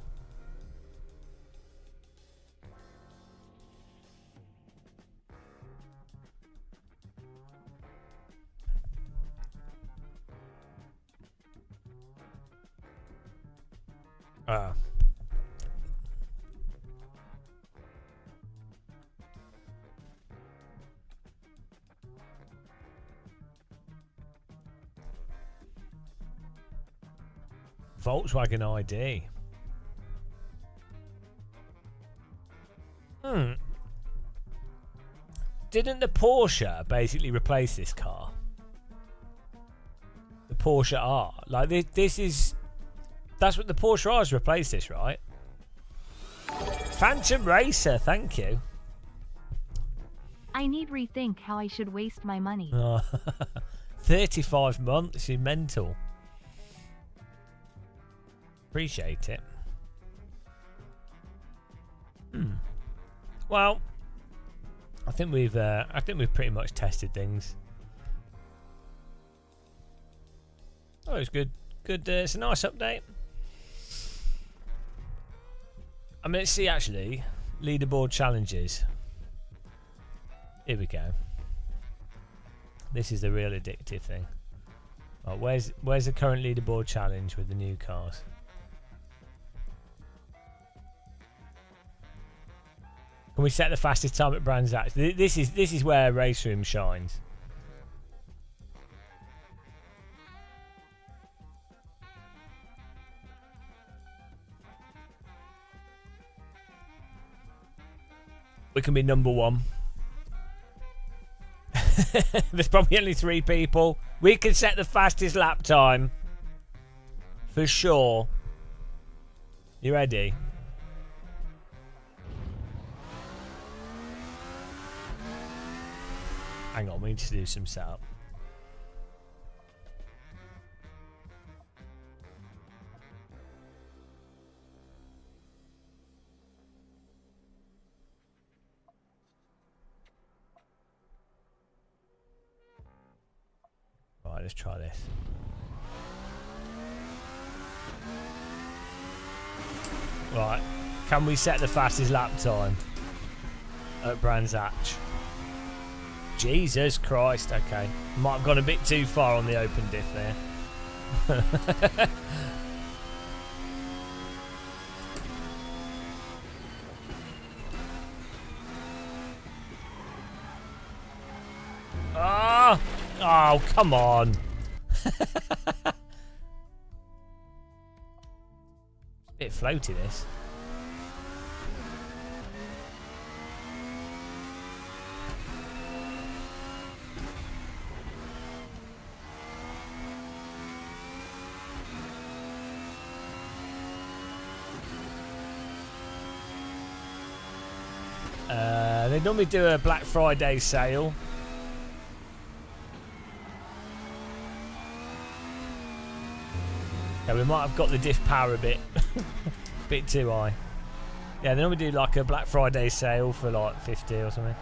Volkswagen ID. Didn't the Porsche basically replace this car? The Porsche R. Like this is... That's what the Porsche R has replaced this, right? Phantom Racer, thank you. I need rethink how I should waste my money. 35 months, you mental. Appreciate it. Well, I think we've pretty much tested things. Oh, it's good. Good. It's a nice update. I mean, let's see actually. Leaderboard challenges. Here we go. This is the real addictive thing. Right, where's the current leaderboard challenge with the new cars? Can we set the fastest time at Brands Hatch? This is where Race Room shines. We can be number one. There's probably only 3 people. We can set the fastest lap time. For sure. You ready? Hang on, we need to do some setup. Right, let's try this. Right, can we set the fastest lap time at Brands Hatch? Jesus Christ, okay. Might have gone a bit too far on the open diff there. Oh, come on. It's a bit floaty, this. They normally do a Black Friday sale. Yeah, we might have got the diff power a bit too high. Yeah, they normally do like a Black Friday sale for like 50 or something.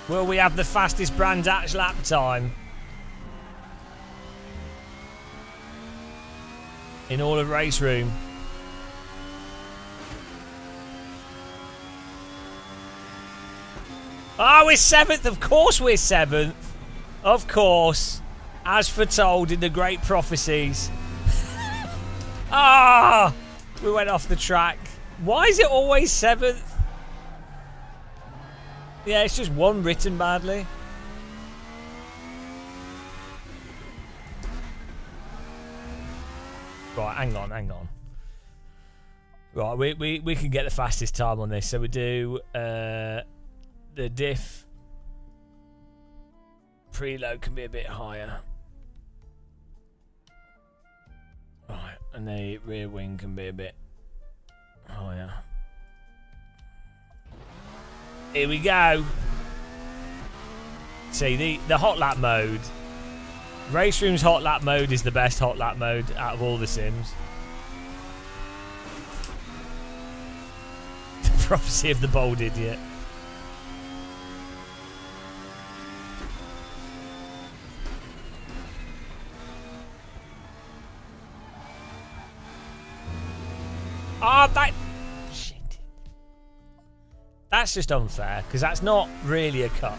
Will we have the fastest Brands Hatch lap time in all of Race Room? Ah, we're 7th. Of course we're 7th. Of course. As foretold in the great prophecies. Ah! We went off the track. Why is it always 7th? Yeah, it's just one written badly. Right, hang on. Right, we can get the fastest time on this. So we do the diff preload can be a bit higher. Right, and the rear wing can be a bit higher. Here we go. See, the hot lap mode. Race Room's hot lap mode is the best hot lap mode out of all the sims. The prophecy of the bold idiot. Ah, that... Shit. That's just unfair, because that's not really a cut.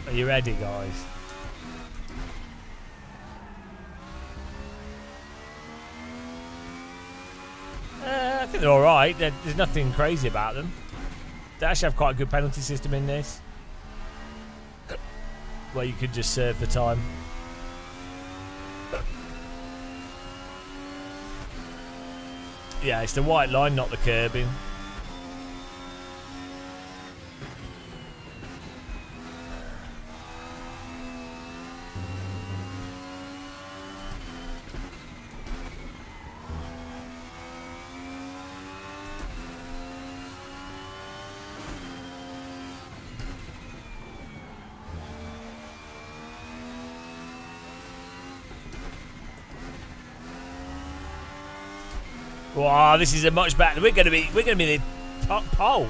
Are you ready, guys? I think they're alright. There's nothing crazy about them. They actually have quite a good penalty system in this, where you could just serve the time. Yeah, it's the white line, not the curbing. Wow, this is a much better. We're gonna be the top pole.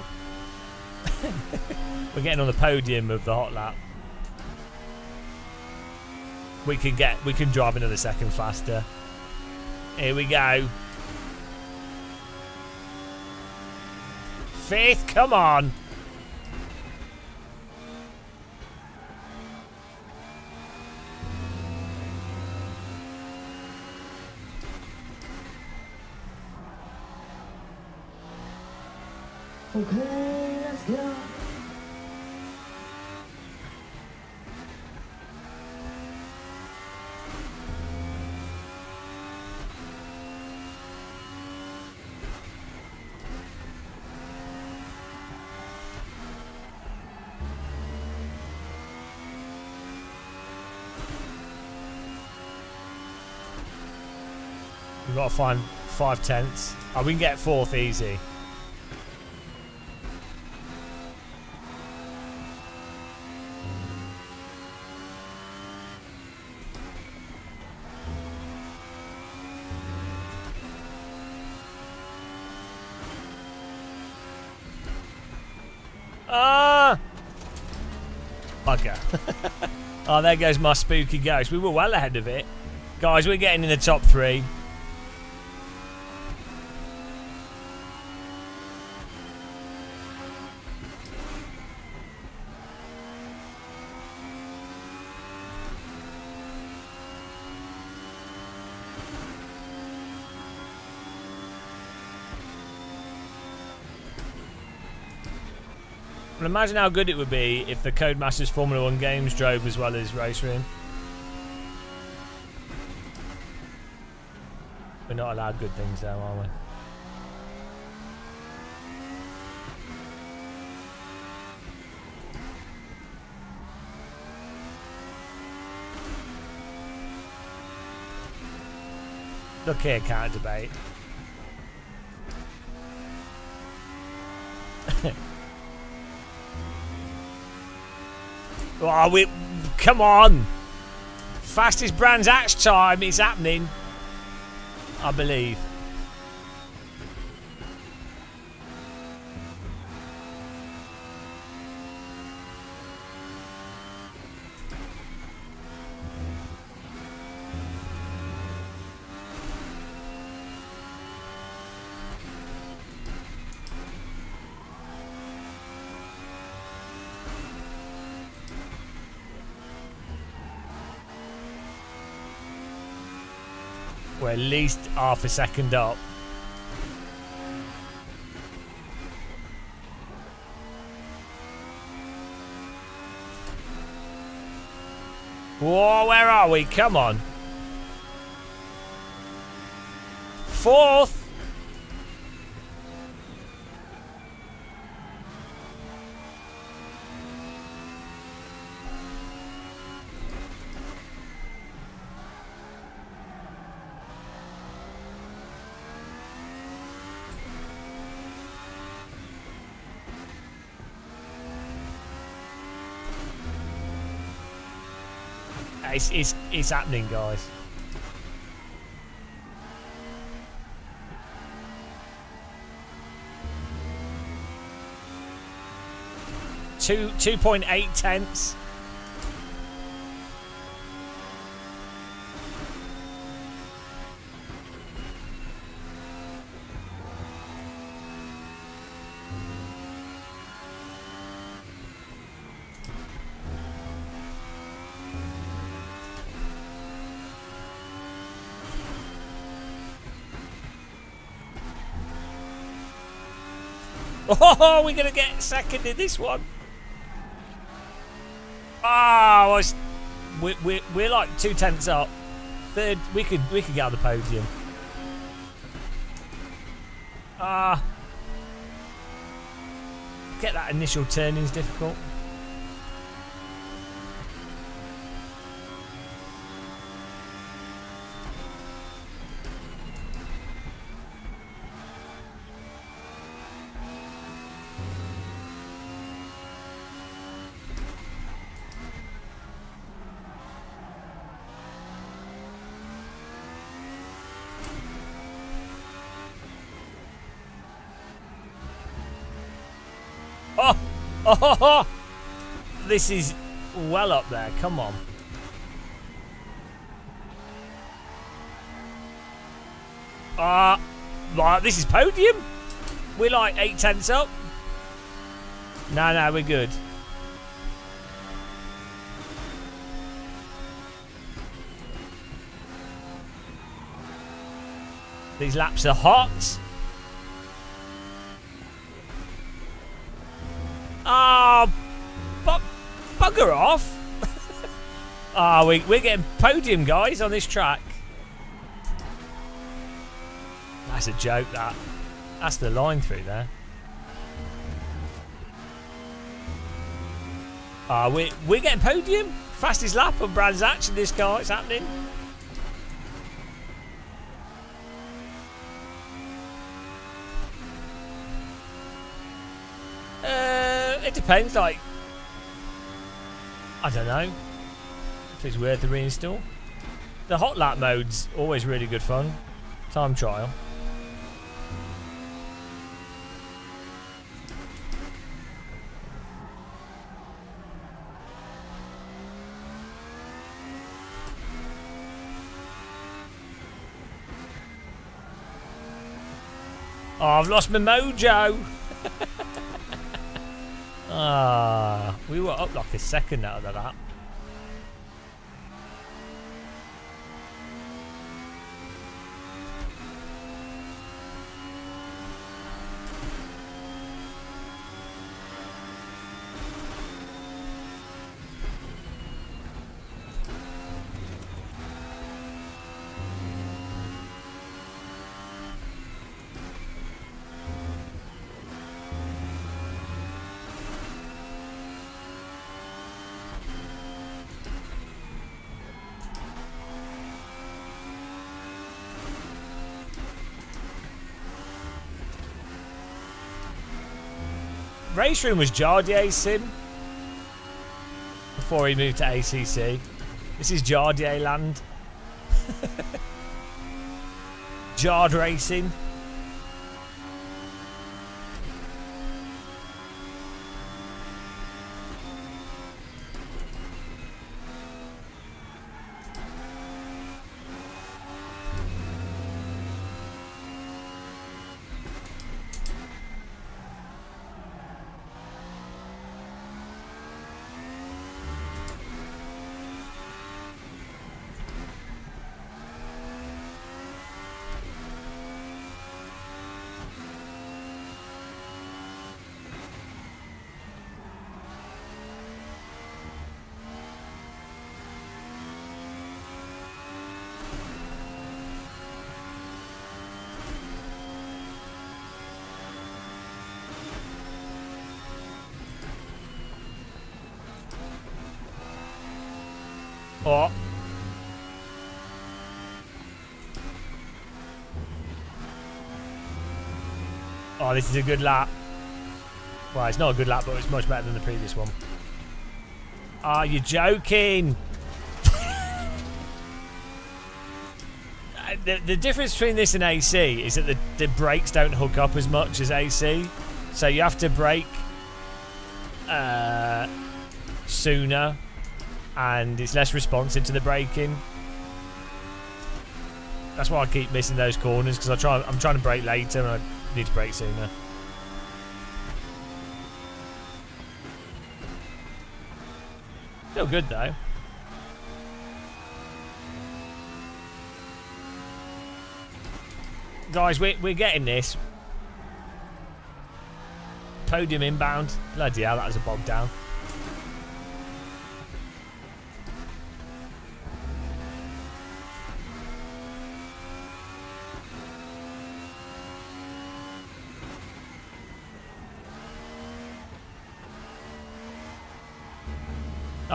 We're getting on the podium of the hot lap. We can drive another second faster. Here we go. 5th, come on. Okay, let's go. We've got to find 5/10. Oh, we can get 4th easy. Ah! Bugger. Oh, there goes my spooky ghost. We were well ahead of it. Guys, we're getting in the top 3. Well, imagine how good it would be if the Codemasters Formula 1 games drove as well as Race Room. We're not allowed good things though, are we? Look here, counter debate. Oh, come on. Fastest Brands Hatch time is happening. I believe. We're at least half a second up. Whoa, where are we? Come on. Fourth. It's happening, guys. Two 2.8 tenths. Oh, we're gonna get second in this one. Oh, we're like 2 tenths up. Third, we could get on the podium. Get that initial turning's difficult. Oh, this is well up there. Come on. Right, this is podium. We're like 8 tenths up. No, we're good. These laps are hot. Bugger off. We're getting podium, guys, on this track. That's a joke, that. That's the line through there. We're getting podium. Fastest lap on Brands Hatch in this car. It's happening. It depends, like, I don't know if it's worth a reinstall. The hot lap mode's always really good fun. Time trial. Oh, I've lost my mojo. We were up like a second out of that. Race Room was Jardier's sim before he moved to ACC. This is Jardier land. Jard Racing. Oh. Oh, this is a good lap. Well, it's not a good lap, but it's much better than the previous one. Are you joking? The difference between this and AC is that the brakes don't hook up as much as AC. So you have to brake sooner, and it's less responsive to the braking. That's why I keep missing those corners, because I'm trying to brake later and I need to brake sooner. Still good though. Guys, we're getting this. Podium inbound. Bloody hell, that was a bog down.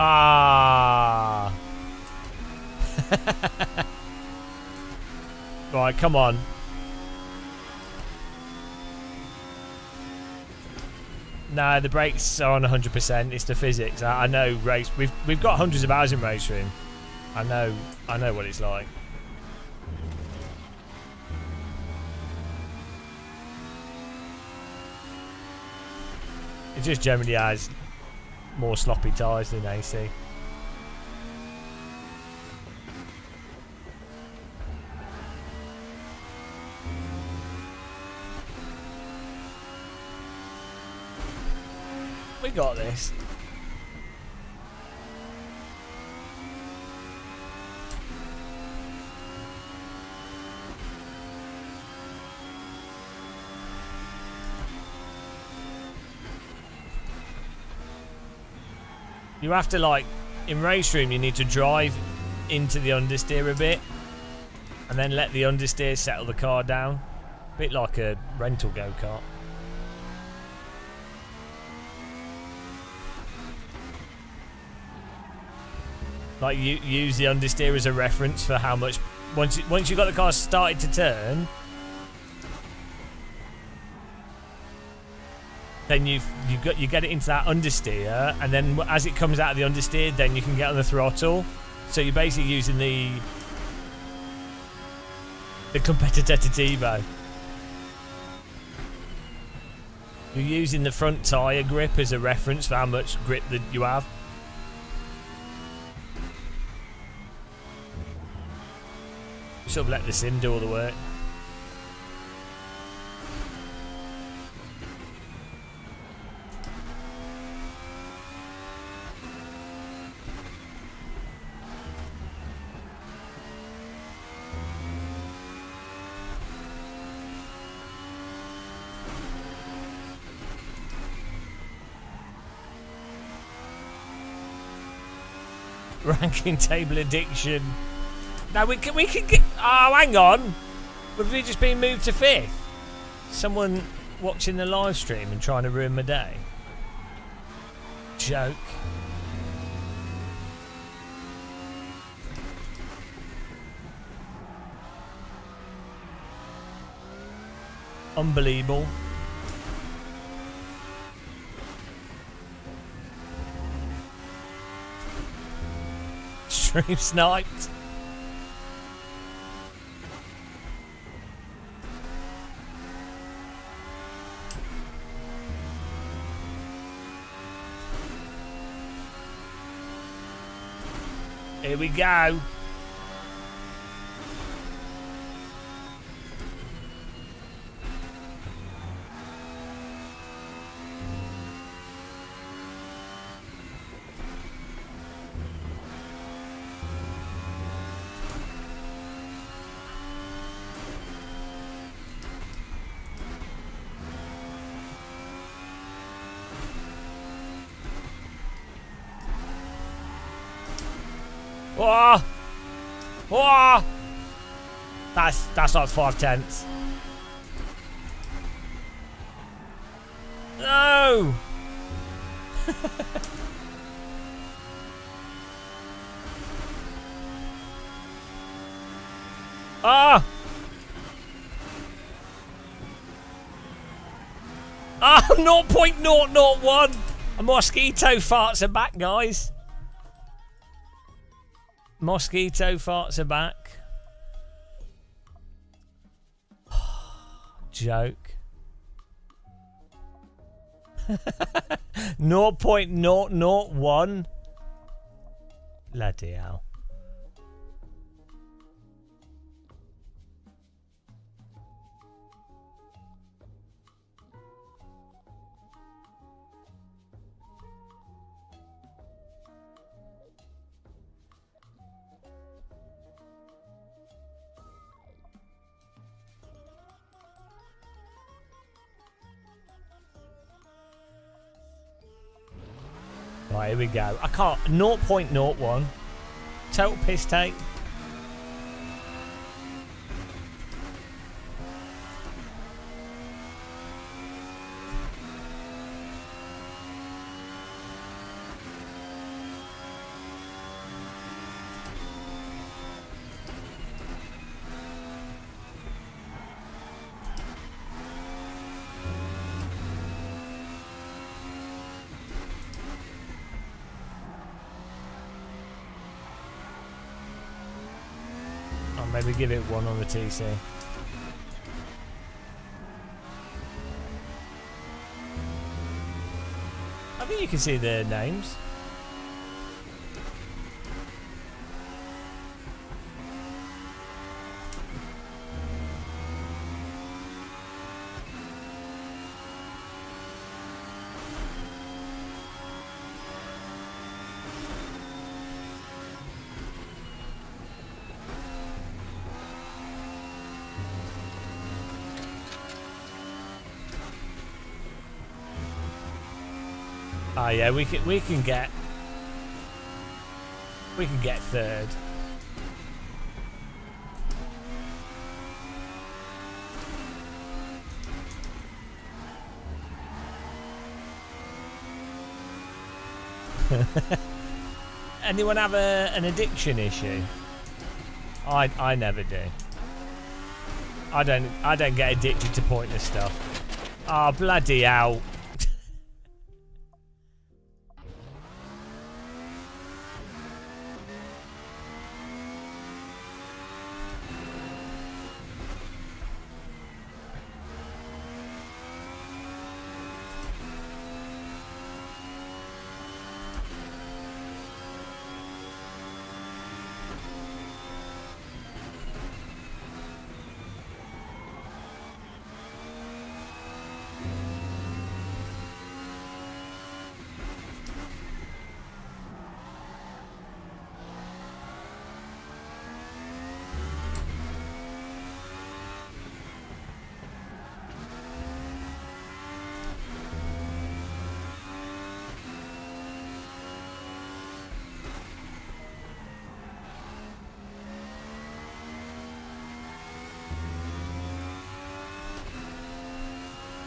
Ah. Right, come on. No, the brakes are on 100%. It's the physics. I know race. We've got hundreds of hours in Race Room. I know what it's like. It just generally has more sloppy tyres than AC. We got this. You have to, like, in Race Room, you need to drive into the understeer a bit and then let the understeer settle the car down. A bit like a rental go-kart. Like, you use the understeer as a reference for how much... Once you've got the car started to turn, then you get it into that understeer, and then as it comes out of the understeer, then you can get on the throttle. So you're basically using the competitive. You're using the front tyre grip as a reference for how much grip that you have. Sort of let the sim do all the work. Ranking table addiction. Now we can get. Oh, hang on. Have we just been moved to 5th? Someone watching the live stream and trying to ruin my day. Joke. Unbelievable. stream sniped. Here we go. Whoa! Whoa! That's like 5/10. No! Ah! Ah! 0.001. A mosquito farts are back, guys. Mosquito farts are back. Joke. 0.001. Bloody hell. Right, here we go. I can't. 0.01. Total piss take. Maybe give it 1 on the TC. I think you can see the names. Oh yeah, we can get third. Anyone have an addiction issue? I never do. I don't get addicted to pointless stuff. Oh bloody hell.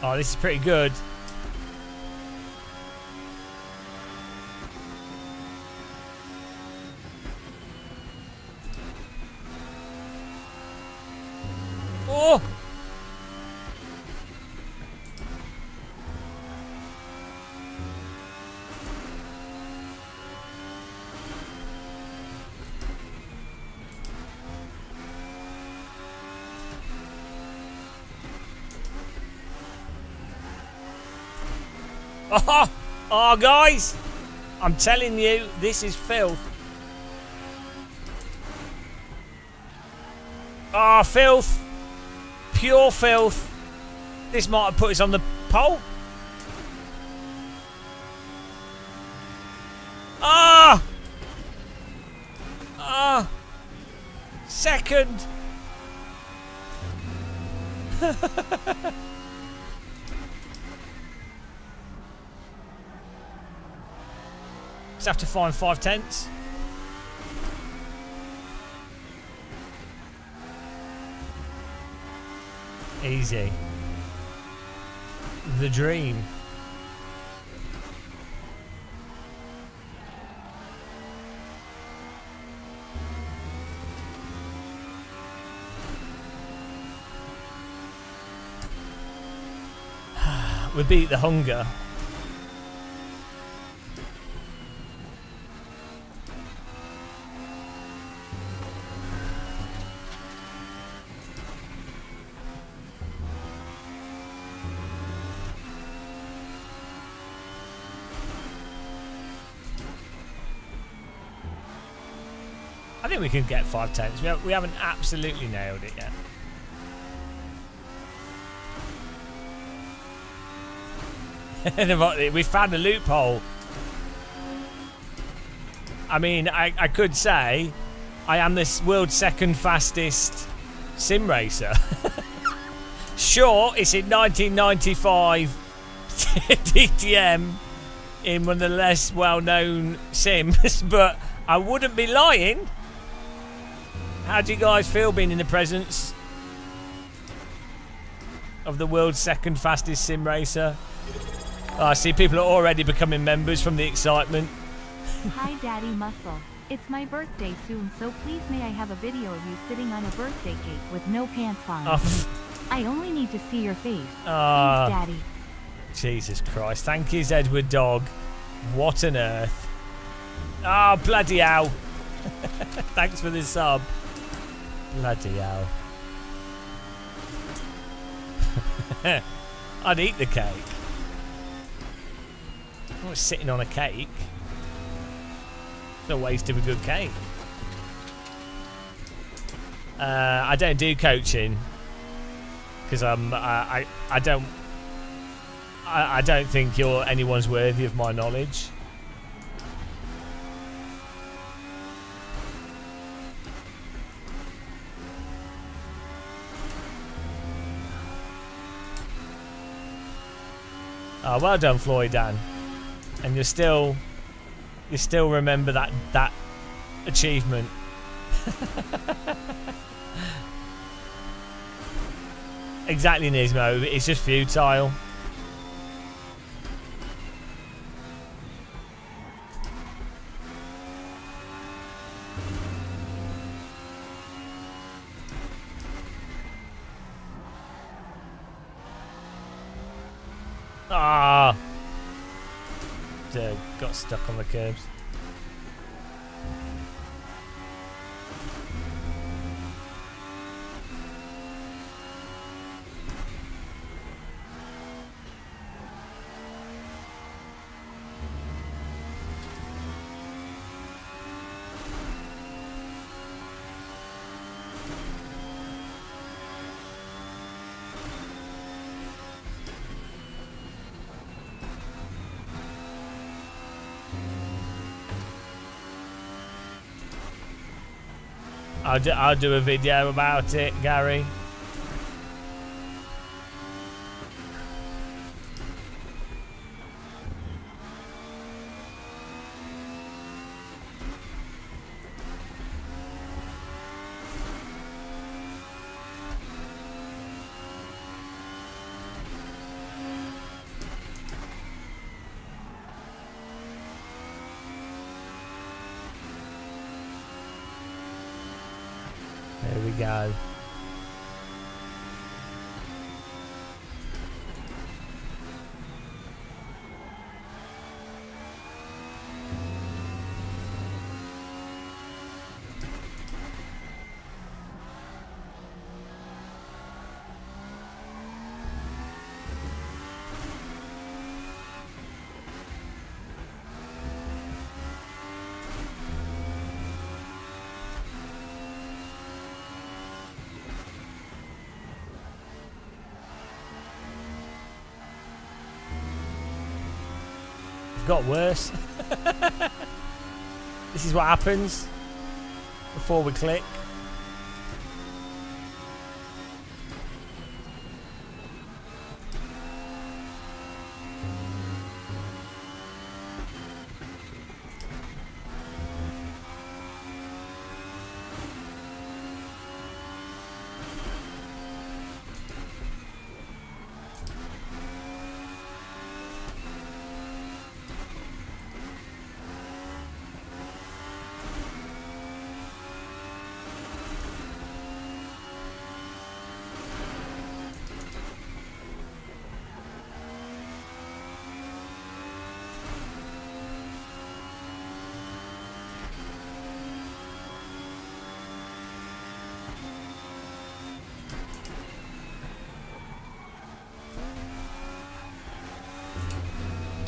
Oh, this is pretty good. Oh! Oh, guys, I'm telling you, this is filth. Oh, filth. Pure filth. This might have put us on the pole. Ah! Ah! Second. Just have to find 5/10. Easy. The dream. We beat the hunger. I think we can get 5/10. We haven't absolutely nailed it yet. We found a loophole. I mean, I could say I am the world's second fastest sim racer. Sure, it's in 1995 DTM in one of the less well-known sims, but I wouldn't be lying. How do you guys feel being in the presence of the world's second fastest sim racer? Oh, I see people are already becoming members from the excitement. Hi Daddy Muscle. It's my birthday soon, so please may I have a video of you sitting on a birthday cake with no pants on. Oh, I only need to see your face. Ah. Thanks, Daddy. Jesus Christ. Thank you, Edward Dog. What on earth? Oh, bloody hell. Thanks for the sub. Bloody hell. I'd eat the cake. I'm not sitting on a cake. It's a waste of a good cake. I don't do coaching because I don't think anyone's worthy of my knowledge. Oh, well done, Floyd Dan. And you still remember that achievement. Exactly, Nismo. It's just futile. Ah. Got stuck on the curbs. I'll do a video about it, Gary. There we go. I've got worse. This is what happens before we click.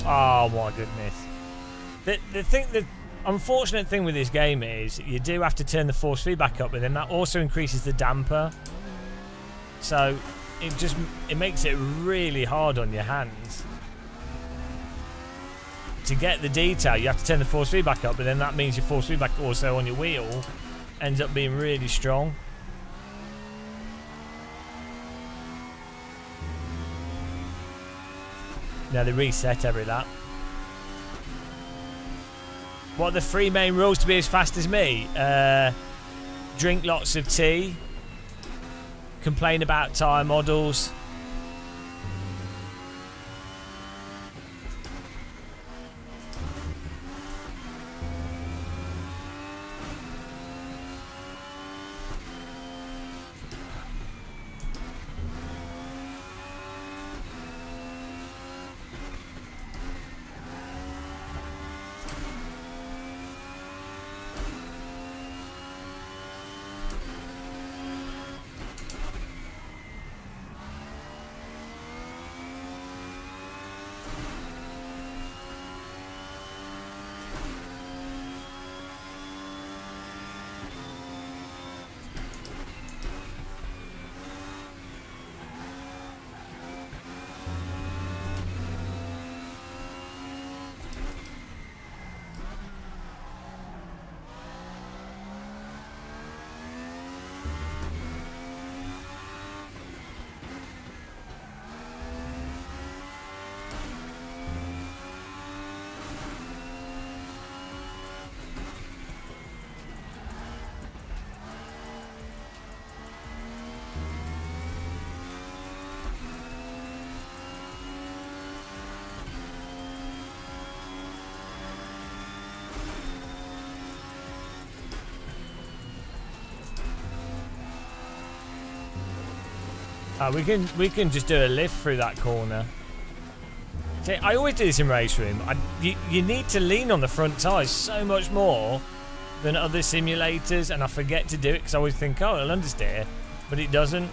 Oh my goodness. The unfortunate thing with this game is you do have to turn the force feedback up, but then that also increases the damper. So it makes it really hard on your hands. To get the detail, you have to turn the force feedback up, but then that means your force feedback also on your wheel ends up being really strong. Now they reset every lap. What are the 3 main rules to be as fast as me? Drink lots of tea. Complain about tyre models. We can just do a lift through that corner. See, I always do this in Race Room. You need to lean on the front tyres so much more than other simulators, and I forget to do it because I always think, oh, it'll understeer, but it doesn't.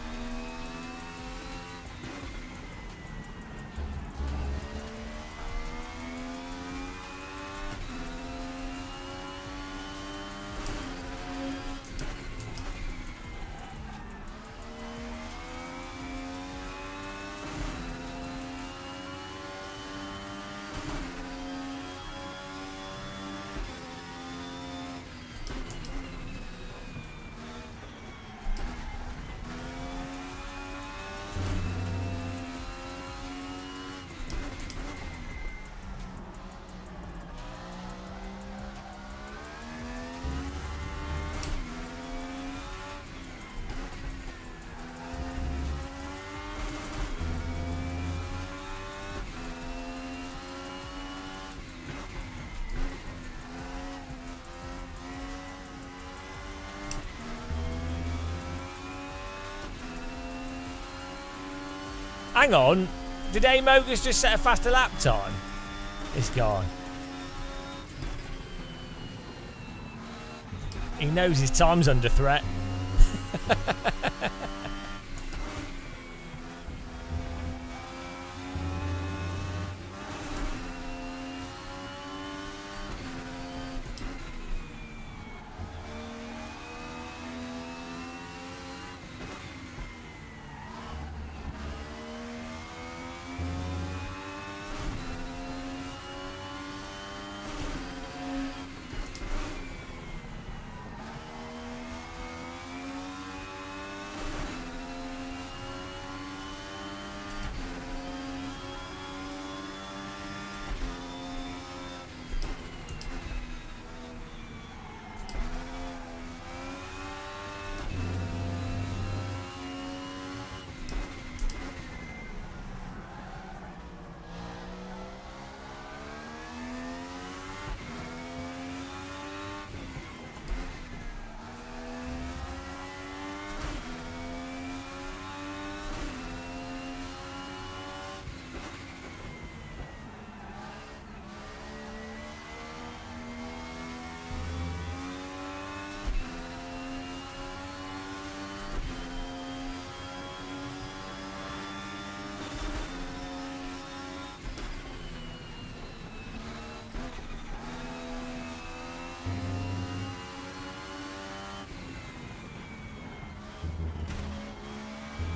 Hang on, did Amogus just set a faster lap time? This guy. He knows his time's under threat.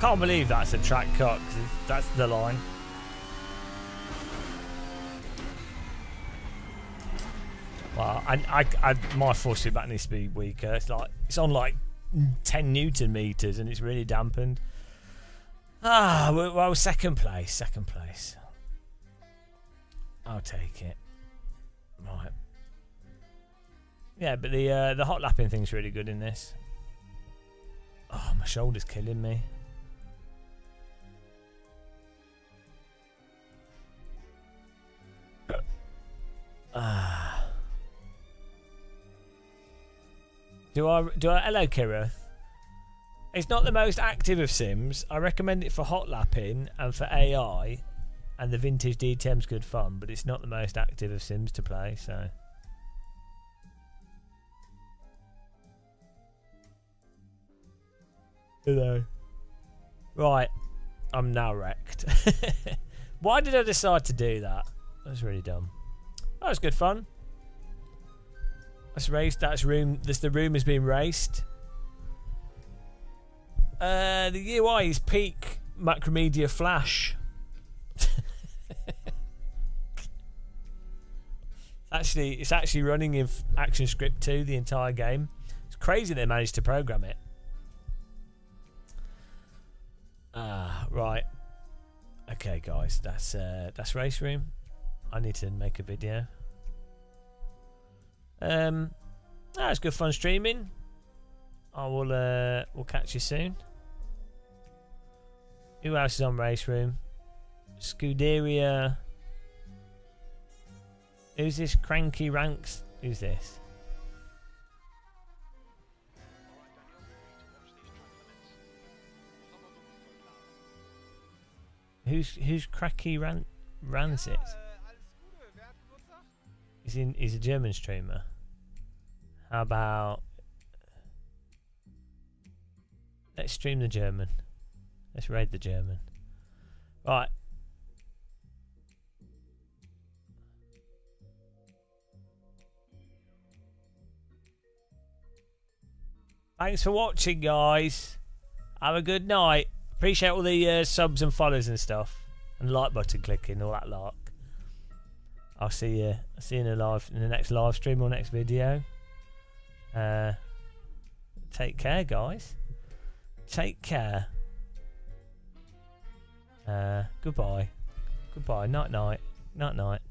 Can't believe that's a track cut, 'cause that's the line. Well, my force feedback needs to be weaker. It's on like 10 Newton meters and it's really dampened. Well, second place. I'll take it. Right. Yeah, but the hot lapping thing's really good in this. Oh, my shoulder's killing me. Hello, Kirith. It's not the most active of sims. I recommend it for hot lapping and for AI, and the vintage DTM's good fun, but it's not the most active of sims to play, so. Hello. Right, I'm now wrecked. Why did I decide to do that? That's really dumb. That was good fun. That's raced. The room has been raced. The UI is peak Macromedia Flash. It's actually running in ActionScript 2 the entire game. It's crazy they managed to program it. Right. Okay, guys, that's race room. I need to make a video. It's good fun streaming. I will we'll catch you soon. Who else is on race room? Scuderia. Who's this cranky ranks? Who's this? Who's cracky Rancid? He's a German streamer. How about let's stream the German. Let's raid the German. Right. Thanks for watching, guys. Have a good night. Appreciate all the subs and follows and stuff, and like button clicking, all that lark. I'll see you in the next live stream or next video. Take care, guys. Take care. Goodbye. Night night.